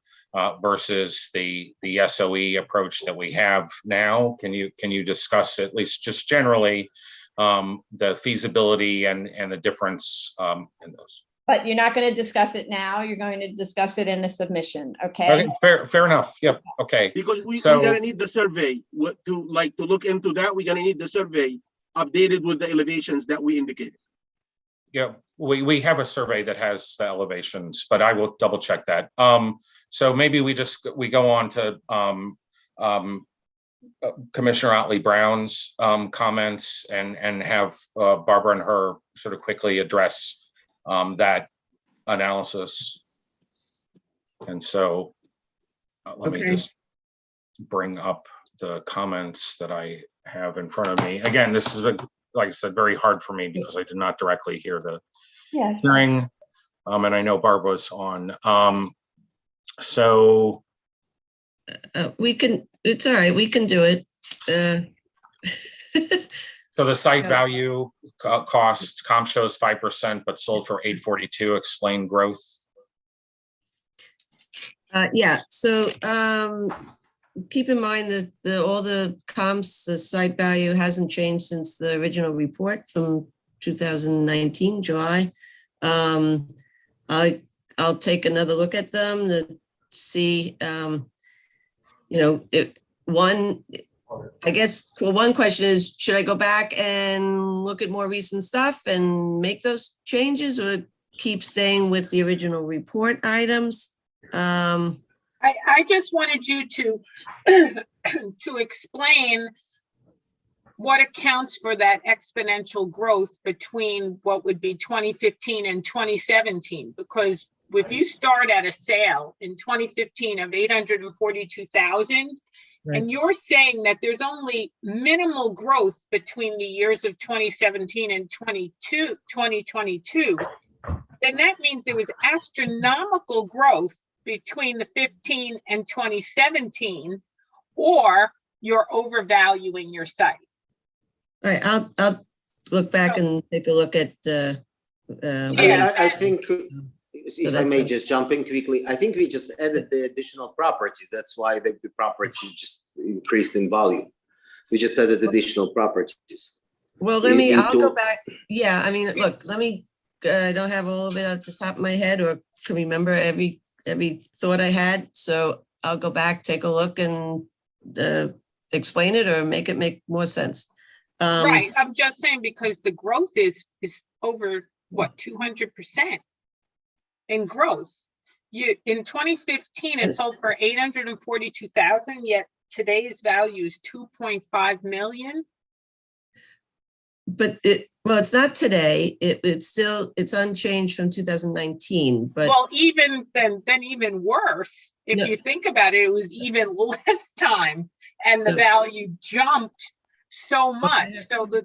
versus the SOE approach that we have now. Can you discuss at least just generally the feasibility and the difference in those? But you're not going to discuss it now. You're going to discuss it in a submission, okay? Okay, fair enough. Yep. Okay. Because we're So- gonna need the survey, to look into that, we're gonna need the survey updated with the elevations that we indicated. Yeah, we have a survey that has the elevations, but I will double check that. So maybe we go on to Commissioner Otley Brown's comments and have Barbara and her sort of quickly address that analysis. And so let me Okay. just bring up the comments that I have in front of me. Again, this is, like I said, very hard for me because I did not directly hear the Yeah. hearing. And I know Barbara's on. So We can, it's all right, we can do it. so the site Yeah. value cost comp shows 5%, but sold for 842. Explain growth. Yeah, so keep in mind that all the comps, the site value hasn't changed since the original report from 2019, July. I'll take another look at them to see, I guess, well, one question is, should I go back and look at more recent stuff and make those changes, or keep staying with the original report items? I just wanted you to to explain what accounts for that exponential growth between what would be 2015 and 2017, because if you start at a sale in 2015 of 842,000, and you're saying that there's only minimal growth between the years of 2017 and 2022, then that means there was astronomical growth between the 15 and 2017, or you're overvaluing your site. All right, I'll look back and take a look at, I think, if I that's may a- just jump in quickly, I think we just added the additional properties. That's why the property just increased in value. We just added additional properties. well, I'll go back. Yeah, I mean, look, I don't have all of it at the top of my head or can remember every thought I had. So I'll go back, take a look and explain it or make it make more sense. Right, I'm just saying because the growth is over, what, 200% in growth. In 2015, it sold for 842,000, yet today's value is 2.5 million. But it's not today. It's unchanged from 2019, but. Well, even then even worse, if No. you think about it, it was even less time and the So- value jumped so much.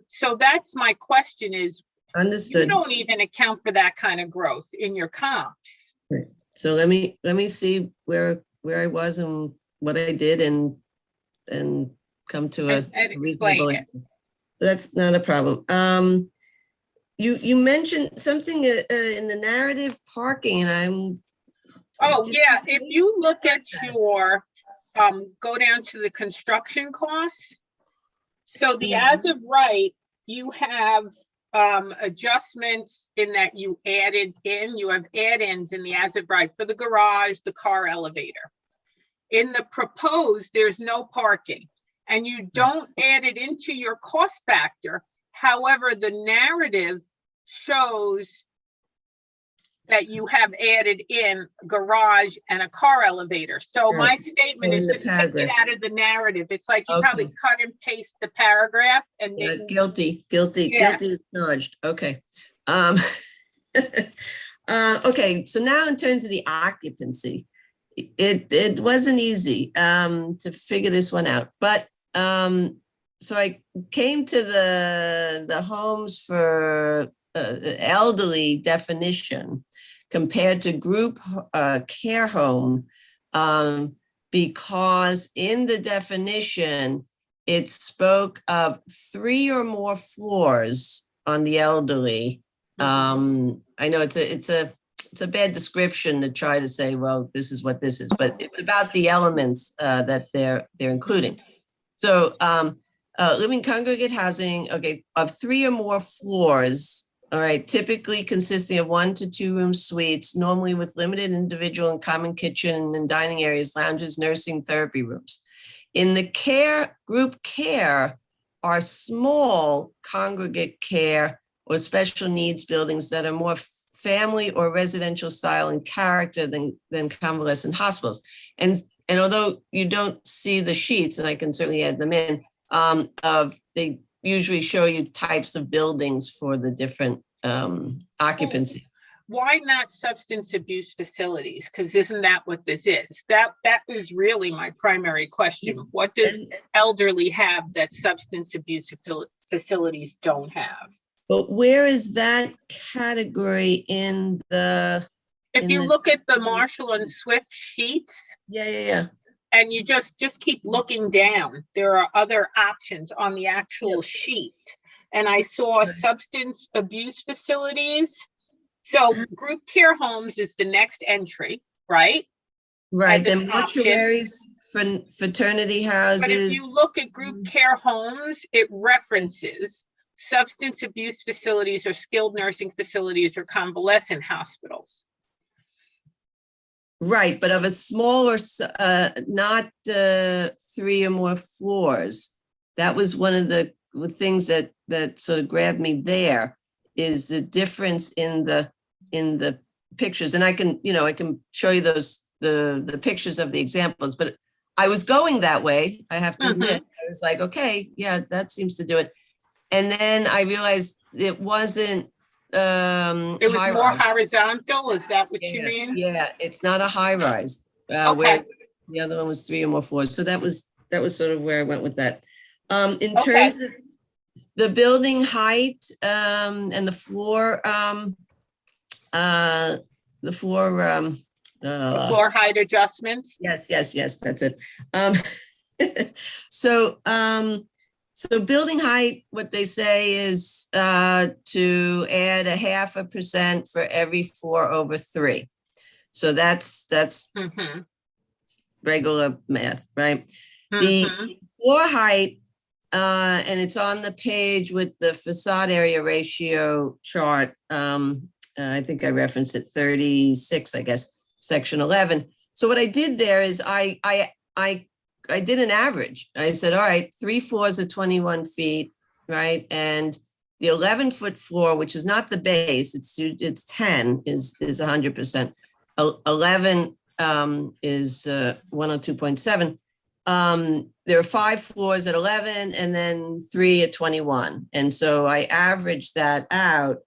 So that's my question is, you Understood. don't even account for that kind of growth in your comps. So let me see where I was and what I did and come to a And reasonable explain it. answer. So that's not a problem. You mentioned something in the narrative parking, and Oh, yeah, if you look at your, go down to the construction costs. So the as of right, you have adjustments in that you have add-ins in the as of right for the garage, the car elevator. In the proposed, there's no parking and you don't add it into your cost factor. However, the narrative shows that you have added in garage and a car elevator. So my statement is in the just take it paragraph. out of the narrative. It's like you probably Okay. cut and paste the paragraph and Yeah, make guilty Yeah. is charged. Okay. Okay, so now in terms of the occupancy, it wasn't easy to figure this one out, but so I came to the homes for elderly definition compared to group care home, because in the definition, it spoke of 3 or more floors on the elderly I know it's a bad description to try to say, well, this is what this is, but it's about the elements that they're including. So living congregate housing, okay, of 3 or more floors, all right, typically consisting of 1 to 2 room suites, normally with limited individual and common kitchen and dining areas, lounges, nursing, therapy rooms. In the group care are small congregate care or special needs buildings that are more family or residential style in character than convalescent hospitals. And although you don't see the sheets, and I can certainly add them in, they usually show you types of buildings for the different occupancy. Why not substance abuse facilities? Because isn't that what this is? That is really my primary question. What does elderly have that substance abuse facilities don't have? But where is that category in the? If you look at the Marshall and Swift sheets. Yeah. And you just keep looking down, there are other options on the actual sheet. And I saw substance abuse facilities. So group care homes is the next entry, right? Right, then mortuaries, fraternity houses. But if you look at group care homes, it references substance abuse facilities or skilled nursing facilities or convalescent hospitals. Right, but of a smaller, not 3 or more floors. That was one of the things that sort of grabbed me there, is the difference in the pictures. And I can show you the pictures of the examples, but I was going that way, I have to admit. I was like, okay, yeah, that seems to do it. And then I realized it wasn't it was more horizontal. Is that what you mean? Yeah, it's not a high rise. Okay. Where the other one was 3 or more floors. So that was sort of where I went with that. In terms of the building height and the floor floor height adjustments. Yes, that's it. So building height, what they say is to add 0.5% for every 4 over 3. So that's regular math, right? The floor height, and it's on the page with the facade area ratio chart. I think I referenced it 36, I guess, section 11. So what I did there is I did an average. I said, all right, 3 floors are 21 feet, right? And the 11-foot floor, which is not the base, it's 10 is 100%. 11 is 102.7. There are 5 floors at 11 and then 3 at 21. And so I averaged that out.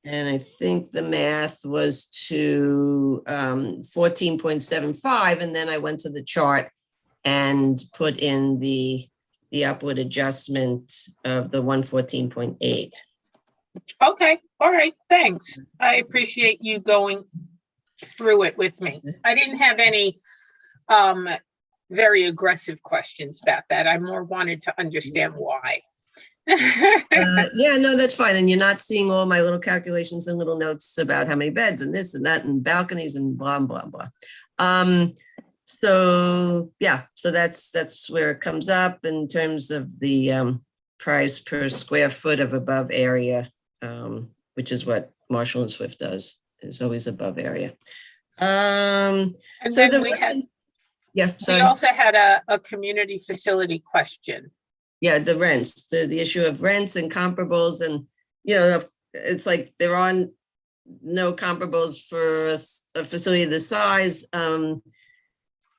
And I think the math was to 14.75. And then I went to the chart and put in the upward adjustment of the 114.8. Okay, all right, thanks. I appreciate you going through it with me. I didn't have any very aggressive questions about that. I more wanted to understand why. Yeah, no, that's fine. And you're not seeing all my little calculations and little notes about how many beds and this and that and balconies and blah, blah, blah. So yeah, so that's where it comes up in terms of the price per square foot of above area, which is what Marshall and Swift does, is always above area. And so then we also had a community facility question. Yeah, the rents, the issue of rents and comparables, and it's like there are no comparables for a facility this size.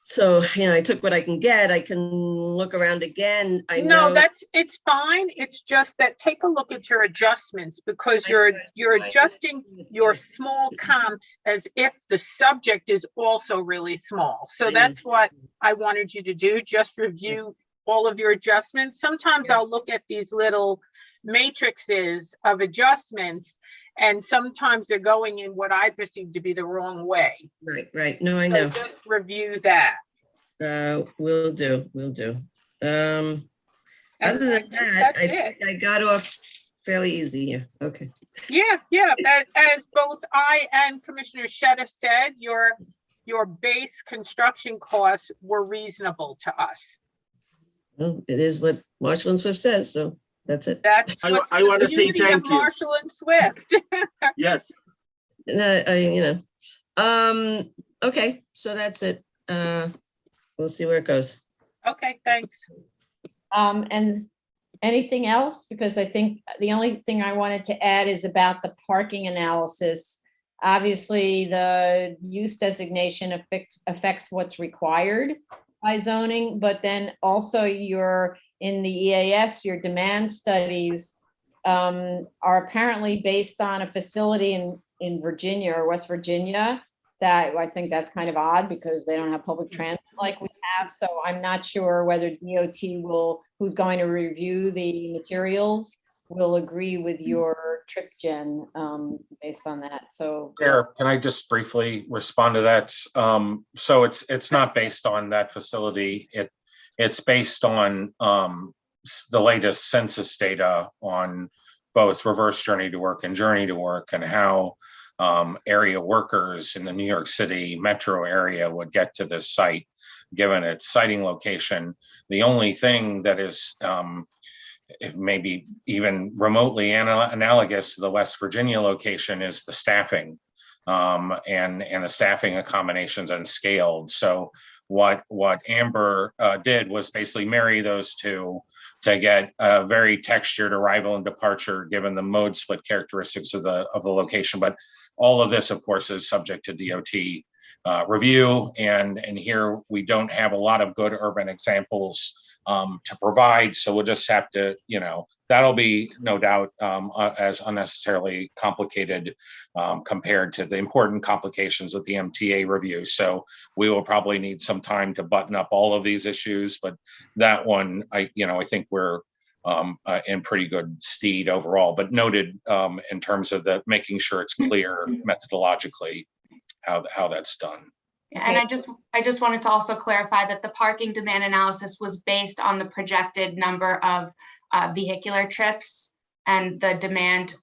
So, I took what I can get. I can look around again. It's fine. It's just that take a look at your adjustments, because you're adjusting your small comps as if the subject is also really small. So that's what I wanted you to do. Just review all of your adjustments. Sometimes I'll look at these little matrices of adjustments, and sometimes they're going in what I perceive to be the wrong way. Right. No, I know. Just review that. Will do. Other than that, I think I got off fairly easy here. Okay. Yeah. As both I and Commissioner Sheta said, your base construction costs were reasonable to us. Well, it is what Marshall and Swift says, so that's it. That's I want to say beauty of thank you. Marshall and Swift. Yes. Okay, so that's it. We'll see where it goes. Okay, thanks. And anything else? Because I think the only thing I wanted to add is about the parking analysis. Obviously, the use designation affects what's required by zoning, but then also in the EAS, your demand studies are apparently based on a facility in Virginia or West Virginia. That I think that's kind of odd because they don't have public transit like we have. So I'm not sure whether DOT who's going to review the materials, will agree with your trip gen based on that. So Can I just briefly respond to that? So it's not based on that facility. It's based on the latest census data on both reverse journey to work and journey to work, and how area workers in the New York City metro area would get to this site, given its siting location. The only thing that is maybe even remotely analogous to the West Virginia location is the staffing and the staffing accommodations unscaled. So what Amber did was basically marry those two to get a very textured arrival and departure, given the mode split characteristics of the location. But all of this, of course, is subject to DOT review. And here we don't have a lot of good urban examples to provide. So we'll just have to, that'll be no doubt as unnecessarily complicated compared to the important complications with the MTA review. So we will probably need some time to button up all of these issues, but that one, I think we're in pretty good stead overall, but noted in terms of the making sure it's clear methodologically how that's done. And I just wanted to also clarify that the parking demand analysis was based on the projected number of vehicular trips and the demand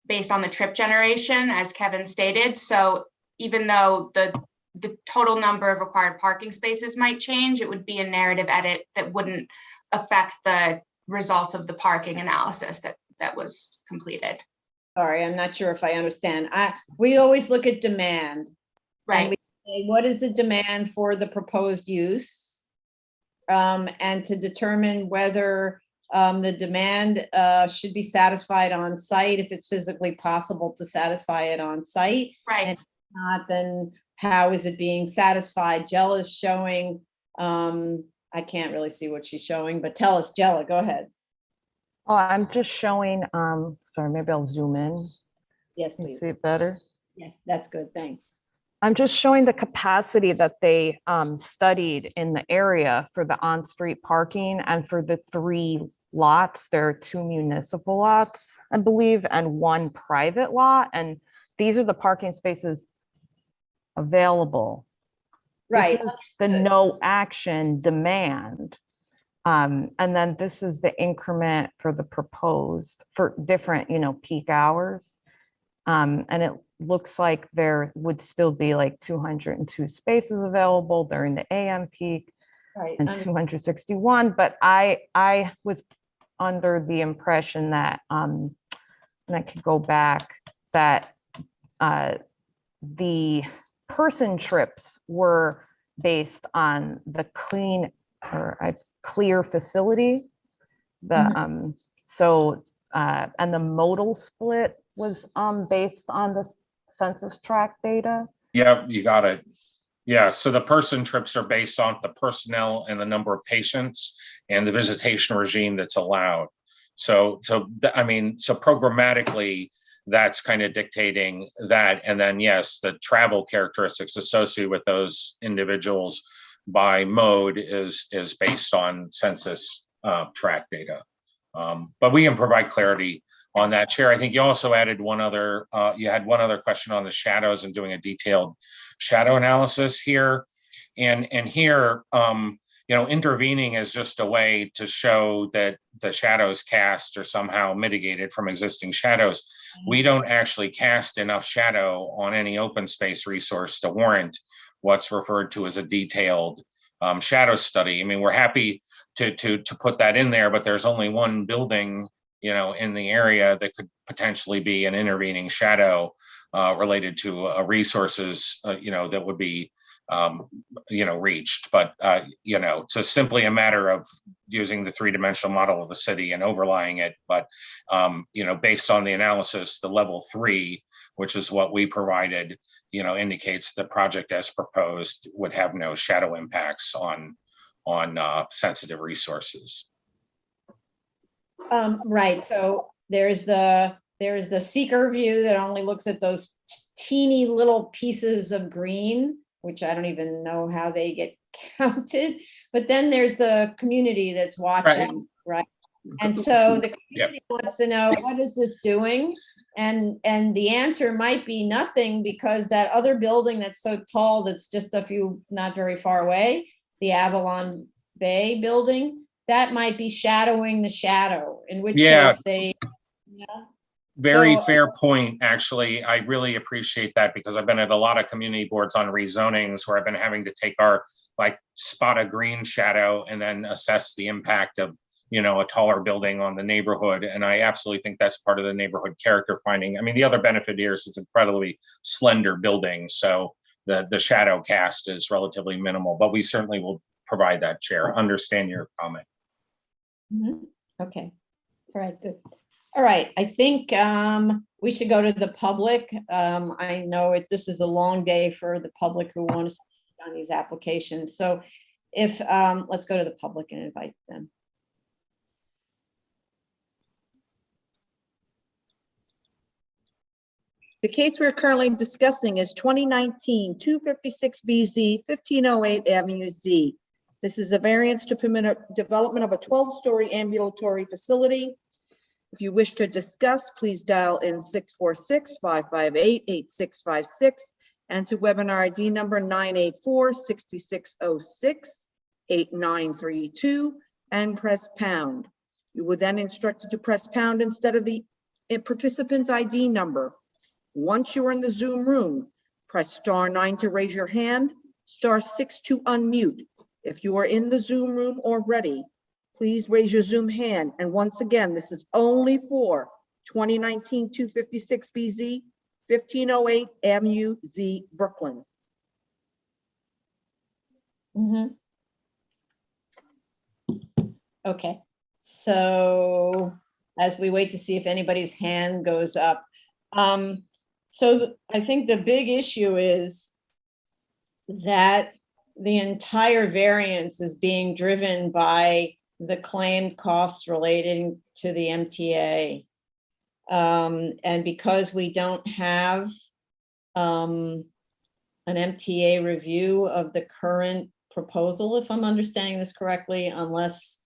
based on the trip generation, as Kevin stated. So even though the total number of required parking spaces might change, it would be a narrative edit that wouldn't affect the results of the parking analysis that was completed. sorry, I'm not sure if I understand. We always look at demand. Right. What is the demand for the proposed use? And to determine whether the demand should be satisfied on site, if it's physically possible to satisfy it on site. Right. And if not, then how is it being satisfied? Jella is showing, I can't really see what she's showing, but tell us, Jella, go ahead. Oh, I'm just showing, sorry, maybe I'll zoom in. Yes, You please. see it better? Yes, that's good, thanks. I'm just showing the capacity that they studied in the area for the on-street parking and for the 3 lots. There are 2 municipal lots, I believe, and 1 private lot. And these are the parking spaces available. Right. This is the no action demand. And then this is the increment for the proposed for different, peak hours. And it looks like there would still be like 202 spaces available during the AM peak, Right. and 261. But I was under the impression that, and I could go back, that the person trips were based on the clear facility. And the modal split was based on the census tract data. Yeah, you got it. Yeah, so the person trips are based on the personnel and the number of patients and the visitation regime that's allowed. So programmatically, that's kind of dictating that. And then, yes, the travel characteristics associated with those individuals by mode is based on census tract data. But we can provide clarity on that, Chair. I think you also added you had one other question on the shadows and doing a detailed shadow analysis here. And here, intervening is just a way to show that the shadows cast are somehow mitigated from existing shadows. We don't actually cast enough shadow on any open space resource to warrant what's referred to as a detailed shadow study. I mean, we're happy to put that in there, but there's only one building, in the area that could potentially be an intervening shadow related to resources, that would be, reached. But, so simply a matter of using the three-dimensional model of the city and overlaying it. But, based on the analysis, the level 3, which is what we provided, indicates the project as proposed would have no shadow impacts on sensitive resources. Right, so there's the seeker view that only looks at those teeny little pieces of green, which I don't even know how they get counted. But then there's the community that's watching, right? And so the community wants to know, what is this doing? And the answer might be nothing, because that other building that's so tall, that's just a few, not very far away, the Avalon Bay building, that might be shadowing the shadow, in which case they, Very So- fair point, actually. I really appreciate that, because I've been at a lot of community boards on rezonings where I've been having to take our spot a green shadow and then assess the impact of, a taller building on the neighborhood. And I absolutely think that's part of the neighborhood character finding. I mean, the other benefit here is it's incredibly slender building, so the shadow cast is relatively minimal, but we certainly will provide that, Chair. Understand your comment. Okay, all right, good. All right, I think we should go to the public. I know this is a long day for the public who want to speak on these applications. So if, let's go to the public and invite them. The case we're currently discussing is 2019-256BZ, 1508 Avenue Z. This is a variance to permit a development of a 12-story ambulatory facility. If you wish to discuss, please dial in 646-558-8656 and to webinar ID number 984-6606-8932 and press pound. You were then instructed to press pound instead of the participant's ID number. Once you are in the Zoom room, press *9 to raise your hand, *6 to unmute. If you are in the Zoom room already, please raise your Zoom hand. And once again, this is only for 2019-256BZ, 1508 Avenue Z, Brooklyn. Okay, so as we wait to see if anybody's hand goes up. So I think the big issue is that the entire variance is being driven by the claimed costs relating to the MTA. And because we don't have an MTA review of the current proposal, if I'm understanding this correctly, unless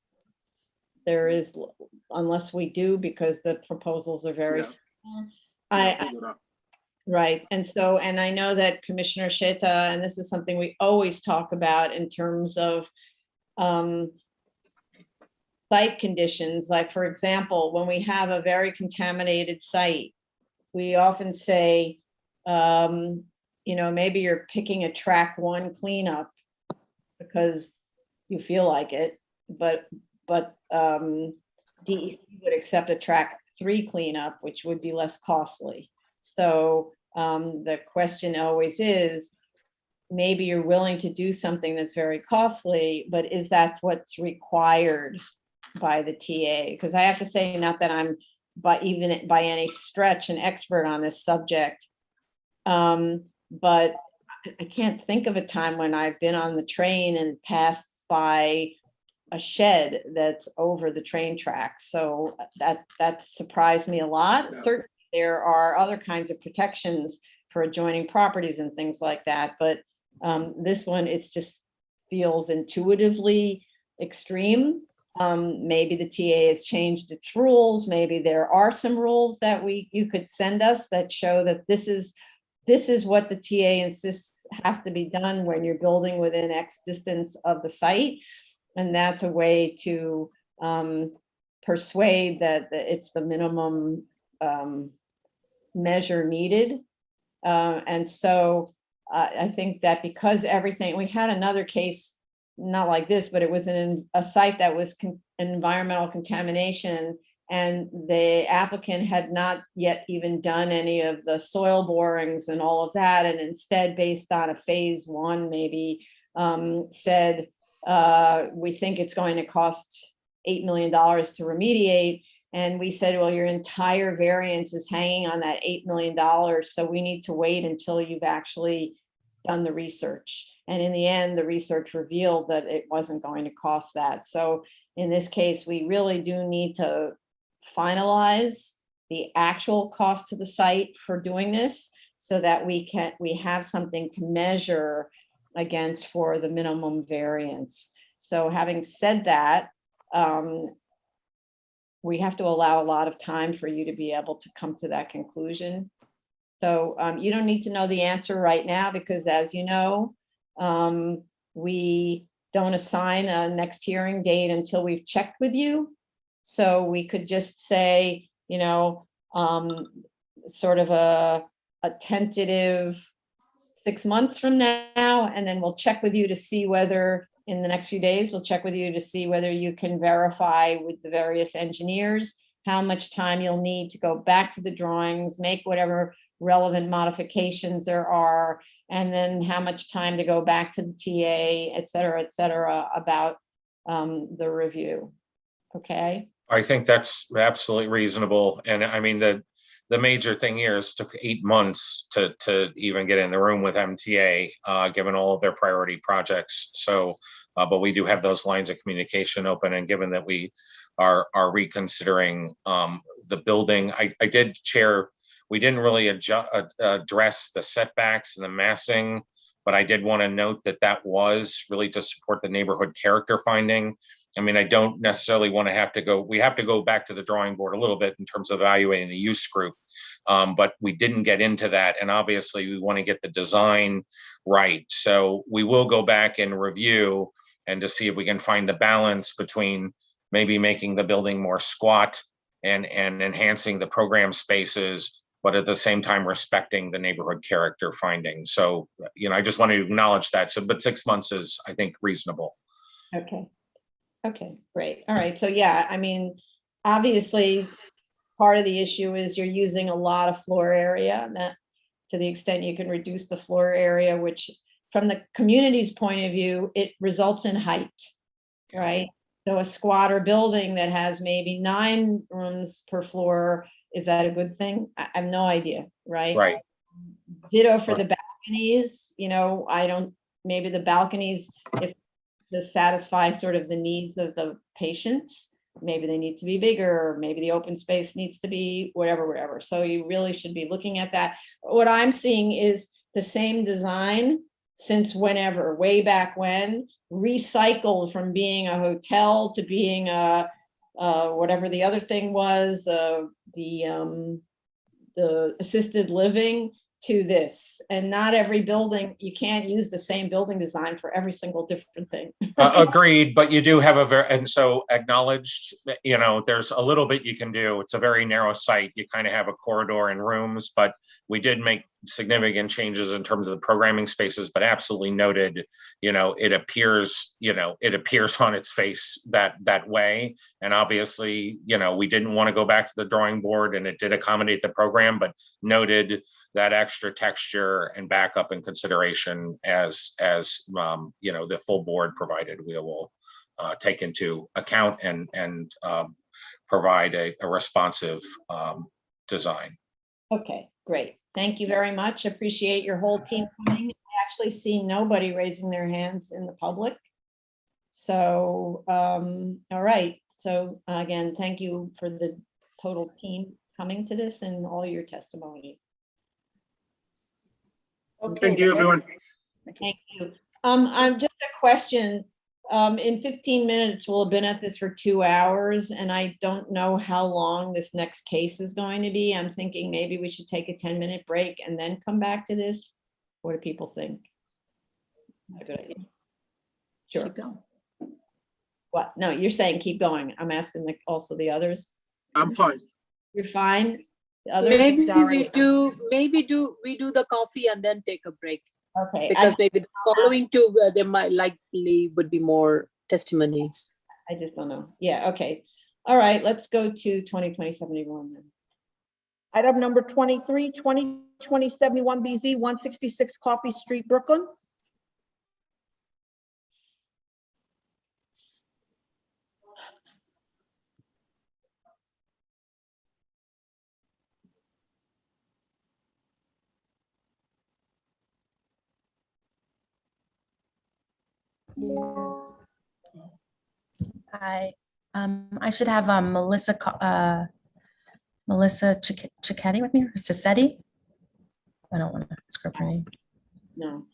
we do, because the proposals are very similar. Right, and I know that Commissioner Sheta, and this is something we always talk about in terms of site conditions. Like, for example, when we have a very contaminated site, we often say, maybe you're picking a track 1 cleanup because you feel like it, but DEC would accept a track 3 cleanup, which would be less costly. So the question always is, maybe you're willing to do something that's very costly, but is that what's required by the TA? Because I have to say, not that I'm by any stretch an expert on this subject, but I can't think of a time when I've been on the train and passed by a shed that's over the train tracks. So that surprised me a lot. Yeah. Certainly there are other kinds of protections for adjoining properties and things like that, but this one, it's just feels intuitively extreme. Maybe the TA has changed its rules. Maybe there are some rules that you could send us that show that this is what the TA insists has to be done when you're building within X distance of the site. And that's a way to persuade that it's the minimum measure needed. And so I think that because everything, we had another case, not like this, but it was in a site that was environmental contamination, and the applicant had not yet even done any of the soil borings and all of that, and instead, based on a phase one, maybe said, we think it's going to cost $8 million to remediate. And we said, well, your entire variance is hanging on that $8 million. So we need to wait until you've actually done the research. And in the end, the research revealed that it wasn't going to cost that. So in this case, we really do need to finalize the actual cost to the site for doing this so that we have something to measure against for the minimum variance. So having said that, we have to allow a lot of time for you to be able to come to that conclusion. So you don't need to know the answer right now, because as you know, we don't assign a next hearing date until we've checked with you. So we could just say, you know, sort of a tentative 6 months from now, and then we'll check with you to see whether in the next few days, we'll check with you to see whether you can verify with the various engineers how much time you'll need to go back to the drawings, make whatever relevant modifications there are, and then how much time to go back to the TA, et cetera, about the review. Okay. I think that's absolutely reasonable. And I mean, the major thing here is took 8 months to even get in the room with MTA, given all of their priority projects. So, but we do have those lines of communication open, and given that we are reconsidering the building, I did chair, we didn't really address the setbacks and the massing, but I did want to note that that was really to support the neighborhood character finding. I mean, I don't necessarily want to have to go, we have to go back to the drawing board a little bit in terms of evaluating the use group, but we didn't get into that. And obviously we want to get the design right. So we will go back and review and to see if we can find the balance between maybe making the building more squat and enhancing the program spaces, but at the same time respecting the neighborhood character findings. So, you know, I just want to acknowledge that. So, but 6 months is, I think, reasonable. Okay. Okay, great. All right. So yeah, I mean, obviously part of the issue is you're using a lot of floor area, and that to the extent you can reduce the floor area, which from the community's point of view, it results in height, right? So a squatter building that has maybe 9 rooms per floor, is that a good thing? I have no idea, right? Right. Ditto for the balconies, you know, maybe the balconies, if to satisfy sort of the needs of the patients, maybe they need to be bigger, or maybe the open space needs to be whatever. So you really should be looking at that. What I'm seeing is the same design since whenever, way back when, recycled from being a hotel to being a whatever the other thing was, the assisted living, to this. And not every building, you can't use the same building design for every single different thing. Agreed, but you do have and so acknowledged, you know, there's a little bit you can do. It's a very narrow site. You kind of have a corridor and rooms, but we did make significant changes in terms of the programming spaces, but absolutely noted, you know, it appears on its face that way. And obviously, you know, we didn't want to go back to the drawing board, and it did accommodate the program, but noted that extra texture and backup and consideration as you know, the full board provided, we will take into account and provide a responsive design. Okay, great. Thank you very much. Appreciate your whole team coming. I actually see nobody raising their hands in the public. So, all right. So again, thank you for the total team coming to this and all your testimony. Okay, Thank you, everyone. Thank you. I'm just a question. In 15 minutes, we'll have been at this for 2 hours, and I don't know how long this next case is going to be. I'm thinking maybe we should take a 10-minute break and then come back to this. What do people think? A good idea. Sure. Keep going. What? No, you're saying keep going. I'm asking also the others. I'm fine. You're fine? The others? Maybe Darren. we do the coffee and then take a break. Okay. Because maybe the following two, there might likely would be more testimonies. I just don't know. Yeah, okay. All right, let's go to 2020-71 then. Item number 23, 2020-71BZ, 166 Coffee Street, Brooklyn. Hi, I should have Melissa Cicchetti with me, or Cicetti? I don't want to screw up her name. No.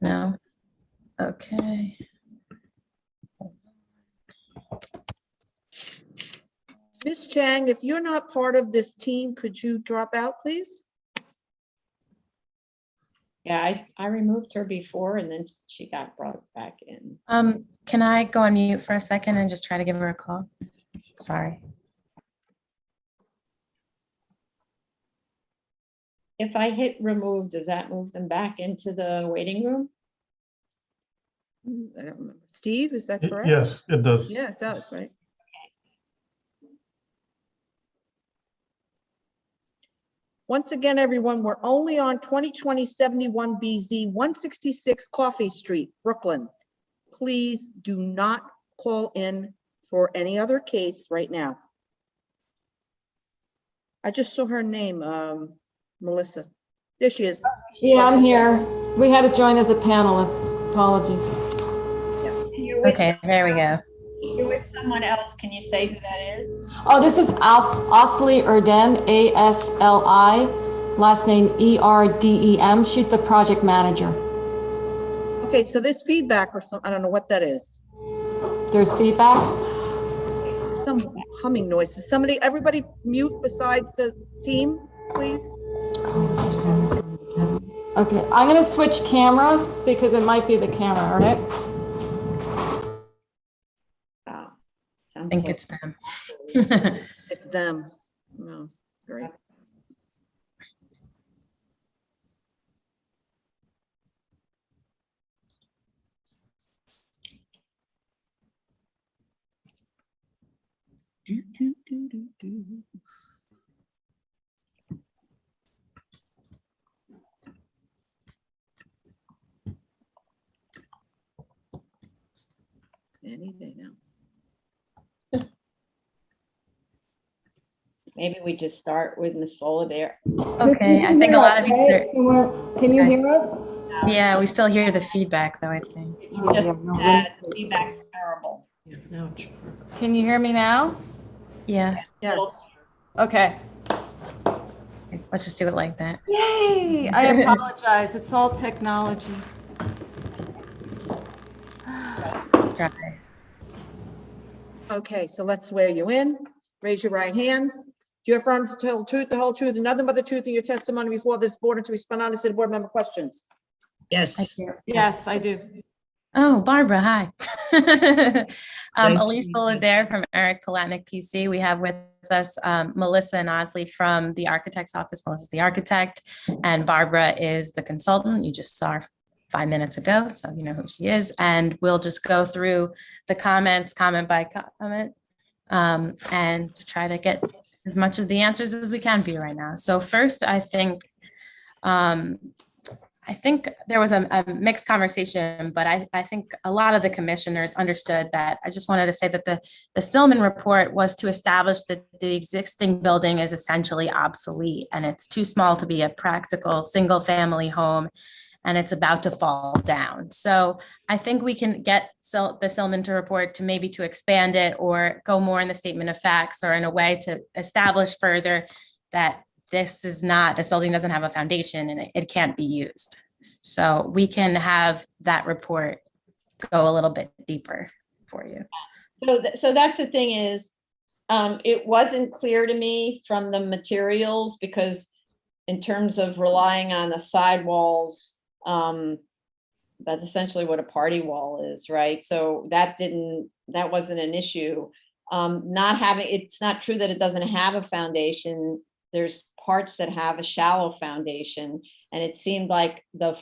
No? Okay. Ms. Chang, if you're not part of this team, could you drop out, please? Yeah, I removed her before and then she got brought back in. Can I go on mute for a second and just try to give her a call? Sorry. If I hit remove, does that move them back into the waiting room? I don't remember. Steve, is that correct? Yes, it does. Yeah, it does, right? Once again, everyone, we're only on 2020-71BZ, 166 Coffee Street, Brooklyn. Please do not call in for any other case right now. I just saw her name, Melissa. There she is. Yeah, I'm here. We had to join as a panelist. Apologies. Okay, there we go. You're with someone else. Can you say who that is? Oh, this is Asli Erdem, A-S-L-I, last name E-R-D-E-M. She's the project manager. Okay, so there's feedback or something. I don't know what that is. There's feedback? Some humming noises. Somebody, everybody mute besides the team, please. Okay, I'm gonna switch cameras because it might be the camera, all right? I think it's them. It's them. No, great. Do, do, do, do, do. Any day now. Maybe we just start with Ms. Fuller there. Okay, I think a lot of you. Can you hear us? Yeah, we still hear the feedback though, I think. Feedback's terrible. Can you hear me now? Yeah. Yes. Okay. Let's just do it like that. Yay! I apologize. It's all technology. Try. Okay, so let's swear you in. Raise your right hands. Do you affirm to tell the truth, the whole truth, and nothing but the truth in your testimony before this board and to respond honestly to board member questions? Yes. Yes, I do. Oh, Barbara, hi. Nice to Elise meet you. Fuller from Eric Palatnik PC. We have with us Melissa and Osley from the architect's office. Melissa's the architect and Barbara is the consultant. You just saw her 5 minutes ago, so you know who she is. And we'll just go through the comments, comment by comment, and try to get as much of the answers as we can for you right now. So first, I think there was a mixed conversation, but I think a lot of the commissioners understood that. I just wanted to say that the Silman report was to establish that the existing building is essentially obsolete and it's too small to be a practical single family home and it's about to fall down. So I think we can get the Silman report to maybe to expand it or go more in the statement of facts or in a way to establish further that this building doesn't have a foundation and it can't be used. So we can have that report go a little bit deeper for you. So that's the thing is, it wasn't clear to me from the materials because in terms of relying on the sidewalls, That's essentially what a party wall is, right? So that wasn't an issue. It's not true that it doesn't have a foundation. There's parts that have a shallow foundation, and it seemed like the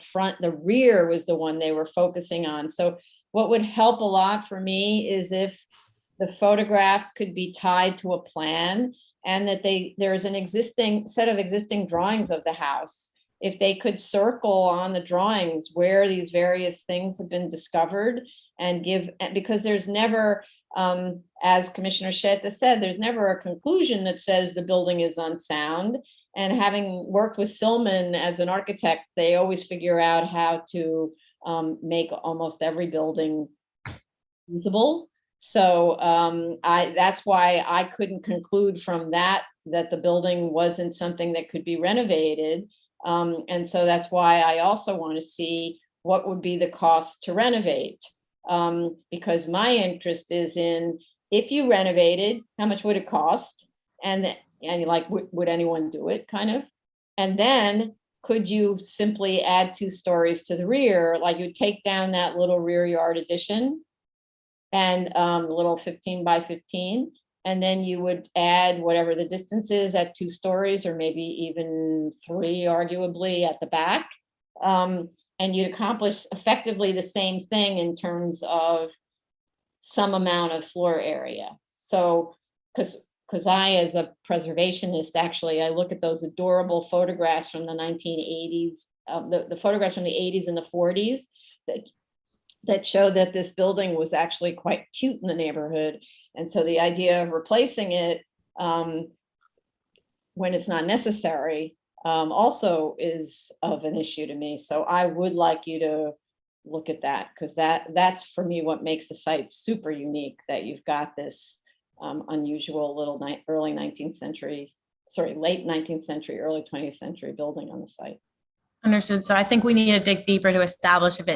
rear was the one they were focusing on. So what would help a lot for me is if the photographs could be tied to a plan, and that there's an existing set of existing drawings of the house. If they could circle on the drawings where these various things have been discovered and because there's never, as Commissioner Sheta said, there's never a conclusion that says the building is unsound. And having worked with Silman as an architect, they always figure out how to make almost every building usable. So that's why I couldn't conclude from that the building wasn't something that could be renovated. And so that's why I also want to see what would be the cost to renovate. Because my interest is in, if you renovated, how much would it cost? And like, would anyone do it, kind of? And then could you simply add 2 stories to the rear? Like, you take down that little rear yard addition and the little 15 by 15. And then you would add whatever the distance is at 2 stories, or maybe even 3, arguably, at the back. And you'd accomplish effectively the same thing in terms of some amount of floor area. So, because I, as a preservationist, actually, I look at those adorable photographs from the 1980s, the photographs from the 80s and the 40s that show that this building was actually quite cute in the neighborhood. And so the idea of replacing it when it's not necessary also is of an issue to me. So I would like you to look at that, because that's for me what makes the site super unique, that you've got this unusual little late 19th century, early 20th century building on the site. Understood. So I think we need to dig deeper to establish if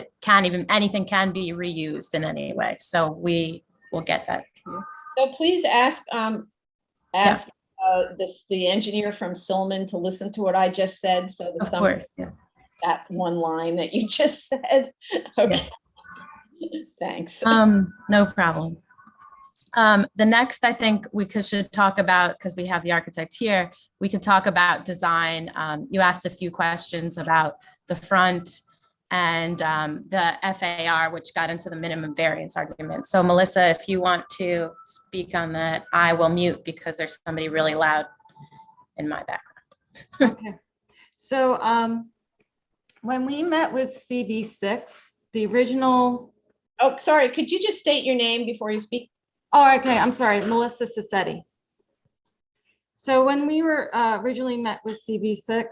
anything can be reused in any way. So we will get that. So please ask the engineer from Silman to listen to what I just said. So Of course, yeah. That one line that you just said. Okay. Yeah. Thanks. No problem. The next, I think should talk about, because we have the architect here, we could talk about design. You asked a few questions about the front and the FAR, which got into the minimum variance argument. So Melissa, if you want to speak on that, I will mute because there's somebody really loud in my background. Okay. So when we met with CB6, the original. Oh, sorry. Could you just state your name before you speak? Oh, okay. I'm sorry. Melissa Cisetti. So when we were originally met with CB6,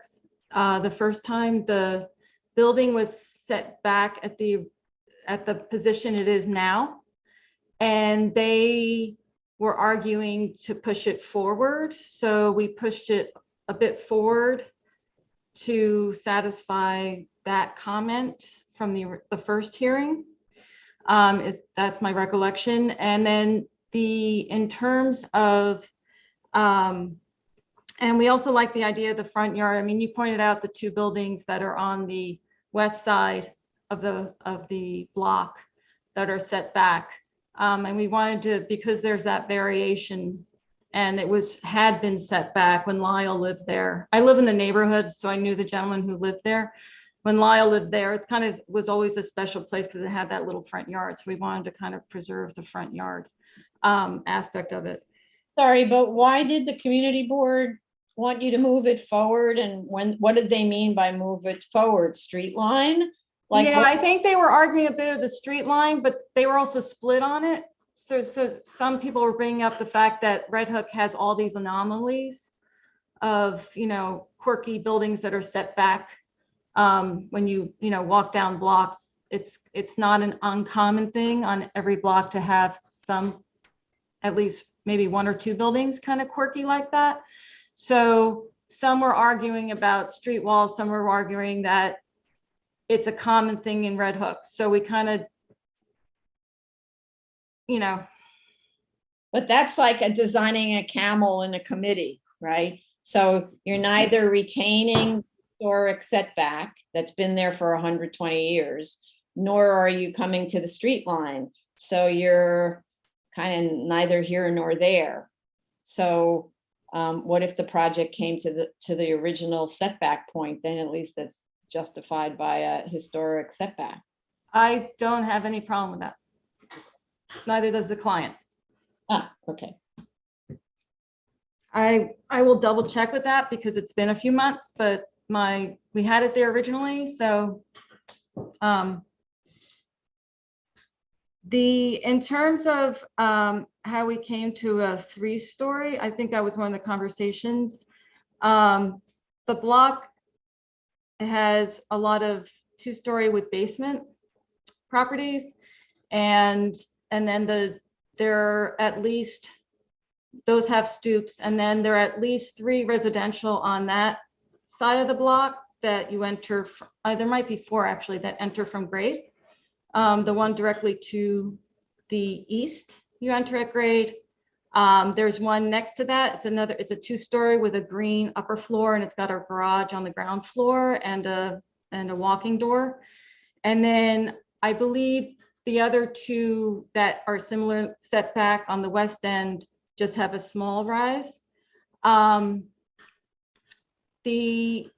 the first time, the building was set back at the position it is now, and they were arguing to push it forward. So we pushed it a bit forward to satisfy that comment from the first hearing. That's my recollection. And then in terms of, and we also like the idea of the front yard. I mean, you pointed out the 2 buildings that are on the west side of the block that are set back. And we wanted to, because there's that variation, and it had been set back when Lyle lived there. I live in the neighborhood, so I knew the gentleman who lived there. When Lyle lived there, it's kind of was always a special place because it had that little front yard. So we wanted to kind of preserve the front yard aspect of it. Sorry, but why did the community board want you to move it forward? And what did they mean by move it forward? Street line? Like, yeah, I think they were arguing a bit of the street line, but they were also split on it. So some people were bringing up the fact that Red Hook has all these anomalies of, quirky buildings that are set back. When you walk down blocks, it's not an uncommon thing on every block to have at least maybe 1 or 2 buildings kind of quirky like that. So some were arguing about street walls, some were arguing that it's a common thing in Red Hook. So we kind of, But that's like designing a camel in a committee, right? So you're neither retaining historic setback that's been there for 120 years, nor are you coming to the street line. So you're kind of neither here nor there. So what if the project came to the original setback point? Then at least that's justified by a historic setback. I don't have any problem with that. Neither does the client. Ah, okay. I will double check with that because it's been a few months, but we had it there originally, so. In terms of how we came to a 3-story, I think that was one of the conversations. The block has a lot of 2-story with basement properties, and then there are at least, those have stoops, and then there are at least 3 residential on that side of the block that you enter. There might be 4 actually that enter from grade. The one directly to the east, you enter at grade. There's one next to that. It's a 2-story with a green upper floor, and it's got a garage on the ground floor and a walking door. And then I believe the other 2 that are similar setback on the west end just have a small rise. We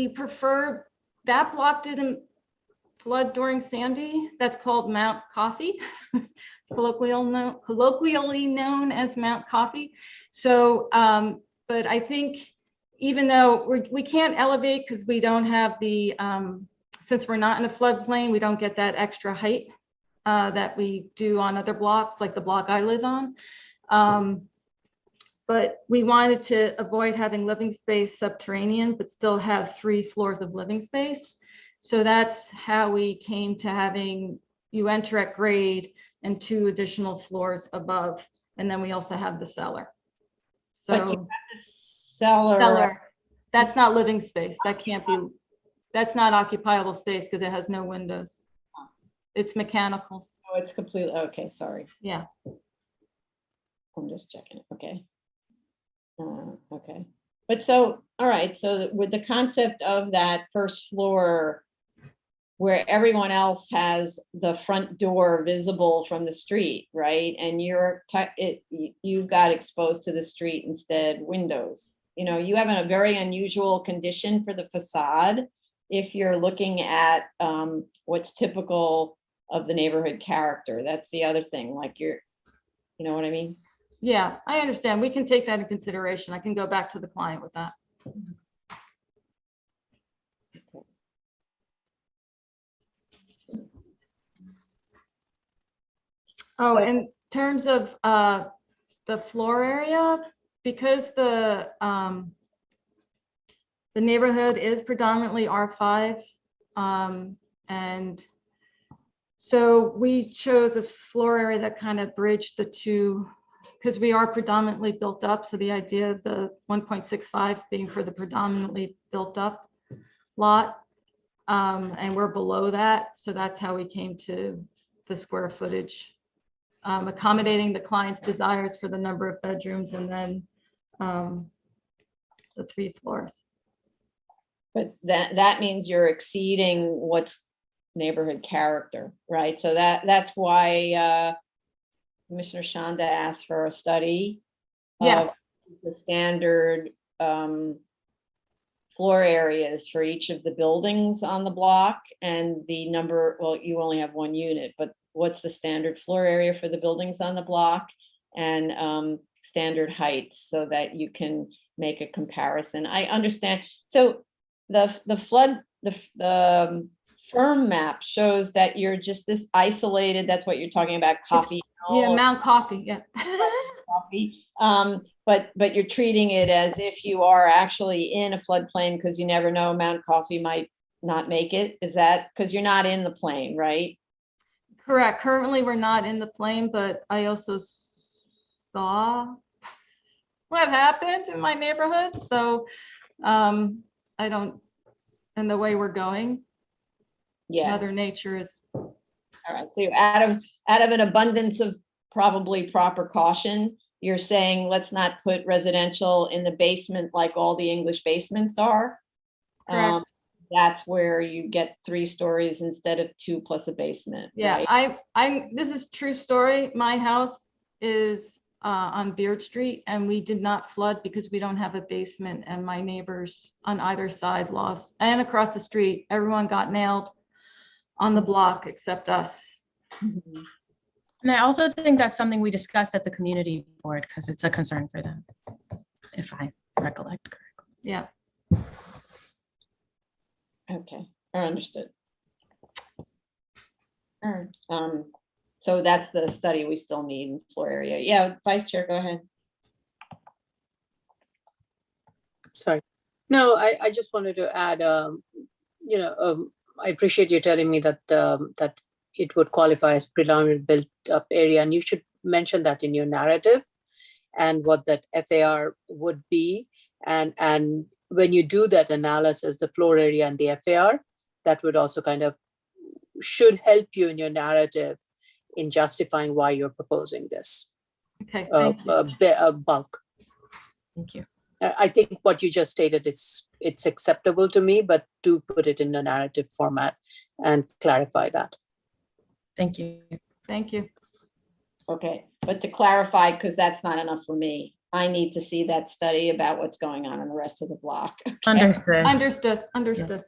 prefer, that block didn't flood during Sandy. That's called Mount Coffee, colloquially known as Mount Coffee. So, but I think even though we can't elevate because we don't have the, since we're not in a floodplain, we don't get that extra height that we do on other blocks, like the block I live on. But we wanted to avoid having living space subterranean, but still have 3 floors of living space. So that's how we came to having you enter at grade and 2 additional floors above. And then we also have the cellar. So But you have the cellar. That's not living space. That can't be, that's not occupiable space because it has no windows. It's mechanicals. Oh, it's completely, okay, sorry. Yeah. I'm just checking, okay. Okay, but so, all right, so with the concept of that first floor where everyone else has the front door visible from the street, right? And you got exposed to the street instead, windows. You know, you have a very unusual condition for the facade if you're looking at what's typical of the neighborhood character. That's the other thing, like you know what I mean? Yeah, I understand. We can take that in consideration. I can go back to the client with that. Oh, in terms of the floor area, because the neighborhood is predominantly R5, and so we chose this floor area that kind of bridged the 2, because we are predominantly built up. So the idea of the 1.65 being for the predominantly built up lot, and we're below that. So that's how we came to the square footage, accommodating the client's desires for the number of bedrooms and then the 3 floors. But that means you're exceeding what's neighborhood character, right? So that's why Commissioner Shanda asked for a study of the standard floor areas for each of the buildings on the block and the number, well, you only have 1 unit, but what's the standard floor area for the buildings on the block and standard heights so that you can make a comparison. I understand. So the firm map shows that you're just this isolated, that's what you're talking about, coffee. Yeah, Mount Coffee, yeah. Coffee. But you're treating it as if you are actually in a floodplain because you never know, Mount Coffee might not make it. Is that because you're not in the plain, right? Correct. Currently, we're not in the plain, but I also saw what happened in my neighborhood. So I don't, and the way we're going, yeah, Mother Nature is. All right. So out of an abundance of probably proper caution, you're saying let's not put residential in the basement like all the English basements are. Correct. that's where you get 3 stories instead of 2 plus a basement. Yeah, right? this is true story. My house is on Beard Street and we did not flood because we don't have a basement, and my neighbors on either side lost, and across the street, everyone got nailed on the block except us. Mhm. And I also think that's something we discussed at the community board because it's a concern for them, if I recollect correctly. Yeah. Okay, understood. All right, so that's the study we still need in floor area. Yeah, Vice Chair, go ahead. Sorry. No, I just wanted to add, I appreciate you telling me that that it would qualify as predominantly built up area, and you should mention that in your narrative and what that FAR would be. And when you do that analysis, the floor area and the FAR, that would also kind of should help you in your narrative in justifying why you're proposing this. Okay, thank you. Bulk. Thank you. I think what you just stated it's acceptable to me, but do put it in a narrative format and clarify that. Thank you. Thank you. Okay, but to clarify, because that's not enough for me, I need to see that study about what's going on in the rest of the block. Okay? Understood. Understood, understood.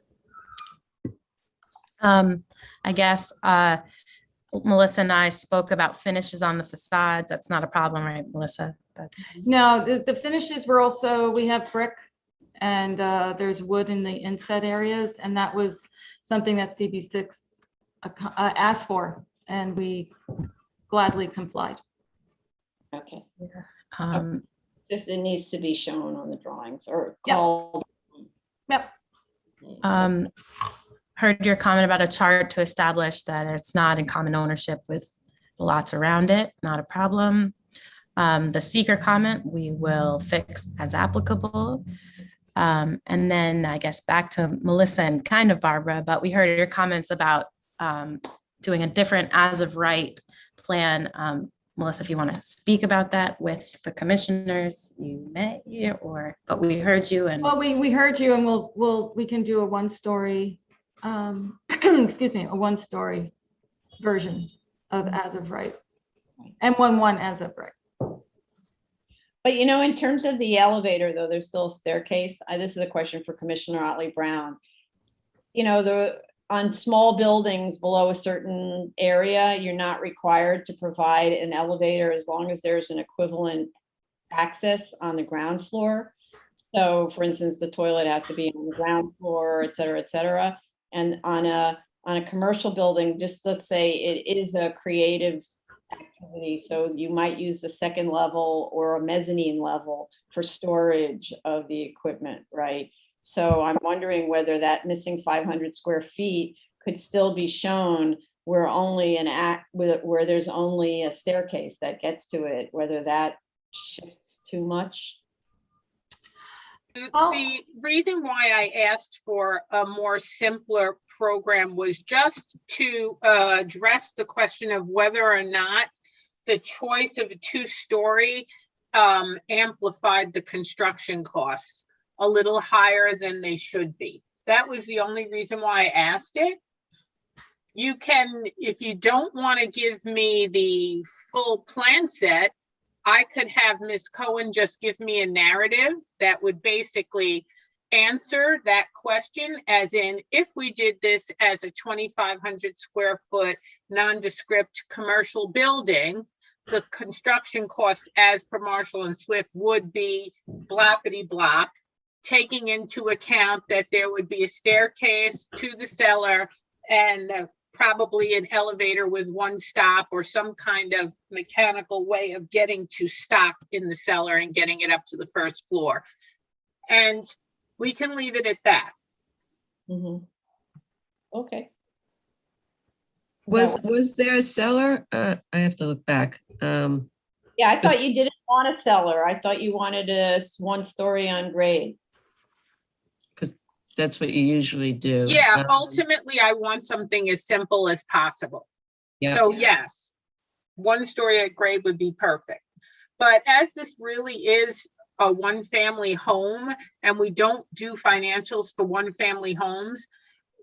I guess Melissa and I spoke about finishes on the facades. That's not a problem, right, Melissa? That's No, the finishes were also, we have brick and there's wood in the inset areas, and that was something that CB6 asked for, and we gladly complied. Okay. um, Just it needs to be shown on the drawings or Yep. called. Yep. heard your comment about a chart to establish that it's not in common ownership with the lots around it. Not a problem. The seeker comment we will fix as applicable. And then I guess back to Melissa and kind of Barbara, but we heard your comments about doing a different as of right plan. Melissa, if you want to speak about that with the commissioners, you may, but we heard you and. Well, we heard you, and we can do a 1-story, excuse me, a 1-story version of as of right, and 1 as of right. But in terms of the elevator, though, there's still a staircase. This is a question for Commissioner Otley Brown. On small buildings below a certain area, you're not required to provide an elevator as long as there's an equivalent access on the ground floor. So for instance, the toilet has to be on the ground floor, et cetera, et cetera. And on a commercial building, just let's say it is a creative activity. So you might use the second level or a mezzanine level for storage of the equipment, right? So I'm wondering whether that missing 500 square feet could still be shown where where there's only a staircase that gets to it, whether that shifts too much. The reason why I asked for a more simpler program was just to address the question of whether or not the choice of a 2-story amplified the construction costs a little higher than they should be. That was the only reason why I asked it. You can, if you don't want to give me the full plan set, I could have Ms. Cohen just give me a narrative that would basically answer that question, as in, if we did this as a 2,500 square foot nondescript commercial building, the construction cost as per Marshall and Swift would be bloppity blop, taking into account that there would be a staircase to the cellar and probably an elevator with 1 stop or some kind of mechanical way of getting to stock in the cellar and getting it up to the 1st floor. And we can leave it at that. Mm-hmm. Okay. Was there a cellar? I have to look back. Yeah, I thought you didn't want a cellar. I thought you wanted a 1-story on grade. Because that's what you usually do. Yeah, ultimately, I want something as simple as possible. Yeah. So yes, 1-story at grade would be perfect. But as this really is a one-family home and we don't do financials for one-family homes,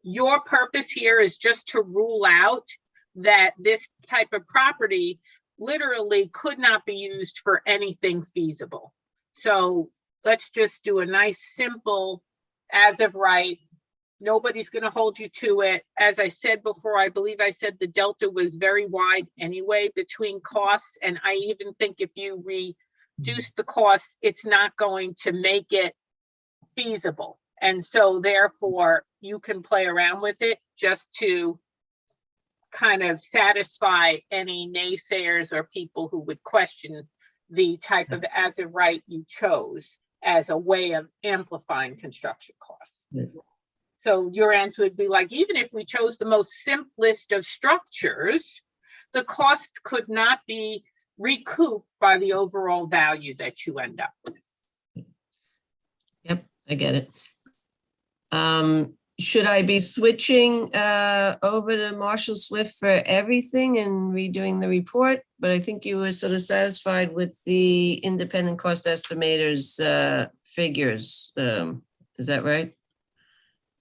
your purpose here is just to rule out that this type of property literally could not be used for anything feasible. So let's just do a nice, simple, as of right. Nobody's going to hold you to it. As I said before, I believe I said the delta was very wide anyway between costs. And I even think if you reduce the costs, it's not going to make it feasible. And so therefore you can play around with it just to kind of satisfy any naysayers or people who would question the type of as of right you chose as a way of amplifying construction costs. So your answer would be like, even if we chose the most simplest of structures, the cost could not be recouped by the overall value that you end up with. Yep, I get it. Should I be switching over to Marshall Swift for everything and redoing the report? But I think you were sort of satisfied with the independent cost estimators figures. Is that right?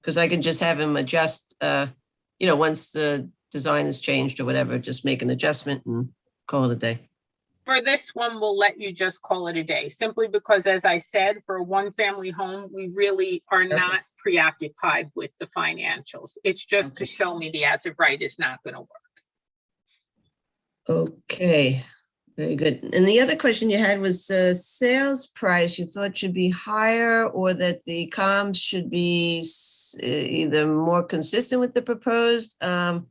Because I can just have him adjust, once the design is changed or whatever, just make an adjustment and call it a day. For this one, we'll let you just call it a day, simply because, as I said, for a one-family home, we really are not preoccupied with the financials. It's just to show me the as of right is not going to work. Okay, very good. And the other question you had was sales price. You thought should be higher, or that the comms should be either more consistent with the proposed. The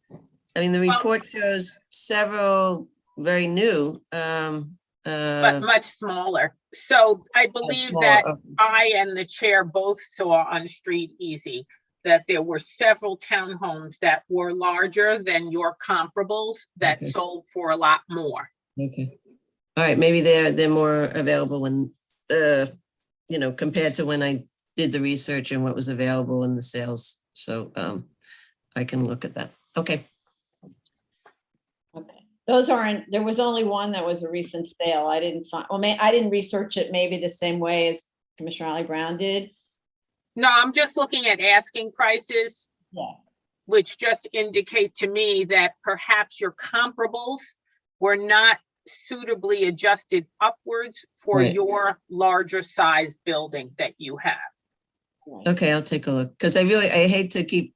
report shows several very new, but much smaller. So I believe that I and the chair both saw on Street Easy that there were several townhomes that were larger than your comparables that sold for a lot more. Okay. All right, maybe they're more available when, compared to when I did the research and what was available in the sales. So I can look at that. Okay. Those aren't, there was only one that was a recent sale. I didn't find, I didn't research it maybe the same way as Commissioner Ali Brown did. No, I'm just looking at asking prices, which just indicate to me that perhaps your comparables were not suitably adjusted upwards for your larger size building that you have. Okay, I'll take a look, because I hate to keep,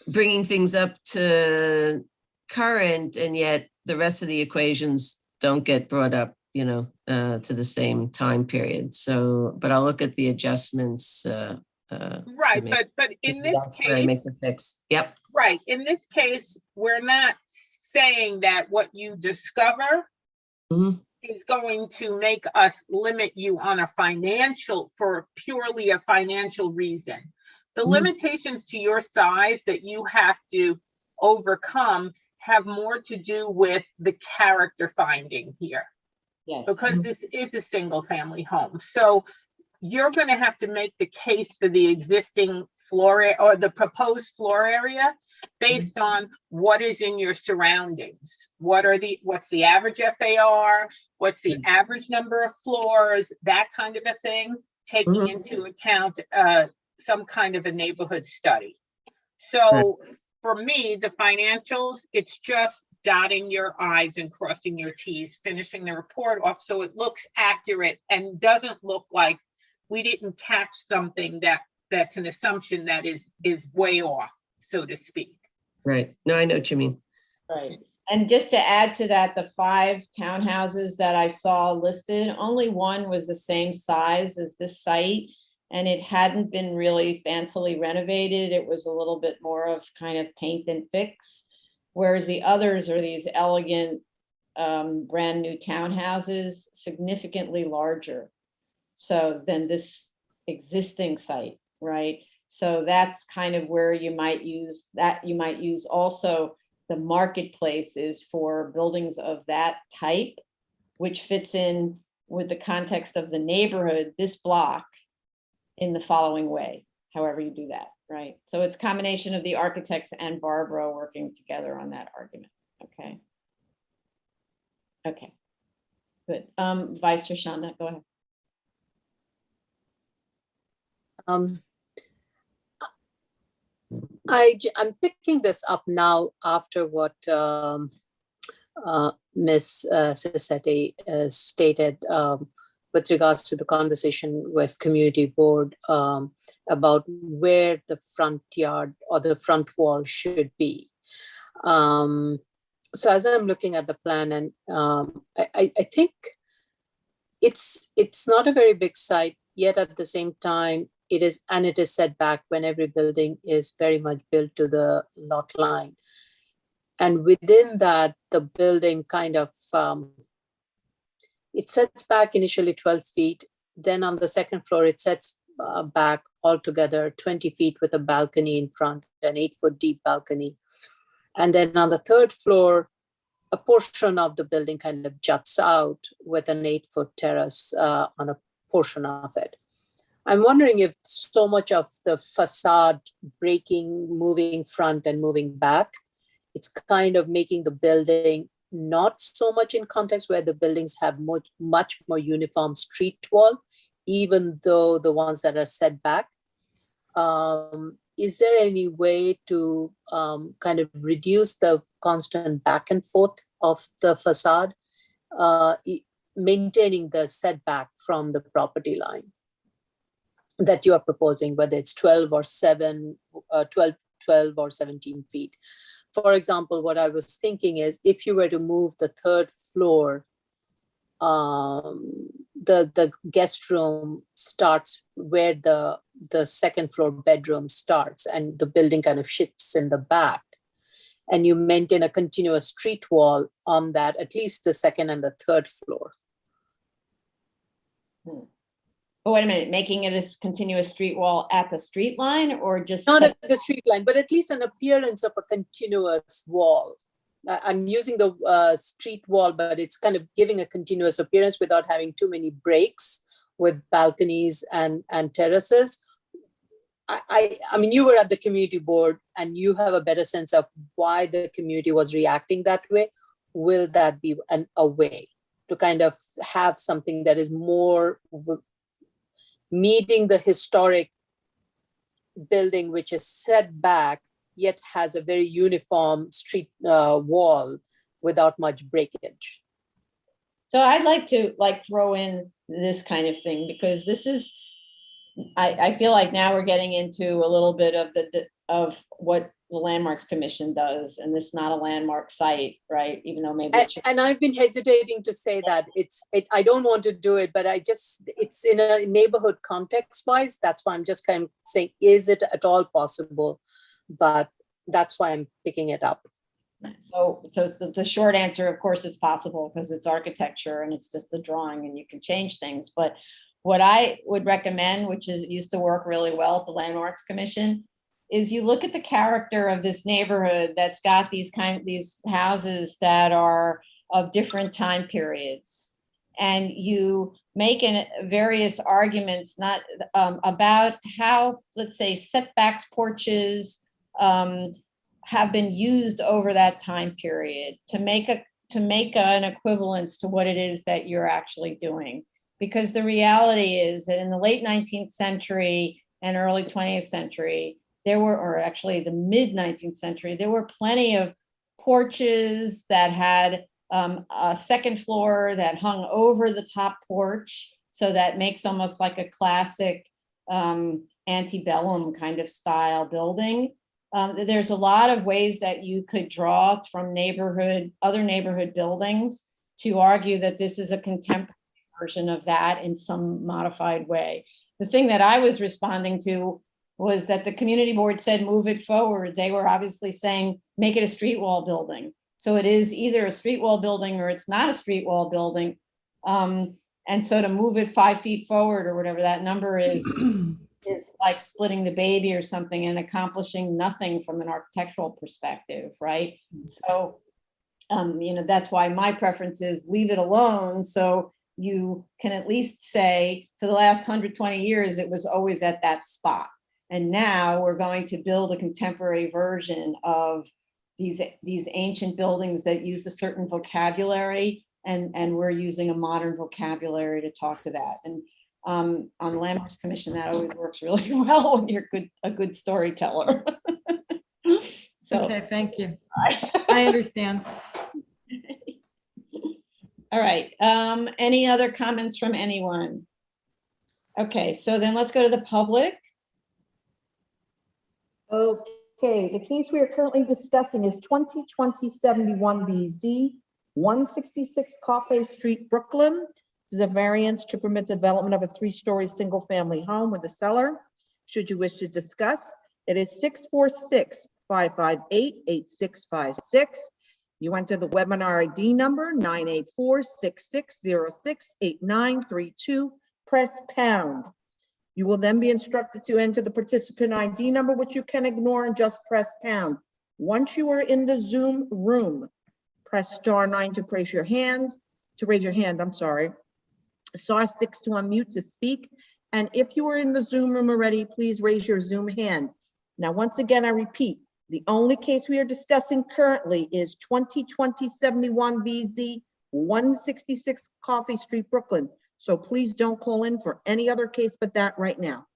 bringing things up to current, and yet the rest of the equations don't get brought up, to the same time period. So, but I'll look at the adjustments. Right, but in this that's where I make the fix. Yep. Right, in this case, we're not saying that what you discover is going to make us limit you on for purely a financial reason. The limitations to your size that you have to overcome have more to do with the character finding here. Yes. Because this is a single family home. So you're going to have to make the case for the existing floor or the proposed floor area based on what is in your surroundings. What's the average FAR? What's the average number of floors? That kind of a thing, taking into account some kind of a neighborhood study. So for me, the financials, it's just dotting your I's and crossing your T's, finishing the report off so it looks accurate and doesn't look like we didn't catch something that's an assumption that is way off, so to speak. Right. No, I know what you mean. Right. And just to add to that, the 5 townhouses that I saw listed, only one was the same size as this site, and it hadn't been really fancily renovated. It was a little bit more of kind of paint and fix, whereas the others are these elegant, brand new townhouses, significantly larger than this existing site, right? So that's kind of where you might use that. You might use also the marketplaces for buildings of that type, which fits in with the context of the neighborhood, this block, in the following way, however you do that, right? So it's a combination of the architects and Barbara working together on that argument, okay? Okay. Good. Vice Chair Shanda, go ahead. I'm picking this up now after what Ms. Cisetti stated with regards to the conversation with community board about where the front yard or the front wall should be. So as I'm looking at the plan, and I think it's not a very big site, yet at the same time, it is set back when every building is very much built to the lot line. And within that, the building kind of, it sets back initially 12 feet. Then on the second floor, it sets back altogether 20 feet with a balcony in front, an 8-foot deep balcony. And then on the third floor, a portion of the building kind of juts out with an 8-foot terrace on a portion of it. I'm wondering if so much of the facade breaking, moving front and moving back, it's kind of making the building not so much in context where the buildings have much more uniform street wall, even though the ones that are set back. Is there any way to kind of reduce the constant back and forth of the facade, maintaining the setback from the property line that you are proposing, whether it's 12 or 17 feet? For example, what I was thinking is if you were to move the third floor, the guest room starts where the second floor bedroom starts, and the building kind of shifts in the back, and you maintain a continuous street wall on that, at least the second and the third floor. Oh, wait a minute, making it a continuous street wall at the street line or just? Not at the street line, but at least an appearance of a continuous wall. I'm using the street wall, but it's kind of giving a continuous appearance without having too many breaks with balconies and terraces. I mean, you were at the community board and you have a better sense of why the community was reacting that way. Will that be a way to kind of have something that is more meeting the historic building, which is set back, yet has a very uniform street wall without much breakage? So I'd like to throw in this kind of thing, because this is, I feel like now we're getting into a little bit of what the Landmarks Commission does, and this is not a landmark site, right? Even though maybe it should. And I've been hesitating to say that I don't want to do it, but it's in a neighborhood context wise. That's why I'm just kind of saying, is it at all possible? But that's why I'm picking it up. So the short answer, of course, it's possible because it's architecture and it's just the drawing and you can change things. But what I would recommend, which used to work really well at the Landmarks Commission, is you look at the character of this neighborhood that's got these houses that are of different time periods, and you make various arguments about how, let's say, setbacks, porches have been used over that time period to make an equivalence to what it is that you're actually doing. Because the reality is that in the late 19th century and early 20th century, or actually the mid 19th century, there were plenty of porches that had a second floor that hung over the top porch. So that makes almost like a classic antebellum kind of style building. There's a lot of ways that you could draw from other neighborhood buildings to argue that this is a contemporary version of that in some modified way. The thing that I was responding to was that the community board said, move it forward. They were obviously saying, make it a street wall building. So it is either a street wall building or it's not a street wall building. And so to move it 5 feet forward or whatever that number is like splitting the baby or something and accomplishing nothing from an architectural perspective, right? So, that's why my preference is leave it alone. So you can at least say for the last 120 years, it was always at that spot. And now we're going to build a contemporary version of these ancient buildings that used a certain vocabulary And we're using a modern vocabulary to talk to that. And on the Land Use Commission, that always works really well when you're a good storyteller. So, Okay, thank you. I understand. all right, any other comments from anyone? Okay, so then let's go to the public. Okay, the case we are currently discussing is 2020-71BZ, 166 Coffee Street, Brooklyn. This is a variance to permit development of a 3-story single-family home with a cellar. Should you wish to discuss, it is 646-558-8656. You enter the webinar ID number 984-6606-8932. Press pound. You will then be instructed to enter the participant ID number, which you can ignore, and just press pound. Once you are in the Zoom room, press *9 to raise your hand. I'm sorry. *6 to unmute to speak. And if you are in the Zoom room already, please raise your Zoom hand. Now, once again, I repeat, the only case we are discussing currently is 2020-71BZ, 166 Coffee Street, Brooklyn. So please don't call in for any other case but that right now.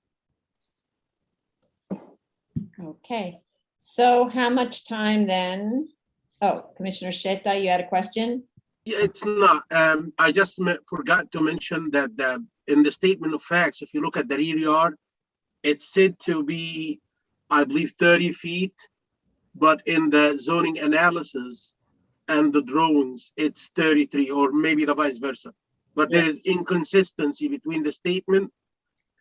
Okay, so how much time then? Oh, Commissioner Sheta, you had a question? Yeah, it's not. I just forgot to mention that in the statement of facts, if you look at the rear yard, it's said to be, I believe, 30 feet, but in the zoning analysis and the drawings, it's 33, or maybe the vice versa. But there is inconsistency between the statement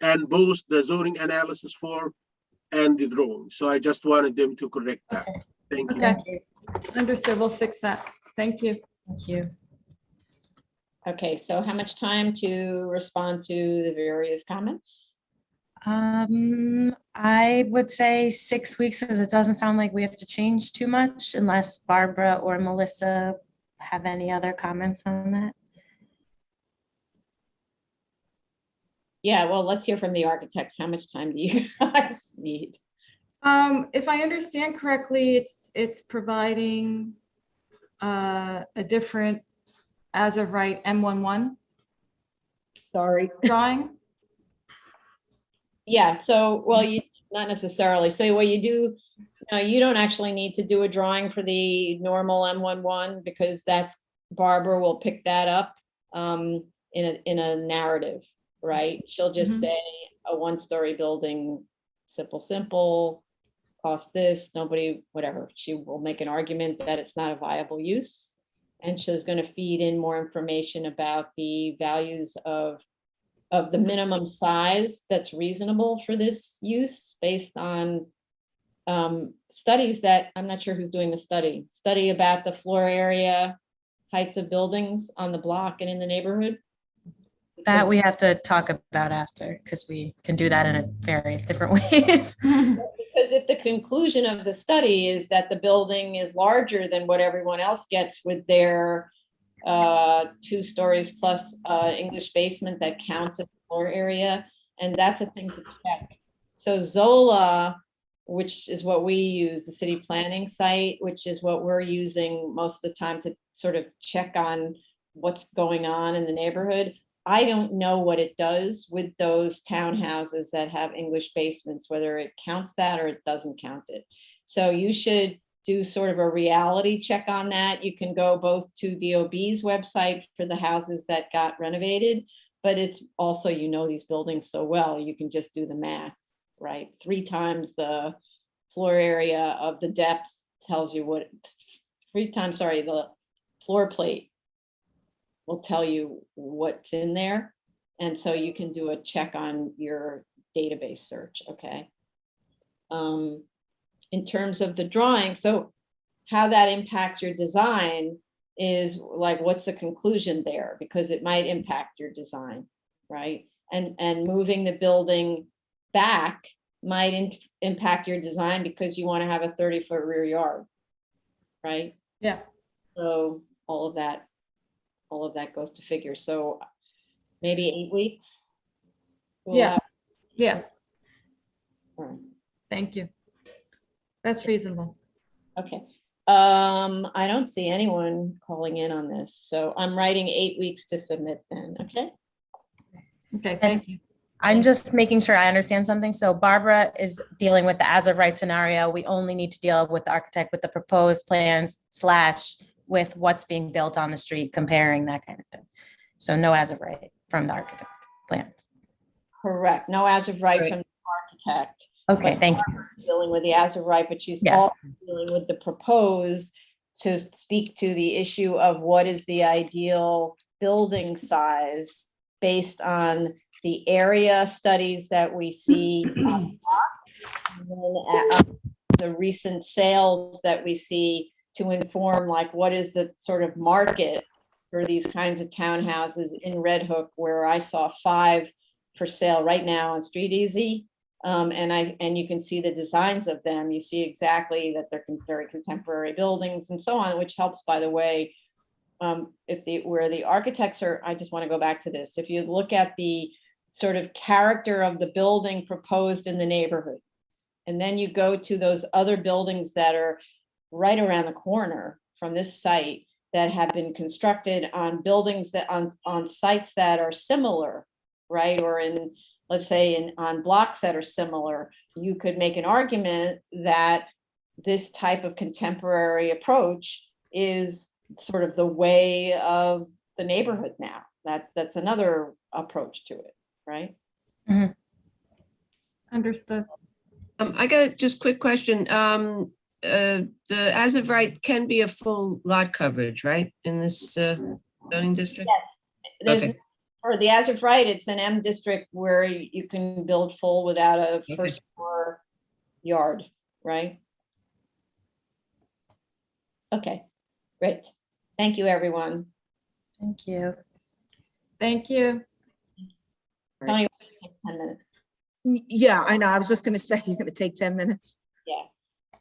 and both the zoning analysis form and the drawing. So I just wanted them to correct that. Okay. Thank you. Okay. Understood. We'll fix that. Thank you. Thank you. Okay, so how much time to respond to the various comments? I would say 6 weeks, because it doesn't sound like we have to change too much unless Barbara or Melissa have any other comments on that. Yeah, well, let's hear from the architects. How much time do you guys need? If I understand correctly, it's providing a different as of right M11 Sorry. drawing. Yeah, so, well, you not necessarily. So what you do, you don't actually need to do a drawing for the normal M11 because Barbara will pick that up in a narrative, right? She'll just say a 1-story building, simple, cost this, nobody, whatever. She will make an argument that it's not a viable use. And she's going to feed in more information about the values of the minimum size that's reasonable for this use based on studies that, I'm not sure who's doing the study about the floor area, heights of buildings on the block and in the neighborhood. That we have to talk about after, because we can do that in various different ways. Because if the conclusion of the study is that the building is larger than what everyone else gets with their 2 stories plus English basement, that counts as floor area, and that's a thing to check. So Zola, which is what we use, the city planning site, which is what we're using most of the time to sort of check on what's going on in the neighborhood. I don't know what it does with those townhouses that have English basements, whether it counts that or it doesn't count it. So you should do sort of a reality check on that. You can go both to DOB's website for the houses that got renovated, but it's also, these buildings so well, you can just do the math, right? 3 times the floor area of the depth tells you what, 3 times, sorry, the floor plate will tell you what's in there. And so you can do a check on your database search, okay? In terms of the drawing, so how that impacts your design is like, what's the conclusion there? Because it might impact your design, right? And moving the building back might impact your design because you want to have a 30-foot rear yard, right? Yeah. So all of that goes to figure. So maybe 8 weeks. Yeah. Yeah. All right. Thank you. That's reasonable. Okay. I don't see anyone calling in on this, so I'm writing 8 weeks to submit then, okay? Okay, And thank you. I'm just making sure I understand something. So Barbara is dealing with the as of right scenario. We only need to deal with the architect with the proposed plans / with what's being built on the street, comparing that kind of thing. So no as of right from the architect plans. Correct, no as of right from the architect. Okay, but thank you. Barbara's dealing with the as of right, but she's Yes. also dealing with the proposed to speak to the issue of what is the ideal building size based on the area studies that we see on the block, and then, the recent sales that we see to inform like what is the sort of market for these kinds of townhouses in Red Hook, where I saw 5 for sale right now on Street Easy. And you can see the designs of them. You see exactly that they're very contemporary buildings and so on, which helps, by the way, where the architects are. I just want to go back to this. If you look at the sort of character of the building proposed in the neighborhood, and then you go to those other buildings that are right around the corner from this site that have been constructed on buildings that on sites that are similar, right? Or in, let's say, on blocks that are similar, you could make an argument that this type of contemporary approach is sort of the way of the neighborhood now. That's another approach to it, right? Mhm. Understood. I got a just quick question. The as of right can be a full lot coverage, right? In this zoning district? There's, Okay. for the as of right, it's an M district where you can build full without a first floor yard, right? Okay, great. Thank you, everyone. Thank you. Thank you. Tony, we're gonna take 10 minutes. Yeah, I know. I was just gonna say, you're gonna take 10 minutes. Yeah.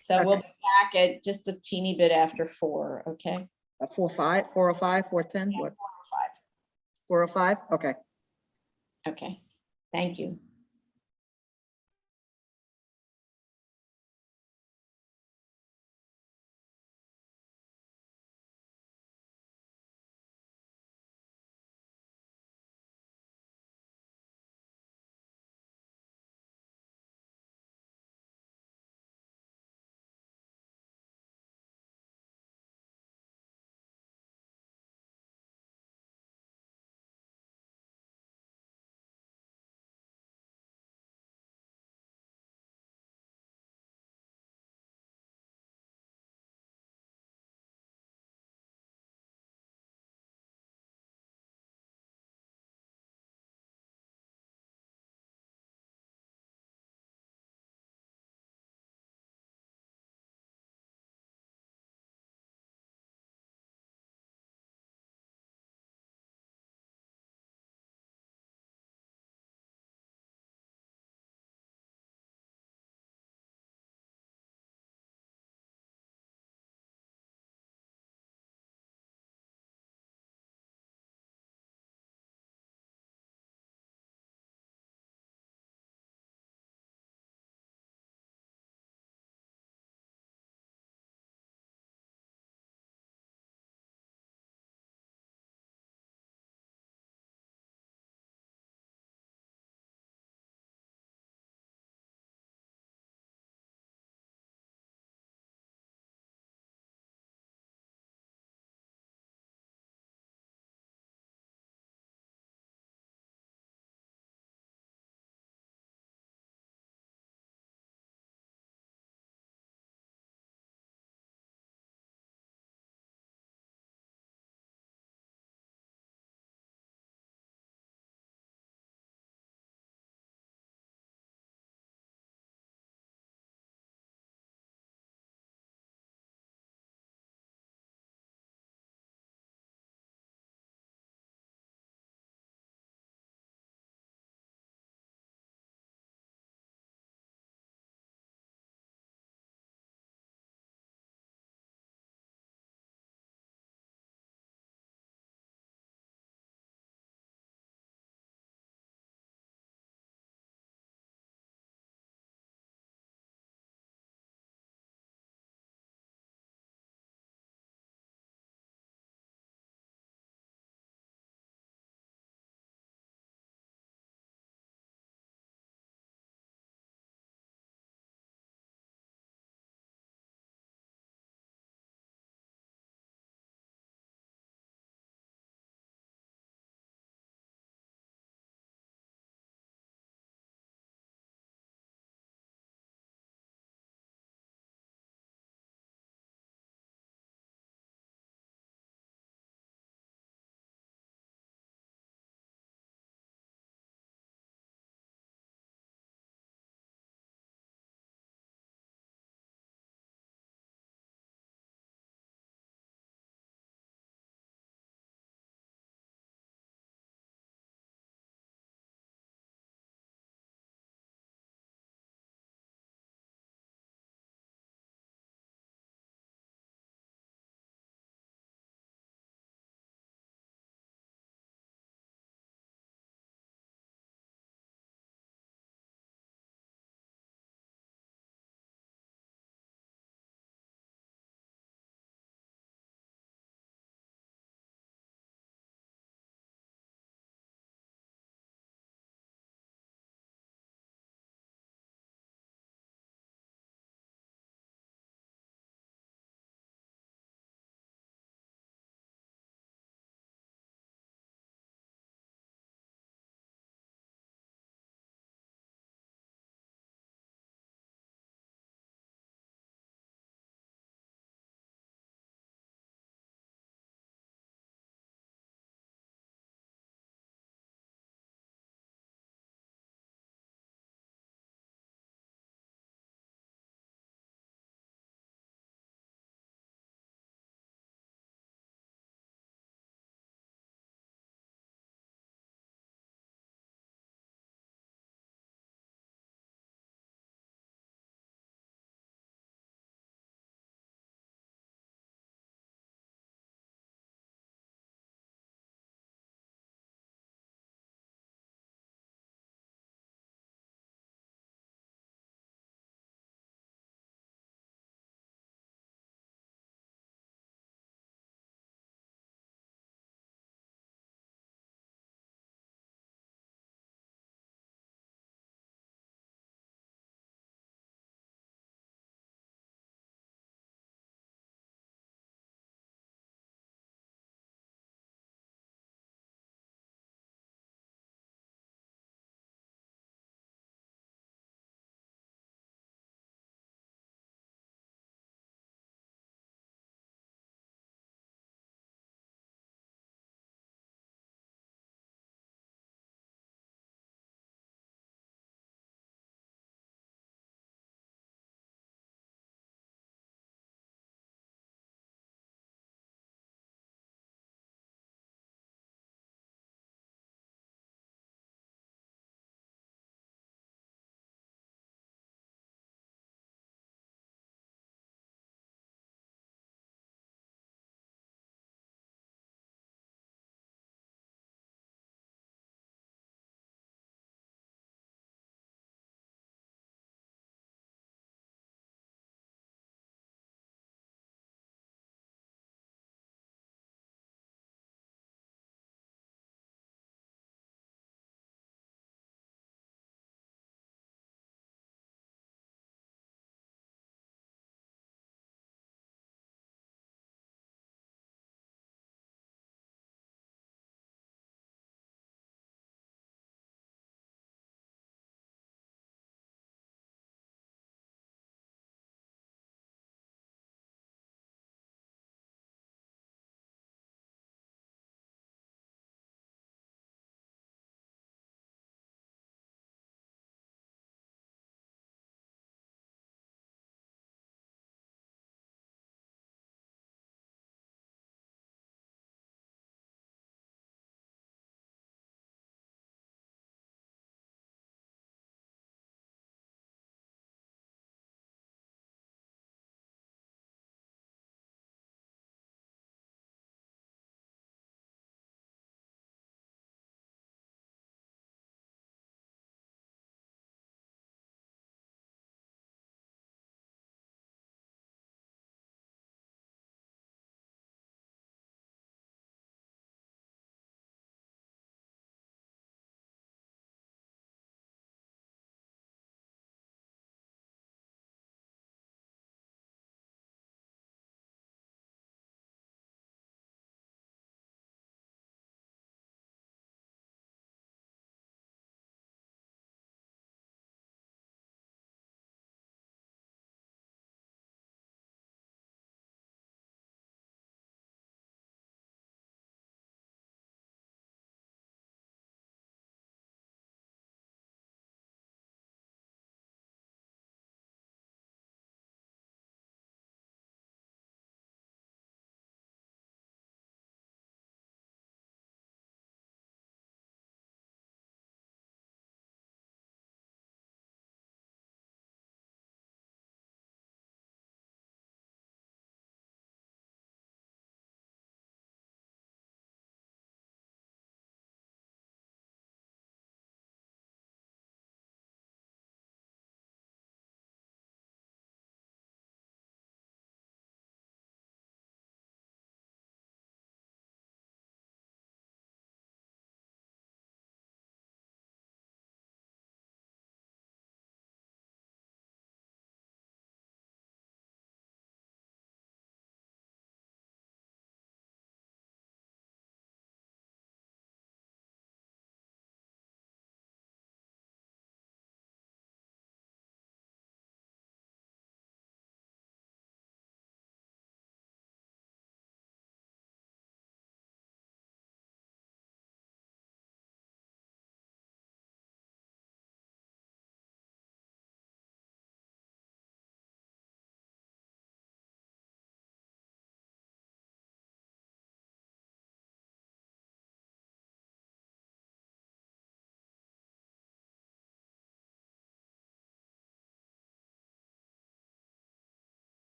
So we'll be back at just a teeny bit after 4, okay? 4:05, 4:05, 4:10, what? 4:05, okay. Okay, thank you.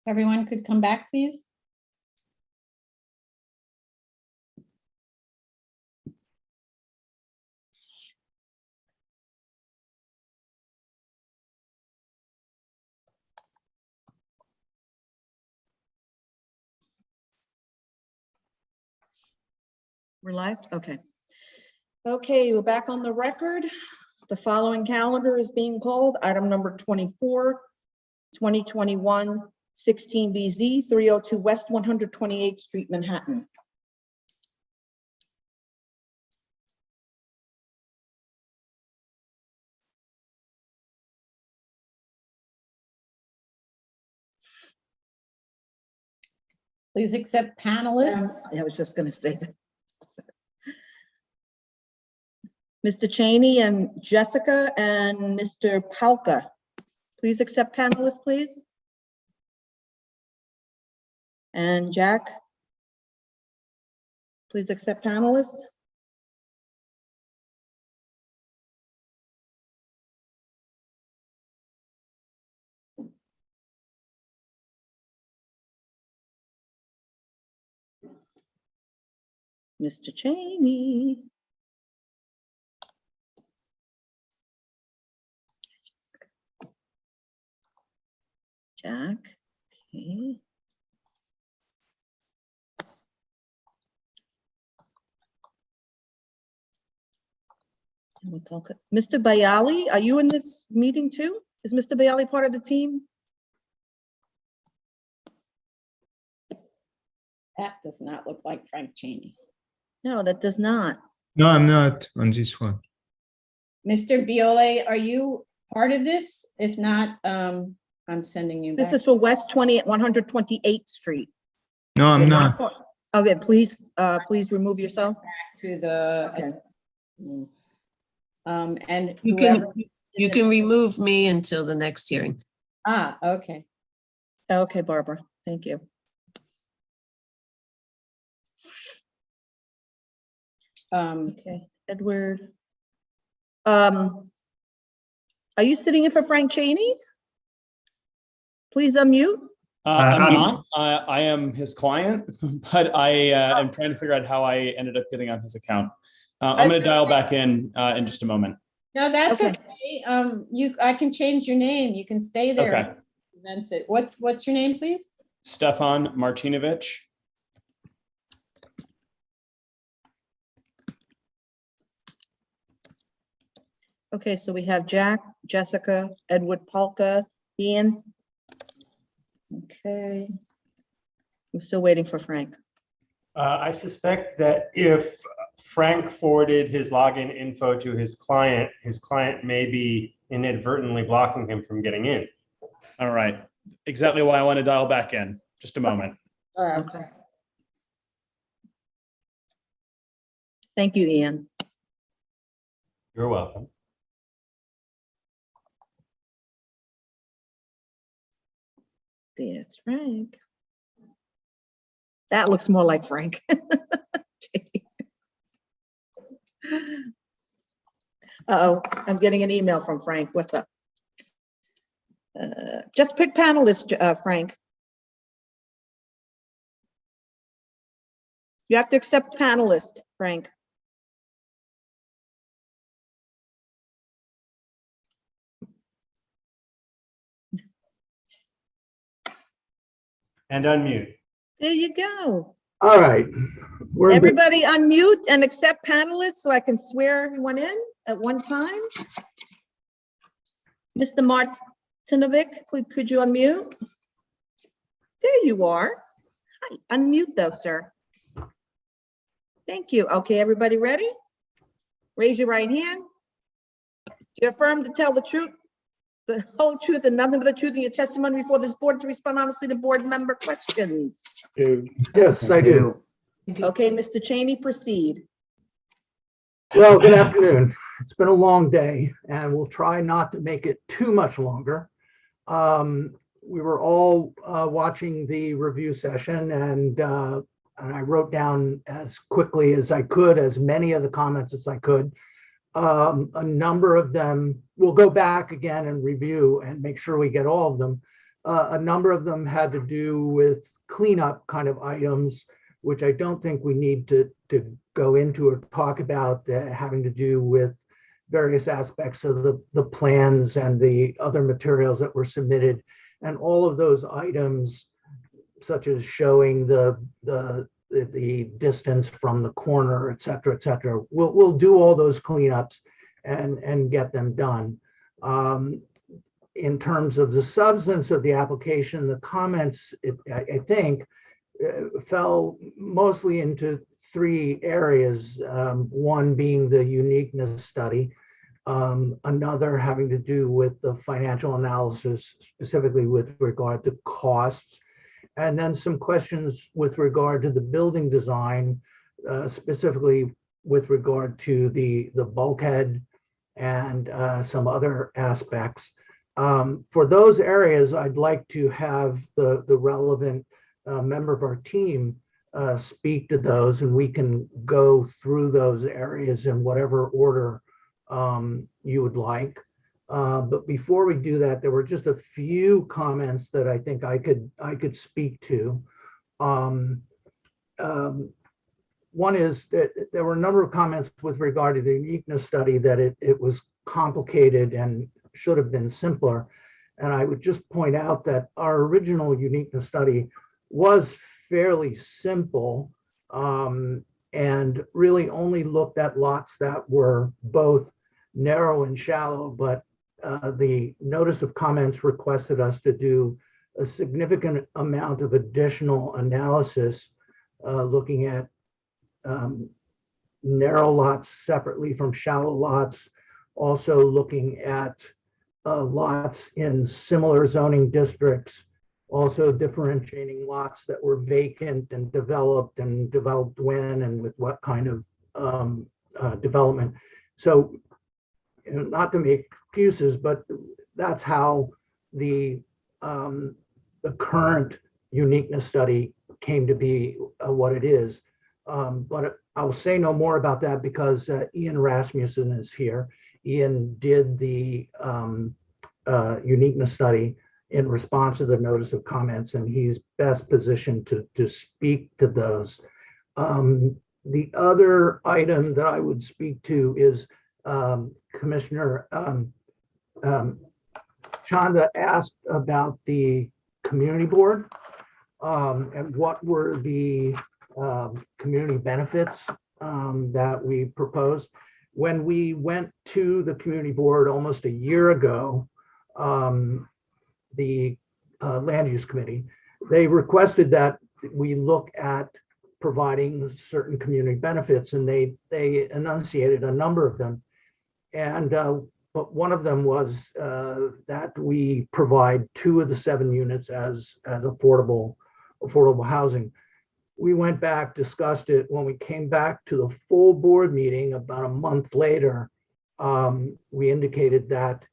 everyone could come back, please. We're live? Okay. Okay, we're back on the record. The following calendar is being called. Item number 24, 2021, 16BZ, 302 West 128th Street, Manhattan. Please accept panelists. I was just going to say that. Mr. Cheney and Jessica and Mr. Palka. Please accept panelists, please. And Jack. Please accept panelists. Mr. Cheney. Jack, okay. Mr. Bayali, are you in this meeting too? Is Mr. Bayali part of the team? That does not look like Frank Cheney. No, that does not. No, I'm not on this one. Mr. Biole, are you part of this? If not, I'm sending you back. This is for West 128th Street. No, I'm You're not. Okay, please, please remove yourself. To the. Okay. And You whoever. you can remove me until the next hearing. Ah, okay. Okay, Barbara, thank you. Okay, Edward. Are you sitting in for Frank Cheney? Please unmute. I'm not. I am his client, but I am trying to figure out how I ended up getting on his account. I'm going to dial back in just a moment. No, that's Okay. okay. I can change your name. You can stay there. Okay. Prevents it. What's your name, please? Stefan Martinovich. Okay, so we have Jack, Jessica, Edward Palka, Ian. Okay. I'm still waiting for Frank. I suspect that if Frank forwarded his login info to his client may be inadvertently blocking him from getting in. All right. Exactly why I want to dial back in. Just a moment. All right. Okay. Thank you, Ian. You're welcome. That's Frank. That looks more like Frank. Uh-oh, I'm getting an email from Frank. What's up? Just pick panelist, Frank. You have to accept panelist, Frank. And unmute. There you go. All right. We're good. Everybody unmute and accept panelists so I can swear everyone in at one time. Mr. Martinovic, could you unmute? There you are. Hi, unmute though, sir. Thank you. Okay, everybody ready? Raise your right hand. Do you affirm to tell the truth, the whole truth, and nothing but the truth in your testimony before this board, to respond honestly to board member questions? Yes, I do. Okay, Mr. Cheney, proceed. Well, good afternoon. It's been a long day, and we'll try not to make it too much longer. We were all watching the review session, and I wrote down as quickly as I could, as many of the comments as I could. A number of them, we'll go back again and review and make sure we get all of them. A number of them had to do with cleanup kind of items, which I don't think we need to go into or talk about, having to do with various aspects of the plans and the other materials that were submitted. And all of those items, such as showing the distance from the corner, et cetera, we'll do all those cleanups and get them done. In terms of the substance of the application, the comments, I think, fell mostly into three areas. One being the uniqueness study, another having to do with the financial analysis, specifically with regard to costs, and then some questions with regard to the building design, specifically with regard to the bulkhead and some other aspects. For those areas, I'd like to have the relevant member of our team speak to those, and we can go through those areas in whatever order you would like. But before we do that, there were just a few comments that I think I could speak to. One is that there were a number of comments with regard to the uniqueness study, that it was complicated and should have been simpler. And I would just point out that our original uniqueness study was fairly simple, and really only looked at lots that were both narrow and shallow, but the notice of comments requested us to do a significant amount of additional analysis, looking at narrow lots separately from shallow lots, also looking at lots in similar zoning districts, also differentiating lots that were vacant and developed when and with what kind of development. So, not to make excuses, but that's how the current uniqueness study came to be what it is. But I'll say no more about that because Ian Rasmussen is here. Ian did the uniqueness study in response to the notice of comments, and he's best positioned to speak to those. The other item that I would speak to is Commissioner Chanda asked about the community board and what were the community benefits that we proposed. When we went to the community board almost a year ago, the land use committee, they requested that we look at providing certain community benefits, and they enunciated a number of them. And but one of them was that we provide 2 of the 7 units as affordable housing. We went back, discussed it. When we came back to the full board meeting about a month later, we indicated that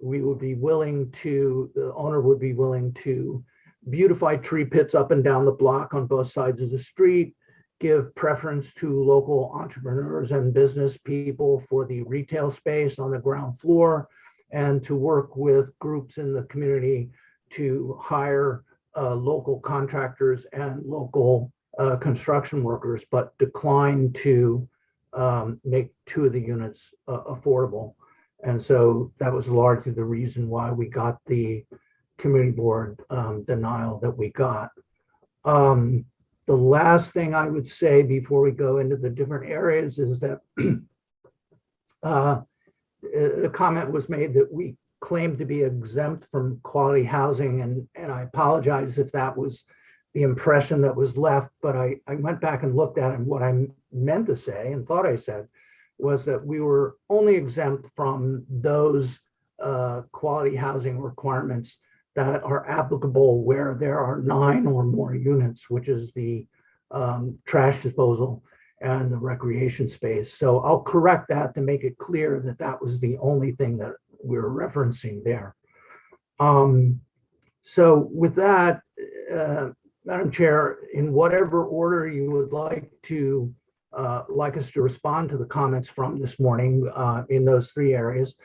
we would be willing to, the owner would be willing to beautify tree pits up and down the block on both sides of the street, give preference to local entrepreneurs and business people for the retail space on the ground floor, and to work with groups in the community to hire local contractors and local construction workers, but decline to make 2 of the units affordable. And so that was largely the reason why we got the community board denial that we got. The last thing I would say before we go into the different areas is that the comment was made that we claim to be exempt from quality housing, and I apologize if that was the impression that was left, but I went back and looked at it, and what I meant to say and thought I said was that we were only exempt from those quality housing requirements that are applicable where there are 9 or more units, which is the trash disposal and the recreation space. So I'll correct that to make it clear that that was the only thing that we're referencing there. So with that, Madam Chair, in whatever order you would like us to respond to the comments from this morning in those 3 areas,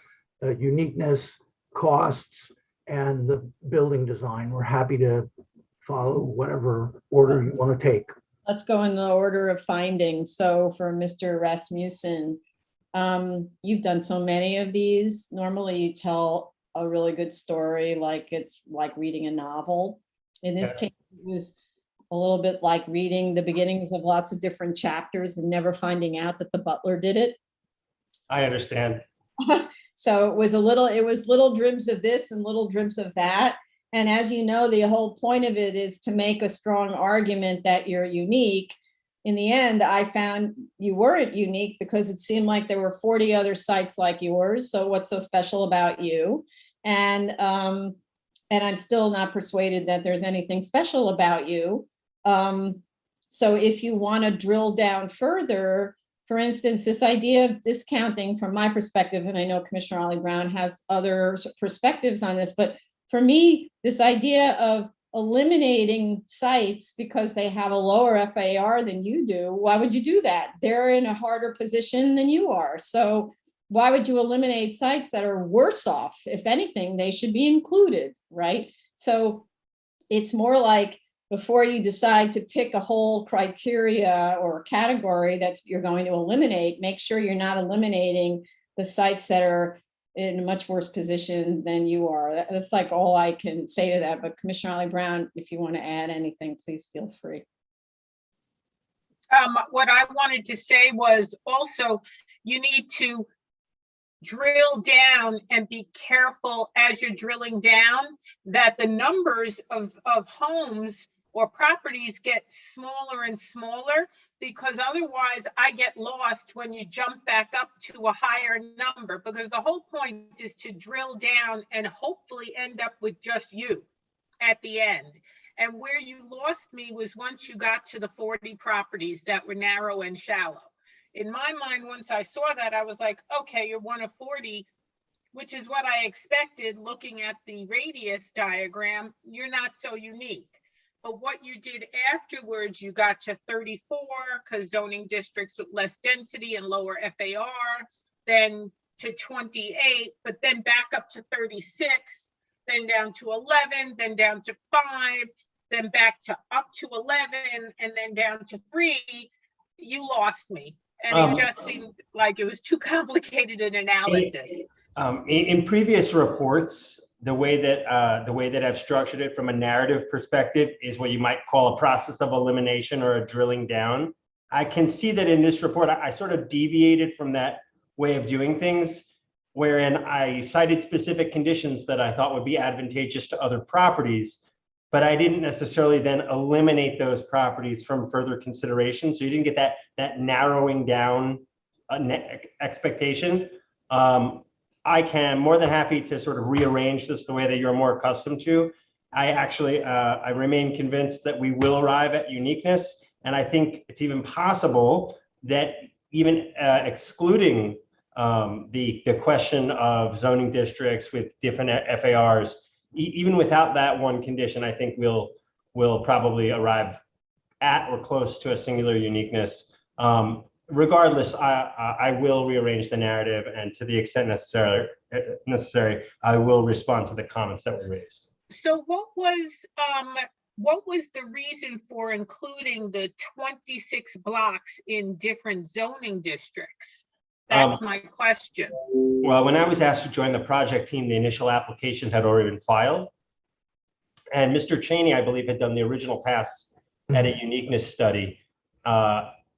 uniqueness, costs, and the building design. We're happy to follow whatever order you want to take. Let's go in the order of findings. So for Mr. Rasmussen, you've done so many of these. Normally you tell a really good story, like it's like reading a novel. In this case, it was a little bit like reading the beginnings of lots of different chapters and never finding out that the butler did it. I understand. So it was little dribs of this and little dribs of that. And as you know, the whole point of it is to make a strong argument that you're unique. In the end, I found you weren't unique because it seemed like there were 40 other sites like yours. So what's so special about you? And I'm still not persuaded that there's anything special about you. So if you want to drill down further, for instance, this idea of discounting from my perspective, and I know Commissioner Ollie Brown has other perspectives on this, but for me, this idea of eliminating sites because they have a lower FAR than you do, why would you do that? They're in a harder position than you are. So why would you eliminate sites that are worse off? If anything, they should be included, right? So it's more like before you decide to pick a whole criteria or category that you're going to eliminate, make sure you're not eliminating the sites that are in a much worse position than you are. That's like all I can say to that. But Commissioner Ollie Brown, if you want to add anything, please feel free. What I wanted to say was also you need to drill down and be careful as you're drilling down that the numbers of homes or properties get smaller and smaller, because otherwise I get lost when you jump back up to a higher number, because the whole point is to drill down and hopefully end up with just you at the end. And where you lost me was once you got to the 40 properties that were narrow and shallow. In my mind, once I saw that, I was like, okay, you're one of 40, which is what I expected looking at the radius diagram. You're not so unique. But what you did afterwards, you got to 34 because zoning districts with less density and lower FAR, then to 28, but then back up to 36, then down to 11, then down to 5, then back to up to 11, and then down to 3. You lost me. And it just seemed like it was too complicated an analysis. In previous reports, the way that I've structured it from a narrative perspective is what you might call a process of elimination or a drilling down. I can see that in this report, I sort of deviated from that way of doing things, wherein I cited specific conditions that I thought would be advantageous to other properties, but I didn't necessarily then eliminate those properties from further consideration. So you didn't get that narrowing down expectation. I can more than happy to sort of rearrange this the way that you're more accustomed to. I remain convinced that we will arrive at uniqueness. And I think it's even possible that even excluding the question of zoning districts with different FARs, even without that one condition, I think we'll probably arrive at or close to a singular uniqueness. Regardless, I will rearrange the narrative, and to the extent necessary, I will respond to the comments that were raised. So what was the reason for including the 26 blocks in different zoning districts? That's my question. Well, when I was asked to join the project team, the initial application had already been filed. And Mr. Cheney, I believe, had done the original pass at a uniqueness study.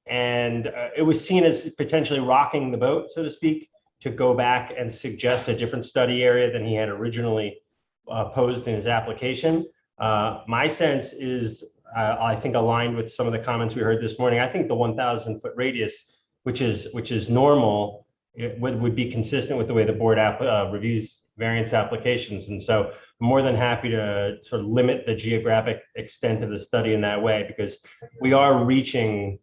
And it was seen as potentially rocking the boat, so to speak, to go back and suggest a different study area than he had originally posed in his application. My sense is, I think, aligned with some of the comments we heard this morning. I think the 1,000-foot radius, which is normal, it would be consistent with the way the board reviews variance applications. And so I'm more than happy to sort of limit the geographic extent of the study in that way, because we are reaching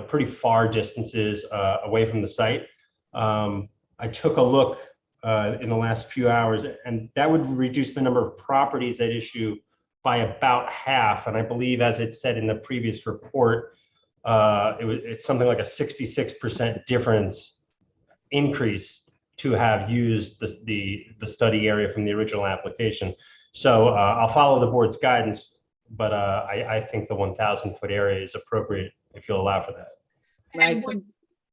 pretty far distances away from the site. I took a look in the last few hours, and that would reduce the number of properties at issue by about half. And I believe, as it said in the previous report, it's something like a 66% increase to have used the study area from the original application. So I'll follow the board's guidance, but I think the 1,000-foot area is appropriate if you'll allow for that. And would,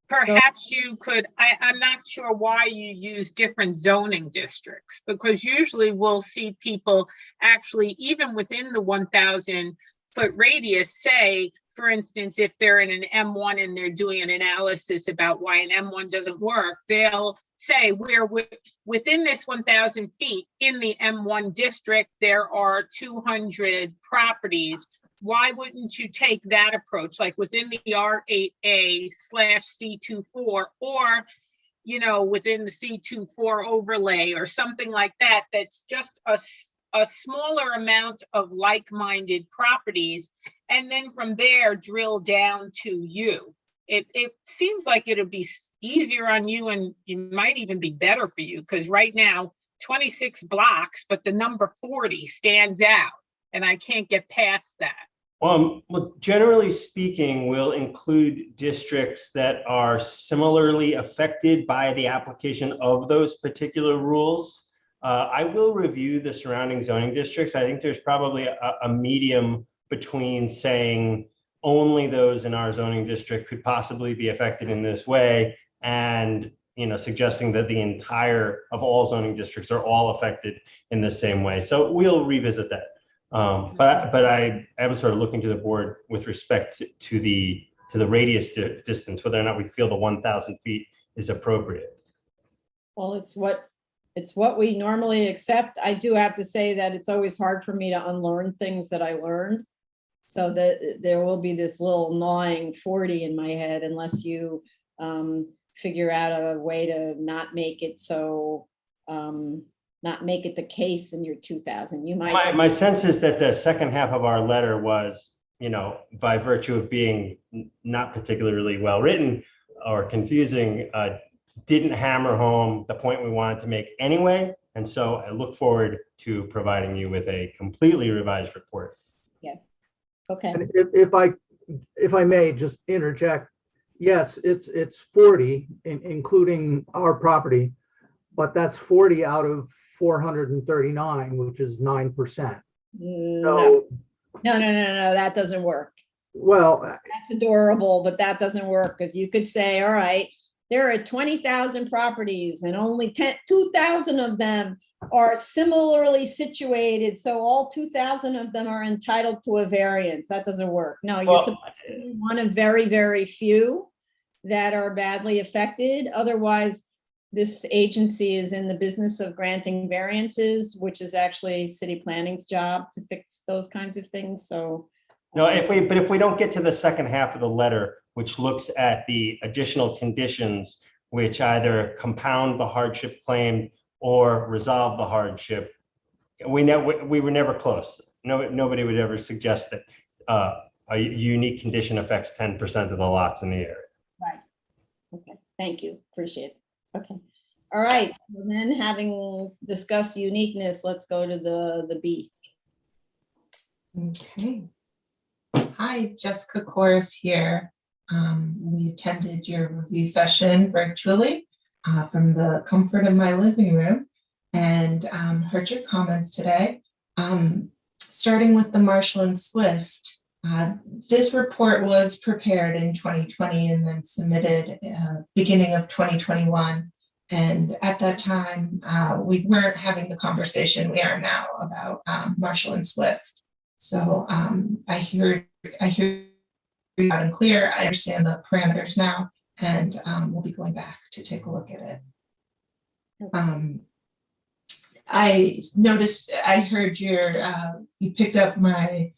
perhaps you could, I'm not sure why you use different zoning districts, because usually we'll see people actually, even within the 1,000-foot radius, say, for instance, if they're in an M1 and they're doing an analysis about why an M1 doesn't work, they'll say we're within this 1,000 feet in the M1 district, there are 200 properties. Why wouldn't you take that approach, like within the R8A/C24, or, you know, within the C24 overlay or something like that, that's just a smaller amount of like-minded properties, and then from there drill down to you. It seems like it'll be easier on you, and it might even be better for you, because right now 26 blocks, but the number 40 stands out, and I can't get past that. Look, generally speaking, we'll include districts that are similarly affected by the application of those particular rules. I will review the surrounding zoning districts. I think there's probably a medium between saying only those in our zoning district could possibly be affected in this way, and, you know, suggesting that the entire of all zoning districts are all affected in the same way. So we'll revisit that. But I am sort of looking to the board with respect to the radius distance, whether or not we feel the 1,000 feet is appropriate. Well, it's what we normally accept. I do have to say that it's always hard for me to unlearn things that I learned. So that there will be this little gnawing 40 in my head unless you figure out a way to not make it so, not make it the case in your 2,000. You might. My sense is that the second half of our letter was, you know, by virtue of being not particularly well written or confusing, didn't hammer home the point we wanted to make anyway. And so I look forward to providing you with a completely revised report. Yes. Okay. And if I may just interject, yes, it's 40, including our property, but that's 40 out of 439, which is 9%. No, that doesn't work. Well, that's adorable, but that doesn't work, because you could say, all right, there are 20,000 properties and only 2,000 of them are similarly situated. So all 2,000 of them are entitled to a variance. That doesn't work. No, you're supposed to be one of very, very few that are badly affected. Otherwise, this agency is in the business of granting variances, which is actually city planning's job to fix those kinds of things. So no, if we don't get to the second half of the letter, which looks at the additional conditions which either compound the hardship claimed or resolve the hardship, we were never close. Nobody would ever suggest that a unique condition affects 10% of the lots in the area. Right. Okay. Thank you. Appreciate it. Okay. All right. And then, having discussed uniqueness, let's go to the B. Okay. Hi, Jessica Corris here. We attended your review session virtually from the comfort of my living room, and heard your comments today. Starting with the Marshall and Swift, this report was prepared in 2020 and then submitted beginning of 2021. And at that time, we weren't having the conversation we are now about Marshall and Swift. So I hear loud and clear. I understand the parameters now, and we'll be going back to take a look at it. I noticed, I heard you picked up my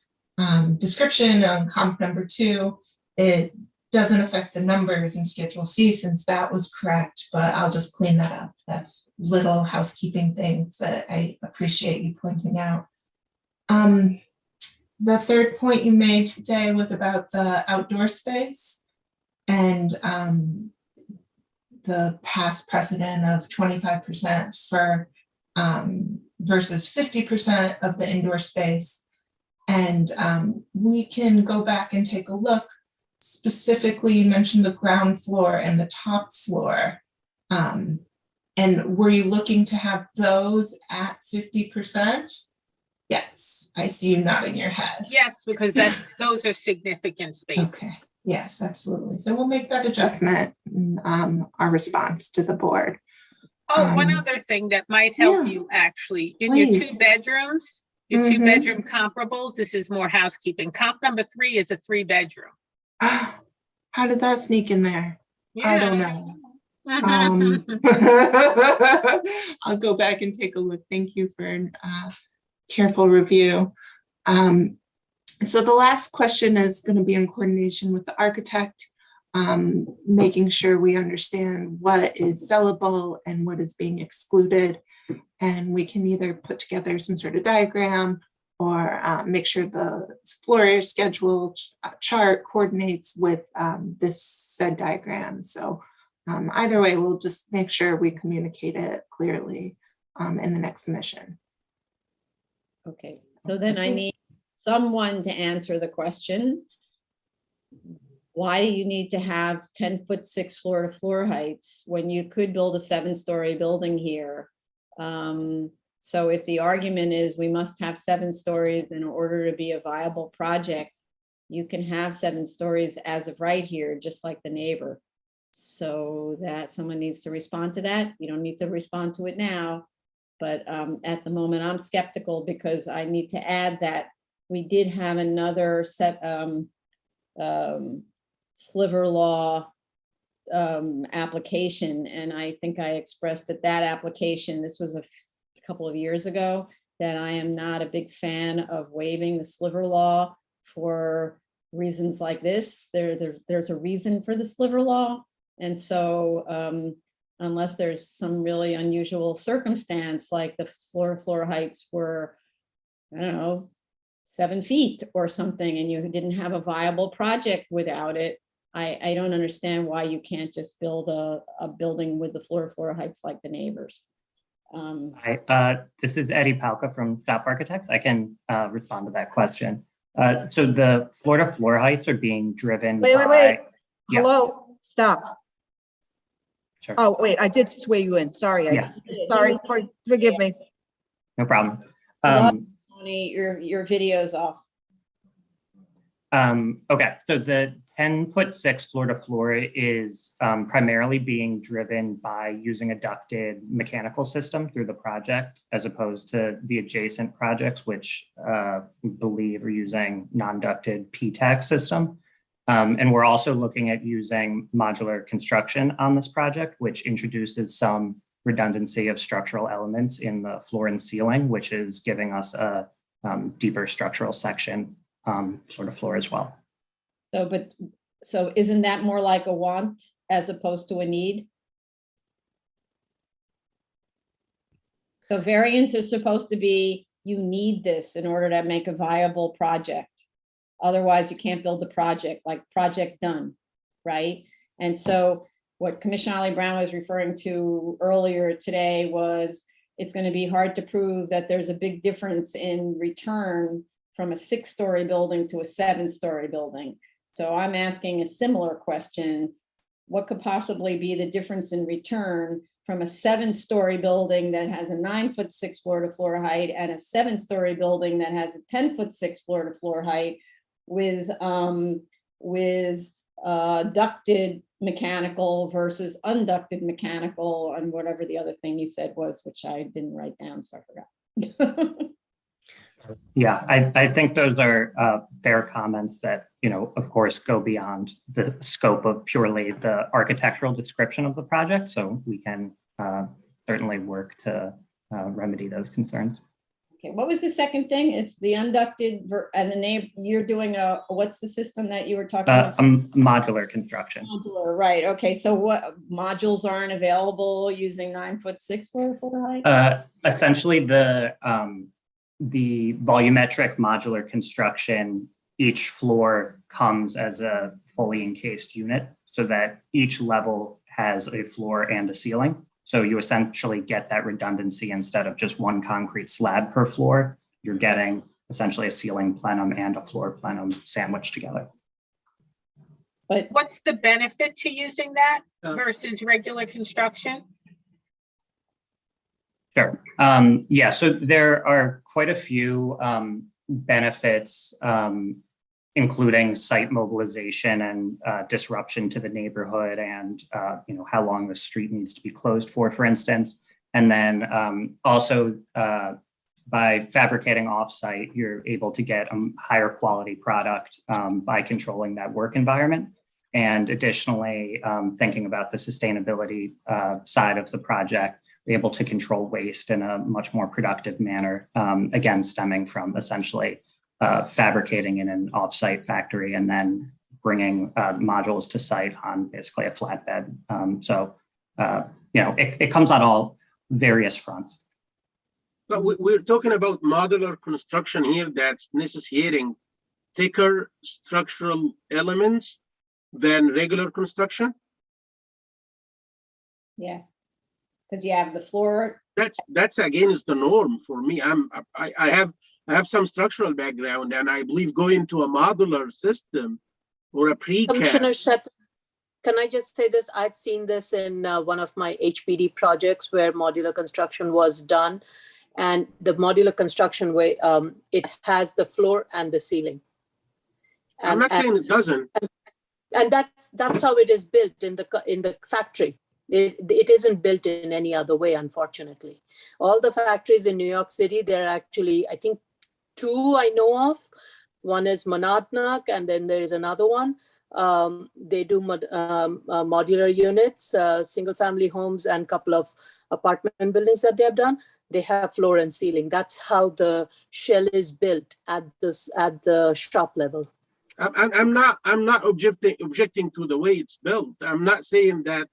description on comp number 2. It doesn't affect the numbers in Schedule C since that was correct, but I'll just clean that up. That's little housekeeping things that I appreciate you pointing out. The third point you made today was about the outdoor space and the past precedent of 25% for versus 50% of the indoor space. And we can go back and take a look. Specifically, you mentioned the ground floor and the top floor. And were you looking to have those at 50%? Yes, I see you nodding your head. Yes, because those are significant spaces. Okay, yes, absolutely. So we'll make that adjustment in our response to the board. Oh, one other thing that might help you actually, in your two Please. bedrooms, your two bedroom comparables, this is more housekeeping. Comp number 3 is a 3-bedroom. How did that sneak in there? I don't know. I'll go back and take a look. Thank you for careful review. So the last question is going to be in coordination with the architect, making sure we understand what is sellable and what is being excluded. And we can either put together some sort of diagram or make sure the floor area schedule chart coordinates with this said diagram. So either way, we'll just make sure we communicate it clearly in the next submission. Okay, so then I need someone to answer the question. Why do you need to have 10-foot 6 floor to floor heights when you could build a 7-story building here? So if the argument is we must have 7 stories in order to be a viable project, you can have 7 stories as of right here, just like the neighbor. So that someone needs to respond to that. You don't need to respond to it now, but at the moment I'm skeptical because I need to add that we did have another set sliver law application, and I think I expressed at that application, this was a couple of years ago, that I am not a big fan of waiving the sliver law for reasons like this. There's a reason for the sliver law, and so unless there's some really unusual circumstance, like the floor heights were, I don't know, 7 feet or something, and you didn't have a viable project without it, I don't understand why you can't just build a building with the floor heights like the neighbors. Hi, this is Eddie Palka from Shop Architects. I can respond to that question. So the floor to floor heights are being driven Wait. by. Yeah. Hello, stop. Sure. Oh, wait, I did sway you in. Sorry. Yeah. Sorry, forgive me. No problem. Tony, your video's off. Okay, so the 10-foot 6 floor to floor is primarily being driven by using a ducted mechanical system through the project, as opposed to the adjacent projects, which we believe are using non-ducted PTAC system. And we're also looking at using modular construction on this project, which introduces some redundancy of structural elements in the floor and ceiling, which is giving us a deeper structural section sort of floor as well. So isn't that more like a want as opposed to a need? So variants are supposed to be, you need this in order to make a viable project. Otherwise, you can't build the project, like project done, right? And so what Commissioner Ali Brown was referring to earlier today was it's going to be hard to prove that there's a big difference in return from a 6-story building to a 7-story building. So I'm asking a similar question. What could possibly be the difference in return from a 7-story building that has a 9-foot 6 floor to floor height and a 7-story building that has a 10-foot 6 floor to floor height with ducted mechanical versus unducted mechanical, and whatever the other thing you said was, which I didn't write down, so I forgot. Yeah, I think those are fair comments that, of course, go beyond the scope of purely the architectural description of the project. So we can certainly work to remedy those concerns. Okay, what was the second thing? It's the unducted and the name you're doing what's the system that you were talking about? Modular construction. Modular, right. Okay, so what modules aren't available using 9-foot 6 floor height? Essentially the volumetric modular construction, each floor comes as a fully encased unit so that each level has a floor and a ceiling. So you essentially get that redundancy. Instead of just one concrete slab per floor, you're getting essentially a ceiling plenum and a floor plenum sandwiched together. But what's the benefit to using that versus regular construction? Sure. Yeah, so there are quite a few benefits, including site mobilization and disruption to the neighborhood, and how long the street needs to be closed for instance. And then also by fabricating offsite, you're able to get a higher quality product by controlling that work environment. And additionally, thinking about the sustainability side of the project, able to control waste in a much more productive manner, again, stemming from essentially fabricating in an offsite factory and then bringing modules to site on basically a flatbed. It comes on all various fronts. But we're talking about modular construction here that's necessitating thicker structural elements than regular construction. Yeah, because you have the floor. That's against the norm for me. I have some structural background, and I believe going to a modular system or a Commissioner precast. Shet, can I just say this? I've seen this in one of my HPD projects where modular construction was done. And the modular construction way, it has the floor and the ceiling. I'm not saying it doesn't. And that's how it is built in the factory. It isn't built in any other way, unfortunately. All the factories in New York City, there are actually, I think, 2 I know of. One is Monadnock, and then there is another one. They do modular units, single family homes, and a couple of apartment buildings that they have done. They have floor and ceiling. That's how the shell is built at the shop level. I'm not objecting to the way it's built. I'm not saying that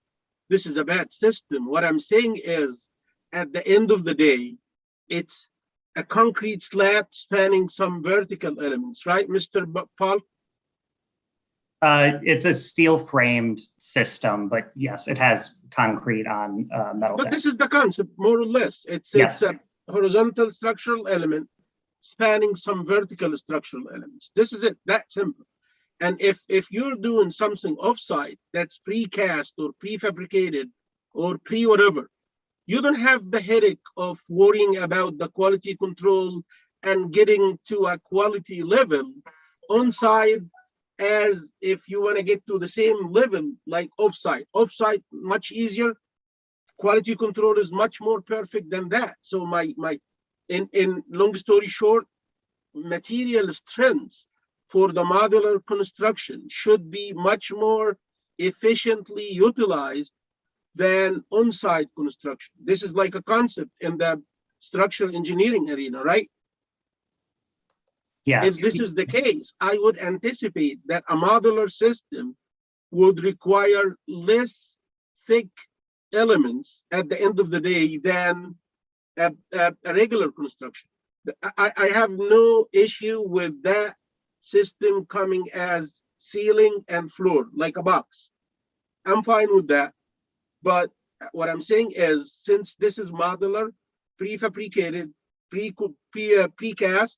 this is a bad system. What I'm saying is, at the end of the day, it's a concrete slab spanning some vertical elements, right, Mr. Paul? It's a steel framed system, but yes, it has concrete on metal. But this is the concept, more or less. It's a horizontal structural element spanning some vertical structural elements. This is it, that simple. And if you're doing something offsite that's precast or prefabricated or pre-whatever, you don't have the headache of worrying about the quality control and getting to a quality level on site as if you want to get to the same level like offsite. Offsite, much easier. Quality control is much more perfect than that. So in long story short, material strengths for the modular construction should be much more efficiently utilized than on-site construction. This is like a concept in the structural engineering arena, right? Yes. If this is the case, I would anticipate that a modular system would require less thick elements at the end of the day than a regular construction. I have no issue with that system coming as ceiling and floor, like a box. I'm fine with that. But what I'm saying is, since this is modular, prefabricated, precast,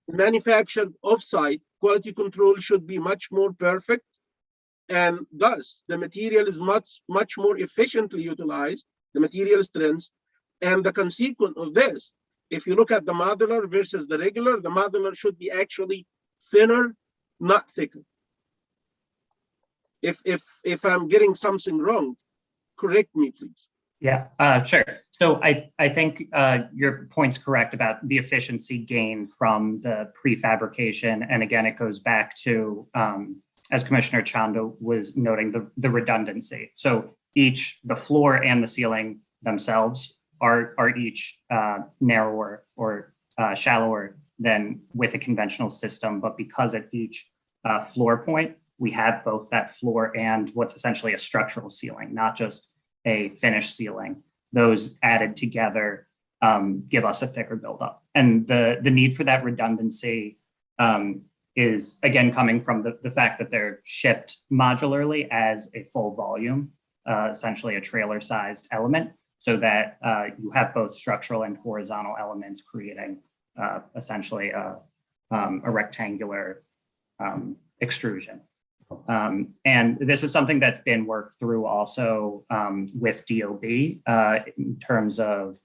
manufactured offsite, quality control should be much more perfect. And thus, the material is much more efficiently utilized, the material strengths. And the consequence of this, if you look at the modular versus the modular should be actually thinner, not thicker. If I'm getting something wrong, correct me, please. Yeah, sure. So I think your point's correct about the efficiency gain from the prefabrication. And again, it goes back to, as Commissioner Chanda was noting, the redundancy. So the floor and the ceiling themselves are each narrower or shallower than with a conventional system. But because at each floor point, we have both that floor and what's essentially a structural ceiling, not just a finished ceiling. Those added together give us a thicker buildup. And the need for that redundancy is, again, coming from the fact that they're shipped modularly as a full volume, essentially a trailer-sized element, so that you have both structural and horizontal elements creating essentially a rectangular extrusion. And this is something that's been worked through also with DOB in terms of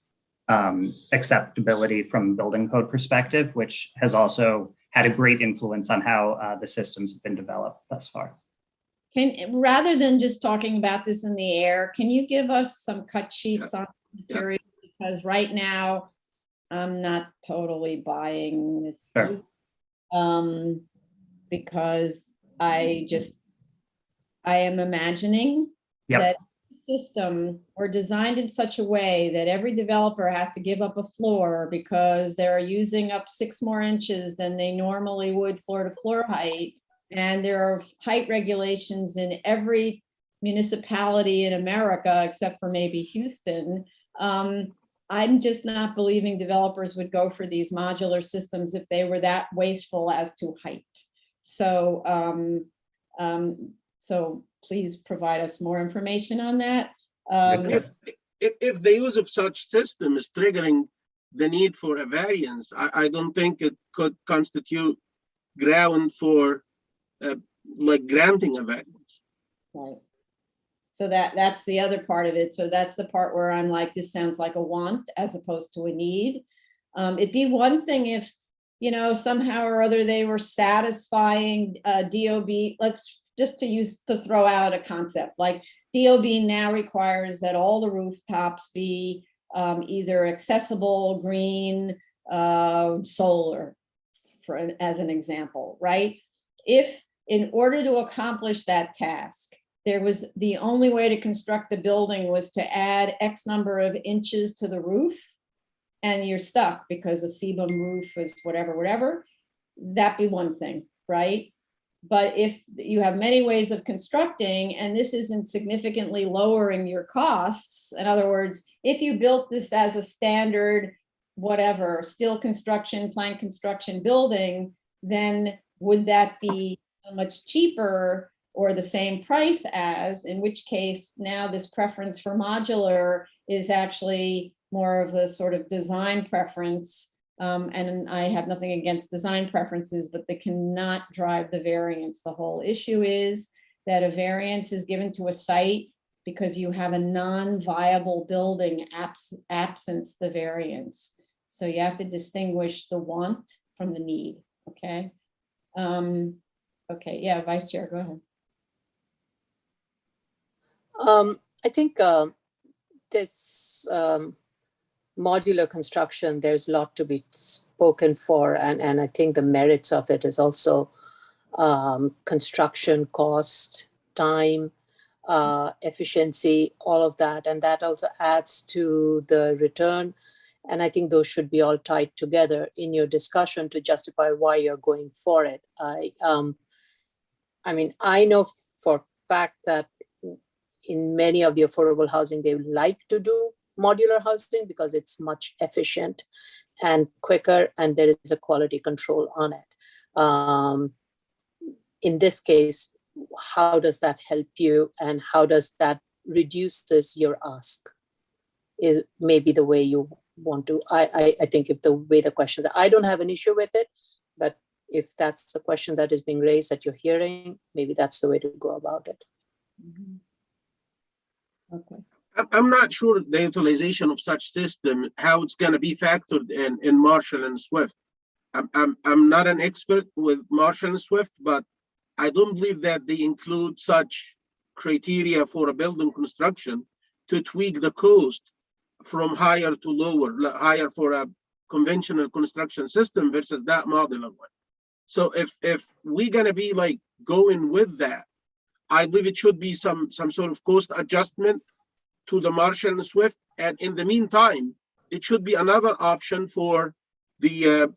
acceptability from building code perspective, which has also had a great influence on how the systems have been developed thus far. Rather than just talking about this in the air, can you give us some cut sheets on material? Because right now, I'm not totally buying this. Sure. Because I am imagining that system were designed in such a way that every developer has to give up a floor because they're using up 6 more inches than they normally would floor to floor height. And there are height regulations in every municipality in America, except for maybe Houston. I'm just not believing developers would go for these modular systems if they were that wasteful as to height. So, so please provide us more information on that. If the use of such system is triggering the need for a variance, I don't think it could constitute ground for like granting a variance. Right. So that's the other part of it. So that's the part where I'm like, this sounds like a want as opposed to a need. It'd be one thing if, you know, somehow or other they were satisfying DOB. Let's just to throw out a concept like DOB now requires that all the rooftops be either accessible, green, solar, as an example, right? If in order to accomplish that task, there was the only way to construct the building was to add X number of inches to the roof, and you're stuck because a CBUM roof is whatever, that'd be one thing, right? But if you have many ways of constructing, and this isn't significantly lowering your costs, in other words, if you built this as a standard, whatever, steel construction, plank construction building, then would that be much cheaper or the same price as, in which case now this preference for modular is actually more of a sort of design preference. And I have nothing against design preferences, but they cannot drive the variance. The whole issue is that a variance is given to a site because you have a non-viable building absence the variance. So you have to distinguish the want from the need, okay? Okay, yeah, Vice Chair, go ahead. I think this modular construction, there's a lot to be spoken for, and I think the merits of it is also construction cost, time, efficiency, all of that, and that also adds to the return. And I think those should be all tied together in your discussion to justify why you're going for it. I mean, I know for a fact that in many of the affordable housing, they would like to do modular housing because it's much efficient and quicker, and there is a quality control on it. In this case, how does that help you, and how does that reduces your ask? Is maybe the way you want to. I think if the way the questions, I don't have an issue with it, but if that's the question that is being raised that you're hearing, maybe that's the way to go about it. Okay. I'm not sure the utilization of such system, how it's going to be factored in Marshall and Swift. I'm not an expert with Marshall and Swift, but I don't believe that they include such criteria for a building construction to tweak the cost from higher to lower, higher for a conventional construction system versus that modular one. So if we're going to be like going with that, I believe it should be some sort of cost adjustment to the Marshall and Swift, and in the meantime, it should be another option for the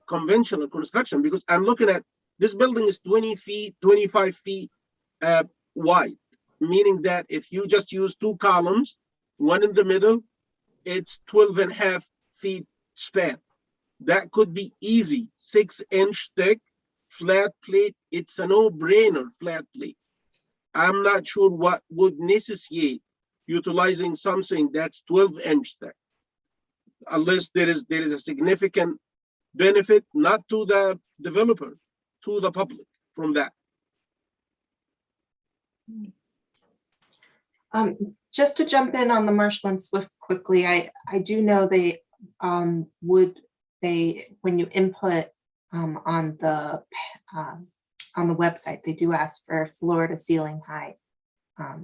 conventional construction, because I'm looking at this building is 20 feet, 25 feet wide, meaning that if you just use 2 columns, one in the middle, it's 12.5 feet span. That could be easy, 6-inch thick, flat plate. It's a no-brainer flat plate. I'm not sure what would necessitate utilizing something that's 12-inch thick, unless there is a significant benefit, not to the developer, to the public from that. Just to jump in on the Marshall and Swift quickly, I do know they when you input on the website, they do ask for floor to ceiling height.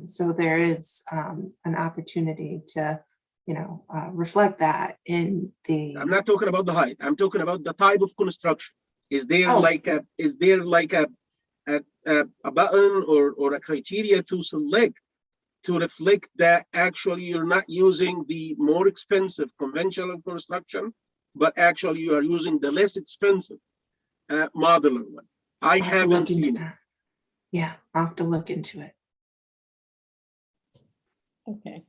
So there is an opportunity to, reflect that in the. I'm not talking about the height. I'm talking about the type of construction. Is there like a button or a criteria to select to reflect that actually you're not using the more expensive conventional construction, but actually you are using the less expensive modular one? I haven't seen it. Yeah, I'll have to look into it. Okay.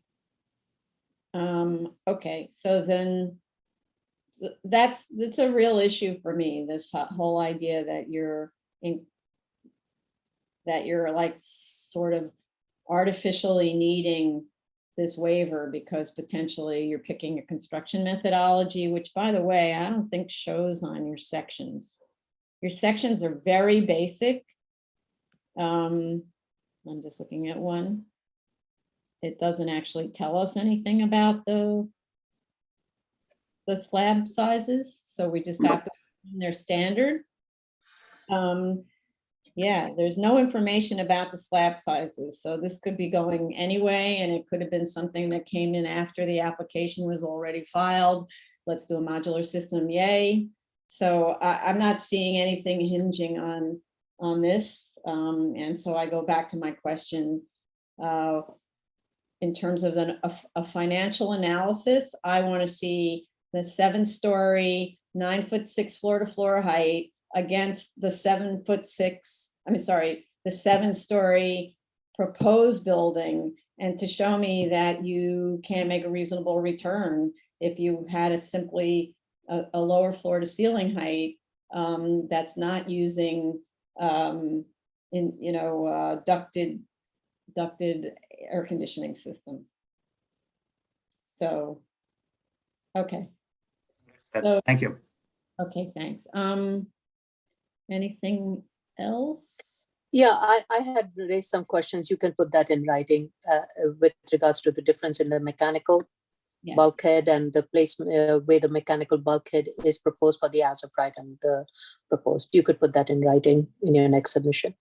Okay, so then that's a real issue for me, this whole idea that you're like sort of artificially needing this waiver because potentially you're picking a construction methodology, which, by the way, I don't think shows on your sections. Your sections are very basic. I'm just looking at one. It doesn't actually tell us anything about the slab sizes, so we just have to put in their standard. Yeah, there's no information about the slab sizes, so this could be going anyway, and it could have been something that came in after the application was already filed. Let's do a modular system, yay. So I'm not seeing anything hinging on this, and so I go back to my question. In terms of a financial analysis, I want to see the 7-story, 9'6" floor to floor height against the 7'6", the 7-story proposed building, and to show me that you can make a reasonable return if you had a lower floor to ceiling height that's not using ducted air conditioning system. So, okay. So, thank you. Okay, thanks. Anything else? Yeah, I had raised some questions. You can put that in writing with regards to the difference in the mechanical bulkhead and the placement where the mechanical bulkhead is proposed for the as of right and the proposed. You could put that in writing in your next submission.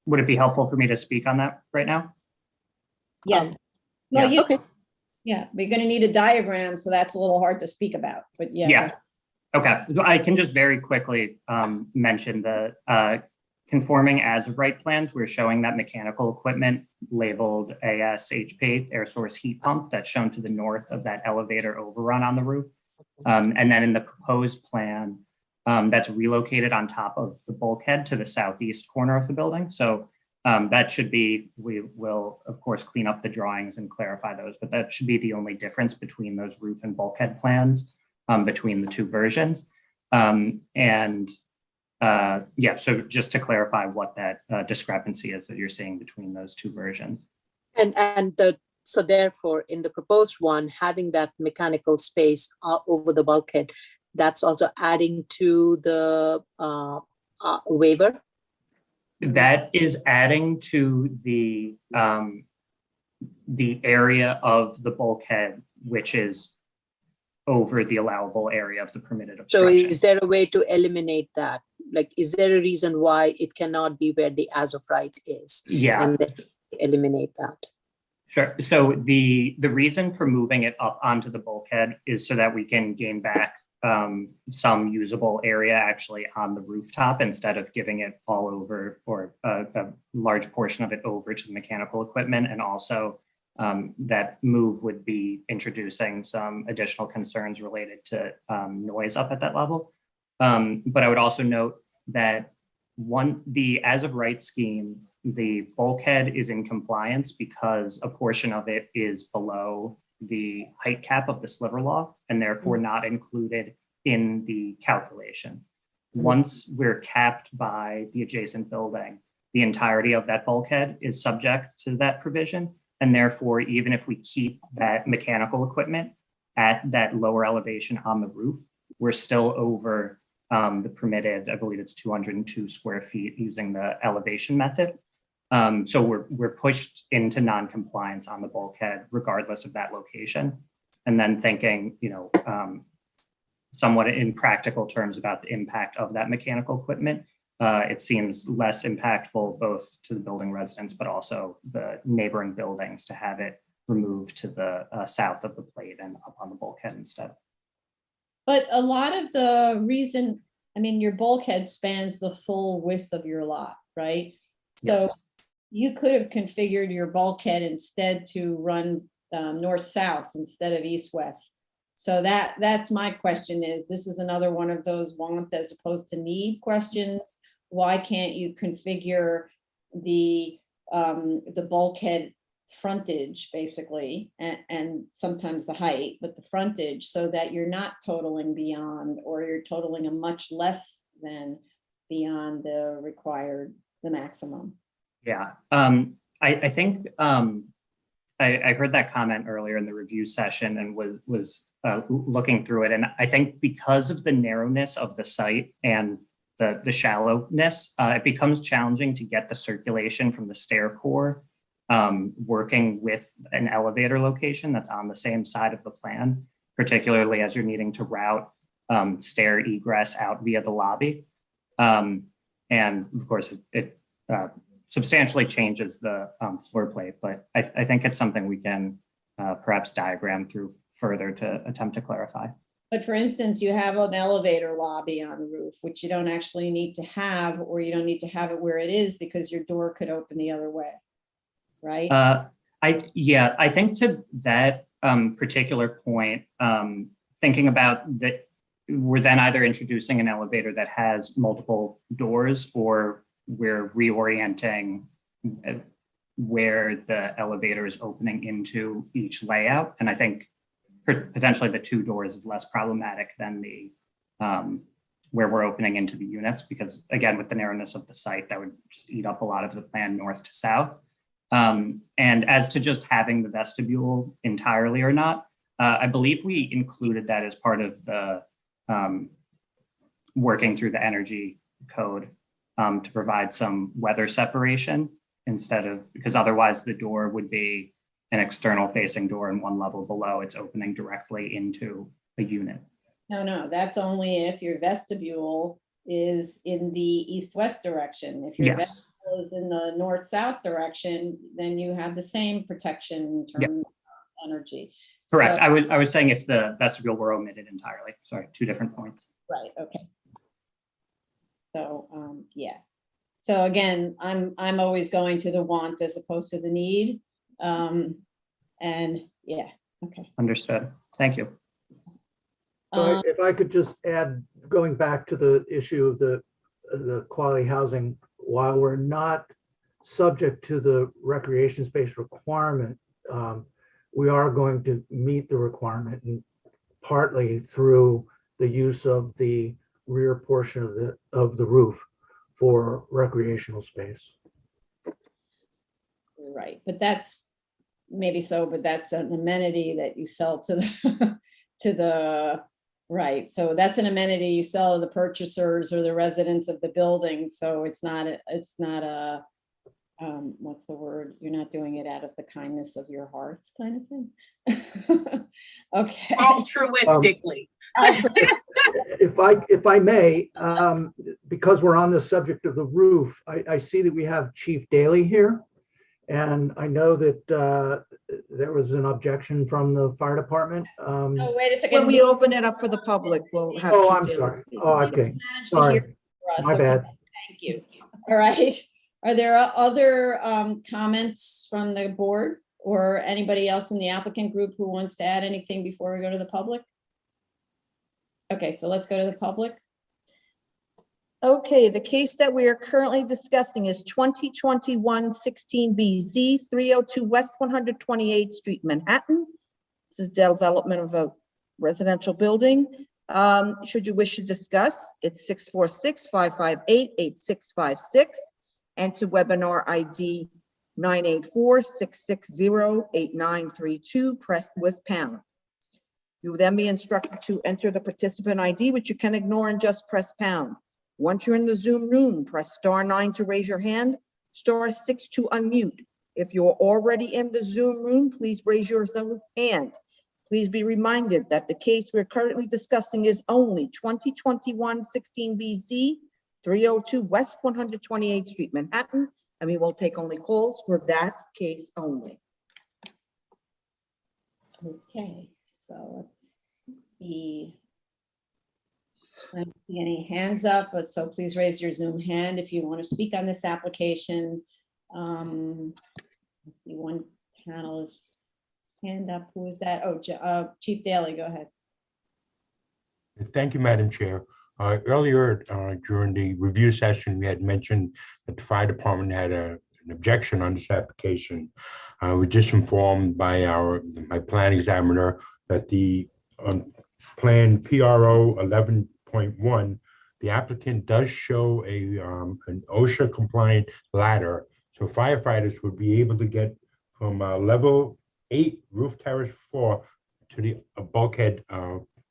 Would it be helpful for me to speak on that right now? Yes. Okay. Yeah, we're going to need a diagram, so that's a little hard to speak about, but yeah. Yeah. Okay. I can just very quickly mention the conforming as of right plans. We're showing that mechanical equipment labeled ASHP, air source heat pump, that's shown to the north of that elevator overrun on the roof. And then in the proposed plan, that's relocated on top of the bulkhead to the southeast corner of the building. So that should be, we will of course clean up the drawings and clarify those, but that should be the only difference between those roof and bulkhead plans between the two versions. Yeah, so just to clarify what that discrepancy is that you're seeing between those two versions. So therefore, in the proposed one, having that mechanical space over the bulkhead, that's also adding to the waiver? That is adding to the area of the bulkhead, which is over the allowable area of the permitted obstruction. So is there a way to eliminate that? Like, is there a reason why it cannot be where the as of right is? Yeah. And then eliminate that. Sure. So the reason for moving it up onto the bulkhead is so that we can gain back some usable area actually on the rooftop instead of giving it all over or a large portion of it over to the mechanical equipment. And also that move would be introducing some additional concerns related to noise up at that level. But I would also note that the as of right scheme, the bulkhead is in compliance because a portion of it is below the height cap of the sliver law and therefore not included in the calculation. Once we're capped by the adjacent building, the entirety of that bulkhead is subject to that provision. And therefore, even if we keep that mechanical equipment at that lower elevation on the roof, we're still over the permitted, I believe it's 202 square feet using the elevation method. So we're pushed into non-compliance on the bulkhead regardless of that location. And then thinking, somewhat in practical terms about the impact of that mechanical equipment, it seems less impactful both to the building residents, but also the neighboring buildings to have it removed to the south of the plate and up on the bulkhead instead. But a lot of the reason, I mean, your bulkhead spans the full width of your lot, right? So Yes. you could have configured your bulkhead instead to run north-south instead of east-west. So that's my question is, this is another one of those want as opposed to need questions. Why can't you configure the bulkhead frontage basically, and sometimes the height, but the frontage, so that you're not totaling beyond, or you're totaling a much less than beyond the required, the maximum? Yeah, I think I heard that comment earlier in the review session and was looking through it. And I think because of the narrowness of the site and the shallowness, it becomes challenging to get the circulation from the stair core working with an elevator location that's on the same side of the plan, particularly as you're needing to route stair egress out via the lobby. And of course, it substantially changes the floor plate, but I think it's something we can perhaps diagram through further to attempt to clarify. But for instance, you have an elevator lobby on the roof, which you don't actually need to have, or you don't need to have it where it is because your door could open the other way, right? I think to that particular point, thinking about that, we're then either introducing an elevator that has multiple doors, or we're reorienting where the elevator is opening into each layout. And I think potentially the two doors is less problematic than the where we're opening into the units, because again, with the narrowness of the site, that would just eat up a lot of the plan north to south. And as to just having the vestibule entirely or not, I believe we included that as part of the working through the energy code to provide some weather separation instead of, because otherwise the door would be an external facing door and one level below it's opening directly into a unit. No, that's only if your vestibule is in the east-west direction. If your Yes. vestibule is in the north-south direction, then you have the same protection in terms of energy. Correct. So- I was saying if the vestibule were omitted entirely. Sorry, two different points. Right, okay. So, yeah. So again, I'm always going to the want as opposed to the need. And yeah, okay. Understood. Thank you. If I could just add, going back to the issue of the quality housing, while we're not subject to the recreation space requirement, we are going to meet the requirement, and partly through the use of the rear portion of the roof for recreational space. Right, but that's maybe so, but that's an amenity that you sell to the to the right. So that's an amenity you sell to the purchasers or the residents of the building. So it's not a what's the word? You're not doing it out of the kindness of your hearts kind of thing. Okay. Altruistically. If I may, because we're on the subject of the roof, I see that we have Chief Daly here. And I know that there was an objection from the fire department. Oh, wait a second. When we open it up for the public, we'll have. Oh, Chief I'm Daly sorry. speak. Oh, okay. Manage to Sorry. hear for us, My okay? bad. Thank you. All right. Are there other comments from the board or anybody else in the applicant group who wants to add anything before we go to the public? Okay, so let's go to the public. Okay, the case that we are currently discussing is 2021-16BZ 302 West 128th Street, Manhattan. This is development of a residential building. Should you wish to discuss, it's 646-558-8656 and to webinar ID 984-660-8932, press with pound. You will then be instructed to enter the participant ID, which you can ignore and just press pound. Once you're in the Zoom room, press *9 to raise your hand, *6 to unmute. If you're already in the Zoom room, please raise your Zoom hand. Please be reminded that the case we're currently discussing is only 2021 16BZ 302 West 128th Street, Manhattan, and we will take only calls for that case only. Okay, so let's see. I don't see any hands up, but so please raise your Zoom hand if you want to speak on this application. Let's see, one panelist hand up. Who is that? Oh, Chief Daly, go ahead. Thank you, Madam Chair. Earlier during the review session, we had mentioned that the fire department had an objection on this application. We just informed by my plan examiner that the plan PRO 11.1, the applicant does show an OSHA compliant ladder, so firefighters would be able to get from level 8 roof terrace 4 to the bulkhead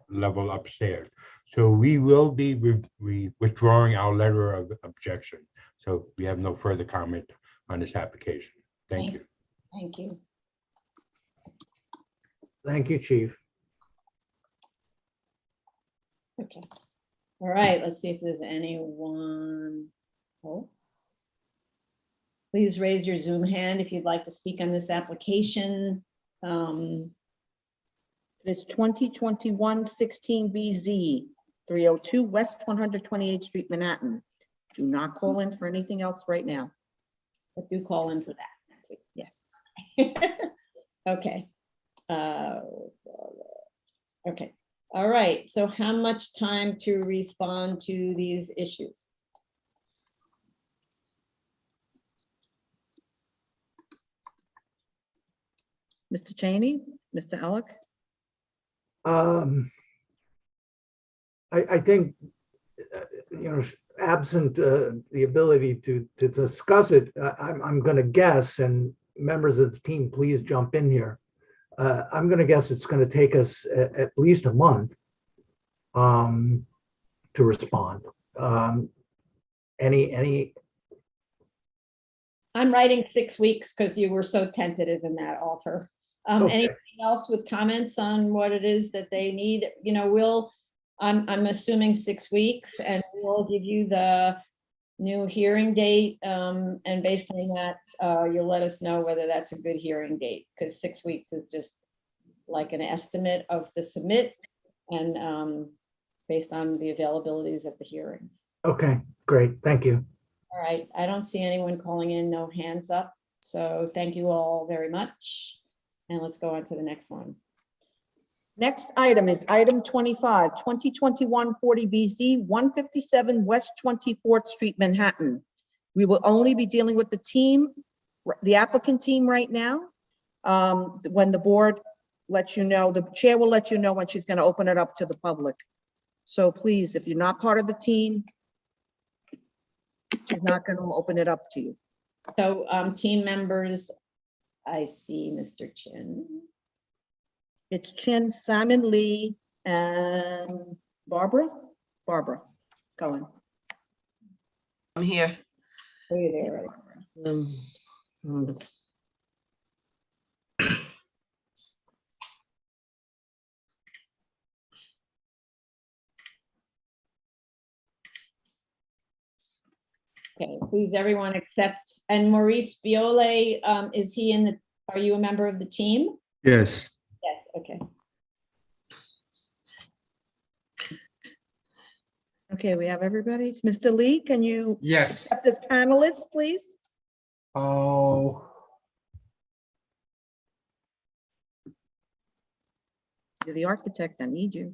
level upstairs. So we will be withdrawing our letter of objection. So we have no further comment on this application. Thank you. Thank you. Thank you, Chief. Okay. All right, let's see if there's anyone else. Please raise your Zoom hand if you'd like to speak on this application. It's 2021 16BZ 302 West 128th Street, Manhattan. Do not call in for anything else right now. But do call in for that. Yes. Okay. Okay. All right. So how much time to respond to these issues? Mr. Cheney, Mr. Alec? I think, absent the ability to discuss it, I'm going to guess, and members of the team, please jump in here. I'm going to guess it's going to take us at least a month to respond. Any? I'm writing 6 weeks because you were so tentative in that offer. Okay. Anything else with comments on what it is that they need? I'm assuming 6 weeks, and we'll give you the new hearing date. And based on that, you'll let us know whether that's a good hearing date, because 6 weeks is just like an estimate of the submit and based on the availabilities of the hearings. Okay, great. Thank you. All right, I don't see anyone calling in, no hands up. So thank you all very much. And let's go on to the next one. Next item is item 25, 2021 40BZ 157 West 24th Street, Manhattan. We will only be dealing with the team, the applicant team right now. When the board lets you know, the chair will let you know when she's going to open it up to the public. So please, if you're not part of the team, she's not going to open it up to you. So team members, I see Mr. Chin. It's Chin, Simon Lee, and Barbara. Barbara, Cohen. I'm here. Are you there? Okay, please everyone accept. And Maurice Biole, is he in the, are you a member of the team? Yes. Yes, okay. Okay, we have everybody. It's Mr. Lee, can you Yes. accept as panelist, please? Oh, You're the architect, I need you.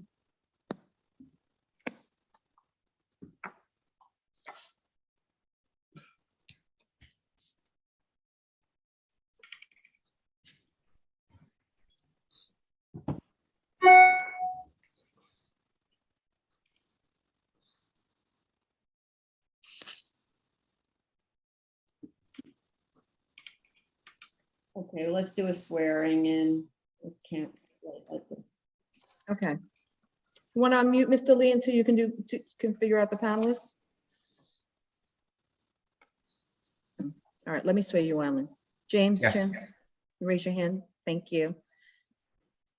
Okay, let's do a swearing in. We can't wait like this. Okay. You want to unmute Mr. Lee until you can figure out the panelists? All right, let me swear you, Ellen. James, Yes. Chen, you raise your hand. Thank you.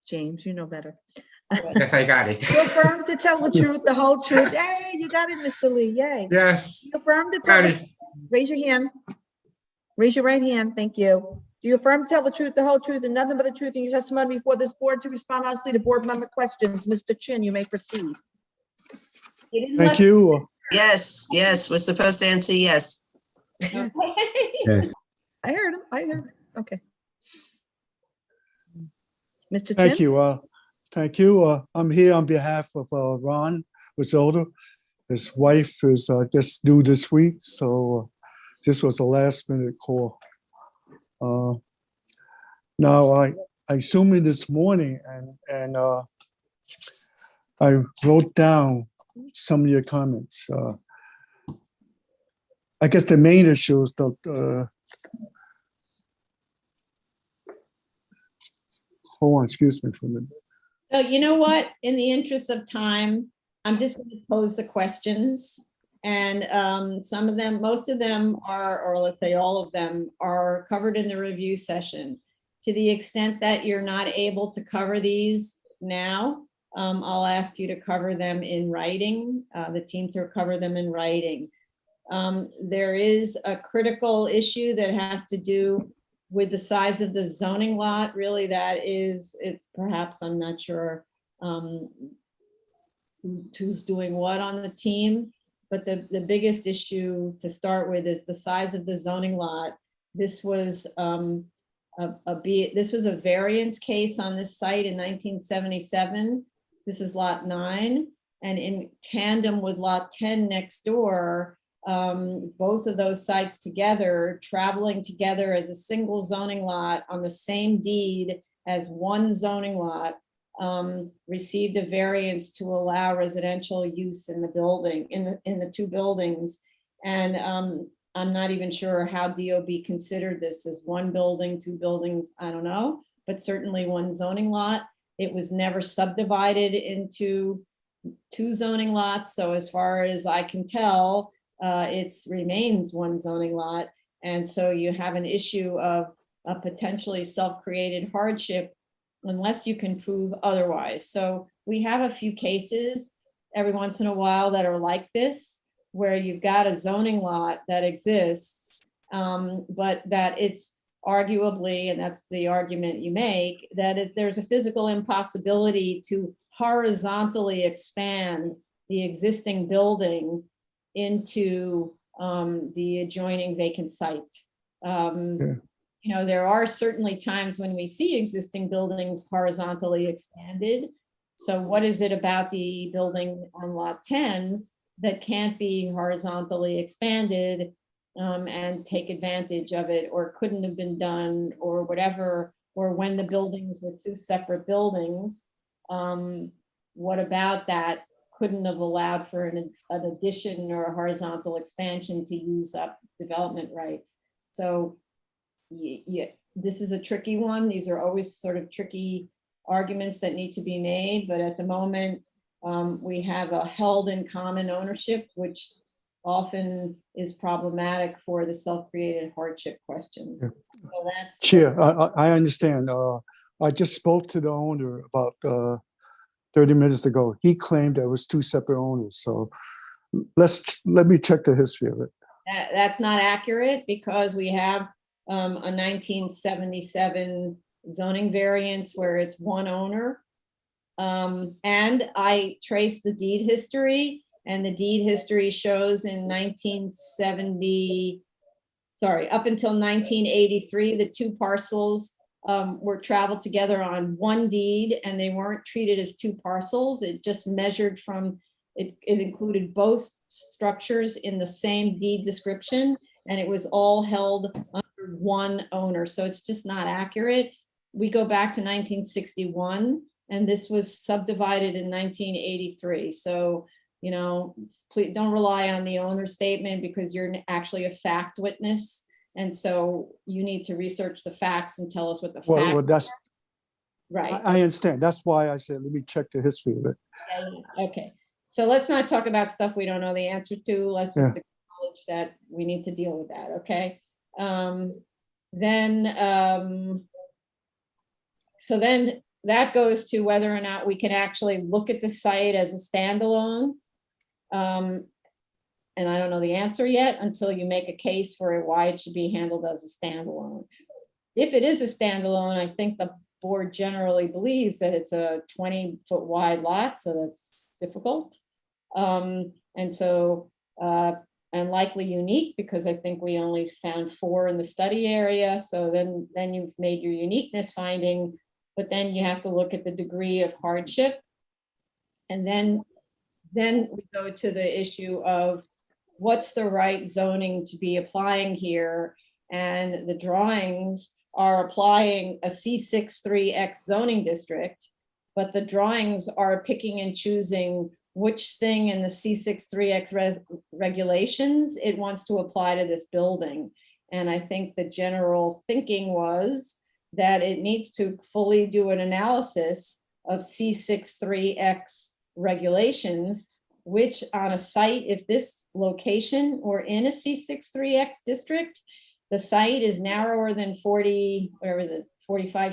James, you know better. Yes, I got it. You affirm to tell the truth, the whole truth. Hey, you got it, Mr. Lee. Yay. Yes. You affirm to tell, Got the- raise your hand. Raise your right hand. Thank you. Do you affirm to tell the truth, the whole truth, and nothing but the truth in your testimony before this board to respond honestly to board member questions? Mr. Chin, you may proceed. Thank you. Yes, yes, we're supposed to answer yes. Yes. I heard him. I heard him. Okay. Mr. Chin? Thank you. Thank you. I'm here on behalf of Ron Rizzoldo. His wife is just due this week, so this was a last minute call. Now, I zoomed in this morning and I wrote down some of your comments. I guess the main issue is the hold on, excuse me for a minute. So you know what, in the interest of time, I'm just going to pose the questions. And some of them, most of them are, or let's say all of them are covered in the review session. To the extent that you're not able to cover these now, I'll ask you to cover them in writing, the team to cover them in writing. There is a critical issue that has to do with the size of the zoning lot. Really, that is, it's perhaps, I'm not sure who's doing what on the team, but the biggest issue to start with is the size of the zoning lot. This was this was a variance case on this site in 1977. This is lot 9, and in tandem with lot 10 next door, both of those sites together, traveling together as a single zoning lot on the same deed as one zoning lot, received a variance to allow residential use in the building, in the two buildings. And I'm not even sure how DOB considered this as one building, two buildings, I don't know, but certainly one zoning lot. It was never subdivided into two zoning lots. So as far as I can tell, it remains one zoning lot. And so you have an issue of a potentially self-created hardship unless you can prove otherwise. So we have a few cases every once in a while that are like this, where you've got a zoning lot that exists, but that it's arguably, and that's the argument you make, that there's a physical impossibility to horizontally expand the existing building into the adjoining vacant site. You know, there are certainly times when we see existing buildings horizontally expanded. So what is it about the building on lot 10 that can't be horizontally expanded and take advantage of it, or couldn't have been done, or whatever, or when the buildings were two separate buildings? What about that couldn't have allowed for an addition or a horizontal expansion to use up development rights? So yeah, this is a tricky one. These are always sort of tricky arguments that need to be made, but at the moment, we have a held in common ownership, which often is problematic for the self-created hardship question. Yeah. So that's, Chair, I understand. I just spoke to the owner about 30 minutes ago. He claimed there was two separate owners. So let me check the history of it. that's not accurate, because we have a 1977 zoning variance where it's one owner. And I traced the deed history, and the deed history shows in 1970, sorry, up until 1983, the two parcels were traveled together on one deed, and they weren't treated as two parcels. It just measured from, it included both structures in the same deed description, and it was all held under one owner. So it's just not accurate. We go back to 1961, and this was subdivided in 1983. So, you know, please don't rely on the owner statement, because you're actually a fact witness. And so you need to research the facts and tell us what the facts. Well, that's right. I understand. That's why I said, let me check the history of it. Okay. So let's not talk about stuff we don't know the answer to. Let's just acknowledge that we need to deal with that. Okay. Then, so then that goes to whether or not we can actually look at the site as a standalone. And I don't know the answer yet until you make a case for why it should be handled as a standalone. If it is a standalone, I think the board generally believes that it's a 20-foot wide lot, so that's difficult. And so, and likely unique, because I think we only found 4 in the study area. So then you've made your uniqueness finding, but then you have to look at the degree of hardship. And then we go to the issue of what's the right zoning to be applying here. And the drawings are applying a C63X zoning district, but the drawings are picking and choosing which thing in the C63X regulations it wants to apply to this building. And I think the general thinking was that it needs to fully do an analysis of C63X regulations, which on a site, if this location were in a C63X district, the site is narrower than 45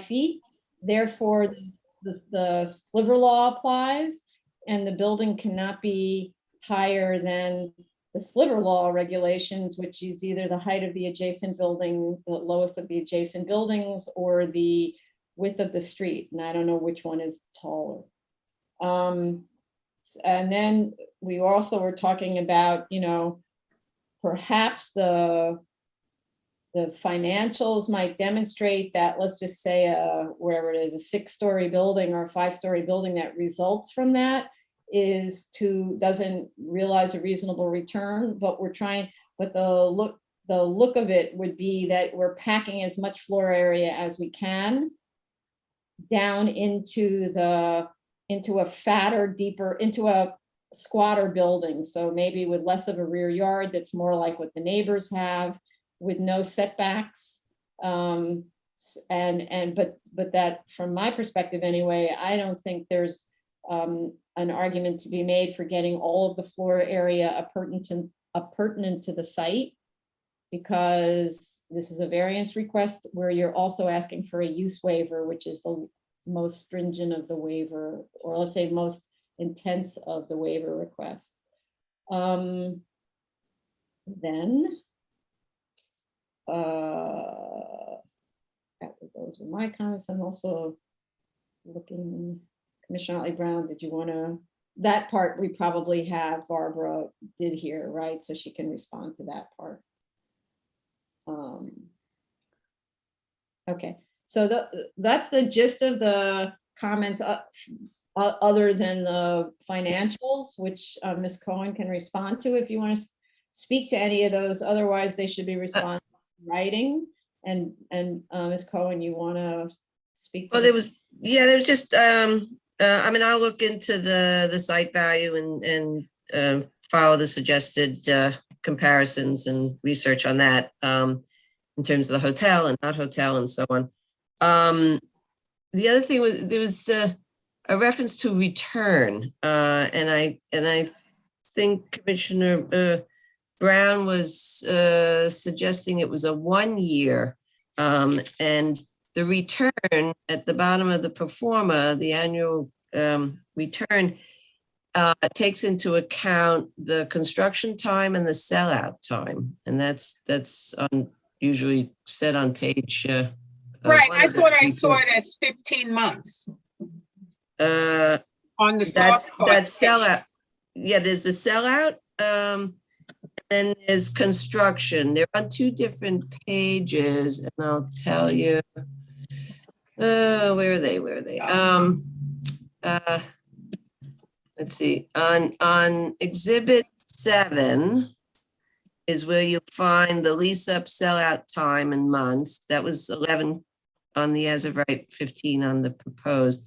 feet. Therefore, the sliver law applies, and the building cannot be higher than the sliver law regulations, which is either the height of the adjacent building, the lowest of the adjacent buildings, or the width of the street. And I don't know which one is taller. And then we also were talking about, you know, perhaps the financials might demonstrate that, let's just say, wherever it is, a 6-story building or a 5-story building that results from that doesn't realize a reasonable return, but the look of it would be that we're packing as much floor area as we can down into a fatter, deeper, into a squatter building. So maybe with less of a rear yard that's more like what the neighbors have, with no setbacks. But that, from my perspective anyway, I don't think there's an argument to be made for getting all of the floor area appurtenant to the site, because this is a variance request where you're also asking for a use waiver, which is the most stringent of the waiver, or let's say most intense of the waiver requests. Those were my comments. I'm also looking, Commissioner Otley Brown, did you want to, that part we probably have Barbara did here, right? So she can respond to that part. Okay, so that's the gist of the comments, other than the financials, which Ms. Cohen can respond to if you want to speak to any of those. Otherwise, they should be responded in writing. And Ms. Cohen, you want to speak to? Well, there was just, I mean, I'll look into the site value and follow the suggested comparisons and research on that in terms of the hotel and not hotel and so on. The other thing was, there was a reference to return, and I think Commissioner Brown was suggesting it was a 1 year, and the return at the bottom of the pro forma, the annual return, takes into account the construction time and the sellout time, and that's usually said on page. Right, I thought I saw it as 15 months. On the soft cost. That's sellout. Yeah, there's the sellout. Then there's construction. They're on 2 different pages, and I'll tell you. Where are they? Let's see. On Exhibit 7 is where you'll find the lease-up sellout time in months. That was 11 on the as of right, 15 on the proposed.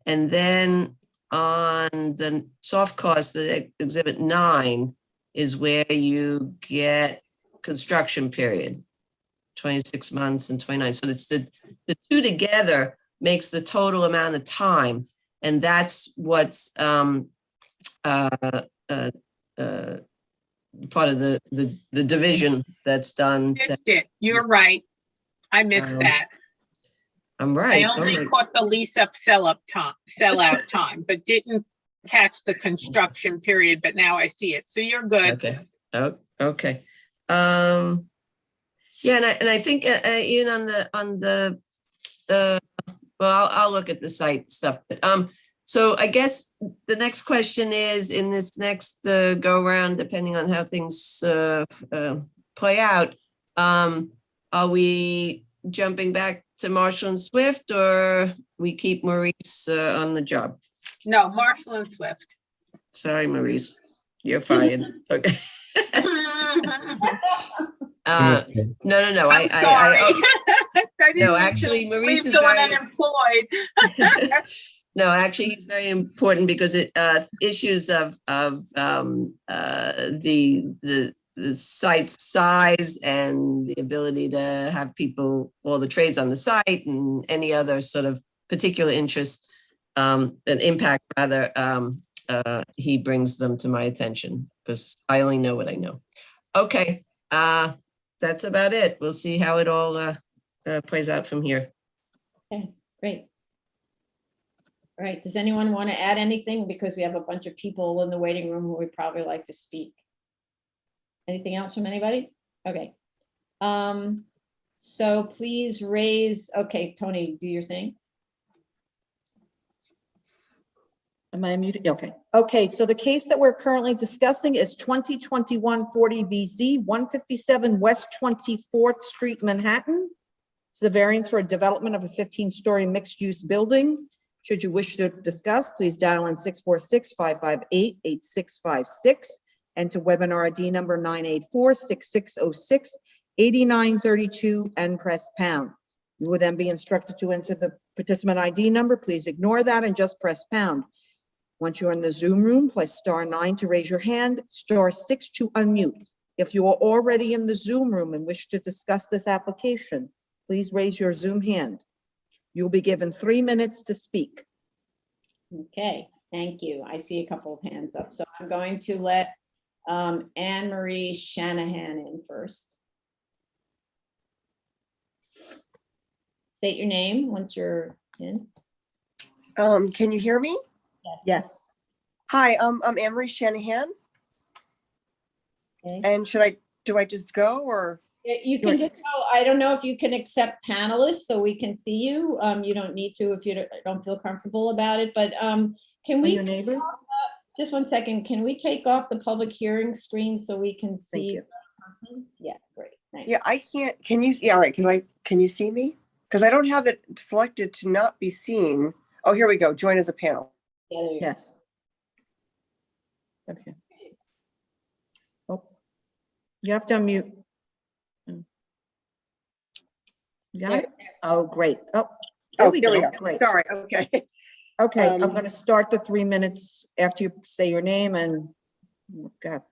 And then on the soft cost, the Exhibit 9 is where you get construction period, 26 months and 29. So it's the 2 together makes the total amount of time. And that's what's part of the division that's done. Missed it. You're right. I missed Um, that. I'm I right. Oh only my- caught the lease up sellout time, but didn't catch the construction period, but now I see it. So you're good. Okay. Oh, okay. Yeah, and I think even on the well, I'll look at the site stuff. But so I guess the next question is, in this next go round, depending on how things play out, are we jumping back to Marshall and Swift, or we keep Maurice on the job? No, Marshall and Swift. Sorry, Maurice, you're fired. Okay. No. I'm sorry. I didn't No, mean to actually, Maurice leave is someone very- unemployed. No, actually, he's very important because it issues of the site size and the ability to have people, all the trades on the site and any other sort of particular interest, an impact rather, he brings them to my attention because I only know what I know. Okay, that's about it. We'll see how it all plays out from here. Okay, great. All right, does anyone want to add anything? Because we have a bunch of people in the waiting room who would probably like to speak. Anything else from anybody? Okay. So please raise, okay, Tony, do your thing. Am I muted? Okay. Okay, so the case that we're currently discussing is 2021 40BZ 157 West 24th Street, Manhattan. It's the variance for a development of a 15-story mixed-use building. Should you wish to discuss, please dial in 646-558-8656. Enter webinar ID number 984-6606-8932 and press pound. You will then be instructed to enter the participant ID number. Please ignore that and just press pound. Once you're in the Zoom room, press *9 to raise your hand, *6 to unmute. If you are already in the Zoom room and wish to discuss this application, please raise your Zoom hand. You'll be given 3 minutes to speak. Okay, thank you. I see a couple of hands up. So I'm going to let Anne Marie Shanahan in first. State your name once you're in. Can you hear me? Yes. Hi, I'm Anne Marie Shanahan. Okay. And do I just go or? You can just go. I don't know if you can accept panelists so we can see you. You don't need to if you don't feel comfortable about it, but can we, your neighbor? Just 1 second, can we take off the public hearing screen so we can see? you. the person? Yeah, great, thanks. Yeah, I can't, can you, yeah, all right, can you see me? Because I don't have it selected to not be seen. Oh, here we go, join as a panel. Yeah, there you go. Yes. Okay. Oh, you have to unmute. You got it? Oh, great. Oh, there we go. Great. Sorry, okay. Okay, I'm going to start the 3 minutes after you say your name and go ahead.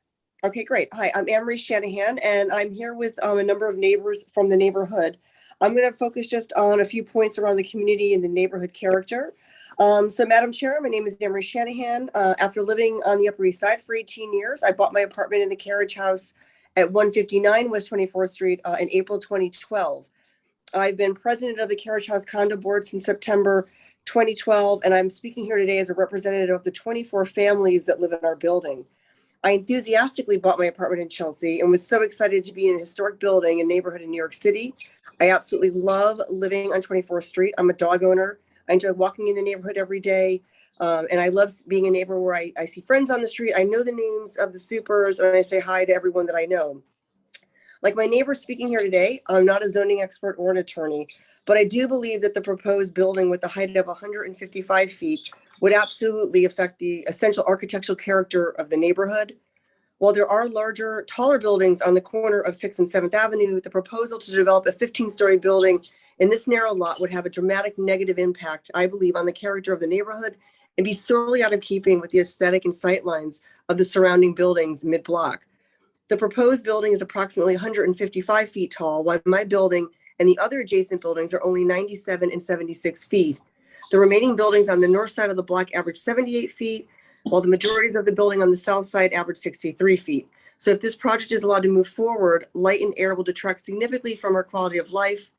Okay, great. Hi, I'm Anne Marie Shanahan, and I'm here with a number of neighbors from the neighborhood. I'm going to focus just on a few points around the community and the neighborhood character. So, Madam Chair, my name is Anne Marie Shanahan. After living on the Upper East Side for 18 years, I bought my apartment in the carriage house at 159 West 24th Street in April 2012. I've been president of the Carriage House Condo Board since September 2012, and I'm speaking here today as a representative of the 24 families that live in our building. I enthusiastically bought my apartment in Chelsea and was so excited to be in a historic building and neighborhood in New York City. I absolutely love living on 24th Street. I'm a dog owner. I enjoy walking in the neighborhood every day. And I love being a neighbor where I see friends on the street. I know the names of the supers and I say hi to everyone that I know. Like my neighbor speaking here today, I'm not a zoning expert or an attorney, but I do believe that the proposed building with the height of 155 feet would absolutely affect the essential architectural character of the neighborhood. While there are larger, taller buildings on the corner of 6th and 7th Avenue, the proposal to develop a 15-story building in this narrow lot would have a dramatic negative impact, I believe, on the character of the neighborhood and be sorely out of keeping with the aesthetic and sightlines of the surrounding buildings mid-block. The proposed building is approximately 155 feet tall, while my building and the other adjacent buildings are only 97 and 76 feet. The remaining buildings on the north side of the block average 78 feet, while the majorities of the building on the south side average 63 feet. So if this project is allowed to move forward, light and air will detract significantly from our quality of life.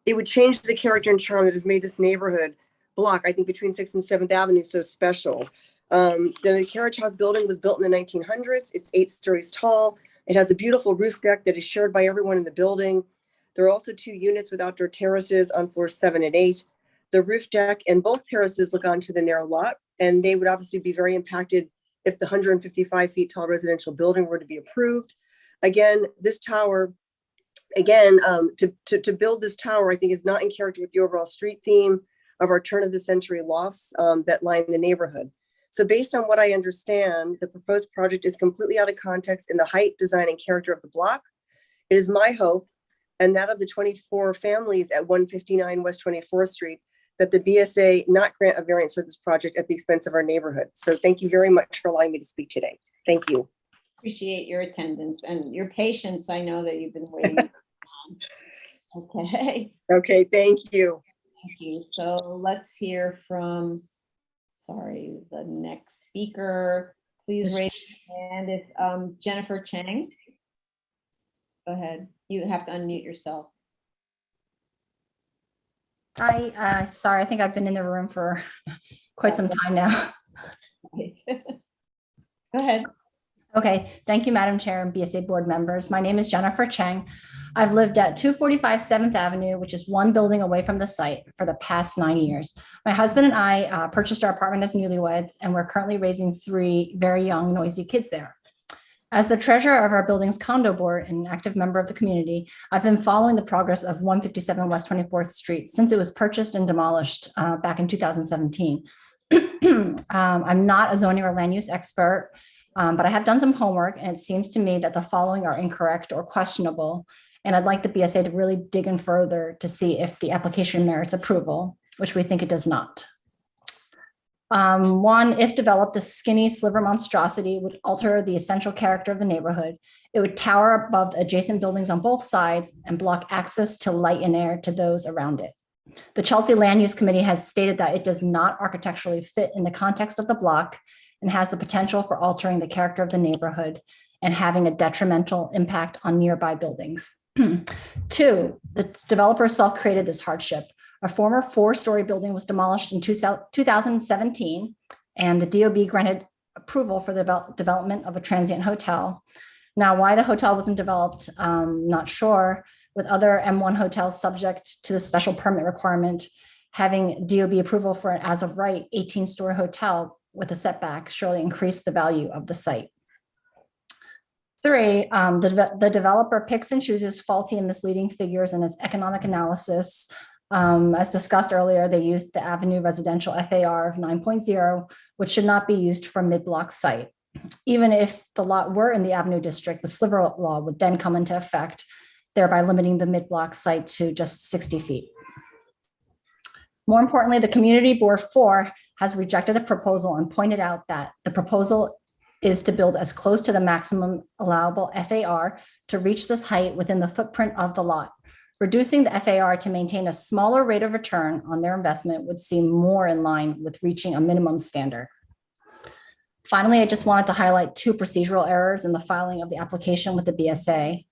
It would change the character and charm that has made this neighborhood block, I think between 6th and 7th Avenue, so special. The Carriage House building was built in the 1900s. It's 8 stories tall. It has a beautiful roof deck that is shared by everyone in the building. There are also 2 units with outdoor terraces on floors 7 and 8. The roof deck and both terraces look onto the narrow lot, and they would obviously be very impacted if the 155 feet tall residential building were to be approved. Again, this tower, to build this tower, I think is not in character with the overall street theme of our turn of the century lofts that line the neighborhood. So based on what I understand, the proposed project is completely out of context in the height, design, and character of the block. It is my hope, and that of the 24 families at 159 West 24th Street, that the BSA not grant a variance for this project at the expense of our neighborhood. So thank you very much for allowing me to speak today. Thank you. Appreciate your attendance and your patience. I know that you've been waiting. Okay. Okay, thank you. Thank you. So let's hear from, the next speaker. Please raise your hand if Jennifer Chang. Go ahead. You have to unmute yourself. Hi, sorry, I think I've been in the room for quite some time now. Go ahead. Okay, thank you, Madam Chair and BSA board members. My name is Jennifer Chang. I've lived at 245 7th Avenue, which is one building away from the site, for the past 9 years. My husband and I purchased our apartment as newlyweds, and we're currently raising 3 very young, noisy kids there. As the treasurer of our building's condo board and an active member of the community, I've been following the progress of 157 West 24th Street since it was purchased and demolished back in 2017. I'm not a zoning or land use expert, but I have done some homework, and it seems to me that the following are incorrect or questionable. And I'd like the BSA to really dig in further to see if the application merits approval, which we think it does not. 1, if developed, the skinny sliver monstrosity would alter the essential character of the neighborhood. It would tower above the adjacent buildings on both sides and block access to light and air to those around it. The Chelsea Land Use Committee has stated that it does not architecturally fit in the context of the block and has the potential for altering the character of the neighborhood and having a detrimental impact on nearby buildings. 2, the developer self-created this hardship. A former 4-story building was demolished in 2017, and the DOB granted approval for the development of a transient hotel. Now, why the hotel wasn't developed, not sure. With other M1 hotels subject to the special permit requirement, having DOB approval for an as of right 18-story hotel with a setback surely increased the value of the site. 3, the developer picks and chooses faulty and misleading figures in its economic analysis. As discussed earlier, they used the Avenue Residential FAR of 9.0, which should not be used for mid-block site. Even if the lot were in the Avenue district, the sliver law would then come into effect, thereby limiting the mid-block site to just 60 feet. More importantly, the Community Board 4 has rejected the proposal and pointed out that the proposal is to build as close to the maximum allowable FAR to reach this height within the footprint of the lot. Reducing the FAR to maintain a smaller rate of return on their investment would seem more in line with reaching a minimum standard. Finally, I just wanted to highlight 2 procedural errors in the filing of the application with the BSA.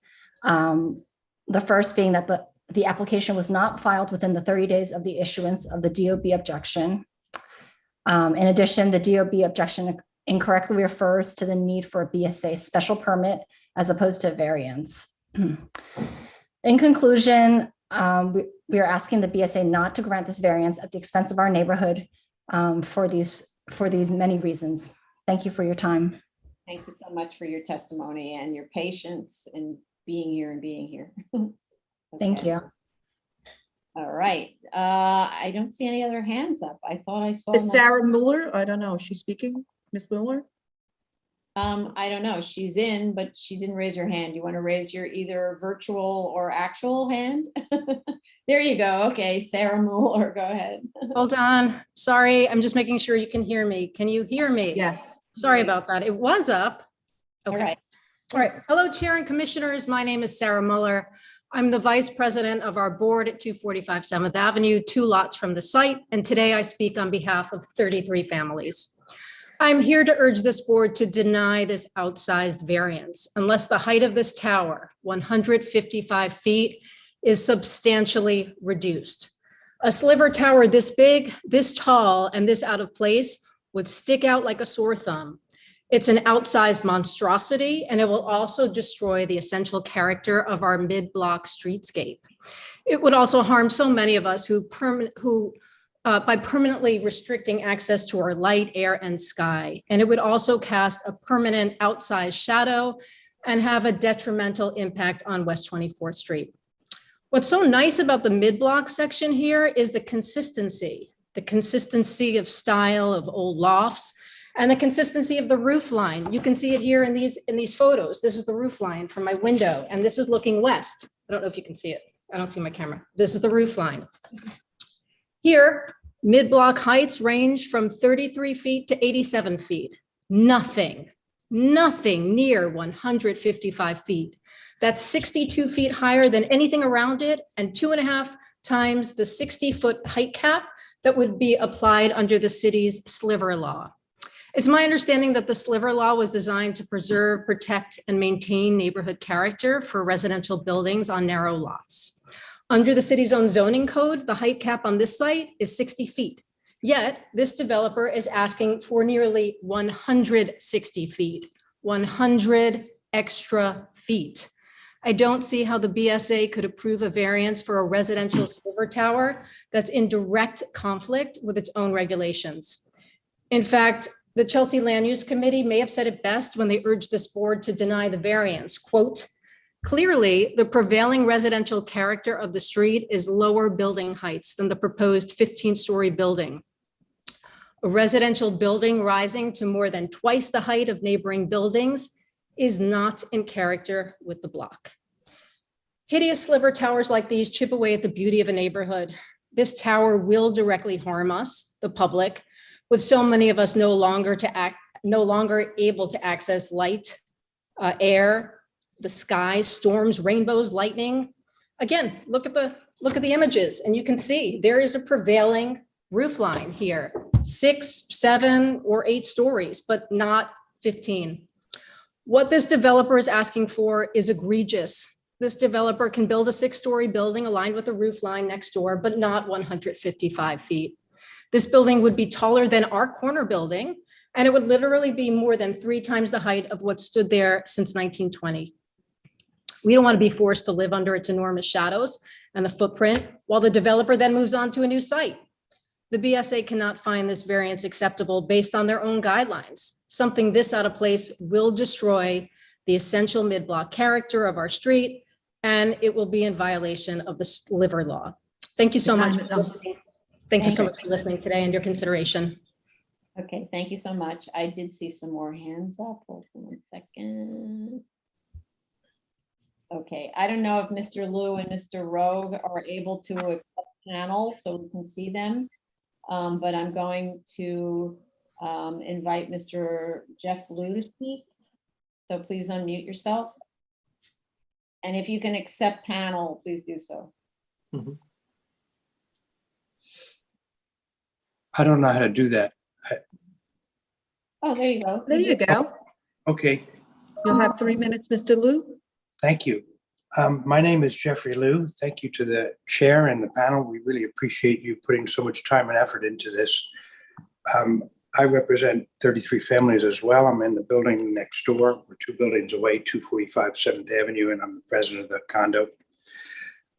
The first being that the application was not filed within the 30 days of the issuance of the DOB objection. In addition, the DOB objection incorrectly refers to the need for a BSA special permit as opposed to a variance. In conclusion, we are asking the BSA not to grant this variance at the expense of our neighborhood for these many reasons. Thank you for your time. Thank you so much for your testimony and your patience in being here. Thank you. All right. I don't see any other hands up. I thought I saw. Is Sarah Mueller? I don't know. Is she speaking? Miss Mueller? I don't know. She's in, but she didn't raise her hand. You want to raise your either virtual or actual hand? There you go. Okay, Sarah Mueller, go ahead. Hold on. Sorry, I'm just making sure you can hear me. Can you hear me? Yes. Sorry about that. It was up. Okay. All right. All right. Hello, Chair and Commissioners. My name is Sarah Mueller. I'm the Vice President of our board at 245 7th Avenue, 2 lots from the site. And today I speak on behalf of 33 families. I'm here to urge this board to deny this outsized variance unless the height of this tower, 155 feet, is substantially reduced. A sliver tower this big, this tall, and this out of place would stick out like a sore thumb. It's an outsized monstrosity, and it will also destroy the essential character of our mid-block streetscape. It would also harm so many of us by permanently restricting access to our light, air, and sky. And it would also cast a permanent outsized shadow and have a detrimental impact on West 24th Street. What's so nice about the mid-block section here is the consistency of style of old lofts, and the consistency of the roof line. You can see it here in these photos. This is the roof line from my window, and this is looking west. I don't know if you can see it. I don't see my camera. This is the roof line. Here, mid-block heights range from 33 feet to 87 feet. Nothing near 155 feet. That's 62 feet higher than anything around it, and 2.5 times the 60-foot height cap that would be applied under the city's sliver law. It's my understanding that the sliver law was designed to preserve, protect, and maintain neighborhood character for residential buildings on narrow lots. Under the city's own zoning code, the height cap on this site is 60 feet. Yet this developer is asking for nearly 160 feet, 100 extra feet. I don't see how the BSA could approve a variance for a residential sliver tower that's in direct conflict with its own regulations. In fact, the Chelsea Land Use Committee may have said it best when they urged this board to deny the variance. Quote, clearly, the prevailing residential character of the street is lower building heights than the proposed 15-story building. A residential building rising to more than twice the height of neighboring buildings is not in character with the block. Hideous sliver towers like these chip away at the beauty of a neighborhood. This tower will directly harm us, the public, with so many of us no longer able to access light, air, the sky, storms, rainbows, lightning. Again, look at the images, and you can see there is a prevailing roof line here, 6, 7, or 8 stories, but not 15. What this developer is asking for is egregious. This developer can build a 6-story building aligned with a roof line next door, but not 155 feet. This building would be taller than our corner building, and it would literally be more than 3 times the height of what stood there since 1920. We don't want to be forced to live under its enormous shadows and the footprint while the developer then moves on to a new site. The BSA cannot find this variance acceptable based on their own guidelines. Something this out of place will destroy the essential mid-block character of our street, and it will be in violation of the sliver law. Thank you so much. Thank you so much for listening today and your consideration. Okay, thank you so much. I did see some more hands up. Hold on 1 second. Okay, I don't know if Mr. Liu and Mr. Rogue are able to accept panel so we can see them. But I'm going to invite Mr. Jeff Liu to speak. So please unmute yourself. And if you can accept panel, please do so. I don't know how to do that. Oh, there you go. There you go. Okay, You'll have 3 minutes, Mr. Liu. thank you. My name is Jeffrey Liu. Thank you to the chair and the panel. We really appreciate you putting so much time and effort into this. I represent 33 families as well. I'm in the building next door. We're 2 buildings away, 245 7th Avenue, and I'm the president of the condo.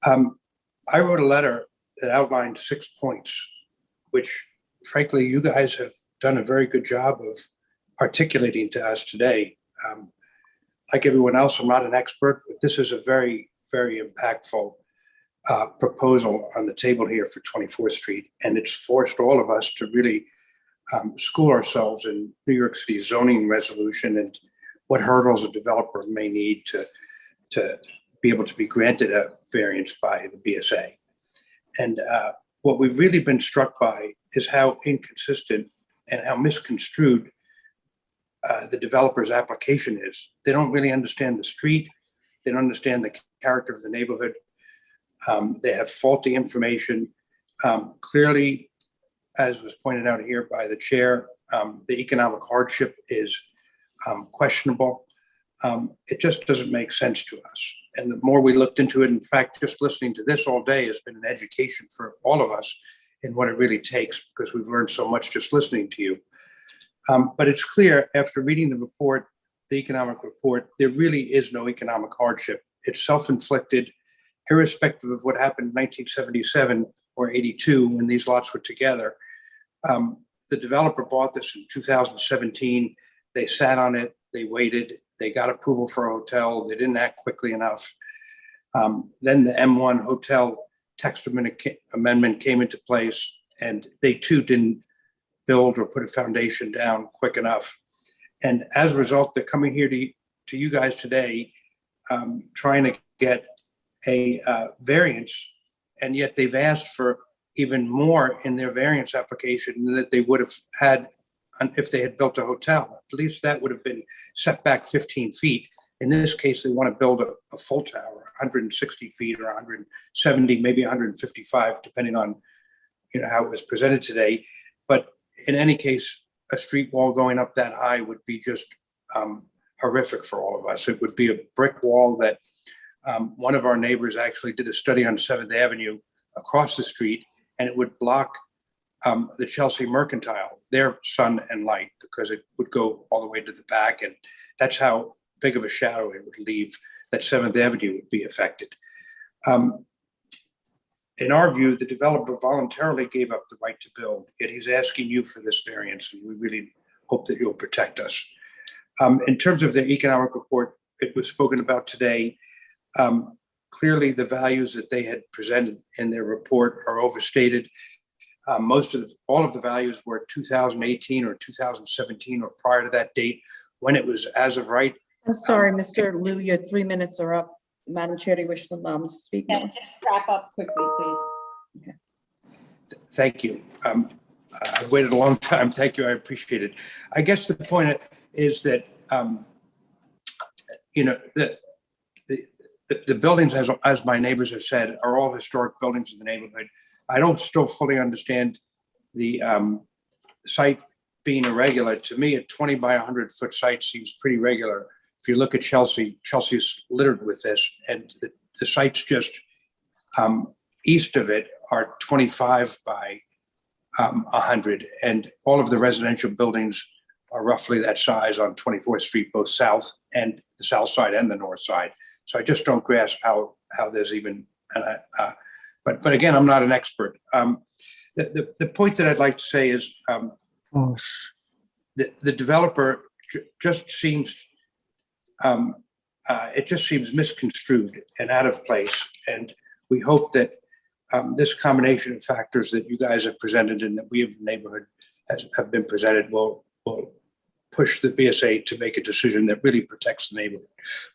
I wrote a letter that outlined 6 points, which frankly, you guys have done a very good job of articulating to us today. Like everyone else, I'm not an expert, but this is a very, very impactful proposal on the table here for 24th Street. And it's forced all of us to really school ourselves in New York City zoning resolution and what hurdles a developer may need to be able to be granted a variance by the BSA. And what we've really been struck by is how inconsistent and how misconstrued the developer's application is. They don't really understand the street. They don't understand the character of the neighborhood. They have faulty information. Clearly, as was pointed out here by the chair, The economic hardship is questionable. It just doesn't make sense to us. And the more we looked into it, in fact, just listening to this all day has been an education for all of us in what it really takes, because we've learned so much just listening to you. But it's clear after reading the report, the economic report, there really is no economic hardship. It's self-inflicted, irrespective of what happened in 1977 or 82 when these lots were together. The developer bought this in 2017. They sat on it, they waited, they got approval for a hotel, they didn't act quickly enough. Then the M1 hotel text amendment came into place, and they too didn't build or put a foundation down quick enough. And as a result, they're coming here to you guys today, trying to get a variance, and yet they've asked for even more in their variance application than that they would have had if they had built a hotel. At least that would have been set back 15 feet. In this case, they want to build a full tower, 160 feet or 170, maybe 155, depending on how it was presented today. But in any case, a street wall going up that high would be just horrific for all of us. It would be a brick wall that one of our neighbors actually did a study on 7th Avenue across the street, and it would block the Chelsea Mercantile, their sun and light, because it would go all the way to the back. And that's how big of a shadow it would leave, that 7th Avenue would be affected. In our view, the developer voluntarily gave up the right to build, yet he's asking you for this variance, and we really hope that you'll protect us. In terms of the economic report, it was spoken about today. Clearly, the values that they had presented in their report are overstated. All of the values were 2018 or 2017 or prior to that date, when it was as of right. I'm sorry, Mr. Liu, your 3 minutes are up. Madam Chair, do you wish to allow me to speak? Yeah, just wrap up quickly, please. Okay. Thank you. I've waited a long time. Thank you. I appreciate it. I guess the point is that, the buildings, as my neighbors have said, are all historic buildings in the neighborhood. I don't still fully understand the site being irregular. To me, a 20 by 100 foot site seems pretty regular. If you look at Chelsea, Chelsea's littered with this, and the sites just east of it are 25 by 100, and all of the residential buildings are roughly that size on 24th Street, both south and the south side and the north side. So I just don't grasp how there's even, but again, I'm not an expert. The point that I'd like to say is the developer just seems, it just seems misconstrued and out of place. And we hope that this combination of factors that you guys have presented and that we in the neighborhood have been presented will push the BSA to make a decision that really protects the neighborhood.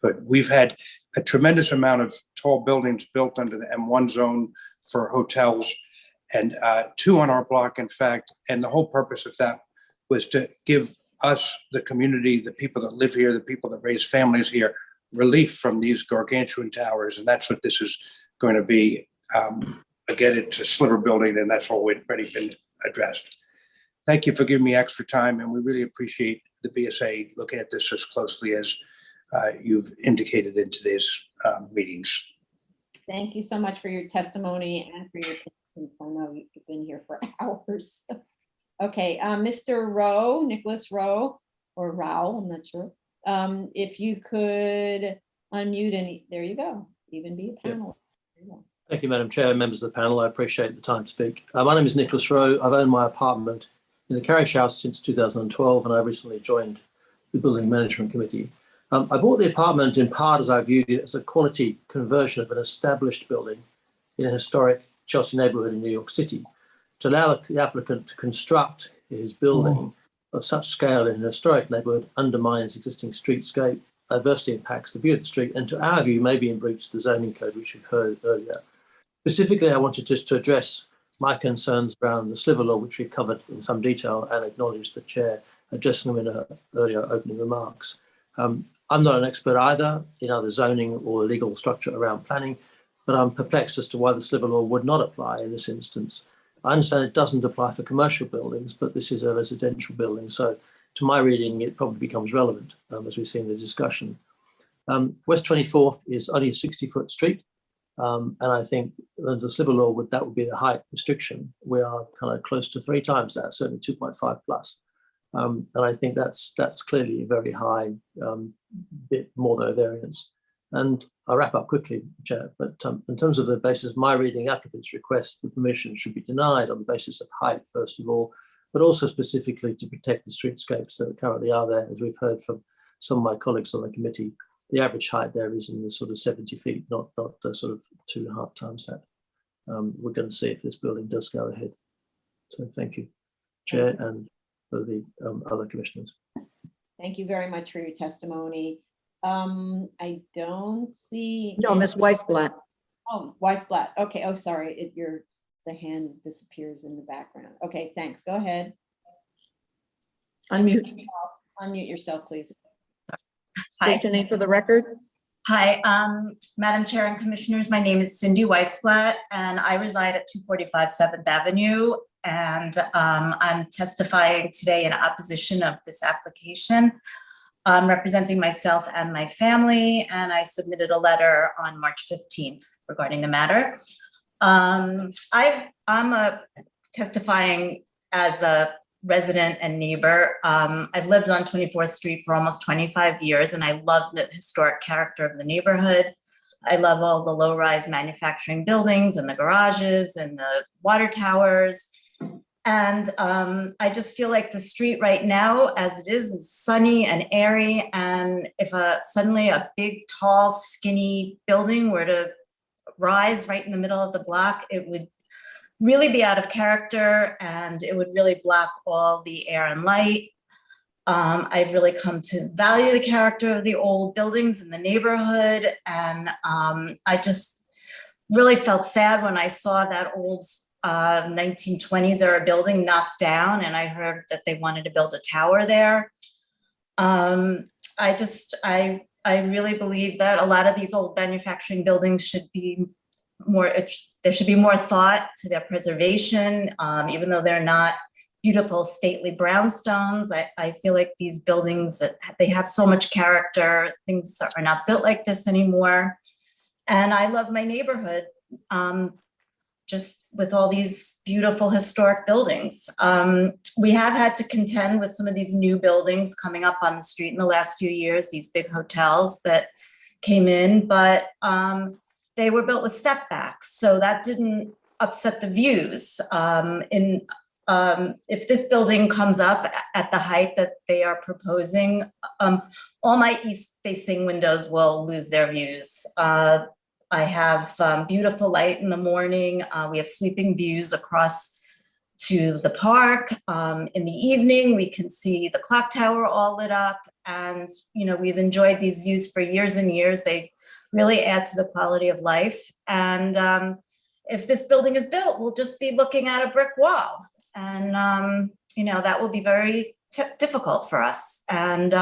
But we've had a tremendous amount of tall buildings built under the M1 zone for hotels, and 2 on our block, in fact. And the whole purpose of that was to give us, the community, the people that live here, the people that raise families here, relief from these gargantuan towers. And that's what this is going to be. Again, it's a sliver building, and that's already been addressed. Thank you for giving me extra time, and we really appreciate the BSA looking at this as closely as you've indicated in today's meetings. Thank you so much for your testimony and for your patience. I know you've been here for hours. Okay, Mr. Rowe, Nicholas Rowe, or Rao, I'm not sure. If you could unmute, and there you go, even be a panelist. Thank you, Madam Chair, members of the panel. I appreciate the time to speak. My name is Nicholas Rowe. I've owned my apartment in the Carriage House since 2012, and I recently joined the Building Management Committee. I bought the apartment in part as I viewed it as a quality conversion of an established building in a historic Chelsea neighborhood in New York City. To allow the applicant to construct his building of such scale in an historic neighborhood undermines existing streetscape, adversely impacts the view of the street, and to our view may be in breach of the zoning code, which we've heard earlier. Specifically, I wanted just to address my concerns around the sliver law, which we covered in some detail and acknowledged the chair addressing them in her earlier opening remarks. I'm not an expert either in either zoning or legal structure around planning, but I'm perplexed as to why the sliver law would not apply in this instance. I understand it doesn't apply for commercial buildings, but this is a residential building. So to my reading, it probably becomes relevant as we see in the discussion. West 24th is only a 60-foot street. And I think under sliver law, that would be the height restriction. We are kind of close to 3 times that, certainly 2.5 plus. And I think that's clearly a very high bit more than a variance. And I'll wrap up quickly, Chair, but in terms of the basis of my reading, applicants' request for permission should be denied on the basis of height, first of all, but also specifically to protect the streetscapes that currently are there. As we've heard from some of my colleagues on the committee, the average height there is in the sort of 70 feet, not sort of 2.5 times that. We're going to see if this building does go ahead. So thank you, Chair, and for the other commissioners. Thank you very much for your testimony. I don't see. No, Ms. Weisblatt. Oh, Weisblatt. Okay. Oh, sorry. The hand disappears in the background. Okay, thanks. Go ahead. Unmute. Unmute yourself, please. State your name for the record. Hi, Madam Chair and Commissioners, my name is Cindy Weisblatt, and I reside at 245 7th Avenue, and I'm testifying today in opposition of this application. I'm representing myself and my family, and I submitted a letter on March 15th regarding the matter. I'm testifying as a resident and neighbor. I've lived on 24th Street for almost 25 years, and I love the historic character of the neighborhood. I love all the low-rise manufacturing buildings and the garages and the water towers. And I just feel like the street right now, as it is sunny and airy. And if suddenly a big, tall, skinny building were to rise right in the middle of the block, it would really be out of character, and it would really block all the air and light. I've really come to value the character of the old buildings in the neighborhood. And I just really felt sad when I saw that old 1920s era building knocked down, and I heard that they wanted to build a tower there. I really believe that a lot of these old manufacturing buildings should be there should be more thought to their preservation, even though they're not beautiful, stately brownstones. I feel like these buildings, they have so much character. Things are not built like this anymore. And I love my neighborhood, just with all these beautiful historic buildings. We have had to contend with some of these new buildings coming up on the street in the last few years, these big hotels that came in, but they were built with setbacks, so that didn't upset the views. If this building comes up at the height that they are proposing, all my east-facing windows will lose their views. I have beautiful light in the morning. We have sweeping views across to the park. In the evening, we can see the clock tower all lit up. And, we've enjoyed these views for years and years. They really add to the quality of life. And if this building is built, we'll just be looking at a brick wall. And, that will be very difficult for us. And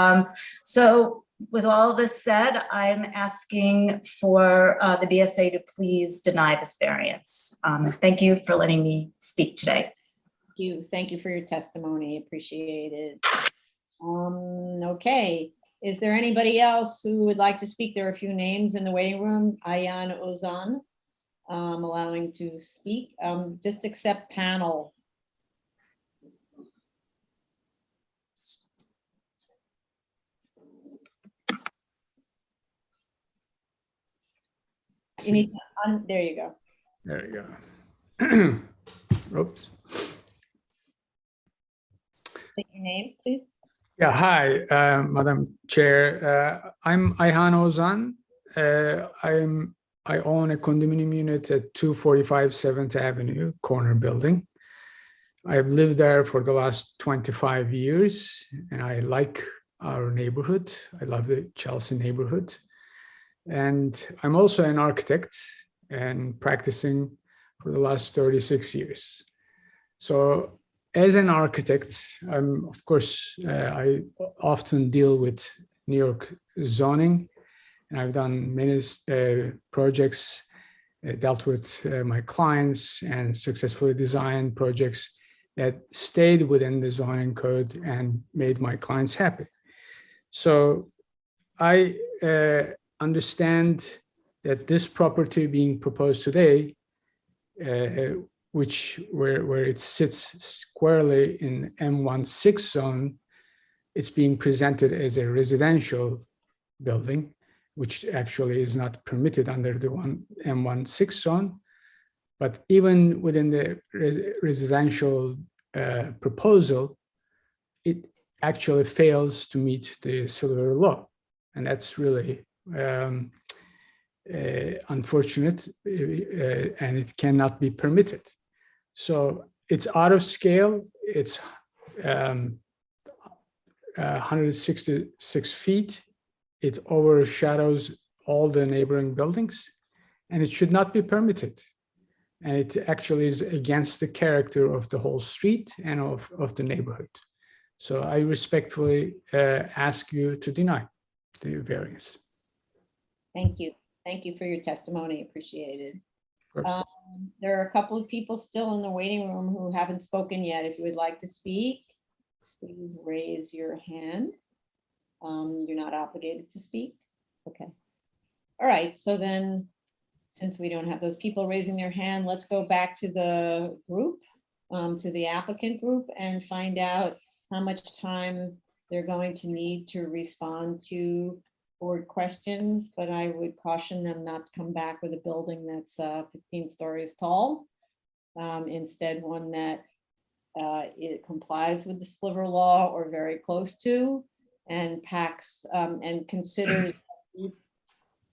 so with all this said, I'm asking for the BSA to please deny this variance. Thank you for letting me speak today. Thank you for your testimony. Appreciate it. Okay. Is there anybody else who would like to speak? There are a few names in the waiting room. Ayan Ozan, allowing to speak. Just accept panel. You need to there you go. There you go. Oops. Take your name, please. Yeah, hi, Madam Chair. I'm Ayhan Ozan. I own a condominium unit at 245 7th Avenue, corner building. I've lived there for the last 25 years, and I like our neighborhood. I love the Chelsea neighborhood. And I'm also an architect and practicing for the last 36 years. So as an architect, of course, I often deal with New York zoning, and I've done many projects dealt with my clients and successfully designed projects that stayed within the zoning code and made my clients happy. So I understand that this property being proposed today, where it sits squarely in M16 zone, it's being presented as a residential building, which actually is not permitted under the M16 zone. But even within the residential proposal, it actually fails to meet the silver law. And that's really unfortunate, and it cannot be permitted. So it's out of scale. It's 166 feet. It overshadows all the neighboring buildings, and it should not be permitted. And it actually is against the character of the whole street and of the neighborhood. So I respectfully ask you to deny the variance. Thank you. Thank you for your testimony. Appreciated. There are a couple of people still in the waiting room who haven't spoken yet. If you would like to speak, please raise your hand. You're not obligated to speak. Okay. All right. So then, since we don't have those people raising their hand, let's go back to the group, to the applicant group, and find out how much time they're going to need to respond to board questions. But I would caution them not to come back with a building that's 15 stories tall. Instead, one that it complies with the sliver law or very close to, and packs and considers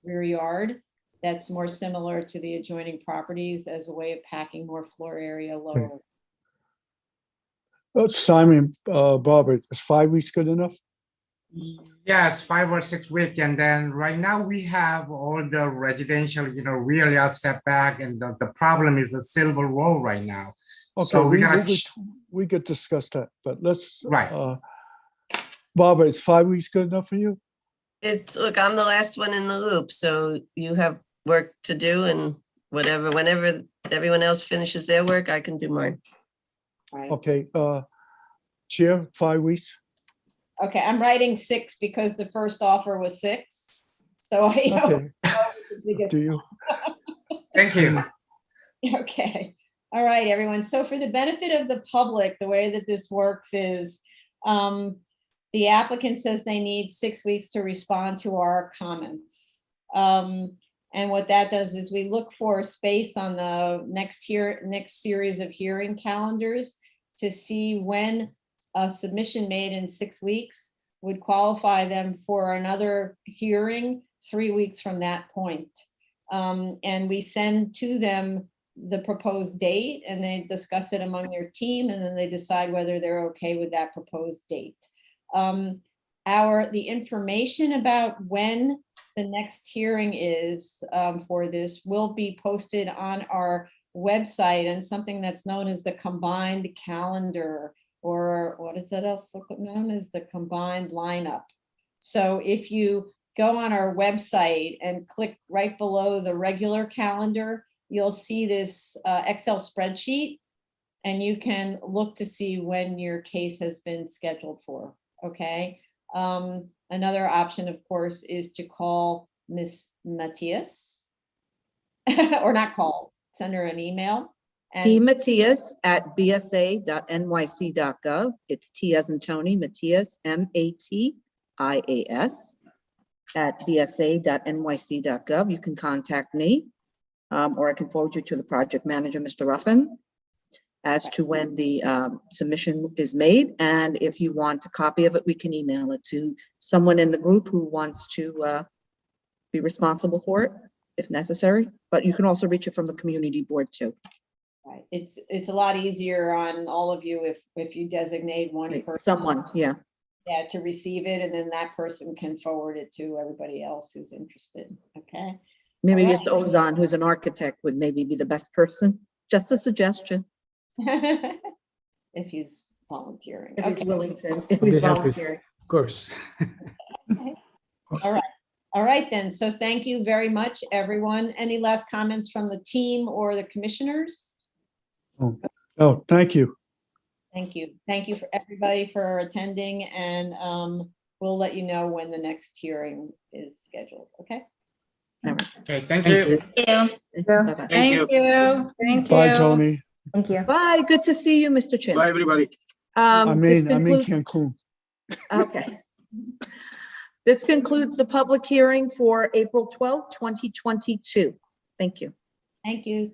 rear yard that's more similar to the adjoining properties as a way of packing more floor area lower. Simon, Robert, is 5 weeks good enough? Yes, 5 or 6 weeks. And then right now we have all the residential, rear yard setback, and the problem is the silver wall right now. Okay, So we could discuss that, but let's, right. Barbara, is 5 weeks good enough for you? Look, I'm the last one in the loop, so you have work to do, and whenever everyone else finishes their work, I can do mine. Right. Okay, Chair, 5 weeks? Okay, I'm writing 6 because the first offer was 6. So I Do you? Thank you. Okay. All right, everyone. So for the benefit of the public, the way that this works is the applicant says they need 6 weeks to respond to our comments. And what that does is we look for space on the next series of hearing calendars to see when a submission made in 6 weeks would qualify them for another hearing 3 weeks from that point. And we send to them the proposed date, and they discuss it among their team, and then they decide whether they're okay with that proposed date. The information about when the next hearing is for this will be posted on our website, and something that's known as the combined calendar, or what is that else known as the combined lineup. So if you go on our website and click right below the regular calendar, you'll see this Excel spreadsheet, and you can look to see when your case has been scheduled for, okay? Another option, of course, is to call Ms. Matias, or not call, send her an email. T. Matias at bsa.nyc.gov. It's T as in Tony, Matias, Matias at bsa.nyc.gov. You can contact me, or I can forward you to the project manager, Mr. Ruffin, as to when the submission is made. And if you want a copy of it, we can email it to someone in the group who wants to be responsible for it if necessary. But you can also reach it from the community board too. Right. It's a lot easier on all of you if you designate one person. Someone, yeah. Yeah, to receive it, and then that person can forward it to everybody else who's interested. Okay. Maybe All Mr. Ozan, who's an architect, would maybe be the best person. Just a suggestion. If he's volunteering. If he's Okay. willing to, if he's volunteering. Of course. All right. All right then, so thank you very much, everyone. Any last comments from the team or the commissioners? Oh, thank you. Thank you. Thank you for everybody for attending, and we'll let you know when the next hearing is scheduled, okay? Okay, thank you. Thank you. Bye-bye. Thank you. Thank you. Bye, Tony. Thank you. Bye, good to see you, Mr. Chin. everybody. I This mean concludes, Cancun. okay. This concludes the public hearing for April 12th, 2022. Thank you. Thank you.